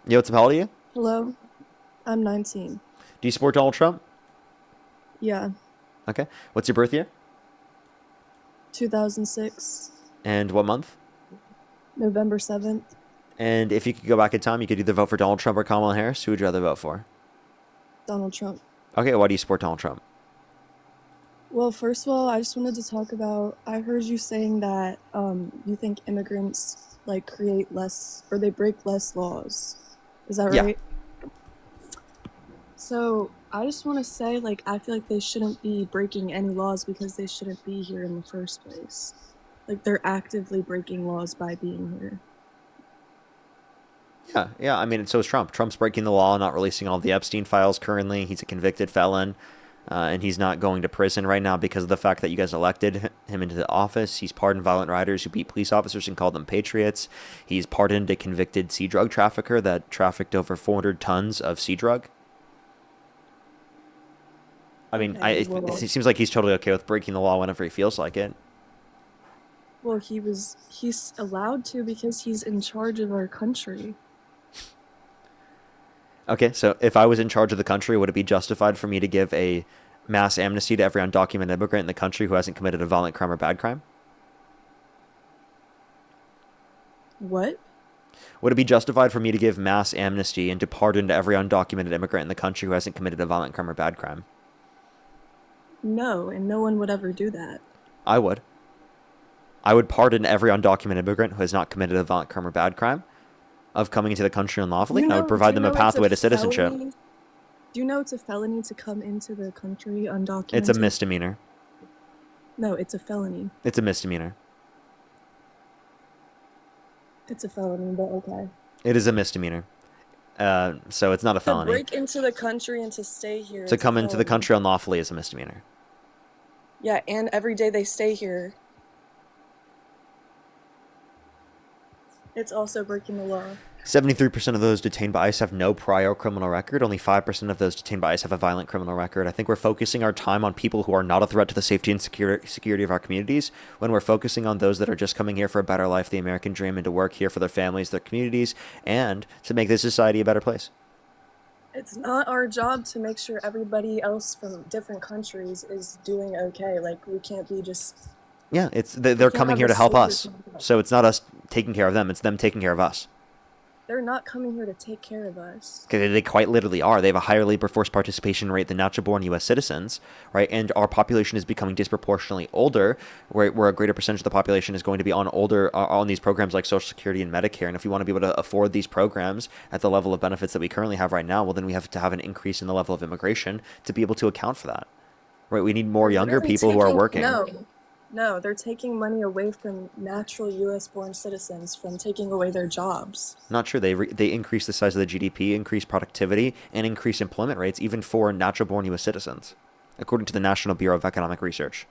Yo, what's up? How old are you? Hello, I'm 19. Do you support Donald Trump? Yeah, Okay. What's your birth year? 2006, And what month? November 7th. And if you could go back in time, you could either vote for Donald Trump or Kamala Harris. Who would you rather vote for? Donald Trump. Okay, why do you support Donald Trump? Well, first of all, I just wanted to talk about. I heard you saying that you think immigrants like create less or they break less laws. Is that Yeah. right? So I just want to say, like, I feel like they shouldn't be breaking any laws because they shouldn't be here in the first place. Like, they're actively breaking laws by being here. Yeah. I mean, so is Trump. Trump's breaking the law, not releasing all the Epstein files currently. He's a convicted felon, and he's not going to prison right now because of the fact that you guys elected him into the office. He's pardoned violent rioters who beat police officers and called them patriots. He's pardoned a convicted sea drug trafficker that trafficked over 400 tons of sea drug. I mean, Okay, it well, seems like he's totally okay with breaking the law whenever he feels like it. well, he's allowed to because he's in charge of our country. Okay, so if I was in charge of the country, would it be justified for me to give a mass amnesty to every undocumented immigrant in the country who hasn't committed a violent crime or bad crime? What? Would it be justified for me to give mass amnesty and to pardon to every undocumented immigrant in the country who hasn't committed a violent crime or bad crime? No, and no one would ever do that. I would. I would pardon every undocumented immigrant who has not committed a violent crime or bad crime of coming into the country unlawfully, and I would provide them a pathway to citizenship. Do you know it's a felony to come into the country undocumented? It's a misdemeanor. No, it's a felony. It's a misdemeanor. It's a felony, but okay. It is a misdemeanor. So it's not a felony. To break into the country and to stay here. To come into the country unlawfully is a misdemeanor. Yeah, and every day they stay here, it's also breaking the law. 73% of those detained by ICE have no prior criminal record. Only 5% of those detained by ICE have a violent criminal record. I think we're focusing our time on people who are not a threat to the safety and security of our communities when we're focusing on those that are just coming here for a better life, the American dream, and to work here for their families, their communities, and to make this society a better place. It's not our job to make sure everybody else from different countries is doing okay. Like, we can't be just... Yeah, they're coming here to help us. So it's not us taking care of them, it's them taking care of us. They're not coming here to take care of us. They quite literally are. They have a higher labor force participation rate than natural-born U.S. citizens, right? And our population is becoming disproportionately older, where a greater percentage of the population is going to be on these programs like Social Security and Medicare. And if we want to be able to afford these programs at the level of benefits that we currently have right now, well, then we have to have an increase in the level of immigration to be able to account for that, right? We need more younger people who are working. No, they're taking money away from natural U.S.-born citizens from taking away their jobs. Not true. They increase the size of the GDP, increase productivity, and increase employment rates even for natural-born U.S. citizens, according to the National Bureau of Economic Research.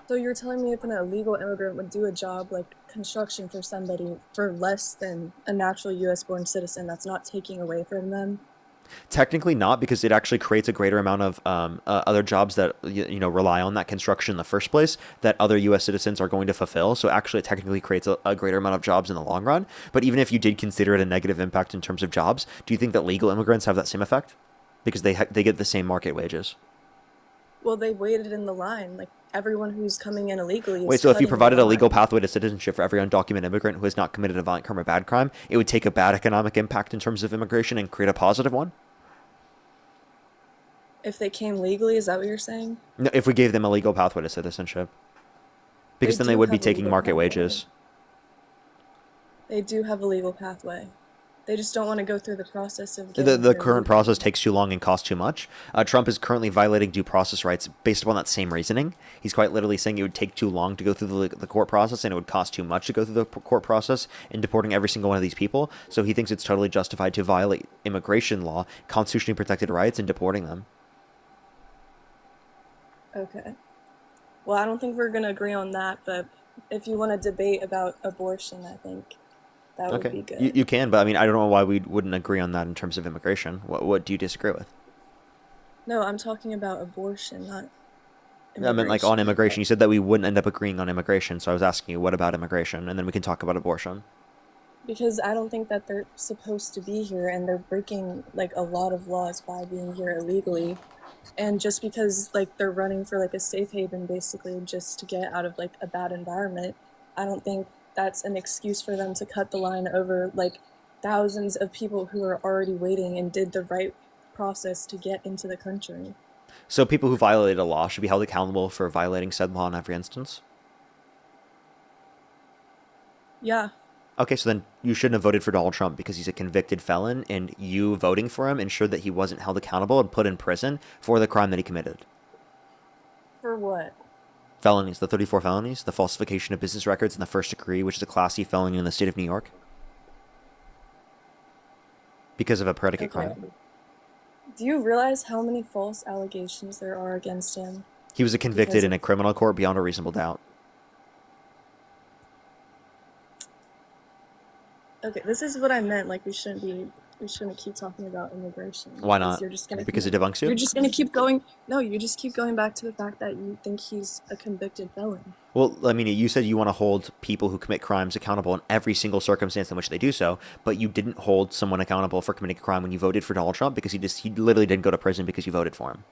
So you're telling me if an illegal immigrant would do a job like construction for somebody for less than a natural U.S.-born citizen, that's not taking away from them? Technically not, because it actually creates a greater amount of other jobs that rely on that construction in the first place that other U.S. citizens are going to fulfill. So actually, it technically creates a greater amount of jobs in the long run. But even if you did consider it a negative impact in terms of jobs, do you think that legal immigrants have that same effect? Because they get the same market wages. Well, they waited in the line. Like, everyone who's coming in illegally is Wait, so if you cutting provided the a legal line. pathway to citizenship for every undocumented immigrant who has not committed a violent crime or bad crime, it would take a bad economic impact in terms of immigration and create a positive one? If they came legally, is that what you're saying? No, if we gave them a legal pathway to citizenship. Because then they do would be have a taking legal market pathway. wages. They do have a legal pathway. They just don't want to go through the process of getting The here current legally. process takes too long and costs too much. Trump is currently violating due process rights based upon that same reasoning. He's quite literally saying it would take too long to go through the court process and it would cost too much to go through the court process in deporting every single one of these people. So he thinks it's totally justified to violate immigration law, constitutionally protected rights, and deporting them. Okay. Well, I don't think we're going to agree on that, but if you want to debate about abortion, I think that would be good. You can, but I mean, I don't know why we wouldn't agree on that in terms of immigration. What do you disagree with? No, I'm talking about abortion, not I meant like on immigration. You said that we wouldn't end up agreeing on immigration, so I was asking you, what about immigration? And then we can talk about abortion. Because I don't think that they're supposed to be here, and they're breaking like a lot of laws by being here illegally. And just because like they're running for like a safe haven basically just to get out of like a bad environment, I don't think that's an excuse for them to cut the line over like thousands of people who are already waiting and did the right process to get into the country. So people who violated a law should be held accountable for violating said law in every instance? Yeah. Okay, so then you shouldn't have voted for Donald Trump because he's a convicted felon, and you voting for him ensured that he wasn't held accountable and put in prison for the crime that he committed. For what? Felonies, the 34 felonies, the falsification of business records in the first degree, which is a Class C felony in the state of New York. Because of a predicate crime. Do you realize how many false allegations there are against him? He was convicted in a criminal court beyond a reasonable doubt. Okay, this is what I meant. Like, we shouldn't keep talking about immigration. Why not? You're just gonna Because it debunks you? You're just gonna keep going. No, you just keep going back to the fact that you think he's a convicted felon. Well, I mean, you said you want to hold people who commit crimes accountable in every single circumstance in which they do so, but you didn't hold someone accountable for committing a crime when you voted for Donald Trump because he literally didn't go to prison because you voted for him.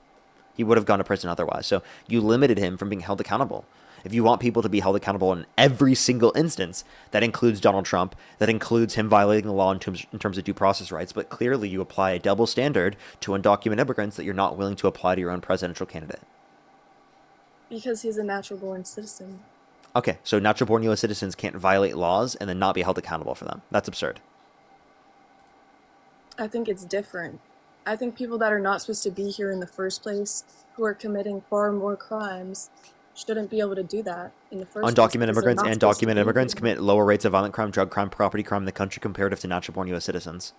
He would have gone to prison otherwise. So you limited him from being held accountable. If you want people to be held accountable in every single instance, that includes Donald Trump, that includes him violating the law in terms of due process rights, but clearly you apply a double standard to undocumented immigrants that you're not willing to apply to your own presidential candidate. Because he's a natural-born citizen. Okay, so natural-born U.S. citizens can't violate laws and then not be held accountable for them. That's absurd. I think it's different. I think people that are not supposed to be here in the first place, who are committing far more crimes, shouldn't be able to do that in the first place. Undocumented immigrants and documented immigrants commit lower rates of violent crime, drug crime, property crime in the country comparative to natural-born U.S. citizens.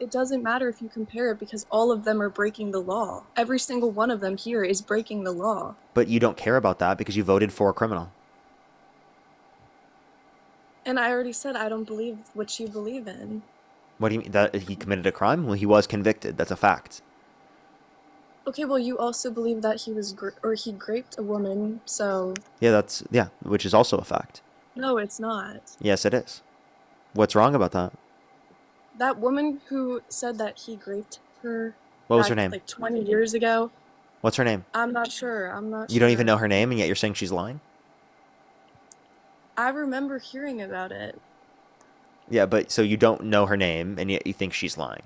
It doesn't matter if you compare it because all of them are breaking the law. Every single one of them here is breaking the law. But you don't care about that because you voted for a criminal. And I already said I don't believe what you believe in. What do you mean? That he committed a crime? Well, he was convicted. That's a fact. Okay, well, you also believe that he was he raped a woman, so... Yeah, which is also a fact. No, it's not. Yes, it is. What's wrong about that? That woman who said that he raped her... What was her name? Like 20 years ago. What's her name? I'm not sure. You don't even know her name, and yet you're saying she's lying? I remember hearing about it. Yeah, but so you don't know her name, and yet you think she's lying.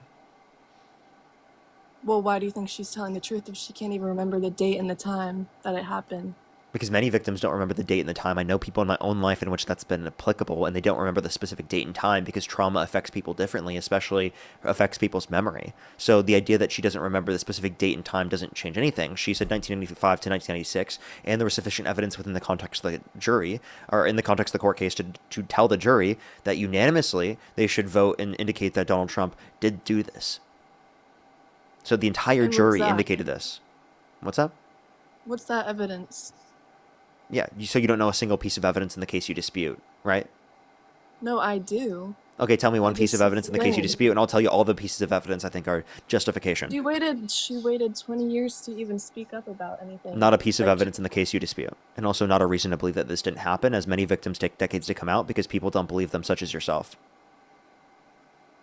Well, why do you think she's telling the truth if she can't even remember the date and the time that it happened? Because many victims don't remember the date and the time. I know people in my own life in which that's been applicable, and they don't remember the specific date and time because trauma affects people differently, especially affects people's memory. So the idea that she doesn't remember the specific date and time doesn't change anything. She said 1995 to 1996, and there was sufficient evidence within the context of the jury, or in the context of the court case, to tell the jury that unanimously they should vote and indicate that Donald Trump did do this. So the entire jury indicated this. What's that? What's that evidence? Yeah, so you don't know a single piece of evidence in the case you dispute, right? No, I do. Okay, tell me one piece of evidence in the case you dispute, and I'll tell you all the pieces of evidence I think are justification. She waited 20 years to even speak up about anything. Not a piece of evidence in the case you dispute. And also not a reason to believe that this didn't happen, as many victims take decades to come out because people don't believe them, such as yourself.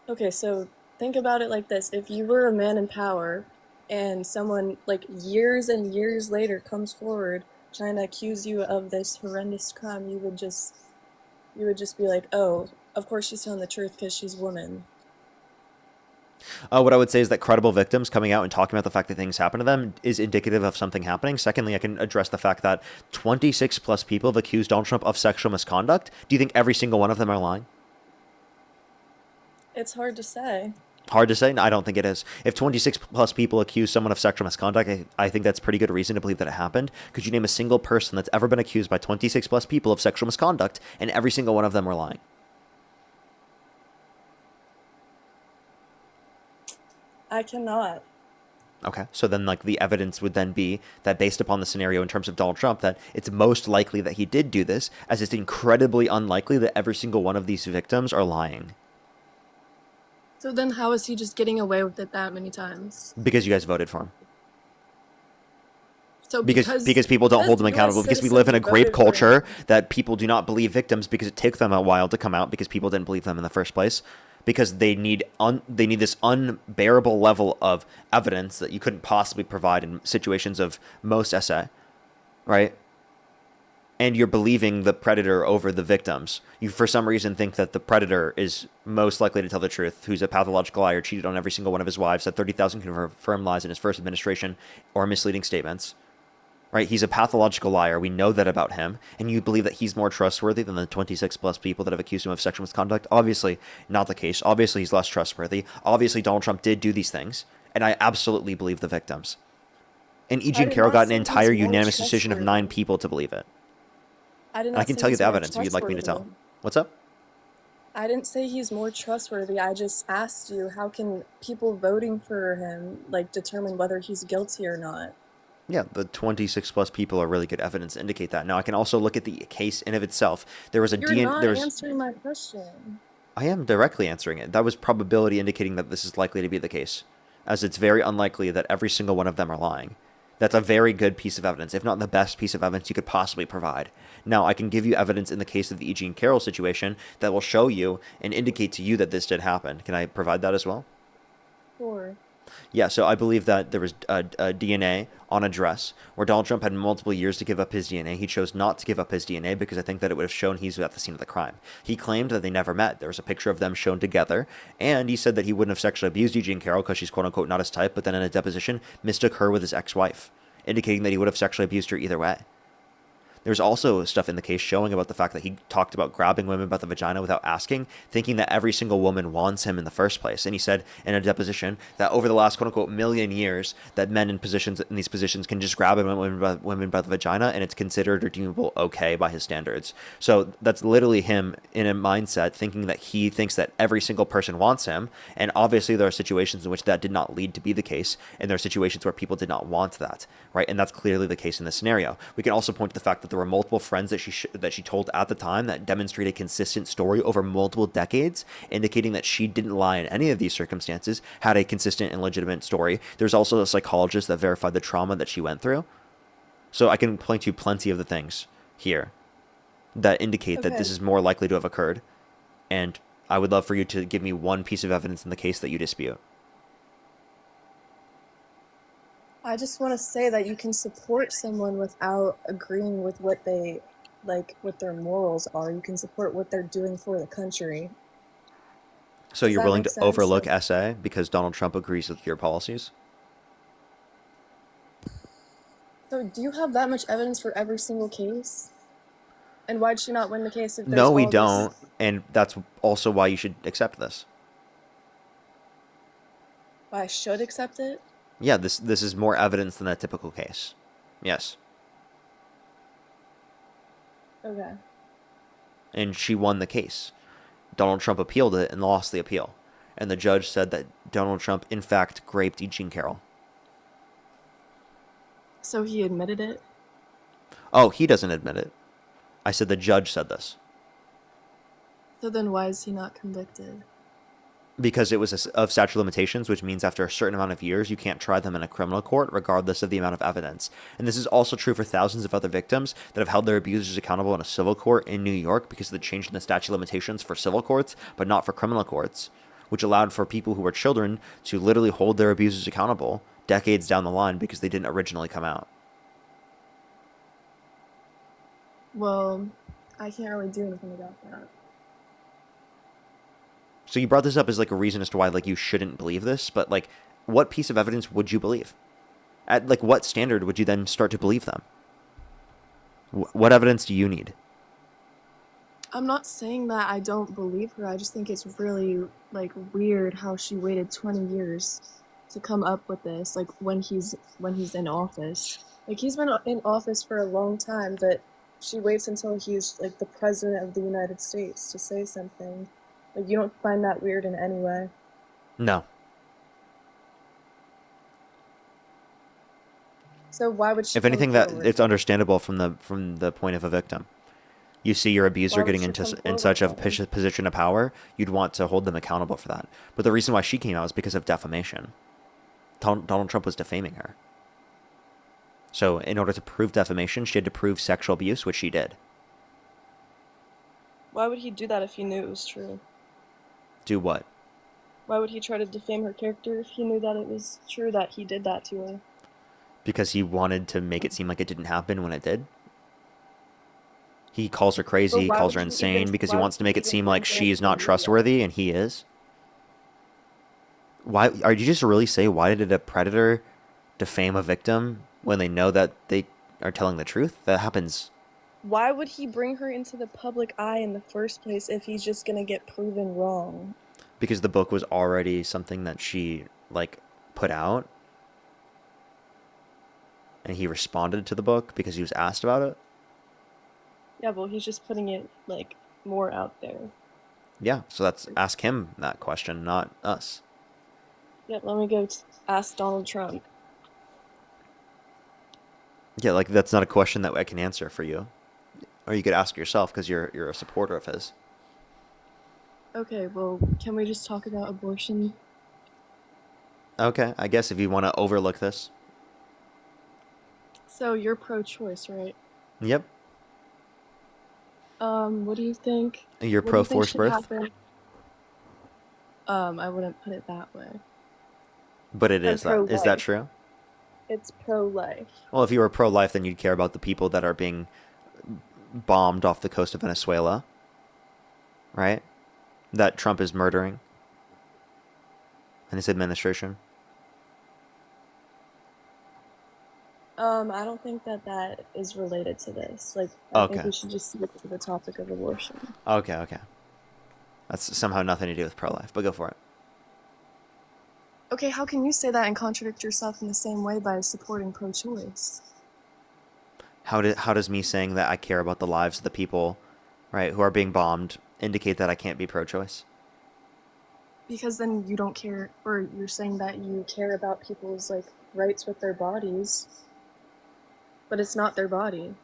Okay, so think about it like this. If you were a man in power, and someone, like, years and years later comes forward trying to accuse you of this horrendous crime, you would just be like, oh, of course she's telling the truth because she's a woman. What I would say is that credible victims coming out and talking about the fact that things happen to them is indicative of something happening. Secondly, I can address the fact that 26 plus people have accused Donald Trump of sexual misconduct. Do you think every single one of them are lying? It's hard to say. Hard to say? No, I don't think it is. If 26 plus people accuse someone of sexual misconduct, I think that's pretty good reason to believe that it happened. Could you name a single person that's ever been accused by 26 plus people of sexual misconduct, and every single one of them were lying? I cannot. Okay, so then like the evidence would then be that based upon the scenario in terms of Donald Trump, that it's most likely that he did do this, as it's incredibly unlikely that every single one of these victims are lying. So then how is he just getting away with it that many times? Because you guys voted for him. So because people don't hold them accountable, because we live in a grape culture that people do not believe victims because it took them a while to come out because people didn't believe them in the first place, because they need this unbearable level of evidence that you couldn't possibly provide in situations of most essay, right? and you're believing the predator over the victims. You, for some reason, think that the predator is most likely to tell the truth, who's a pathological liar, cheated on every single one of his wives, said 30,000 confirmed lies in his first administration, or misleading statements. Right? He's a pathological liar. We know that about him. And you believe that he's more trustworthy than the 26 plus people that have accused him of sexual misconduct? Obviously not the case. Obviously he's less trustworthy. Obviously Donald Trump did do these things. And I absolutely believe the victims. And E. Jean Carroll got an entire unanimous decision of 9 people to believe it. I did And not I can say tell you he's the more evidence if you'd like me to tell. trustworthy. What's up? I didn't say he's more trustworthy. I just asked you, how can people voting for him like determine whether he's guilty or not? Yeah, the 26 plus people are really good evidence to indicate that. Now, I can also look at the case in of itself. There was a You're not answering my question. I am directly answering it. That was probability indicating that this is likely to be the case, as it's very unlikely that every single one of them are lying. That's a very good piece of evidence, if not the best piece of evidence you could possibly provide. Now, I can give you evidence in the case of the E. Jean Carroll situation that will show you and indicate to you that this did happen. Can I provide that as well? Sure. Yeah, so I believe that there was a DNA on a dress where Donald Trump had multiple years to give up his DNA. He chose not to give up his DNA because I think that it would have shown he's at the scene of the crime. He claimed that they never met. There was a picture of them shown together, and he said that he wouldn't have sexually abused Eugene Carroll because she's quote-unquote not his type, but then in a deposition mistook her with his ex-wife, indicating that he would have sexually abused her either way. There's also stuff in the case showing about the fact that he talked about grabbing women by the vagina without asking, thinking that every single woman wants him in the first place. And he said in a deposition that over the last quote-unquote million years that men in these positions can just grab women by the vagina, and it's considered or deemable okay by his standards. So that's literally him in a mindset thinking that he thinks that every single person wants him. And obviously there are situations in which that did not lead to be the case, and there are situations where people did not want that, right? And that's clearly the case in this scenario. We can also point to the fact that there were multiple friends that she told at the time that demonstrate a consistent story over multiple decades, indicating that she didn't lie in any of these circumstances, had a consistent and legitimate story. There's also a psychologist that verified the trauma that she went through. So I can point to plenty of the things here that indicate that this is more likely to have occurred. And I would love for you to give me one piece of evidence in the case that you dispute. I just want to say that you can support someone without agreeing with what they, like, what their morals are. You can support what they're doing for the country. So you're willing to overlook SA because Donald Trump agrees with your policies? So do you have that much evidence for every single case? And why'd she not win the case if there's No, we all don't. this? And that's also why you should accept this. Why I should accept it? Yeah, this is more evidence than a typical case. Yes. Okay. And she won the case. Donald Trump appealed it and lost the appeal. And the judge said that Donald Trump, in fact, raped Eugene Carroll. So he admitted it? Oh, he doesn't admit it. I said the judge said this. So then why is he not convicted? Because it was of statute of limitations, which means after a certain amount of years, you can't try them in a criminal court, regardless of the amount of evidence. And this is also true for thousands of other victims that have held their abusers accountable in a civil court in New York because of the change in the statute of limitations for civil courts, but not for criminal courts, which allowed for people who were children to literally hold their abusers accountable decades down the line because they didn't originally come out. Well, I can't really do anything about that. So you brought this up as like a reason as to why like you shouldn't believe this, but like what piece of evidence would you believe? At like what standard would you then start to believe them? What evidence do you need? I'm not saying that I don't believe her. I just think it's really like weird how she waited 20 years to come up with this, like when he's in office. Like he's been in office for a long time, but she waits until he's like the president of the United States to say something. Like, you don't find that weird in any way? No. So why would she? If anything, that it's understandable from the point of a victim. You see your abuser getting in such a position of power, you'd want to hold them accountable for that. But the reason why she came out is because of defamation. Donald Trump was defaming her. So in order to prove defamation, she had to prove sexual abuse, which she did. Why would he do that if he knew it was true? Do what? Why would he try to defame her character if he knew that it was true that he did that to her? Because he wanted to make it seem like it didn't happen when it did. He calls her crazy, But he why calls would her he insane even- because he why wants to would make he it even seem want like her she's to not do that? trustworthy and he is. Why are you just really say why did a predator defame a victim when they know that they are telling the truth? That happens. Why would he bring her into the public eye in the first place if he's just gonna get proven wrong? Because the book was already something that she like put out and he responded to the book because he was asked about it. Yeah, well, he's just putting it like more out there. Yeah, so that's ask him that question, not us. Yep, let me go ask Donald Trump. Yeah, like that's not a question that I can answer for you. Or you could ask yourself because you're a supporter of his. Okay, well, can we just talk about abortion? Okay, I guess if you want to overlook this. So you're pro-choice, right? Yep. What do you think? You're What do pro you think forced should birth? happen? I wouldn't put it that way. But it I'm is that. Is that pro-life. true? It's pro-life. Well, if you were pro life, then you'd care about the people that are being bombed off the coast of Venezuela. Right? That Trump is murdering. And his administration. I don't think that that is related to this. Like, I think Okay. we should just stick to the topic of abortion. Okay, okay. That's somehow nothing to do with pro life, but go for it. Okay, how can you say that and contradict yourself in the same way by supporting pro-choice? How does me saying that I care about the lives of the people, right, who are being bombed indicate that I can't be pro choice? Because then you don't care, or you're saying that you care about people's, like, rights with their bodies, but it's not their body.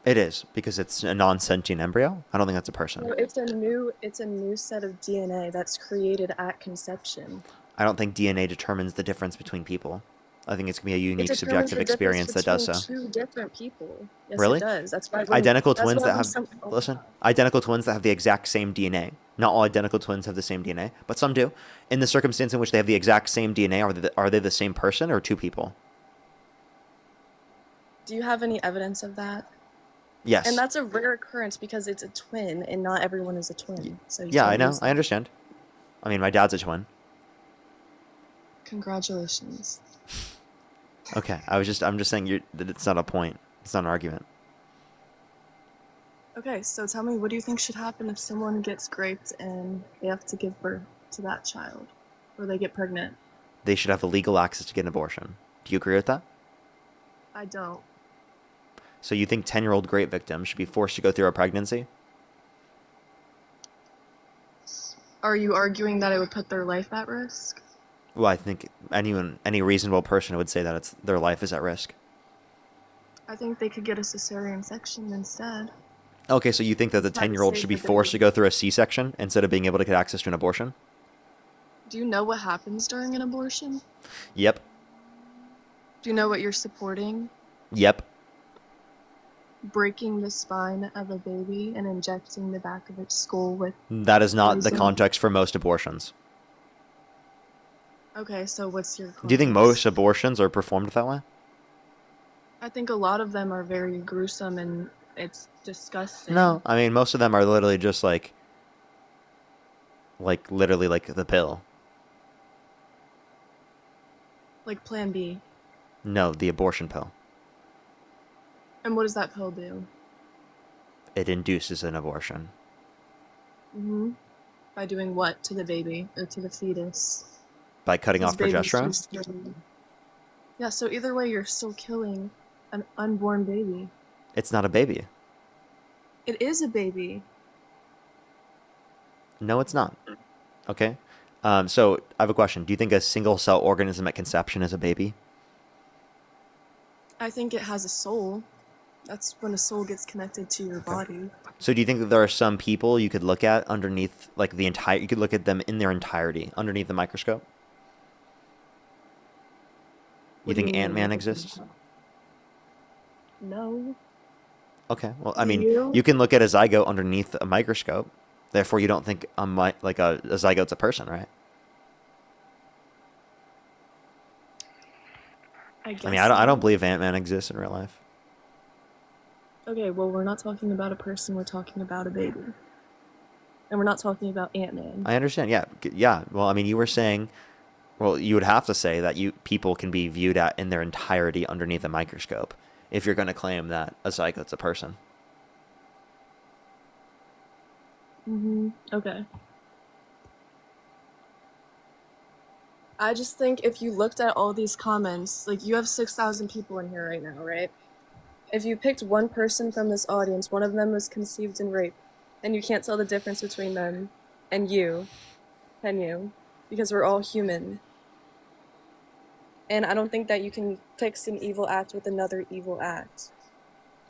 It is, because it's a non-sentient embryo. I don't think that's a person. No, it's a new set of DNA that's created at conception. I don't think DNA determines the difference between people. I think it's going to be a It unique determines subjective the difference experience that does between so. two different people. Yes, Really? it does. That's why Identical that's twins why that when have some, listen, identical twins that have the exact same DNA. Not all identical twins have the same DNA, but some do. In the circumstance in which they have the exact same DNA, are they the same person or two people? Do you have any evidence of that? Yes. And that's a rare occurrence because it's a twin, and not everyone is a twin. So you Yeah, I can't know. use I that. understand. I mean, my dad's a twin. Congratulations. Okay, I'm just saying that it's not a point. It's not an argument. Okay, so tell me, what do you think should happen if someone gets raped and they have to give birth to that child, or they get pregnant? They should have the legal access to get an abortion. Do you agree with that? I don't. So you think 10-year-old rape victims should be forced to go through a pregnancy? Are you arguing that it would put their life at risk? Well, I think any reasonable person would say that their life is at risk. I think they could get a cesarean section instead. Okay, so you think that the Try to 10-year-old save should be the forced to baby. go through a C-section instead of being able to get access to an abortion? Do you know what happens during an abortion? Yep. Do you know what you're supporting? Yep. Breaking the spine of a baby and injecting the back of its skull with That is not the poison? context for most abortions. Okay, so what's your context? Do you think most abortions are performed that way? I think a lot of them are very gruesome and it's disgusting. No, I mean most of them are literally just like literally like the pill. Like Plan B. No, the abortion pill. And what does that pill do? It induces an abortion. By doing what to the baby or to the fetus? By cutting These off babies progesterone? just- Yeah, so either way, you're still killing an unborn baby. It's not a baby. It is a baby. No, it's not. Okay. So I have a question. Do you think a single cell organism at conception is a baby? I think it has a soul. That's when a soul gets connected to your body. So do you think that there are some people you could look at underneath, like you could look at them in their entirety underneath the microscope? You think Ant-Man exists? No. Okay. Well, I Do mean, you? you can look at a zygote underneath a microscope. Therefore, you don't think a zygote's a person, right? I guess I mean, I don't believe Ant-Man exists in real life. Okay, well, we're not talking about a person, we're talking about a baby. And we're not talking about Ant-Man. I understand. Yeah. Yeah. Well, I mean, you were saying, well, you would have to say that people can be viewed at in their entirety underneath a microscope if you're going to claim that a zygote's a person. Okay. I just think if you looked at all these comments, like you have 6,000 people in here right now, right? If you picked one person from this audience, one of them was conceived and raped, and you can't tell the difference between them and you, can you? Because we're all human. And I don't think that you can fix an evil act with another evil act.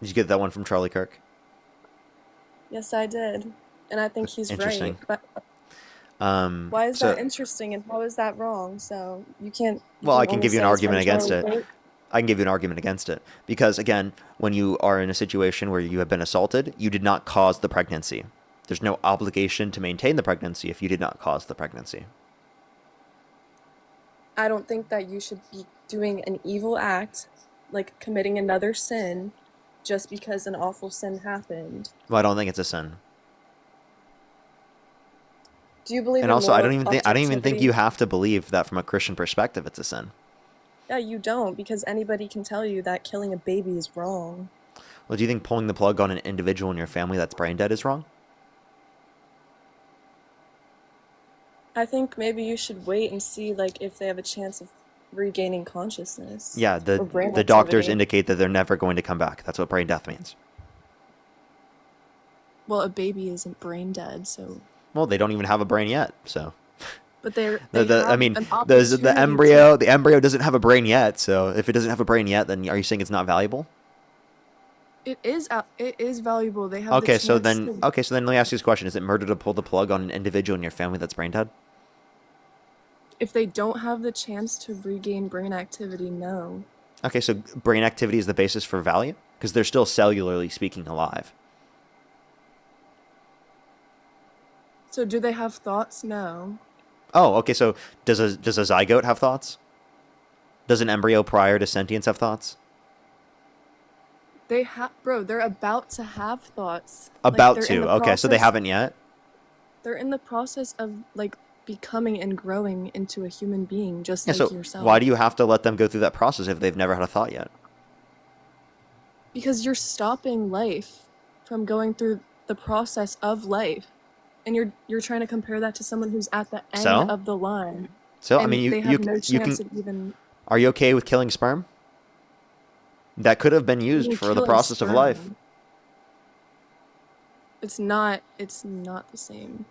Did you get that one from Charlie Kirk? Yes, I did. And I think he's Interesting. right. But why is that interesting and how is that wrong? So you can't. Well, I can give you an argument against it. I can give you an argument against it. Because, again, when you are in a situation where you have been assaulted, you did not cause the pregnancy. There's no obligation to maintain the pregnancy if you did not cause the pregnancy. I don't think that you should be doing an evil act, like committing another sin, just because an awful sin happened. Well, I don't think it's a sin. Do you believe? And also, I don't even think you have to believe that from a Christian perspective it's a sin. Yeah, you don't, because anybody can tell you that killing a baby is wrong. Well, do you think pulling the plug on an individual in your family that's brain dead is wrong? I think maybe you should wait and see, like, if they have a chance of regaining consciousness. Yeah, the doctors indicate that they're never going to come back. That's what brain death means. Well, a baby isn't brain dead, so. Well, they don't even have a brain yet, so. But the embryo doesn't have a brain yet, so if it doesn't have a brain yet, then are you saying it's not valuable? It is valuable. They have. Okay, so then let me ask you this question: is it murder to pull the plug on an individual in your family that's brain dead? If they don't have the chance to regain brain activity, no. Okay, so brain activity is the basis for value because they're still cellularly speaking alive. So do they have thoughts? No. Oh, okay. So does a zygote have thoughts? Does an embryo prior to sentience have thoughts? They have, bro. They're about to have thoughts. About to. Okay, so they haven't yet. They're in the process of like becoming and growing into a human being, just like so yourself. Why do you have to let them go through that process if they've never had a thought yet? Because you're stopping life from going through the process of life. And you're trying to compare that to someone who's at the end of the line. So and I mean, they have no chance of even. Are you okay with killing sperm? That could have been used for the process of life. It's not the same.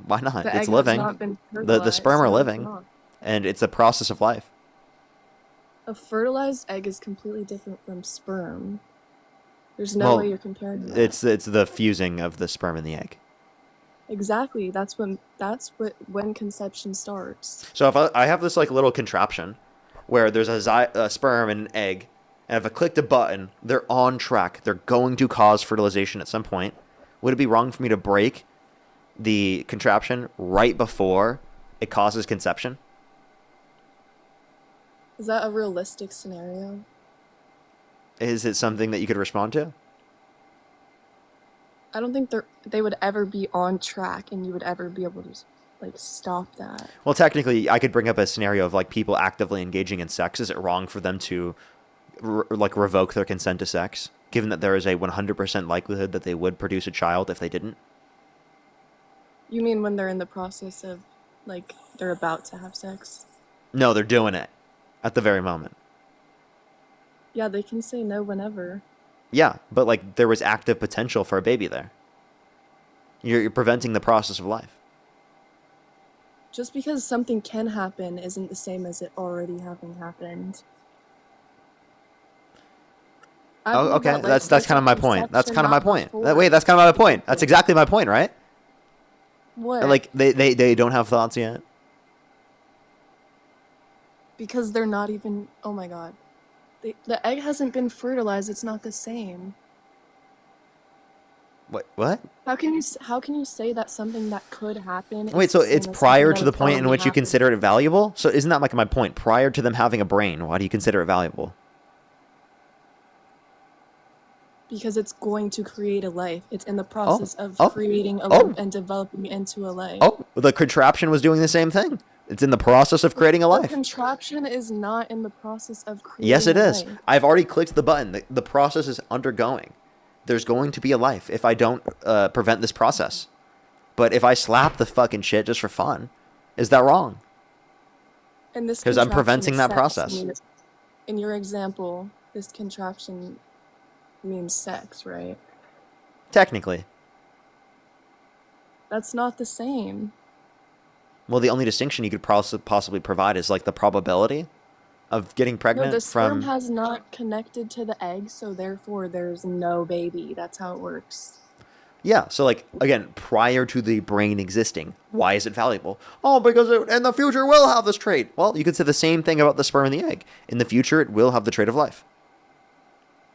Why not? The It's egg living. has not been The sperm are living, not. and it's a process of life. A fertilized egg is completely different from sperm. There's no way you're comparing that. It's the fusing of the sperm and the egg. Exactly. That's when conception starts. So if I have this like little contraption where there's a sperm and an egg, and if I click the button, they're on track. They're going to cause fertilization at some point. Would it be wrong for me to break the contraption right before it causes conception? Is that a realistic scenario? Is it something that you could respond to? I don't think they would ever be on track and you would ever be able to like stop that. Well, technically, I could bring up a scenario of like people actively engaging in sex. Is it wrong for them to revoke their consent to sex, given that there is a 100% likelihood that they would produce a child if they didn't? You mean when they're in the process of like they're about to have sex? No, they're doing it at the very moment. Yeah, they can say no whenever. Yeah, but like there was active potential for a baby there. You're preventing the process of life. Just because something can happen isn't the same as it already having happened. Oh, okay. That's kind of my point. That's kind of my point. That's kind of my point. That's exactly my point, right? What? Like they don't have thoughts yet. Because they're not even. Oh my god. The egg hasn't been fertilized. It's not the same. What? How can you say that something that could happen? Wait, so it's prior to the point in which you consider it valuable? So isn't that like my point? Prior to them having a brain, why do you consider it valuable? Because it's going to create a life. It's in the process of oh, creating a oh. life and developing into a life. Oh, the contraption was doing the same thing. It's in the process of creating a The life. contraption is not in the process of creating Yes, it a is. life. I've already clicked the button. The process is undergoing. There's going to be a life if I don't prevent this process. But if I slap the fucking shit just for fun, is that wrong? And this Because I'm contraption preventing is that sex. process. In your example, this contraption means sex, right? Technically. That's not the same. Well, the only distinction you could possibly provide is like the probability of getting pregnant No, the sperm from... has not connected to the egg, so therefore there's no baby. That's how it works. Yeah, so like, again, prior to the brain existing, why is it valuable? Oh, because it, in the future will have this trait. Well, you could say the same thing about the sperm and the egg. In the future, it will have the trait of life.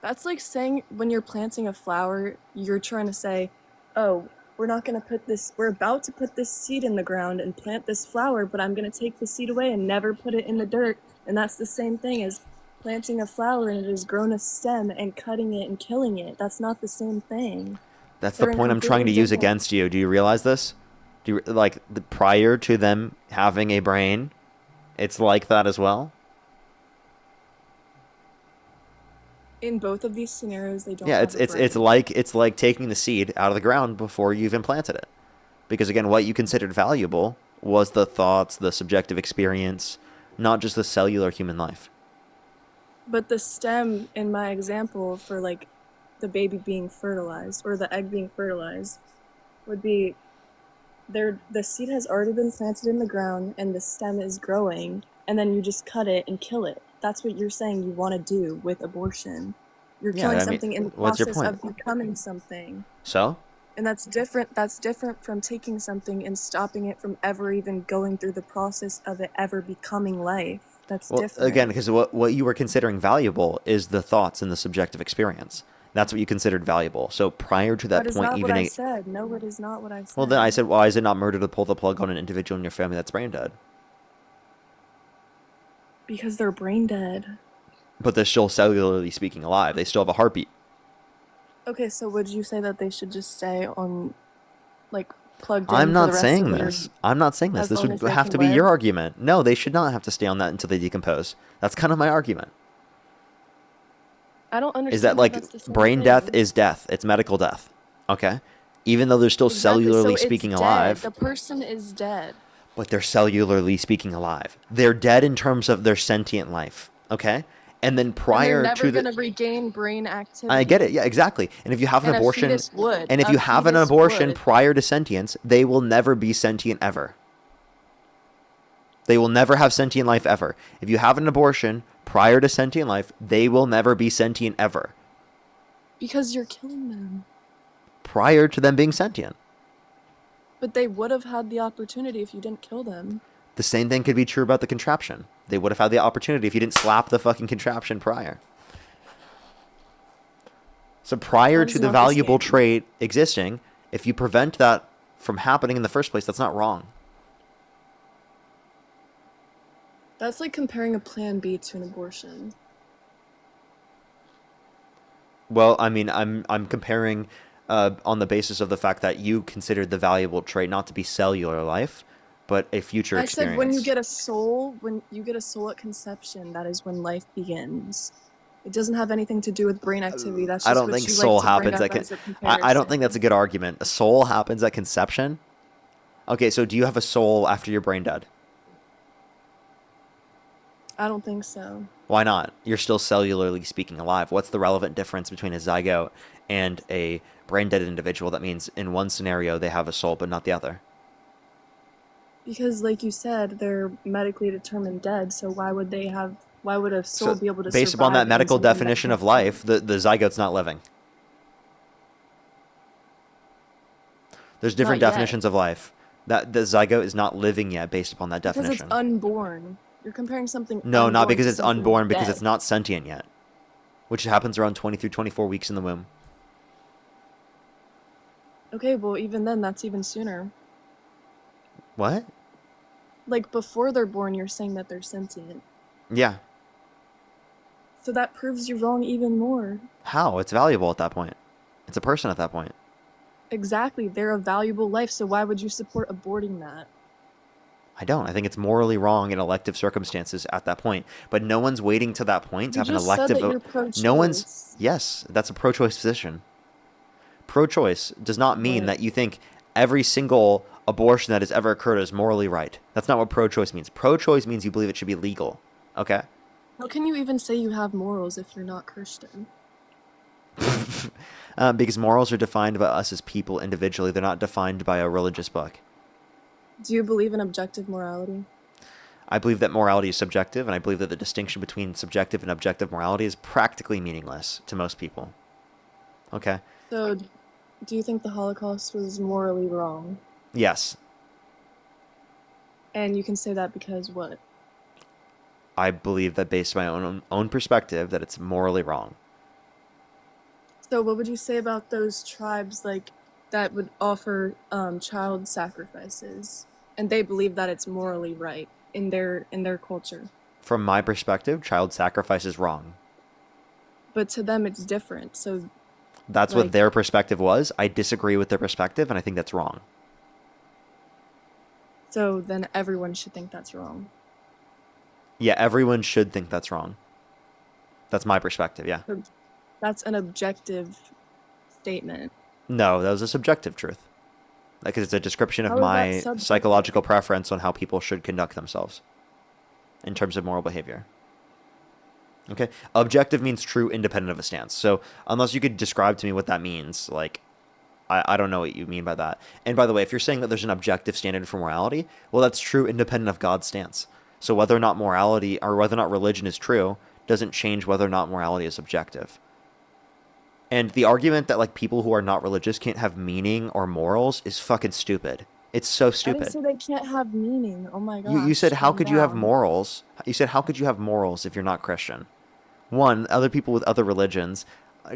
That's like saying when you're planting a flower, you're trying to say, oh, we're about to put this seed in the ground and plant this flower, but I'm going to take the seed away and never put it in the dirt. And that's the same thing as planting a flower and it has grown a stem and cutting it and killing it. That's not the same thing. That's the point I'm trying to use against you. Do you realize this? Prior to them having a brain, it's like that as well? In both of these scenarios, they don't. Yeah, have a brain. it's like taking the seed out of the ground before you've implanted it. Because again, what you considered valuable was the thoughts, the subjective experience, not just the cellular human life. But the stem in my example for like the baby being fertilized or the egg being fertilized would be the seed has already been planted in the ground and the stem is growing, and then you just cut it and kill it. That's what you're saying you want to do with abortion. You're killing something in the process of becoming something. So? And that's different. That's different from taking something and stopping it from ever even going through the process of it ever becoming life. That's different. Again, because what you were considering valuable is the thoughts and the subjective experience. That's what you considered valuable. So prior to that point, That is not even what I said. No, it is not what I said. Well, then I said, why is it not murder to pull the plug on an individual in your family that's brain dead? Because they're brain dead. But they're still cellularly speaking alive. They still have a heartbeat. Okay, so would you say that they should just stay on, like, plugged in I'm for the not rest saying of their... this. I'm not saying this. as This long would as they have can to be live? your argument. No, they should not have to stay on that until they decompose. That's kind of my argument. I don't understand Is that like that's the same brain thing. death is death. It's medical death. Okay? Even though they're still Exactly, cellularly so it's speaking dead. alive. The person is dead. But they're cellularly speaking alive. They're dead in terms of their sentient life. Okay? And then prior and they're to never the... going to regain brain activity. I get it. Yeah, exactly. And if you have an And a abortion... fetus would. And if A you have an fetus abortion would. prior to sentience, they will never be sentient ever. They will never have sentient life ever. If you have an abortion prior to sentient life, they will never be sentient ever. Because you're killing them. Prior to them being sentient. But they would have had the opportunity if you didn't kill them. The same thing could be true about the contraption. They would have had the opportunity if you didn't slap the fucking contraption prior. So prior to the valuable trait existing, if you prevent that from happening in the first place, that's not wrong. That's like comparing a plan B to an abortion. Well, I mean, I'm comparing on the basis of the fact that you considered the valuable trait not to be cellular life, but a future experience. I said when you get a soul at conception, that is when life begins. It doesn't have anything to do with brain activity. That's just I don't what think you soul like to bring happens up at as a I don't comparison. think that's a good argument. A soul happens at conception? Okay, so do you have a soul after you're brain dead? I don't think so. Why not? You're still cellularly speaking alive. What's the relevant difference between a zygote and a brain dead individual? That means in one scenario they have a soul but not the other. Because like you said, they're medically determined dead, so why would a soul be able to based upon that medical definition of life, the zygote's not living. There's different Not yet. definitions of life. That the zygote is not living yet based upon that definition. Because it's unborn. You're comparing something No, not unborn because to it's something unborn, because dead. it's not sentient yet. Which happens around 20 through 24 weeks in the womb. Okay, well even then, that's even sooner. What? Like before they're born, you're saying that they're sentient. Yeah. So that proves you're wrong even more. How? It's valuable at that point. It's a person at that point. Exactly. They're a valuable life, so why would you support aborting that? I don't. I think it's morally wrong in elective circumstances at that point. But no one's waiting to that point to You have an just said elective. that you're pro-choice. No one's. Yes, that's a pro-choice position. Pro-choice does not mean But- that you think every single abortion that has ever occurred is morally right. That's not what pro-choice means. Pro-choice means you believe it should be legal. Okay? How can you even say you have morals if you're not Christian? Because morals are defined by us as people individually. They're not defined by a religious book. Do you believe in objective morality? I believe that morality is subjective, and I believe that the distinction between subjective and objective morality is practically meaningless to most people. Okay? So, do you think the Holocaust was morally wrong? Yes. And you can say that because what? I believe that based on my own perspective, that it's morally wrong. So what would you say about those tribes that would offer child sacrifices, and they believe that it's morally right in their culture? From my perspective, child sacrifice is wrong. But to them, it's different. So that's what their perspective was. I disagree with their perspective, and I think that's wrong. So then everyone should think that's wrong. Yeah, everyone should think that's wrong. That's my perspective, yeah. That's an objective statement. No, that was a subjective truth. Because it's a description of How is my that subjective? psychological preference on how people should conduct themselves in terms of moral behavior. Okay? Objective means true, independent of a stance. So unless you could describe to me what that means, I don't know what you mean by that. And by the way, if you're saying that there's an objective standard for morality, well, that's true, independent of God's stance. So whether or not morality or whether or not religion is true doesn't change whether or not morality is objective. And the argument that people who are not religious can't have meaning or morals is fucking stupid. It's so I stupid. didn't say they can't have meaning. Oh my gosh. You said, how calm could you have down. morals? You said, how could you have morals if you're not Christian? One, other people with other religions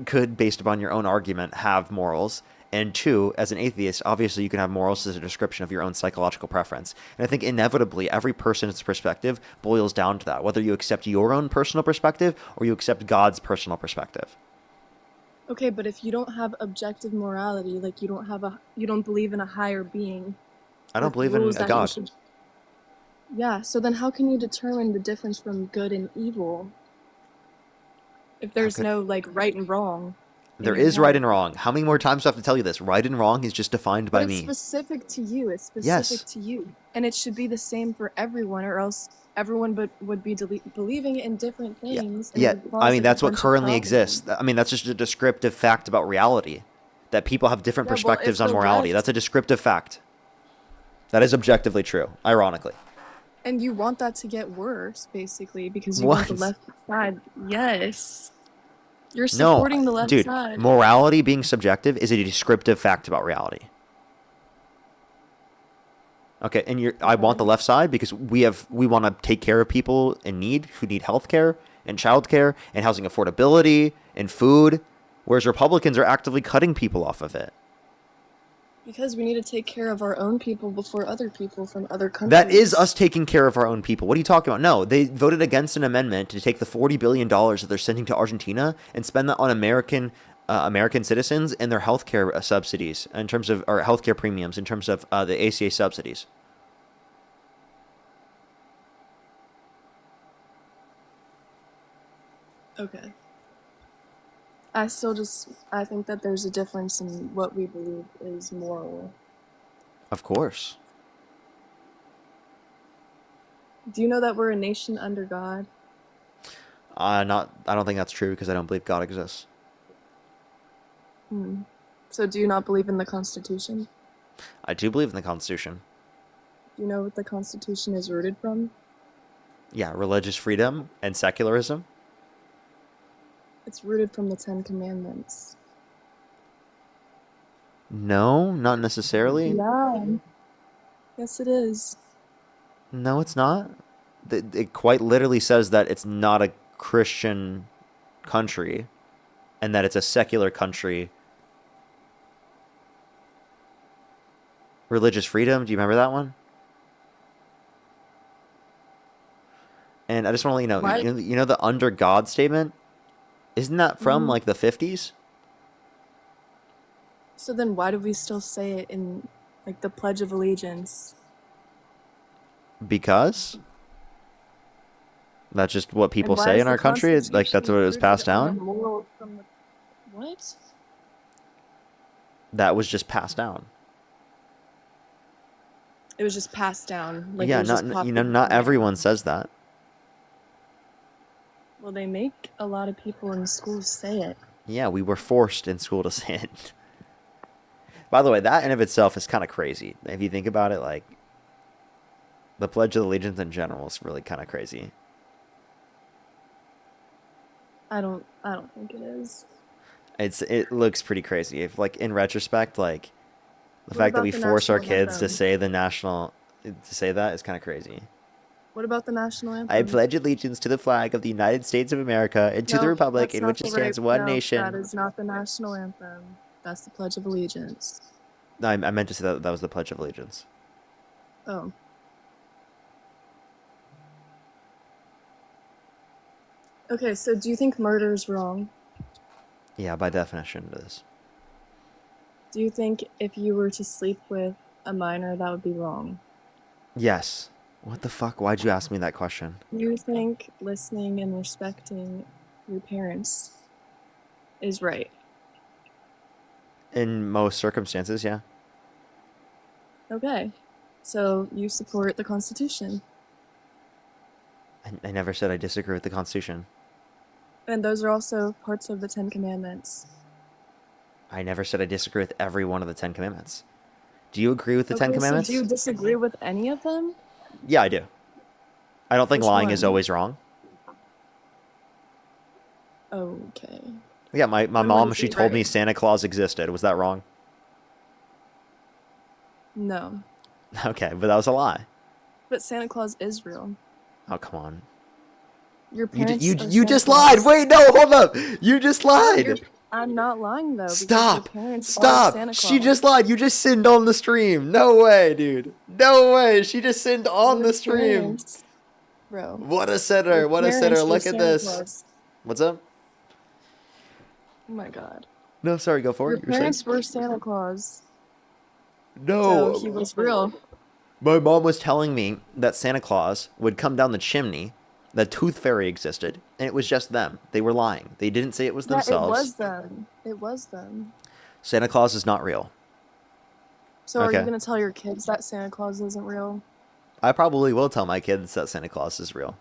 could, based upon your own argument, have morals. And two, as an atheist, obviously you can have morals as a description of your own psychological preference. And I think inevitably every person's perspective boils down to that, whether you accept your own personal perspective or you accept God's personal perspective. Okay, but if you don't have objective morality, you don't believe in a higher being. I don't with believe in rules a that you God. should- Yeah, so then how can you determine the difference from good and evil? If there's could- no right and wrong. in There your is right head. and wrong. How many more times do I have to tell you this? Right and wrong is just defined by But it's me. specific to you. It's Yes. specific to you. And it should be the same for everyone, or else everyone would be believing in different things. and Yeah, it would cause, I mean, that's a what bunch of currently problems. exists. I mean, that's just a descriptive fact about reality. That people have different Yeah, well, perspectives if on the morality. left- That's a descriptive fact. That is objectively true, ironically. And you want that to get worse, basically, because you want the What? left side. Yes. You're No, supporting the left dude, side. morality being subjective is a descriptive fact about reality. Okay, and I want the left side because we want to take care of people in need who need health care and child care and housing affordability and food, whereas Republicans are actively cutting people off of it. Because we need to take care of our own people before other people from other countries. That is us taking care of our own people. What are you talking about? No, they voted against an amendment to take the $40 billion that they're sending to Argentina and spend that on American citizens and their healthcare subsidies in terms of, or healthcare premiums in terms of the ACA subsidies. Okay. I think that there's a difference in what we believe is moral. Of course. Do you know that we're a nation under God? I don't think that's true because I don't believe God exists. So do you not believe in the Constitution? I do believe in the Constitution. Do you know what the Constitution is rooted from? Yeah, religious freedom and secularism. It's rooted from the Ten Commandments. No, not necessarily. Yeah. Yes, it is. No, it's not. It quite literally says that it's not a Christian country and that it's a secular country. Religious freedom, do you remember that one? And I just want to let you know, Why? you know the under God statement? Isn't that from Mhm. like the 50s? So then why do we still say it in like the Pledge of Allegiance? Because that's just what people And why say is in the our country. Like that's Constitution what it was rooted passed on a down. moral from the what? That was just passed down. It was just passed down, like it Yeah, was just not popular not from there. everyone says that. Well, they make a lot of people in schools say it. Yeah, we were forced in school to say it. By the way, that in of itself is kind of crazy. If you think about it, like the Pledge of Allegiance in general is really kind of crazy. I don't think it is. It looks pretty crazy. If like in retrospect, like the What fact that about we the force our national kids to anthem? say to say that is kind of crazy. What about the national I anthem? pledge allegiance to the flag of the United States of America and to the No, republic that's in not which it the right. stands one No, that nation. is not the national anthem. That's the Pledge of Allegiance. No, I meant to say that was the Pledge of Allegiance. Oh. Okay, so do you think murder is wrong? Yeah, by definition it is. Do you think if you were to sleep with a minor, that would be wrong? Yes. What the fuck? Why'd you ask me that question? Do you think listening and respecting your parents is right? In most circumstances, yeah. Okay, so you support the Constitution. I never said I disagree with the Constitution. And those are also parts of the Ten Commandments. I never said I disagree with every one of the Ten Commandments. Do you agree with the Ten Okay, so Commandments? do you disagree with any of them? Yeah, I do. I don't think Which lying is one? always wrong. Okay. Yeah, my Then what mom, is she it told me right? Santa Claus existed. Was that wrong? No. Okay, but that was a lie. But Santa Claus is real. Oh, come on. Your You parents are you Santa just Claus. lied. Wait, no, hold up. You just lied. I'm not lying though, because your Stop. parents are Stop. Santa Claus. She just lied. You just sinned on the stream. No way, dude. No way. She just sinned on Your the stream. parents, bro. What a sinner. Your What a sinner. parents were Look at Santa this. Claus. What's up? Oh my god. No, sorry, go for Your it. You were saying? parents were Santa Claus. No. So he was real. My mom was telling me that Santa Claus would come down the chimney, the Tooth Fairy existed, and it was just them. They were lying. They didn't say it was Yeah, themselves. it was them. It was them. Santa Claus is not real. So are Okay. you gonna tell your kids that Santa Claus isn't real? I probably will tell my kids that Santa Claus is real.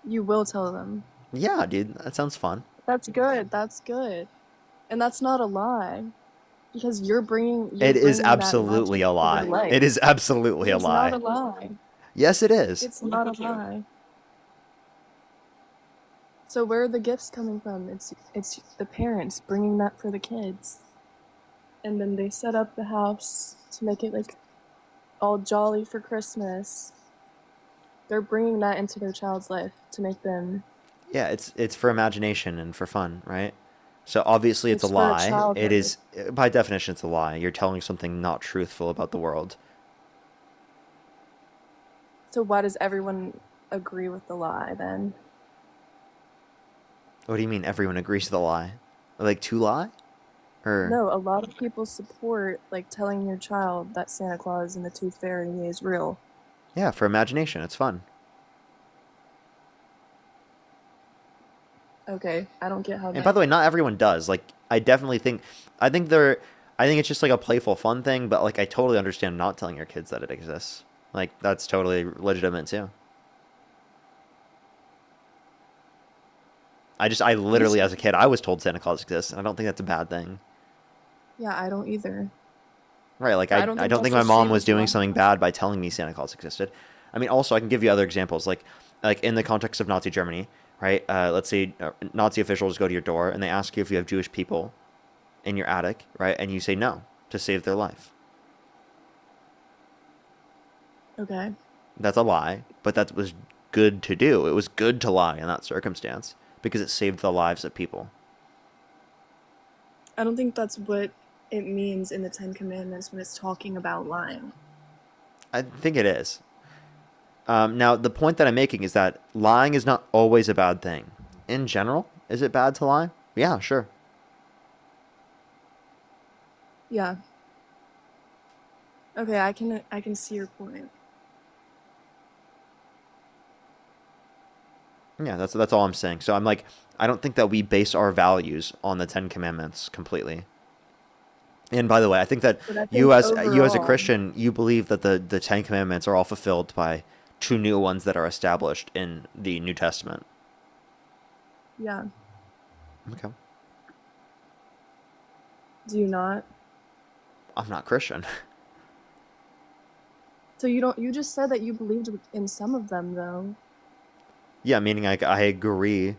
You will tell them. Yeah, dude, that sounds fun. That's good. That's good. And that's not a lie. Because you're bringing It is that absolutely magic a to lie. their life. It is absolutely a It's lie. not a lie. Yes, it is. It's not a lie. So where are the gifts coming from? It's the parents bringing that for the kids. And then they set up the house to make it like all jolly for Christmas. They're bringing that into their child's life to make them. Yeah, it's for imagination and for fun, right? So obviously it's a It's for a lie. child, It right? is, by definition, it's a lie. You're telling something not truthful about the world. So why does everyone agree with the lie then? What do you mean everyone agrees to the lie? Like to lie? Or No, a lot of people support like telling your child that Santa Claus and the Tooth Fairy is real. yeah, for imagination. It's fun. Okay, I don't get how And that. by the way, not everyone does. Like, I definitely think, I think it's just like a playful, fun thing. But like, I totally understand not telling your kids that it exists. Like, that's totally legitimate too. I literally, as a kid, I was told Santa Claus exists, and I don't think that's a bad thing. Yeah, I don't either. Right? Like, I don't think that's my what mom she was was doing wrong. something bad by telling me Santa Claus existed. I mean, also, I can give you other examples, like in the context of Nazi Germany, right? Let's say Nazi officials go to your door and they ask you if you have Jewish people in your attic, right? And you say no to save their life. Okay. That's a lie, but that was good to do. It was good to lie in that circumstance because it saved the lives of people. I don't think that's what it means in the Ten Commandments when it's talking about lying. I think it is. Now, the point that I'm making is that lying is not always a bad thing. In general, is it bad to lie? Yeah, sure. Yeah. Okay, I can see your point. Yeah, that's all I'm saying. So I'm like, I don't think that we base our values on the Ten Commandments completely. And by the way, I think that But I you think as a overall, Christian, you believe that the Ten Commandments are all fulfilled by two new ones that are established in the New Testament. yeah. Okay. Do you not? I'm not Christian. So you don't. You just said that you believed in some of them, though. Yeah, meaning I agree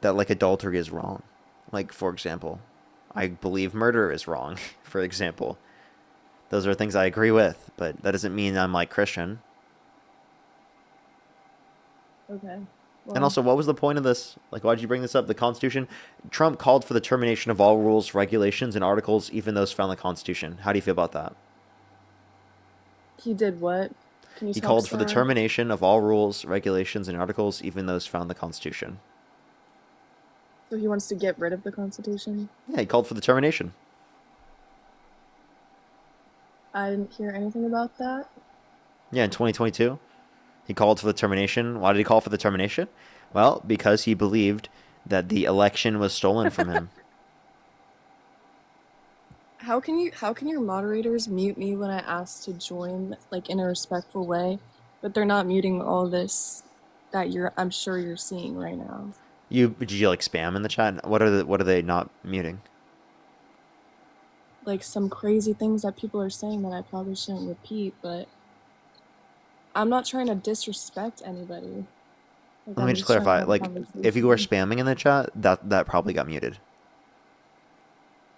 that like adultery is wrong. Like for example, I believe murder is wrong, for example. Those are things I agree with, but that doesn't mean I'm like Christian. Okay. And Well, also, what was the point of this? Like, why'd you bring this up? The Constitution? Trump called for the termination of all rules, regulations, and articles, even those found in the Constitution. How do you feel about that? he did what? Can you He talk called for the slower? termination of all rules, regulations, and articles, even those found in the Constitution. So he wants to get rid of the Constitution? Yeah, he called for the termination. I didn't hear anything about that. Yeah, in 2022, he called for the termination. Why did he call for the termination? Well, because he believed that the election was stolen from him. How can your moderators mute me when I ask to join, like, in a respectful way, but they're not muting all this that I'm sure you're seeing right now? Did you like spam in the chat? What are they not muting? Like some crazy things that people are saying that I probably shouldn't repeat, but I'm not trying to disrespect anybody. Like, Let me I'm just just trying to clarify. have a Like, if you were conversation. spamming in the chat, that probably got muted.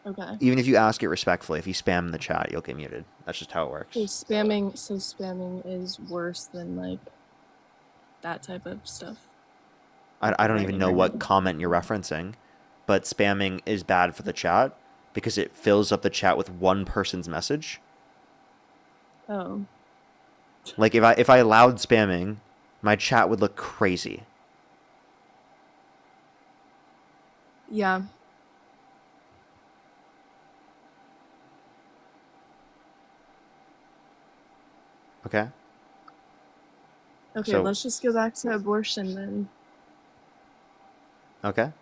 Okay. Even if you ask it respectfully, if you spam in the chat, you'll get muted. That's just how it works. So spamming is worse than like that type of stuff. I don't even know what comment you're referencing, but spamming is bad for the chat because it fills up the chat with one person's message. Oh. Like if I allowed spamming, my chat would look crazy. Yeah. Okay? Okay, So, let's just go back to abortion then. okay.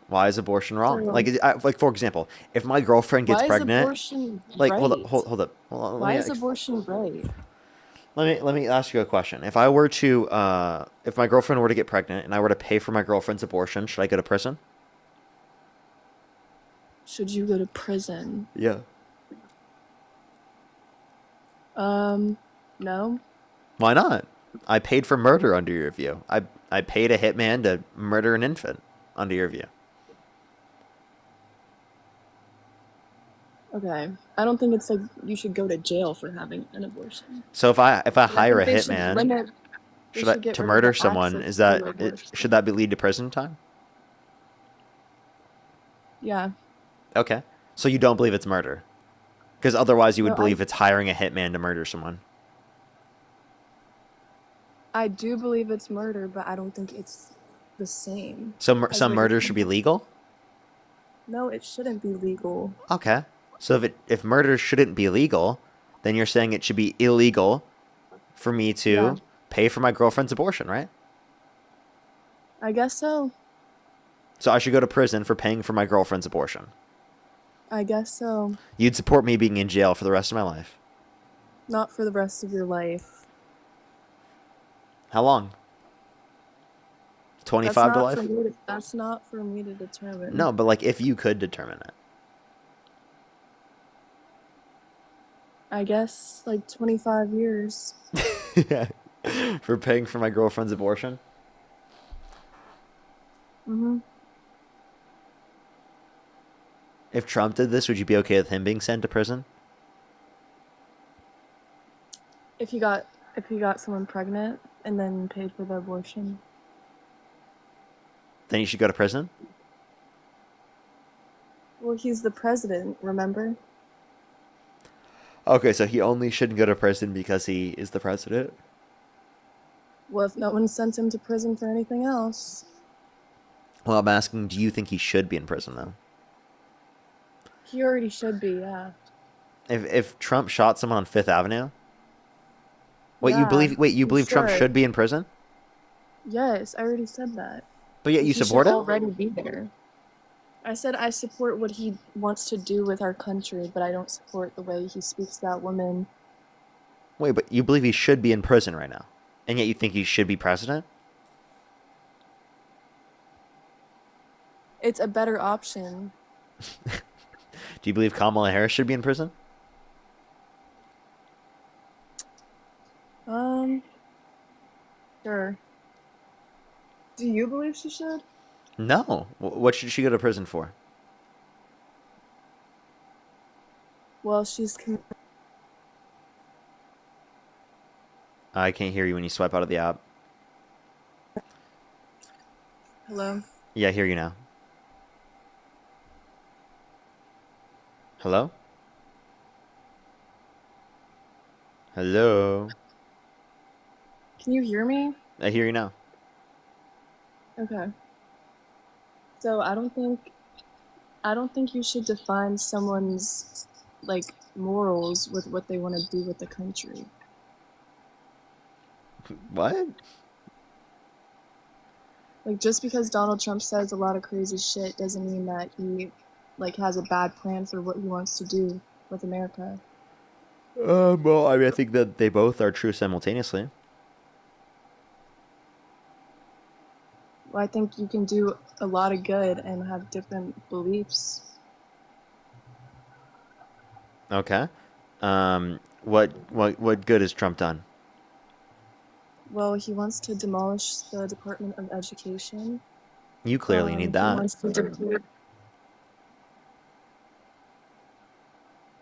Why is abortion wrong? So, Like for example, if my girlfriend gets why is pregnant, abortion like right? hold up. Hold on, Why is abortion right? let me ask you a question. If I were to if my girlfriend were to get pregnant and I were to pay for my girlfriend's abortion, should I go to prison? Should you go to prison? Yeah. No. Why not? I paid for murder under your view. I paid a hitman to murder an infant under your view. Okay. I don't think it's like you should go to jail for having an abortion. So if I hire a they should hitman limit- they should I, should get to rid of murder the someone, access is to that abortion. should that be lead to prison time? Yeah. Okay. So you don't believe it's murder? Because otherwise you would No, believe it's hiring a hitman to murder someone. I do believe it's murder, but I don't think it's the same. So as some what you're murder should be thinking. legal? No, it shouldn't be legal. Okay. So if murder shouldn't be legal, then you're saying it should be illegal for me to pay for my girlfriend's abortion, right? I guess so. So I should go to prison for paying for my girlfriend's abortion. I guess so. You'd support me being in jail for the rest of my life. Not for the rest of your life. How long? 25 to life? That's not for me to determine. No, but like if you could determine it. I guess like 25 years. Yeah. For paying for my girlfriend's abortion? Mm-hmm. If Trump did this, would you be okay with him being sent to prison? If you got someone pregnant and then paid for the abortion. Then you should go to prison? Well, he's the president, remember? Okay, so he only shouldn't go to prison because he is the president? Well, if no one sent him to prison for anything else, Well, I'm asking, do you think he should be in prison though? he already should be. Yeah. If Trump shot someone on Fifth Avenue, Yeah, you he believe Trump should. should be in prison? Yes, I already said that. But yet you He should support it? already be there. I said I support what he wants to do with our country, but I don't support the way he speaks to that woman. Wait, but you believe he should be in prison right now, and yet you think he should be president? It's a better option. Do you believe Kamala Harris should be in prison? Sure. Do you believe she should? No. What should she go to prison for? Well, she's. I can't hear you when you swipe out of the app. Hello? Yeah, I hear you now. Hello? Hello? Can you hear me? I hear you now. Okay. So I don't think you should define someone's like morals with what they want to do with the country. What? Like just because Donald Trump says a lot of crazy shit doesn't mean that he like has a bad plan for what he wants to do with America. Well, I mean, I think that they both are true simultaneously. Well, I think you can do a lot of good and have different beliefs. Okay. What good has Trump done? Well, he wants to demolish the Department of Education. You clearly need He that. wants to deport.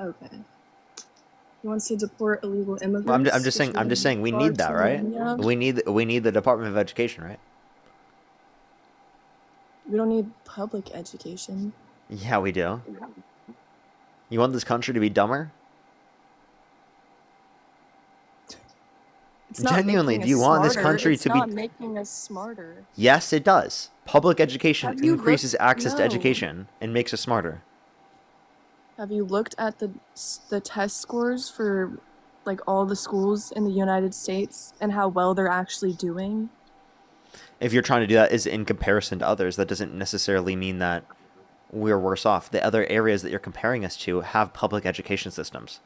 Okay. He wants to deport illegal immigrants. Well, I'm just saying we need that, right? Yeah. We need the Department of Education, right? We don't need public education. Yeah, we do. You want this country to be dumber? It's not Genuinely, making do you us want this smarter. country It's to not be? making us smarter. Yes, it does. Public education Have you increases looked- access to No. education and makes us smarter. Have you looked at the test scores for like all the schools in the United States and how well they're actually doing? If you're trying to do that is in comparison to others, that doesn't necessarily mean that we're worse off. The other areas that you're comparing us to have public education systems.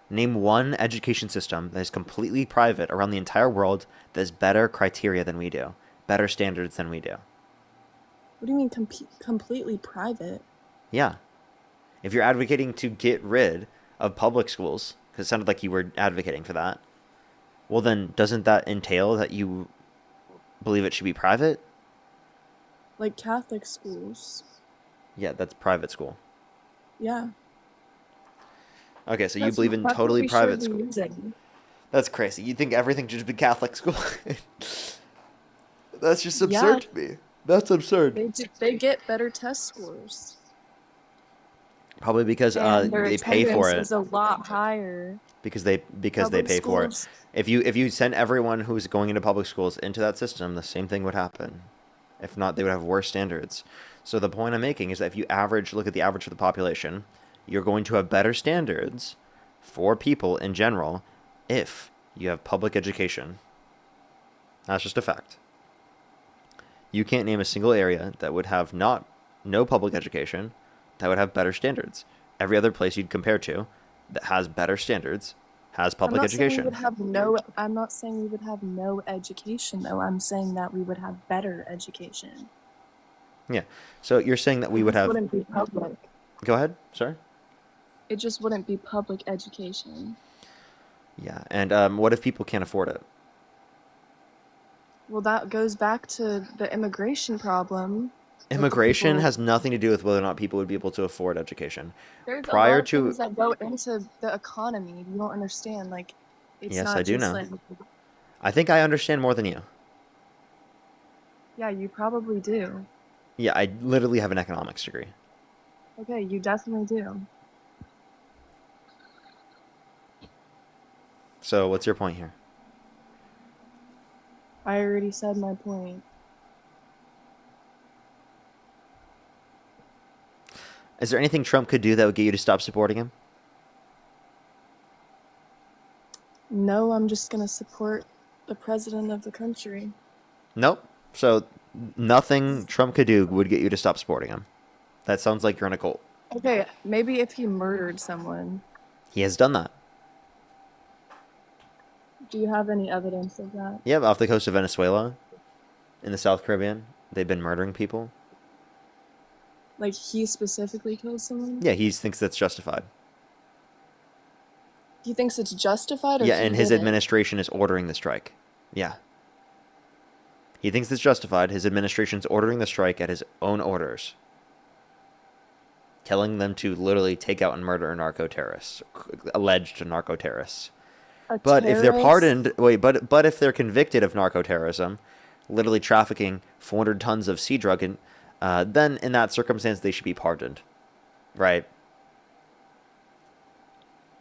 Name one education system that is completely private around the entire world that has better criteria than we do, better standards than we do. What do you mean completely private? Yeah. If you're advocating to get rid of public schools, because it sounded like you were advocating for that, well then doesn't that entail that you believe it should be private? Like Catholic schools. Yeah, that's private school. Yeah. Okay, so you That's- believe in that's what totally we should private be school. using. That's crazy. You think everything should be Catholic school? That's just absurd Yeah. to me. That's absurd. They get better test scores. Probably because And their they pay for attendance it. is a lot higher. Because they Public pay for it. schools- If you send everyone who's going into public schools into that system, the same thing would happen. If not, they would have worse standards. So the point I'm making is that if you look at the average of the population, you're going to have better standards for people in general if you have public education. That's just a fact. You can't name a single area that would have no public education that would have better standards. Every other place you'd compare to that has better standards has public education. I'm not saying we would have no education, though. I'm saying that we would have better education. Yeah. So you're saying that we would It have. wouldn't be public. Go ahead. Sorry. It just wouldn't be public education. Yeah. And what if people can't afford it? Well, that goes back to the immigration problem. Immigration people- has nothing to do with whether or not people would be able to afford education. There's Prior a lot of to things that go into the economy. You don't understand. Like, it's Yes, not I do just know. like, I think I understand more than you. yeah, you probably do. Yeah, I literally have an economics degree. Okay, you definitely do. So what's your point here? I already said my point. Is there anything Trump could do that would get you to stop supporting him? No, I'm just gonna support the president of the country. Nope. So nothing Trump could do would get you to stop supporting him. That sounds like you're in a cult. Okay, maybe if he murdered someone. He has done that. Do you have any evidence of that? Yeah, off the coast of Venezuela, in the South Caribbean, they've been murdering people. Like, he specifically killed someone? Yeah, he thinks that's justified. He thinks it's justified, or Yeah, he and his did it? administration is ordering the strike. Yeah. He thinks it's justified. His administration's ordering the strike at his own orders. Telling them to literally take out and murder narco-terrorists. Alleged narco-terrorists. But if they're pardoned... Wait, but if they're convicted of narco-terrorism, literally trafficking 400 tons of sea drug, then in that circumstance, they should be pardoned. Right?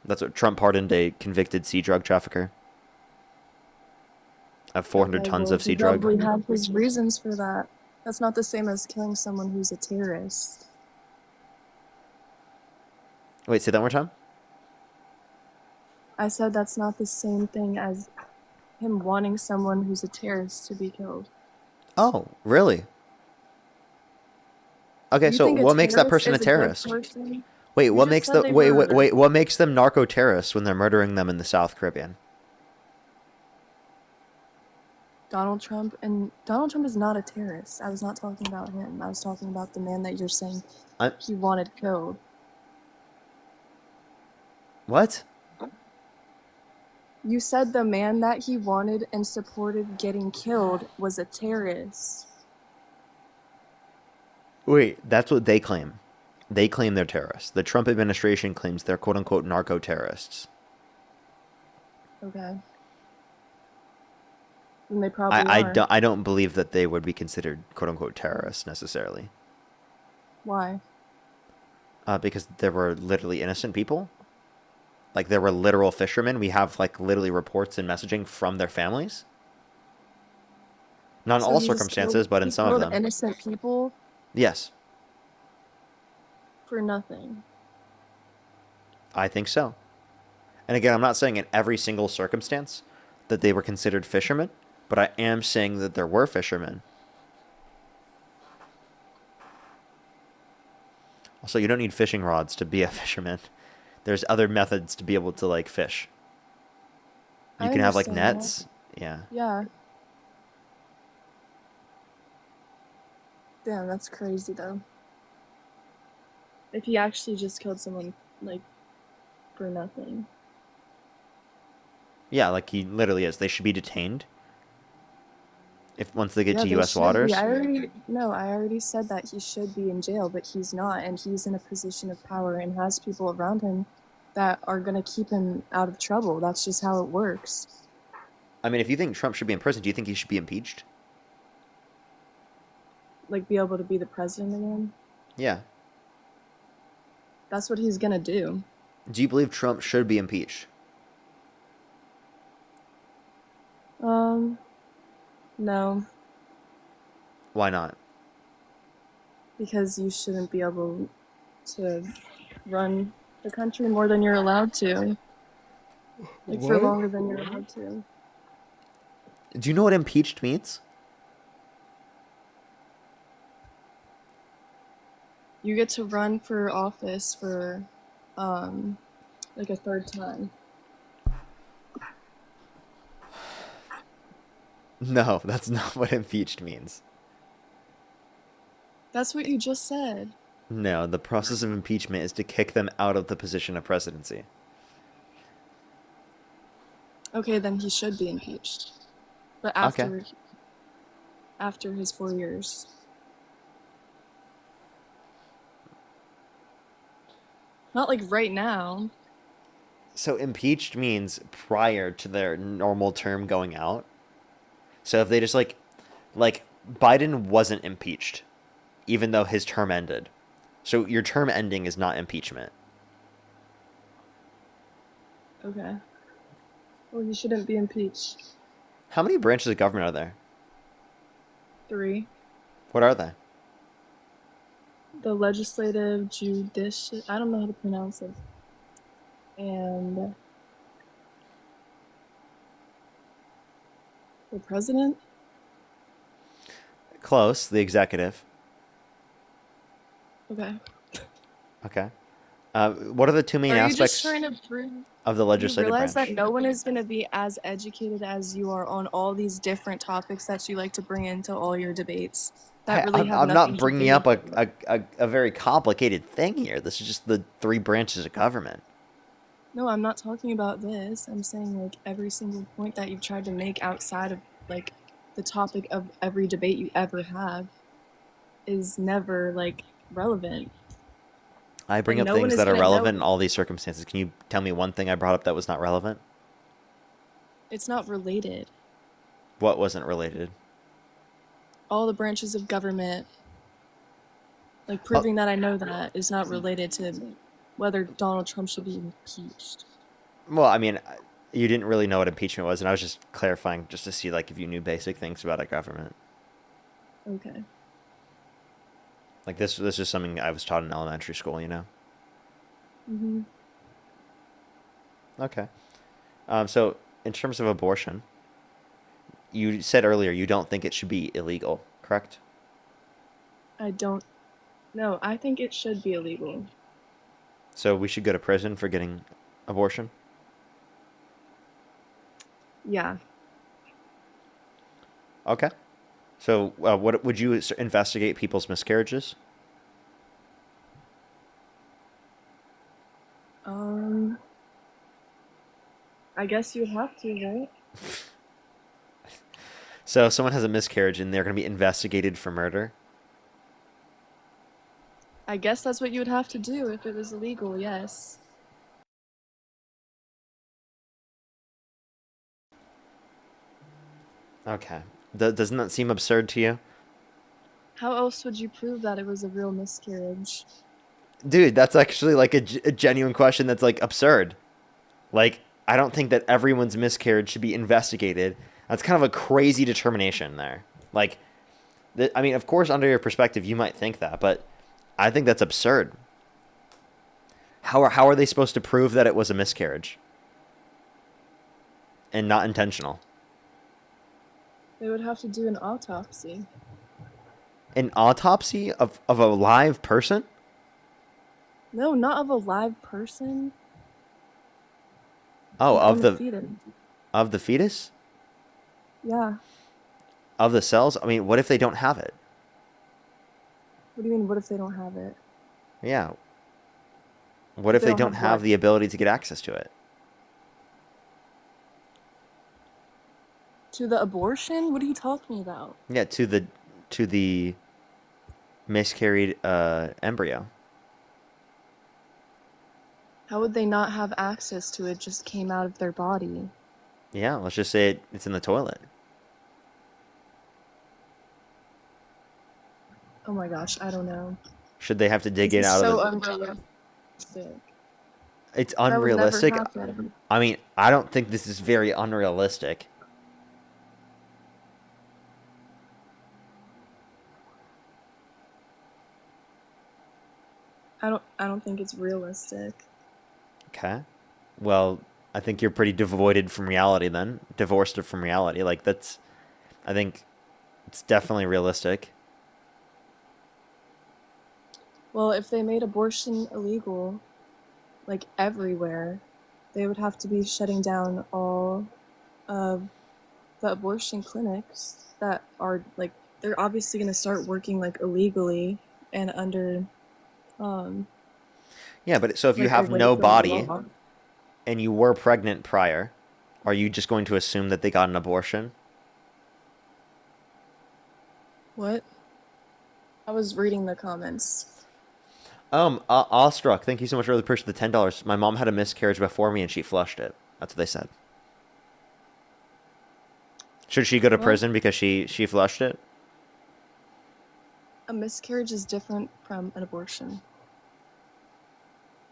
That's what Trump pardoned a convicted sea drug trafficker. Of 400 tons of sea drug. He probably have his reasons for that. That's not the same as killing someone who's a terrorist. Wait, say that one more time? I said that's not the same thing as him wanting someone who's a terrorist to be killed. Oh, really? Okay, so what makes that person a terrorist? Wait, what makes the wait, what makes them narco terrorists when they're murdering them in the South Caribbean? Donald Trump is not a terrorist. I was not talking about him. I was talking about the man that you're saying he wanted killed. What? You said the man that he wanted and supported getting killed was a terrorist. Wait, that's what they claim. They claim they're terrorists. The Trump administration claims they're quote-unquote narco-terrorists. Okay. And they probably are. I don't believe that they would be considered quote-unquote terrorists necessarily. Why? Because there were literally innocent people. Like, there were literal fishermen. We have, like, literally reports and messaging from their families. Not in all circumstances, but in some of them. Innocent people? Yes. For nothing. I think so. And again, I'm not saying in every single circumstance that they were considered fishermen, but I am saying that there were fishermen. Also, you don't need fishing rods to be a fisherman. There's other methods to be able to, like, fish. You can have, like, nets. Yeah. Yeah. Damn, that's crazy, though. If he actually just killed someone, like, for nothing. Yeah, like he literally is. They should be detained. Once they get to they U.S. should waters. be. I already said that he should be in jail, but he's not, and he's in a position of power and has people around him that are gonna keep him out of trouble. That's just how it works. I mean, if you think Trump should be in prison, do you think he should be impeached? Like, be able to be the president again? Yeah. That's what he's gonna do. Do you believe Trump should be impeached? No. Why not? Because you shouldn't be able to run the country more than you're allowed to. Like, for longer than you're allowed to. Do you know what impeached means? You get to run for office for, like a third time. No, that's not what impeached means. That's what you just said. No, the process of impeachment is to kick them out of the position of presidency. Okay, then he should be impeached. But after his 4 years. Not like right now. So impeached means prior to their normal term going out. So if they just like Biden wasn't impeached, even though his term ended. So your term ending is not impeachment. Okay. Well, he shouldn't be impeached. How many branches of government are there? 3. What are they? The legislative, judicial, I don't know how to pronounce it. And the president? Close. The executive. Okay. Okay. What are the two main Are you just aspects trying to prove of the you legislative realize branch? that no one is going to be as educated as you are on all these different topics that you like to bring into all your debates that really have I'm nothing not to bringing do up with a very complicated thing here. This is just the 3 branches of government. No, I'm not talking about this. I'm saying like every single point that you've tried to make outside of like the topic of every debate you ever have is never like relevant. I bring And up no one things is that are gonna know. relevant in all these circumstances. Can you tell me one thing I brought up that was not relevant? It's not related. What wasn't related? All the branches of government, like proving that I know that is not related to whether Donald Trump should be impeached. Well, I mean, you didn't really know what impeachment was, and I was just clarifying just to see like if you knew basic things about a government. Okay. Like this is something I was taught in elementary school, you know. Mm-hmm. Okay. So in terms of abortion, you said earlier you don't think it should be illegal, correct? I don't. No, I think it should be illegal. So we should go to prison for getting abortion? Yeah. Okay. So what would you investigate people's miscarriages? I guess you'd have to, right? So if someone has a miscarriage and they're going to be investigated for murder? I guess that's what you would have to do if it was illegal, yes. Okay. Doesn't that seem absurd to you? How else would you prove that it was a real miscarriage? Dude, that's actually like a genuine question that's like absurd. Like, I don't think that everyone's miscarriage should be investigated. That's kind of a crazy determination there. Like, I mean, of course, under your perspective, you might think that, but I think that's absurd. How are they supposed to prove that it was a miscarriage and not intentional? They would have to do an autopsy. An autopsy of a live person? No, not of a live person. Oh, On the fetus. of the fetus? Yeah. Of the cells? I mean, what if they don't have it? What do you mean, what if they don't have it? Yeah. What if they don't have the ability to get access to it? To the abortion? What are you talking about? Yeah, to the miscarried embryo. How would they not have access to it? Just came out of their body. Yeah, let's just say it's in the toilet. Oh my gosh, I don't know. Should they have to dig This it is out so of the... unrealistic. It's That would never unrealistic. happen. I mean, I don't think this is very unrealistic. I don't think it's realistic. Okay. Well, I think you're pretty devoided from reality then. Divorced from reality. Like, that's... I think it's definitely realistic. Well, if they made abortion illegal, like everywhere, they would have to be shutting down all of the abortion clinics that are like, they're obviously going to start working like illegally and under Yeah, but so if you like, have away no from the body law. and you were pregnant prior, are you just going to assume that they got an abortion? What? I was reading the comments. Awestruck. Thank you so much for the purchase of the $10. My mom had a miscarriage before me and she flushed it. That's what they said. Should she go to prison because she flushed it? A miscarriage is different from an abortion.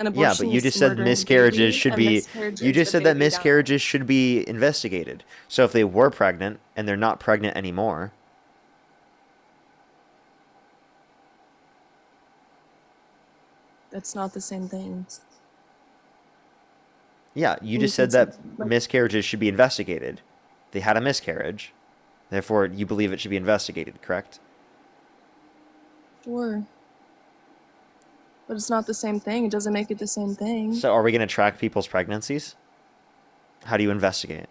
An Yeah, abortion but you is just said murdering the miscarriages baby, should a be. miscarriage You is just the said that baby dying. miscarriages should be investigated. So if they were pregnant and they're not pregnant anymore, That's not the same thing. yeah, you And just can said that like, miscarriages should be investigated. They had a miscarriage, therefore you believe it should be investigated, correct? sure. But it's not the same thing. It doesn't make it the same thing. So are we going to track people's pregnancies? How do you investigate?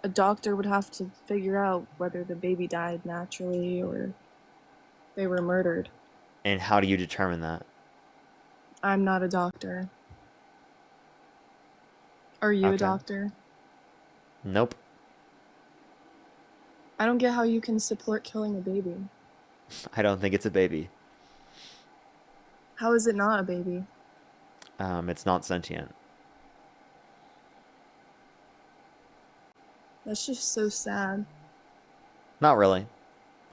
A doctor would have to figure out whether the baby died naturally or they were murdered. And how do you determine that? I'm not a doctor. Are you a Okay. doctor? Nope. I don't get how you can support killing a baby. I don't think it's a baby. How is it not a baby? It's not sentient. That's just so sad. Not really.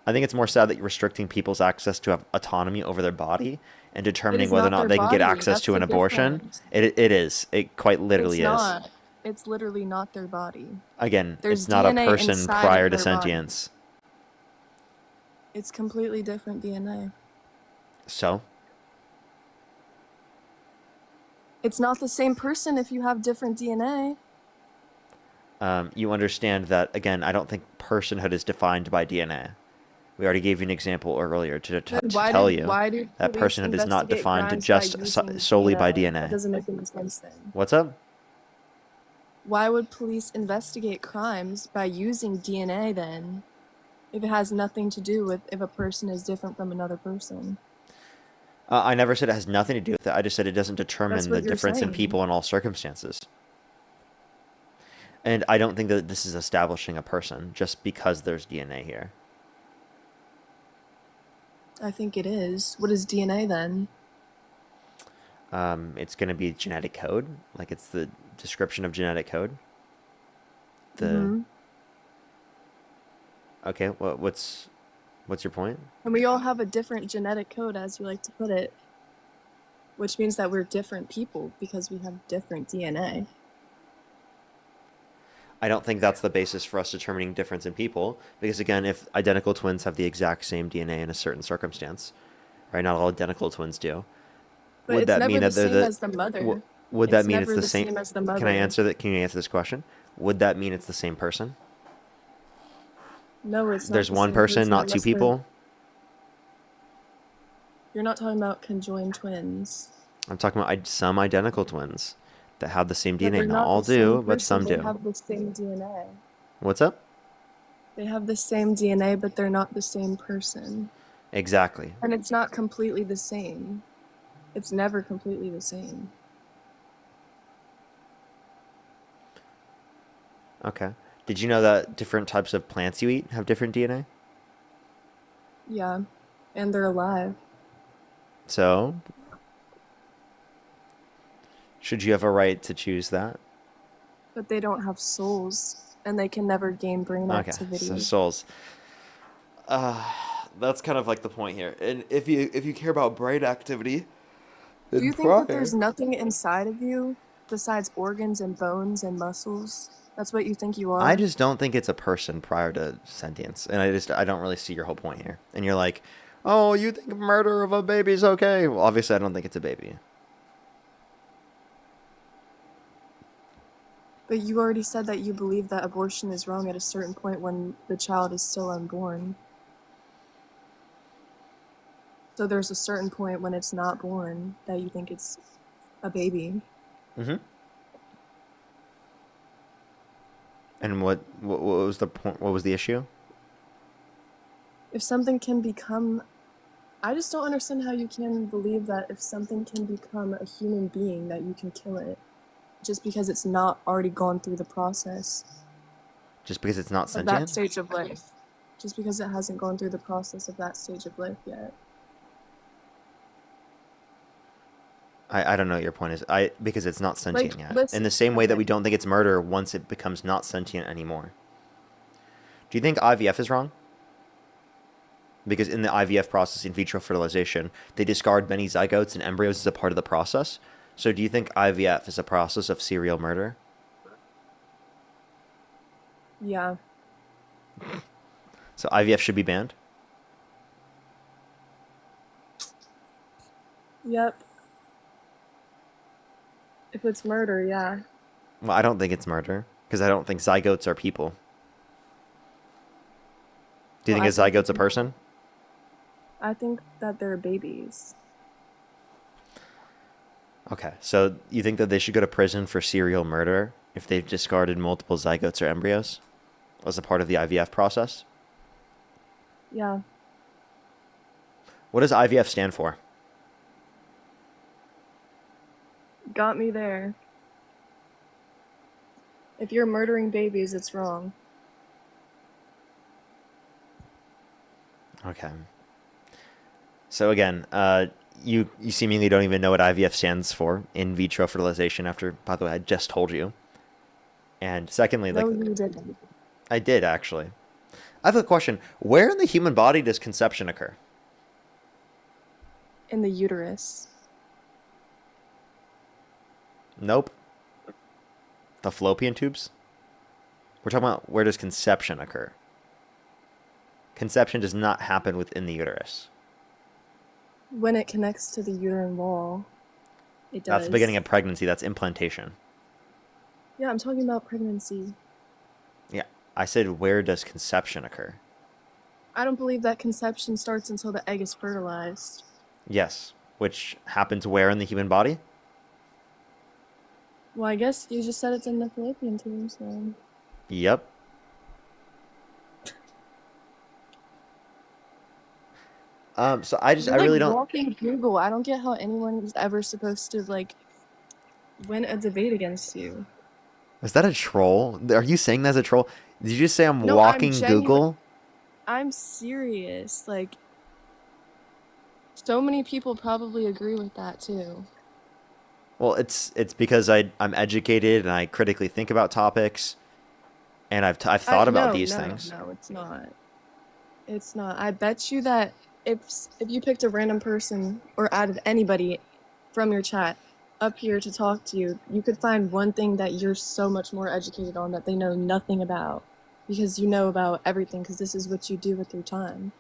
I think it's more sad that you're restricting people's access to have autonomy over their body and determining is whether or not not their they can get body. access That's to an the abortion. difference. It is. It quite literally It's is. not. It's literally not their body. Again, There's it's not a DNA person inside prior of to their body. sentience. It's completely different DNA. So? It's not the same person if you have different DNA. You understand that, again, I don't think personhood is defined by DNA. We already gave you an example earlier to Then tell you why do that police personhood is not investigate defined crimes just by using solely by That DNA. doesn't make any sense then. What's up? Why would police investigate crimes by using DNA then, if it has nothing to do with if a person is different from another person? I never said it has nothing to do with it. I just said it doesn't That's determine what the you're difference in saying. people in all circumstances. And I don't think that this is establishing a person just because there's DNA here. I think it is. What is DNA then? It's going to be genetic code. Like, it's the description of genetic code. Mhm. Okay, what's your point? And we all have a different genetic code, as you like to put it, which means that we're different people because we have different DNA. I don't think that's the basis for us determining difference in people, because again, if identical twins have the exact same DNA in a certain circumstance, right? Not all identical twins do. But Would it's that never mean the that they're same the as the mother. would that It's mean it's never the the same? same as the Can I mother. answer that? Can you answer this question? Would that mean it's the same person? No, it's not There's the one same person, not two unless they're- people. You're not talking about conjoined twins. I'm talking about some identical twins that have the same But DNA. they're Not not all the same do, but person. some They do. have the same DNA. What's up? They have the same DNA, but they're not the same person. Exactly. And it's not completely the same. It's never completely the same. Okay. Did you know that different types of plants you eat have different DNA? Yeah. And they're alive. So, should you have a right to choose that? But they don't have souls. And they can never gain brain Okay, activity. so souls. That's kind of like the point here. And if you care about brain activity, Do you think that there's nothing inside of you besides organs and bones and muscles? That's what you think you are? I just don't think it's a person prior to sentience, and I don't really see your whole point here. And you're like, oh, you think murder of a baby is okay? Well, obviously, I don't think it's a baby. But you already said that you believe that abortion is wrong at a certain point when the child is still unborn. So there's a certain point when it's not born that you think it's a baby. Mm-hmm. And what was the point? What was the issue? If something can become... I just don't understand how you can believe that if something can become a human being that you can kill it. Just because it's not already gone through the process Just because it's not of that sentient? stage of life. Just because it hasn't gone through the process of that stage of life yet. I don't know what your point is. Because it's not sentient yet. listen- In the same way that okay. we don't think it's murder once it becomes not sentient anymore. Do you think IVF is wrong? because in the IVF process, in vitro fertilization, they discard many zygotes and embryos as a part of the process. So do you think IVF is a process of serial murder? Yeah. So IVF should be banned? Yep. If it's murder, yeah. Well, I don't think it's murder, because I don't think zygotes are people. Do you Well, think a zygote's a person? I think that they're babies. Okay, so you think that they should go to prison for serial murder if they've discarded multiple zygotes or embryos as a part of the IVF process? Yeah. What does IVF stand for? Got me there. If you're murdering babies, it's wrong. Okay. So again, you seemingly don't even know what IVF stands for, in vitro fertilization, after, by the way, I just told you. And secondly, No, like, you didn't. I did actually. I have a question. Where in the human body does conception occur? In the uterus. Nope. The fallopian tubes? We're talking about where does conception occur. Conception does not happen within the uterus. When it connects to the uterine wall, it does. That's the beginning of pregnancy. That's implantation. Yeah, I'm talking about pregnancy. Yeah. I said, where does conception occur? I don't believe that conception starts until the egg is fertilized. Yes. Which happens where in the human body? Well, I guess you just said it's in the fallopian tube, so... Yep. So I You're really like don't. walking Google. I don't get how anyone is ever supposed to, like, win a debate against you. Is that a troll? Are you saying that's a troll? Did you just say I'm No, walking Google? I'm serious. Like, so many people probably agree with that, too. Well, it's because I'm educated and I critically think about topics, and I've thought about these things. No, it's not. It's not. I bet you that if you picked a random person or added anybody from your chat up here to talk to you, you could find one thing that you're so much more educated on that they know nothing about, because you know about everything, because this is what you do with your time.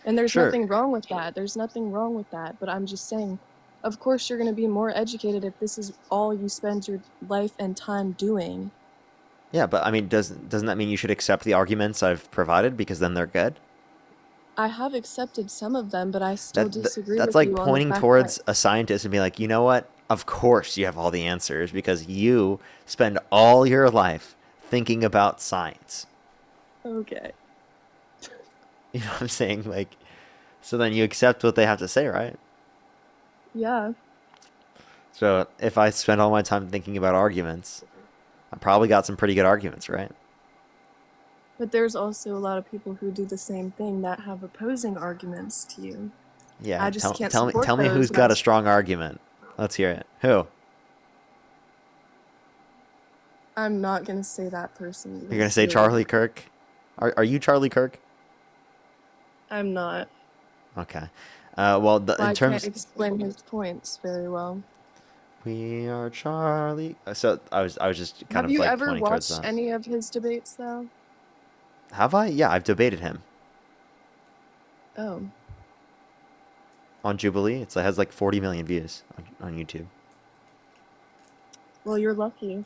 And there's Sure. nothing wrong with that. There's nothing wrong with that. But I'm just saying, of course you're going to be more educated if this is all you spend your life and time doing. Yeah, but I mean, doesn't that mean you should accept the arguments I've provided because then they're good? I have accepted some of them, but I still disagree That's with like you on the pointing fact towards that... a scientist and be like, you know what? Of course you have all the answers because you spend all your life thinking about science. Okay. You know what I'm saying? Like, so then you accept what they have to say, right? Yeah. So if I spend all my time thinking about arguments, I probably got some pretty good arguments, right? But there's also a lot of people who do the same thing that have opposing arguments to you. Yeah. I just can't tell me support who's those, got a strong argument. Let's hear it. Who? I'm not gonna say that person. You're gonna say Charlie Kirk? Are you Charlie Kirk? I'm not. Okay. Well, in I terms, can't explain his points very well. we are Charlie. So I was just kind Have of you like ever pointing towards watched that. any of his debates, though? Have I? Yeah, I've debated him Oh. on Jubilee. It has like 40 million views on YouTube. Well, you're lucky.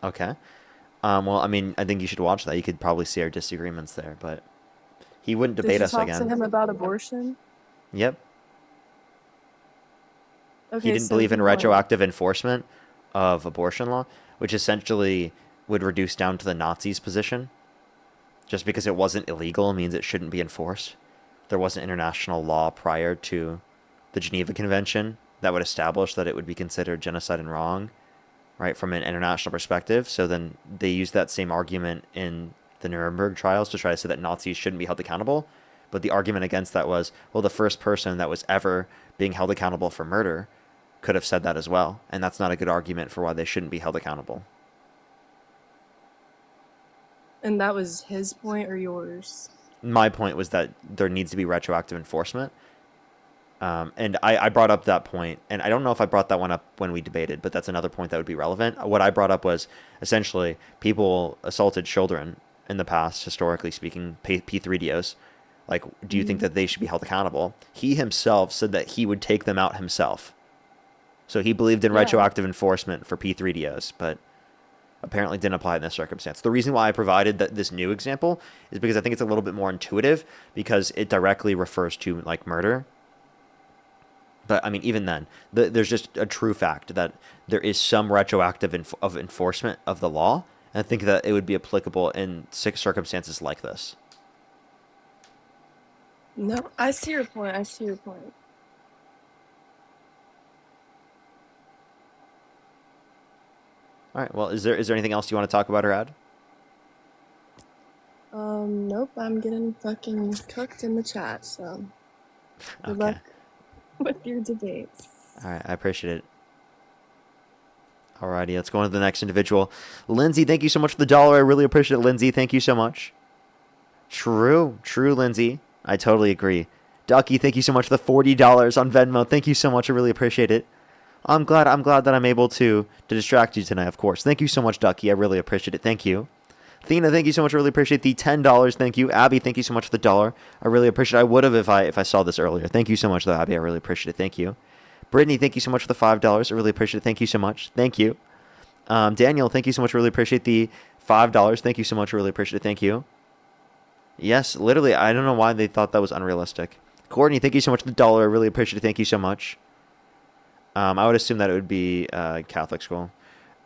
Okay. Well, I mean, I think you should watch that. You could probably see our disagreements there, but he wouldn't debate us Did you talk again. to him about abortion? Yep. Okay, He didn't so believe in he won. retroactive enforcement of abortion law, which essentially would reduce down to the Nazis' position. Just because it wasn't illegal means it shouldn't be enforced. There wasn't international law prior to the Geneva Convention that would establish that it would be considered genocide and wrong, right, from an international perspective. So then they used that same argument in the Nuremberg trials to try to say that Nazis shouldn't be held accountable. But the argument against that was, well, the first person that was ever being held accountable for murder could have said that as well. And that's not a good argument for why they shouldn't be held accountable. And that was his point or yours? my point was that there needs to be retroactive enforcement. And I brought up that point, and I don't know if I brought that one up when we debated, but that's another point that would be relevant. What I brought up was essentially people assaulted children in the past, historically speaking, P3DOs. Like, do you think that they should be held accountable? He himself said that he would take them out himself. So he believed in retroactive enforcement for P3DOs, but apparently didn't apply in this circumstance. The reason why I provided this new example is because I think it's a little bit more intuitive because it directly refers to like murder. But I mean, even then, there's just a true fact that there is some retroactive enforcement of the law. And I think that it would be applicable in circumstances like this. No, I see your point. I see your point. All right. Well, is there anything else you want to talk about or add? Nope. I'm getting fucking cooked in the chat. So good luck with your debates. All right. I appreciate it. Alrighty, let's go on to the next individual. Lindsay, thank you so much for the $1. I really appreciate it, Lindsay. Thank you so much. True, Lindsay. I totally agree. Ducky, thank you so much for the $40 on Venmo. Thank you so much. I really appreciate it. I'm glad that I'm able to distract you tonight, of course. Thank you so much, Ducky. I really appreciate it. Thank you. Thena, thank you so much. I really appreciate the $10. Thank you. Abby, thank you so much for the $1. I really appreciate it. I would have if I saw this earlier. Thank you so much, though, Abby. I really appreciate it. Thank you. Brittany, thank you so much for the $5. I really appreciate it. Thank you so much. Thank you. Daniel, thank you so much. I really appreciate the $5. Thank you so much. I really appreciate it. Thank you. Yes, literally, I don't know why they thought that was unrealistic. Courtney, thank you so much for the $1. I really appreciate it. Thank you so much. I would assume that it would be Catholic school.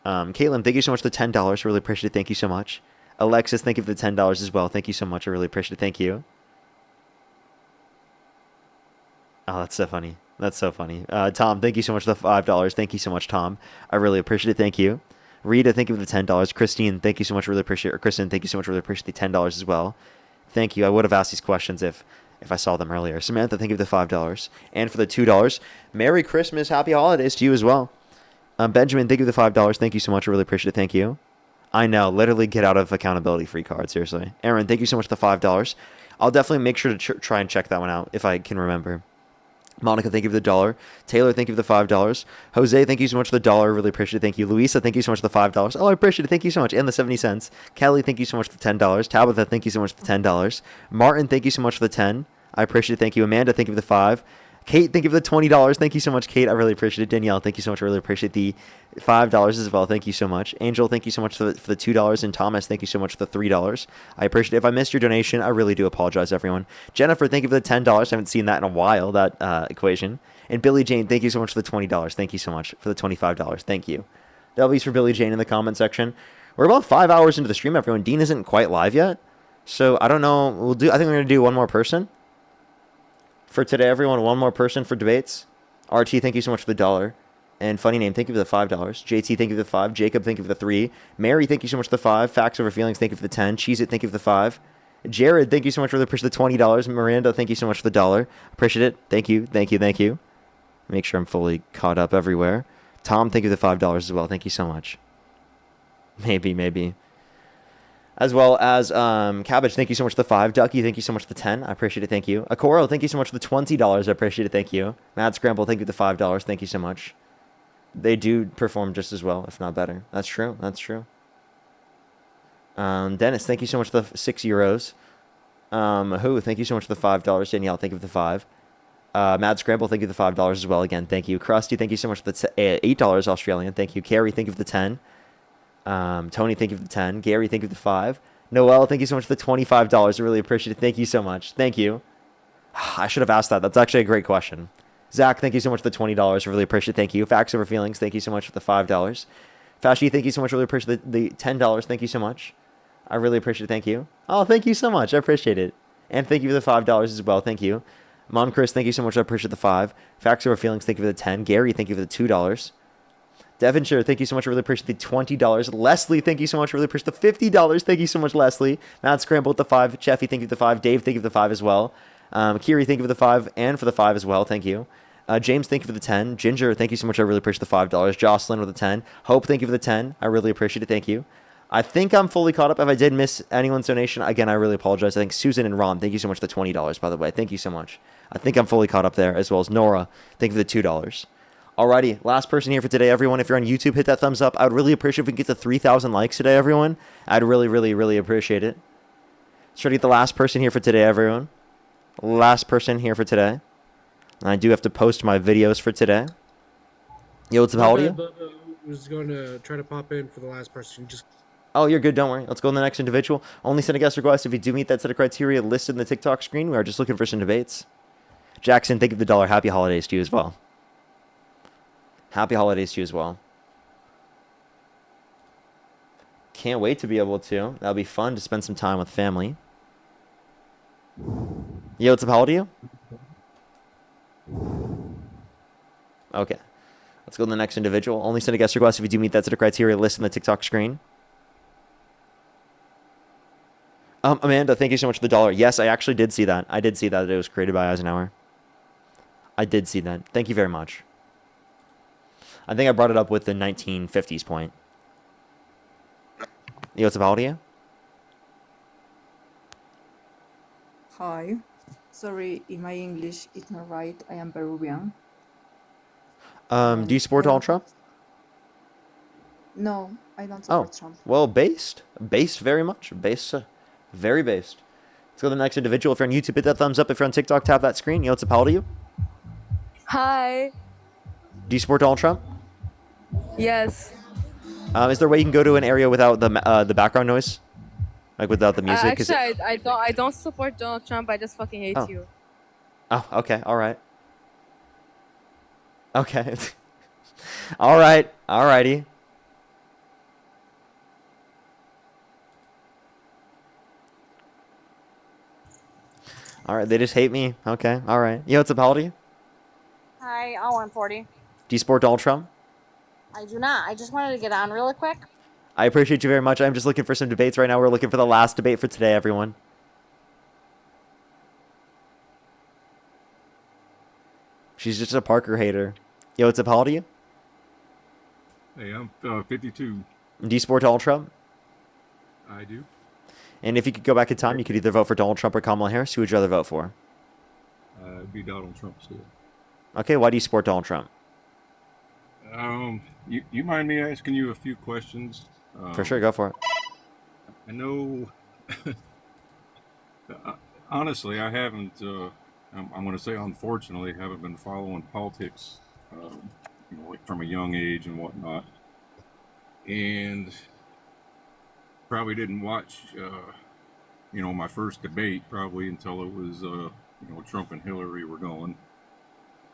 Caitlin, thank you so much for the $10. I really appreciate it. Thank you so much. Alexis, thank you for the $10 as well. Thank you so much. I really appreciate it. Thank you. Oh, that's so funny. That's so funny. Tom, thank you so much for the $5. Thank you so much, Tom. I really appreciate it. Thank you. Rita, thank you for the $10. Christine, thank you so much. Really appreciate it. Or Kristen, thank you so much. Really appreciate the $10 as well. Thank you. I would have asked these questions if I saw them earlier. Samantha, thank you for the $5. And for the $2, Merry Christmas. Happy holidays to you as well. Benjamin, thank you for the $5. Thank you so much. I really appreciate it. Thank you. I know. Literally get out of accountability free card. Seriously. Aaron, thank you so much for the $5. I'll definitely make sure to try and check that one out if I can remember. Monica, thank you for the $1. Taylor, thank you for the $5. Jose, thank you so much for the $1. Really appreciate it. Thank you. Luisa, thank you so much for the $5. Oh, I appreciate it. Thank you so much. And the 70 cents. Kelly, thank you so much for the $10. Tabitha, thank you so much for the $10. Martin, thank you so much for the 10. I appreciate it. Thank you. Amanda, thank you for the 5. Kate, thank you for the $20. Thank you so much, Kate. I really appreciate it. Danielle, thank you so much. I really appreciate the $5 as well. Thank you so much. Angel, thank you so much for the $2. And Thomas, thank you so much for the $3. I appreciate it. If I missed your donation, I really do apologize, everyone. Jennifer, thank you for the $10. I haven't seen that in a while, that equation. And Billy Jane, thank you so much for the $20. Thank you so much for the $25. Thank you. W's for Billy Jane in the comment section. We're about 5 hours into the stream, everyone. Dean isn't quite live yet. So I don't know. I think we're going to do one more person. For today, everyone, one more person for debates. RT, thank you so much for the $1. And Funny Name, thank you for the $5. JT, thank you for the 5. Jacob, thank you for the 3. Mary, thank you so much for the 5. Facts Over Feelings, thank you for the 10. Cheese It, thank you for the 5. Jared, thank you so much for the $20. Miranda, thank you so much for the $1. Appreciate it. Thank you, thank you, thank you. Make sure I'm fully caught up everywhere. Tom, thank you for the $5 as well. Thank you so much. Maybe. As well as Cabbage, thank you so much for the 5. Ducky, thank you so much for the 10. I appreciate it. Thank you. Akoro, thank you so much for the $20. I appreciate it. Thank you. Mad Scramble, thank you for the $5. Thank you so much. They do perform just as well, if not better. That's true. That's true. Dennis, thank you so much for the €6. Thank you so much for the $5. Danielle, thank you for the 5. Mad Scramble, thank you for the $5 as well. Again, thank you. Krusty, thank you so much for the $8 Australian. Thank you. Carrie, thank you for the 10. Tony, thank you for the 10. Gary, thank you for the 5. Noel, thank you so much for the $25. I really appreciate it. Thank you so much. Thank you. I should have asked that. That's actually a great question. Zach, thank you so much for the $20. I really appreciate it. Thank you. Facts Over Feelings, thank you so much for the $5. Fashi, thank you so much. I really appreciate the $10. Thank you so much. I really appreciate it. Thank you. Oh, thank you so much. I appreciate it. And thank you for the $5 as well. Thank you. Mom Chris, thank you so much. I appreciate the 5. Facts Over Feelings, thank you for the 10. Gary, thank you for the $2. Devonshire, thank you so much. I really appreciate the $20. Leslie, thank you so much. I really appreciate the $50. Thank you so much, Leslie. Matt Scramble with the 5. Cheffy, thank you for the 5. Dave, thank you for the 5 as well. Kiri, thank you for the 5 and for the 5 as well. Thank you. James, thank you for the 10. Ginger, thank you so much. I really appreciate the $5. Jocelyn with the 10. Hope, thank you for the 10. I really appreciate it. Thank you. I think I'm fully caught up. If I did miss anyone's donation, again, I really apologize. I think Susan and Ron, thank you so much for the $20, by the way. Thank you so much. I think I'm fully caught up there, as well as Nora. Thank you for the $2. Alrighty, last person here for today, everyone. If you're on YouTube, hit that thumbs up. I would really appreciate if we can get to 3,000 likes today, everyone. I'd really, really, really appreciate it. Let's try to get the last person here for today, everyone. Last person here for today. And I do have to post my videos for today. Yo, what's up? How old are you? I was going to try to pop in for the last person. Just Oh, you're good. Don't worry. Let's go to the next individual. Only send a guest request if you do meet that set of criteria listed in the TikTok screen. We are just looking for some debates. Jackson, thank you for the $1. Happy holidays to you as well. Happy holidays to you as well. Can't wait to be able to. That'll be fun to spend some time with family. Yo, what's up? How old are you? Okay. Let's go to the next individual. Only send a guest request if you do meet that set of criteria listed in the TikTok screen. Amanda, thank you so much for the $1. Yes, I actually did see that. I did see that it was created by Eisenhower. I did see that. Thank you very much. I think I brought it up with the 1950s point. Yo, what's up? How old are you? Hi. Sorry, in my English, it's not right. I am Peruvian. Do you support Donald Trump? No, I don't Oh, support Trump. well, based very much. Very based. Let's go to the next individual. If you're on YouTube, hit that thumbs up. If you're on TikTok, tap that screen. Yo, what's up? How old are you? Hi. Do you support Donald Trump? Yes. Is there a way you can go to an area without the background noise, like without the music? Actually, I don't support Donald Trump. I just fucking hate you. Oh, okay, all right. Okay, all right, alrighty. All right, they just hate me. Okay, all right. Yo, what's up? How old are you? Hi, I'm 40. Do you support Donald Trump? I do not. I just wanted to get on really quick. I appreciate you very much. I'm just looking for some debates right now. We're looking for the last debate for today, everyone. She's just a Parker hater. Yo, what's up? How old are you? Hey, I'm 52. Do you support Donald Trump? I do. And if you could go back in time, you could either vote for Donald Trump or Kamala Harris. Who would you rather vote for? It'd be Donald Trump still. Okay, why do you support Donald Trump? You mind me asking you a few questions? For sure, go for it. I know. Honestly, I haven't. I'm going to say, unfortunately, haven't been following politics, like from a young age and whatnot, and probably didn't watch, my first debate probably until it was, Trump and Hillary were going.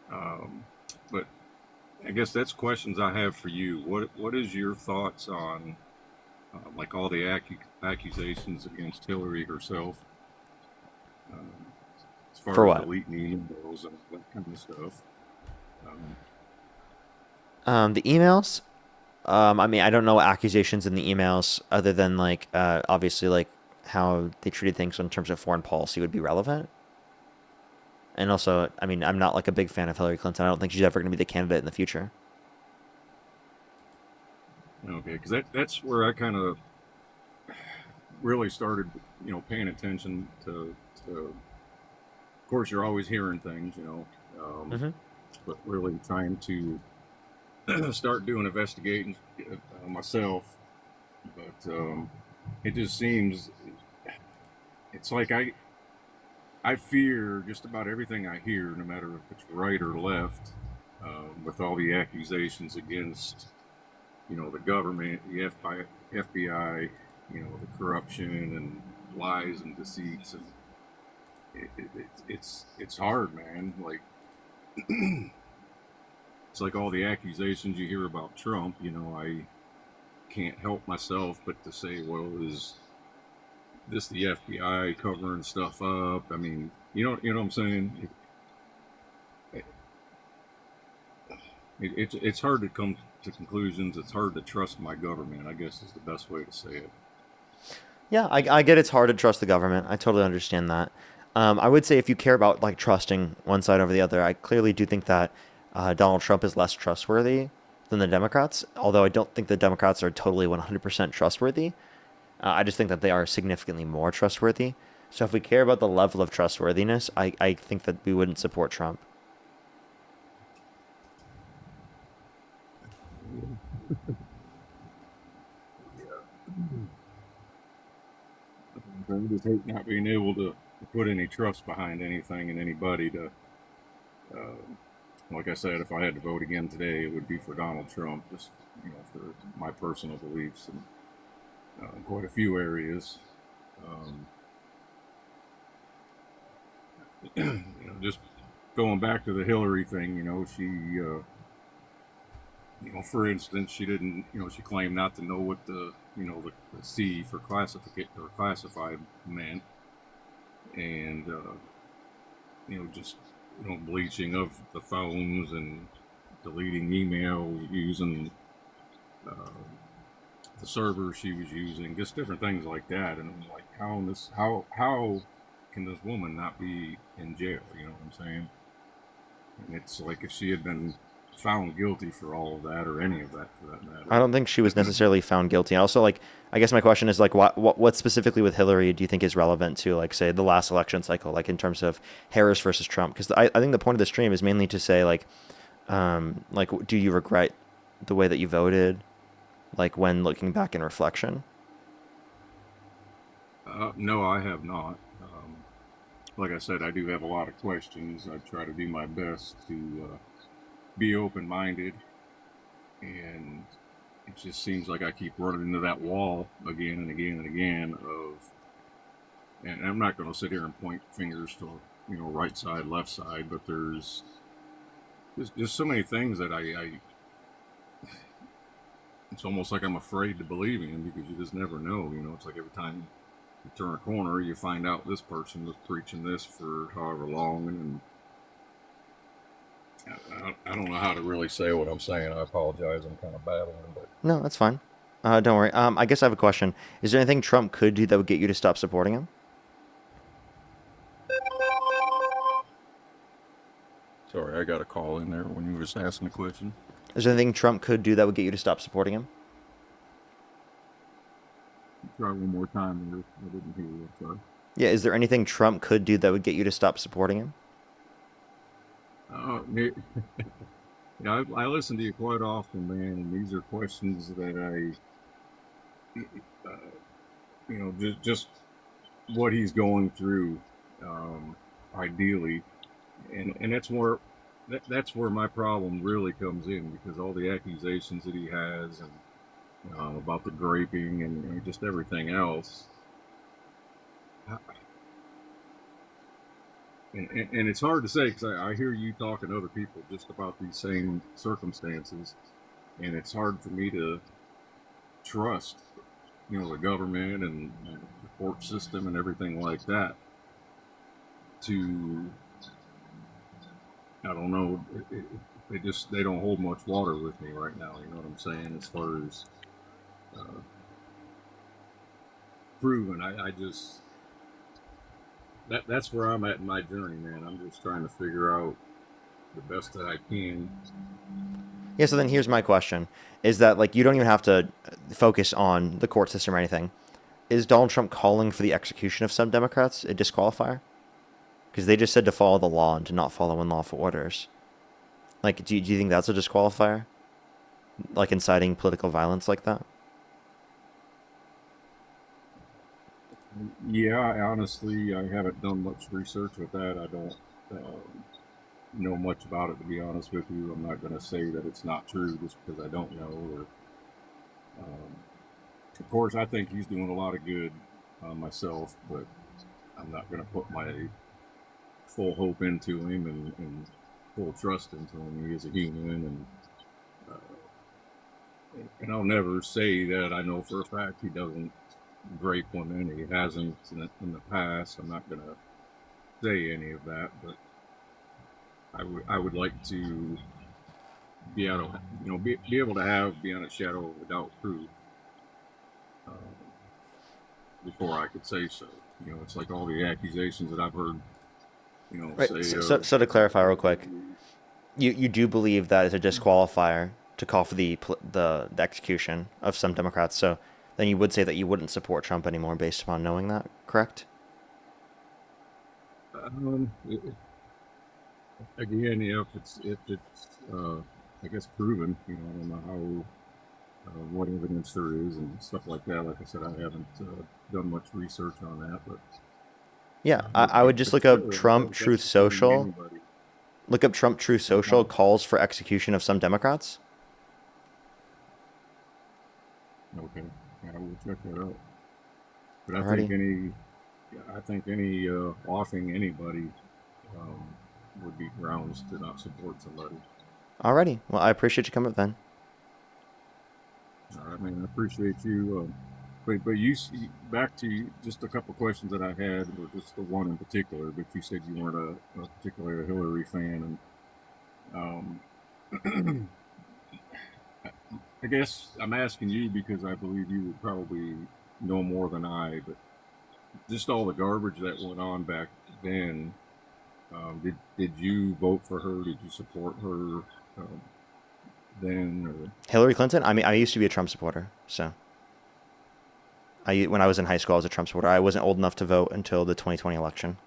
But I guess that's questions I have for you. What is your thoughts on, like all the accusations against Hillary herself? As far For as what? deleting emails and that kind of stuff. The emails? I mean, I don't know accusations in the emails other than, like, obviously, like, how they treated things in terms of foreign policy would be relevant. And also, I mean, I'm not, like, a big fan of Hillary Clinton. I don't think she's ever going to be the candidate in the future. Okay, because that's where I kind of really started, paying attention to. Of course, you're always hearing things, but really trying to start doing investigating myself. But it just seems it's like I fear just about everything I hear, no matter if it's right or left, with all the accusations against, the government, the FBI, the corruption and lies and deceits, and it's hard, man. Like it's like all the accusations you hear about Trump. I can't help myself but to say, well, is this the FBI covering stuff up? I mean, you know what I'm saying? It's hard to come to conclusions. It's hard to trust my government, I guess is the best way to say it. Yeah, I get it's hard to trust the government. I totally understand that. I would say if you care about, like, trusting one side over the other, I clearly do think that Donald Trump is less trustworthy than the Democrats, although I don't think the Democrats are totally 100% trustworthy. I just think that they are significantly more trustworthy. So if we care about the level of trustworthiness, I think that we wouldn't support Trump. I just hate not being able to put any trust behind anything and anybody to, like I said, if I had to vote again today, it would be for Donald Trump, just, for my personal beliefs in quite a few areas. Just going back to the Hillary thing, she, for instance, she didn't, she claimed not to know what the C for classified meant, and just bleaching of the phones and deleting emails using the server she was using, just different things like that. And I'm like, how can this woman not be in jail? You know what I'm saying? And it's like if she had been found guilty for all of that, or any of that for that matter. I don't think she was necessarily found guilty. Also, like, I guess my question is, like, what specifically with Hillary do you think is relevant to, like, say, the last election cycle, like, in terms of Harris versus Trump? Because I think the point of the stream is mainly to say, like, do you regret the way that you voted, like, when looking back in reflection? No, I have not. Like I said, I do have a lot of questions. I try to do my best to be open-minded, and it just seems like I keep running into that wall again and again and again and I'm not going to sit here and point fingers to, right side, left side, but there's just so many things that it's almost like I'm afraid to believe in, because you just never know. It's like every time you turn a corner, you find out this person was preaching this for however long, and I don't know how to really say what I'm saying. I apologize. I'm kind of babbling, but No, that's fine. Don't worry. I guess I have a question. Is there anything Trump could do that would get you to stop supporting him? Sorry, I got a call in there when you were just asking the question. Is there anything Trump could do that would get you to stop supporting him? Try one more time. I didn't hear you. Sorry. Yeah, is there anything Trump could do that would get you to stop supporting him? Yeah, I listen to you quite often, man, and these are questions that just what he's going through, ideally, and that's where my problem really comes in, because all the accusations that he has, and about the draping and just everything else. And it's hard to say, because I hear you talking to other people just about these same circumstances, and it's hard for me to trust, the government and the court system and everything like that. I don't know, they don't hold much water with me right now. You know what I'm saying? As far as proven, I just. That's where I'm at in my journey, man. I'm just trying to figure out the best that I can. Yeah, so then here's my question. Is that, like, you don't even have to focus on the court system or anything. Is Donald Trump calling for the execution of some Democrats a disqualifier? Because they just said to follow the law and to not follow unlawful orders. Like, do you think that's a disqualifier? Like, inciting political violence like that? Yeah, honestly, I haven't done much research with that. I don't know much about it, to be honest with you. I'm not going to say that it's not true just because I don't know. Of course, I think he's doing a lot of good myself, but I'm not going to put my full hope into him and full trust into him. He is a human, and I'll never say that I know for a fact he doesn't drape women. He hasn't in the past. I'm not going to say any of that, but I would like to be able to, be able to have beyond a shadow of a doubt proof before I could say so. It's like all the accusations that I've heard. Right. Say. So to clarify real quick, you do believe that is a disqualifier to call for the execution of some Democrats. So then you would say that you wouldn't support Trump anymore based upon knowing that, correct? Again, if it's I guess proven, I don't know how what evidence there is and stuff like that. Like I said, I haven't done much research on that, but Yeah, I would just look up Trump Truth Social. Look up Trump Truth Social calls for execution of some Democrats. Okay, I will check that out. But I think any offing anybody would be grounds to not support somebody. Alrighty. Well, I appreciate you coming up then. All right, man. I appreciate you. But you back to just a couple questions that I had, or just the one in particular. But you said you weren't a particular Hillary fan, and I guess I'm asking you because I believe you would probably know more than I. But just all the garbage that went on back then. Did you vote for her? Did you support her then? Or? Hillary Clinton? I mean, I used to be a Trump supporter, so. When I was in high school, I was a Trump supporter. I wasn't old enough to vote until the 2020 election.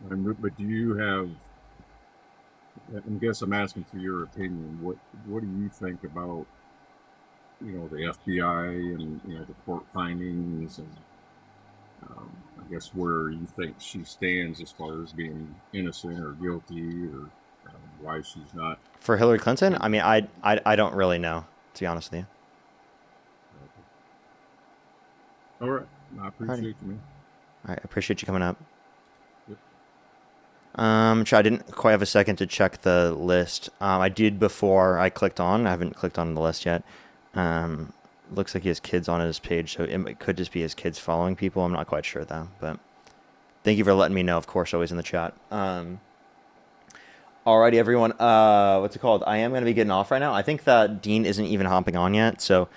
But do you have? I guess I'm asking for your opinion. What do you think about the FBI and the court findings and I guess where you think she stands as far as being innocent or guilty or why she's not? For Hillary Clinton, I mean, I don't really know, to be honest with you. All right. I appreciate you, man. All right. I appreciate you coming up. Yep. I didn't quite have a second to check the list. I did before I clicked on. I haven't clicked on the list yet. Looks like he has kids on his page, so it could just be his kids following people. I'm not quite sure, though. But thank you for letting me know, of course, always in the chat. Alrighty, everyone. What's it called? I am going to be getting off right now. I think that Dean isn't even hopping on yet, so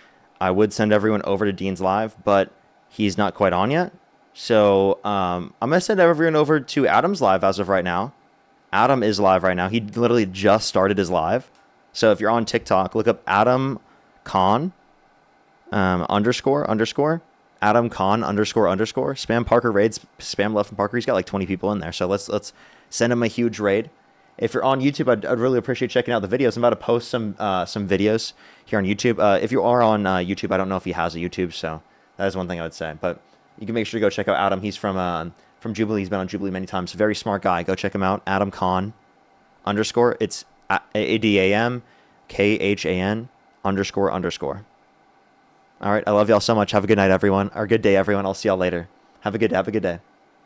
I would send everyone over to Dean's live, but he's not quite on yet. So I'm going to send everyone over to Adam's live as of right now. Adam is live right now. He literally just started his live. So if you're on TikTok, look up Adam Khan underscore Adam Khan underscore spam Parker raids, spam left from Parker. He's got like 20 people in there. So let's send him a huge raid. If you're on YouTube, I'd really appreciate checking out the videos. I'm about to post some videos here on YouTube. If you are on YouTube, I don't know if he has a YouTube, so that is one thing I would say. But you can make sure to go check out Adam. He's from Jubilee. He's been on Jubilee many times. Very smart guy. Go check him out. Adam Khan underscore. It's ADAM KHAN underscore. All right. I love y'all so much. Have a good night, everyone. Or good day, everyone. I'll see y'all later. Have a good day.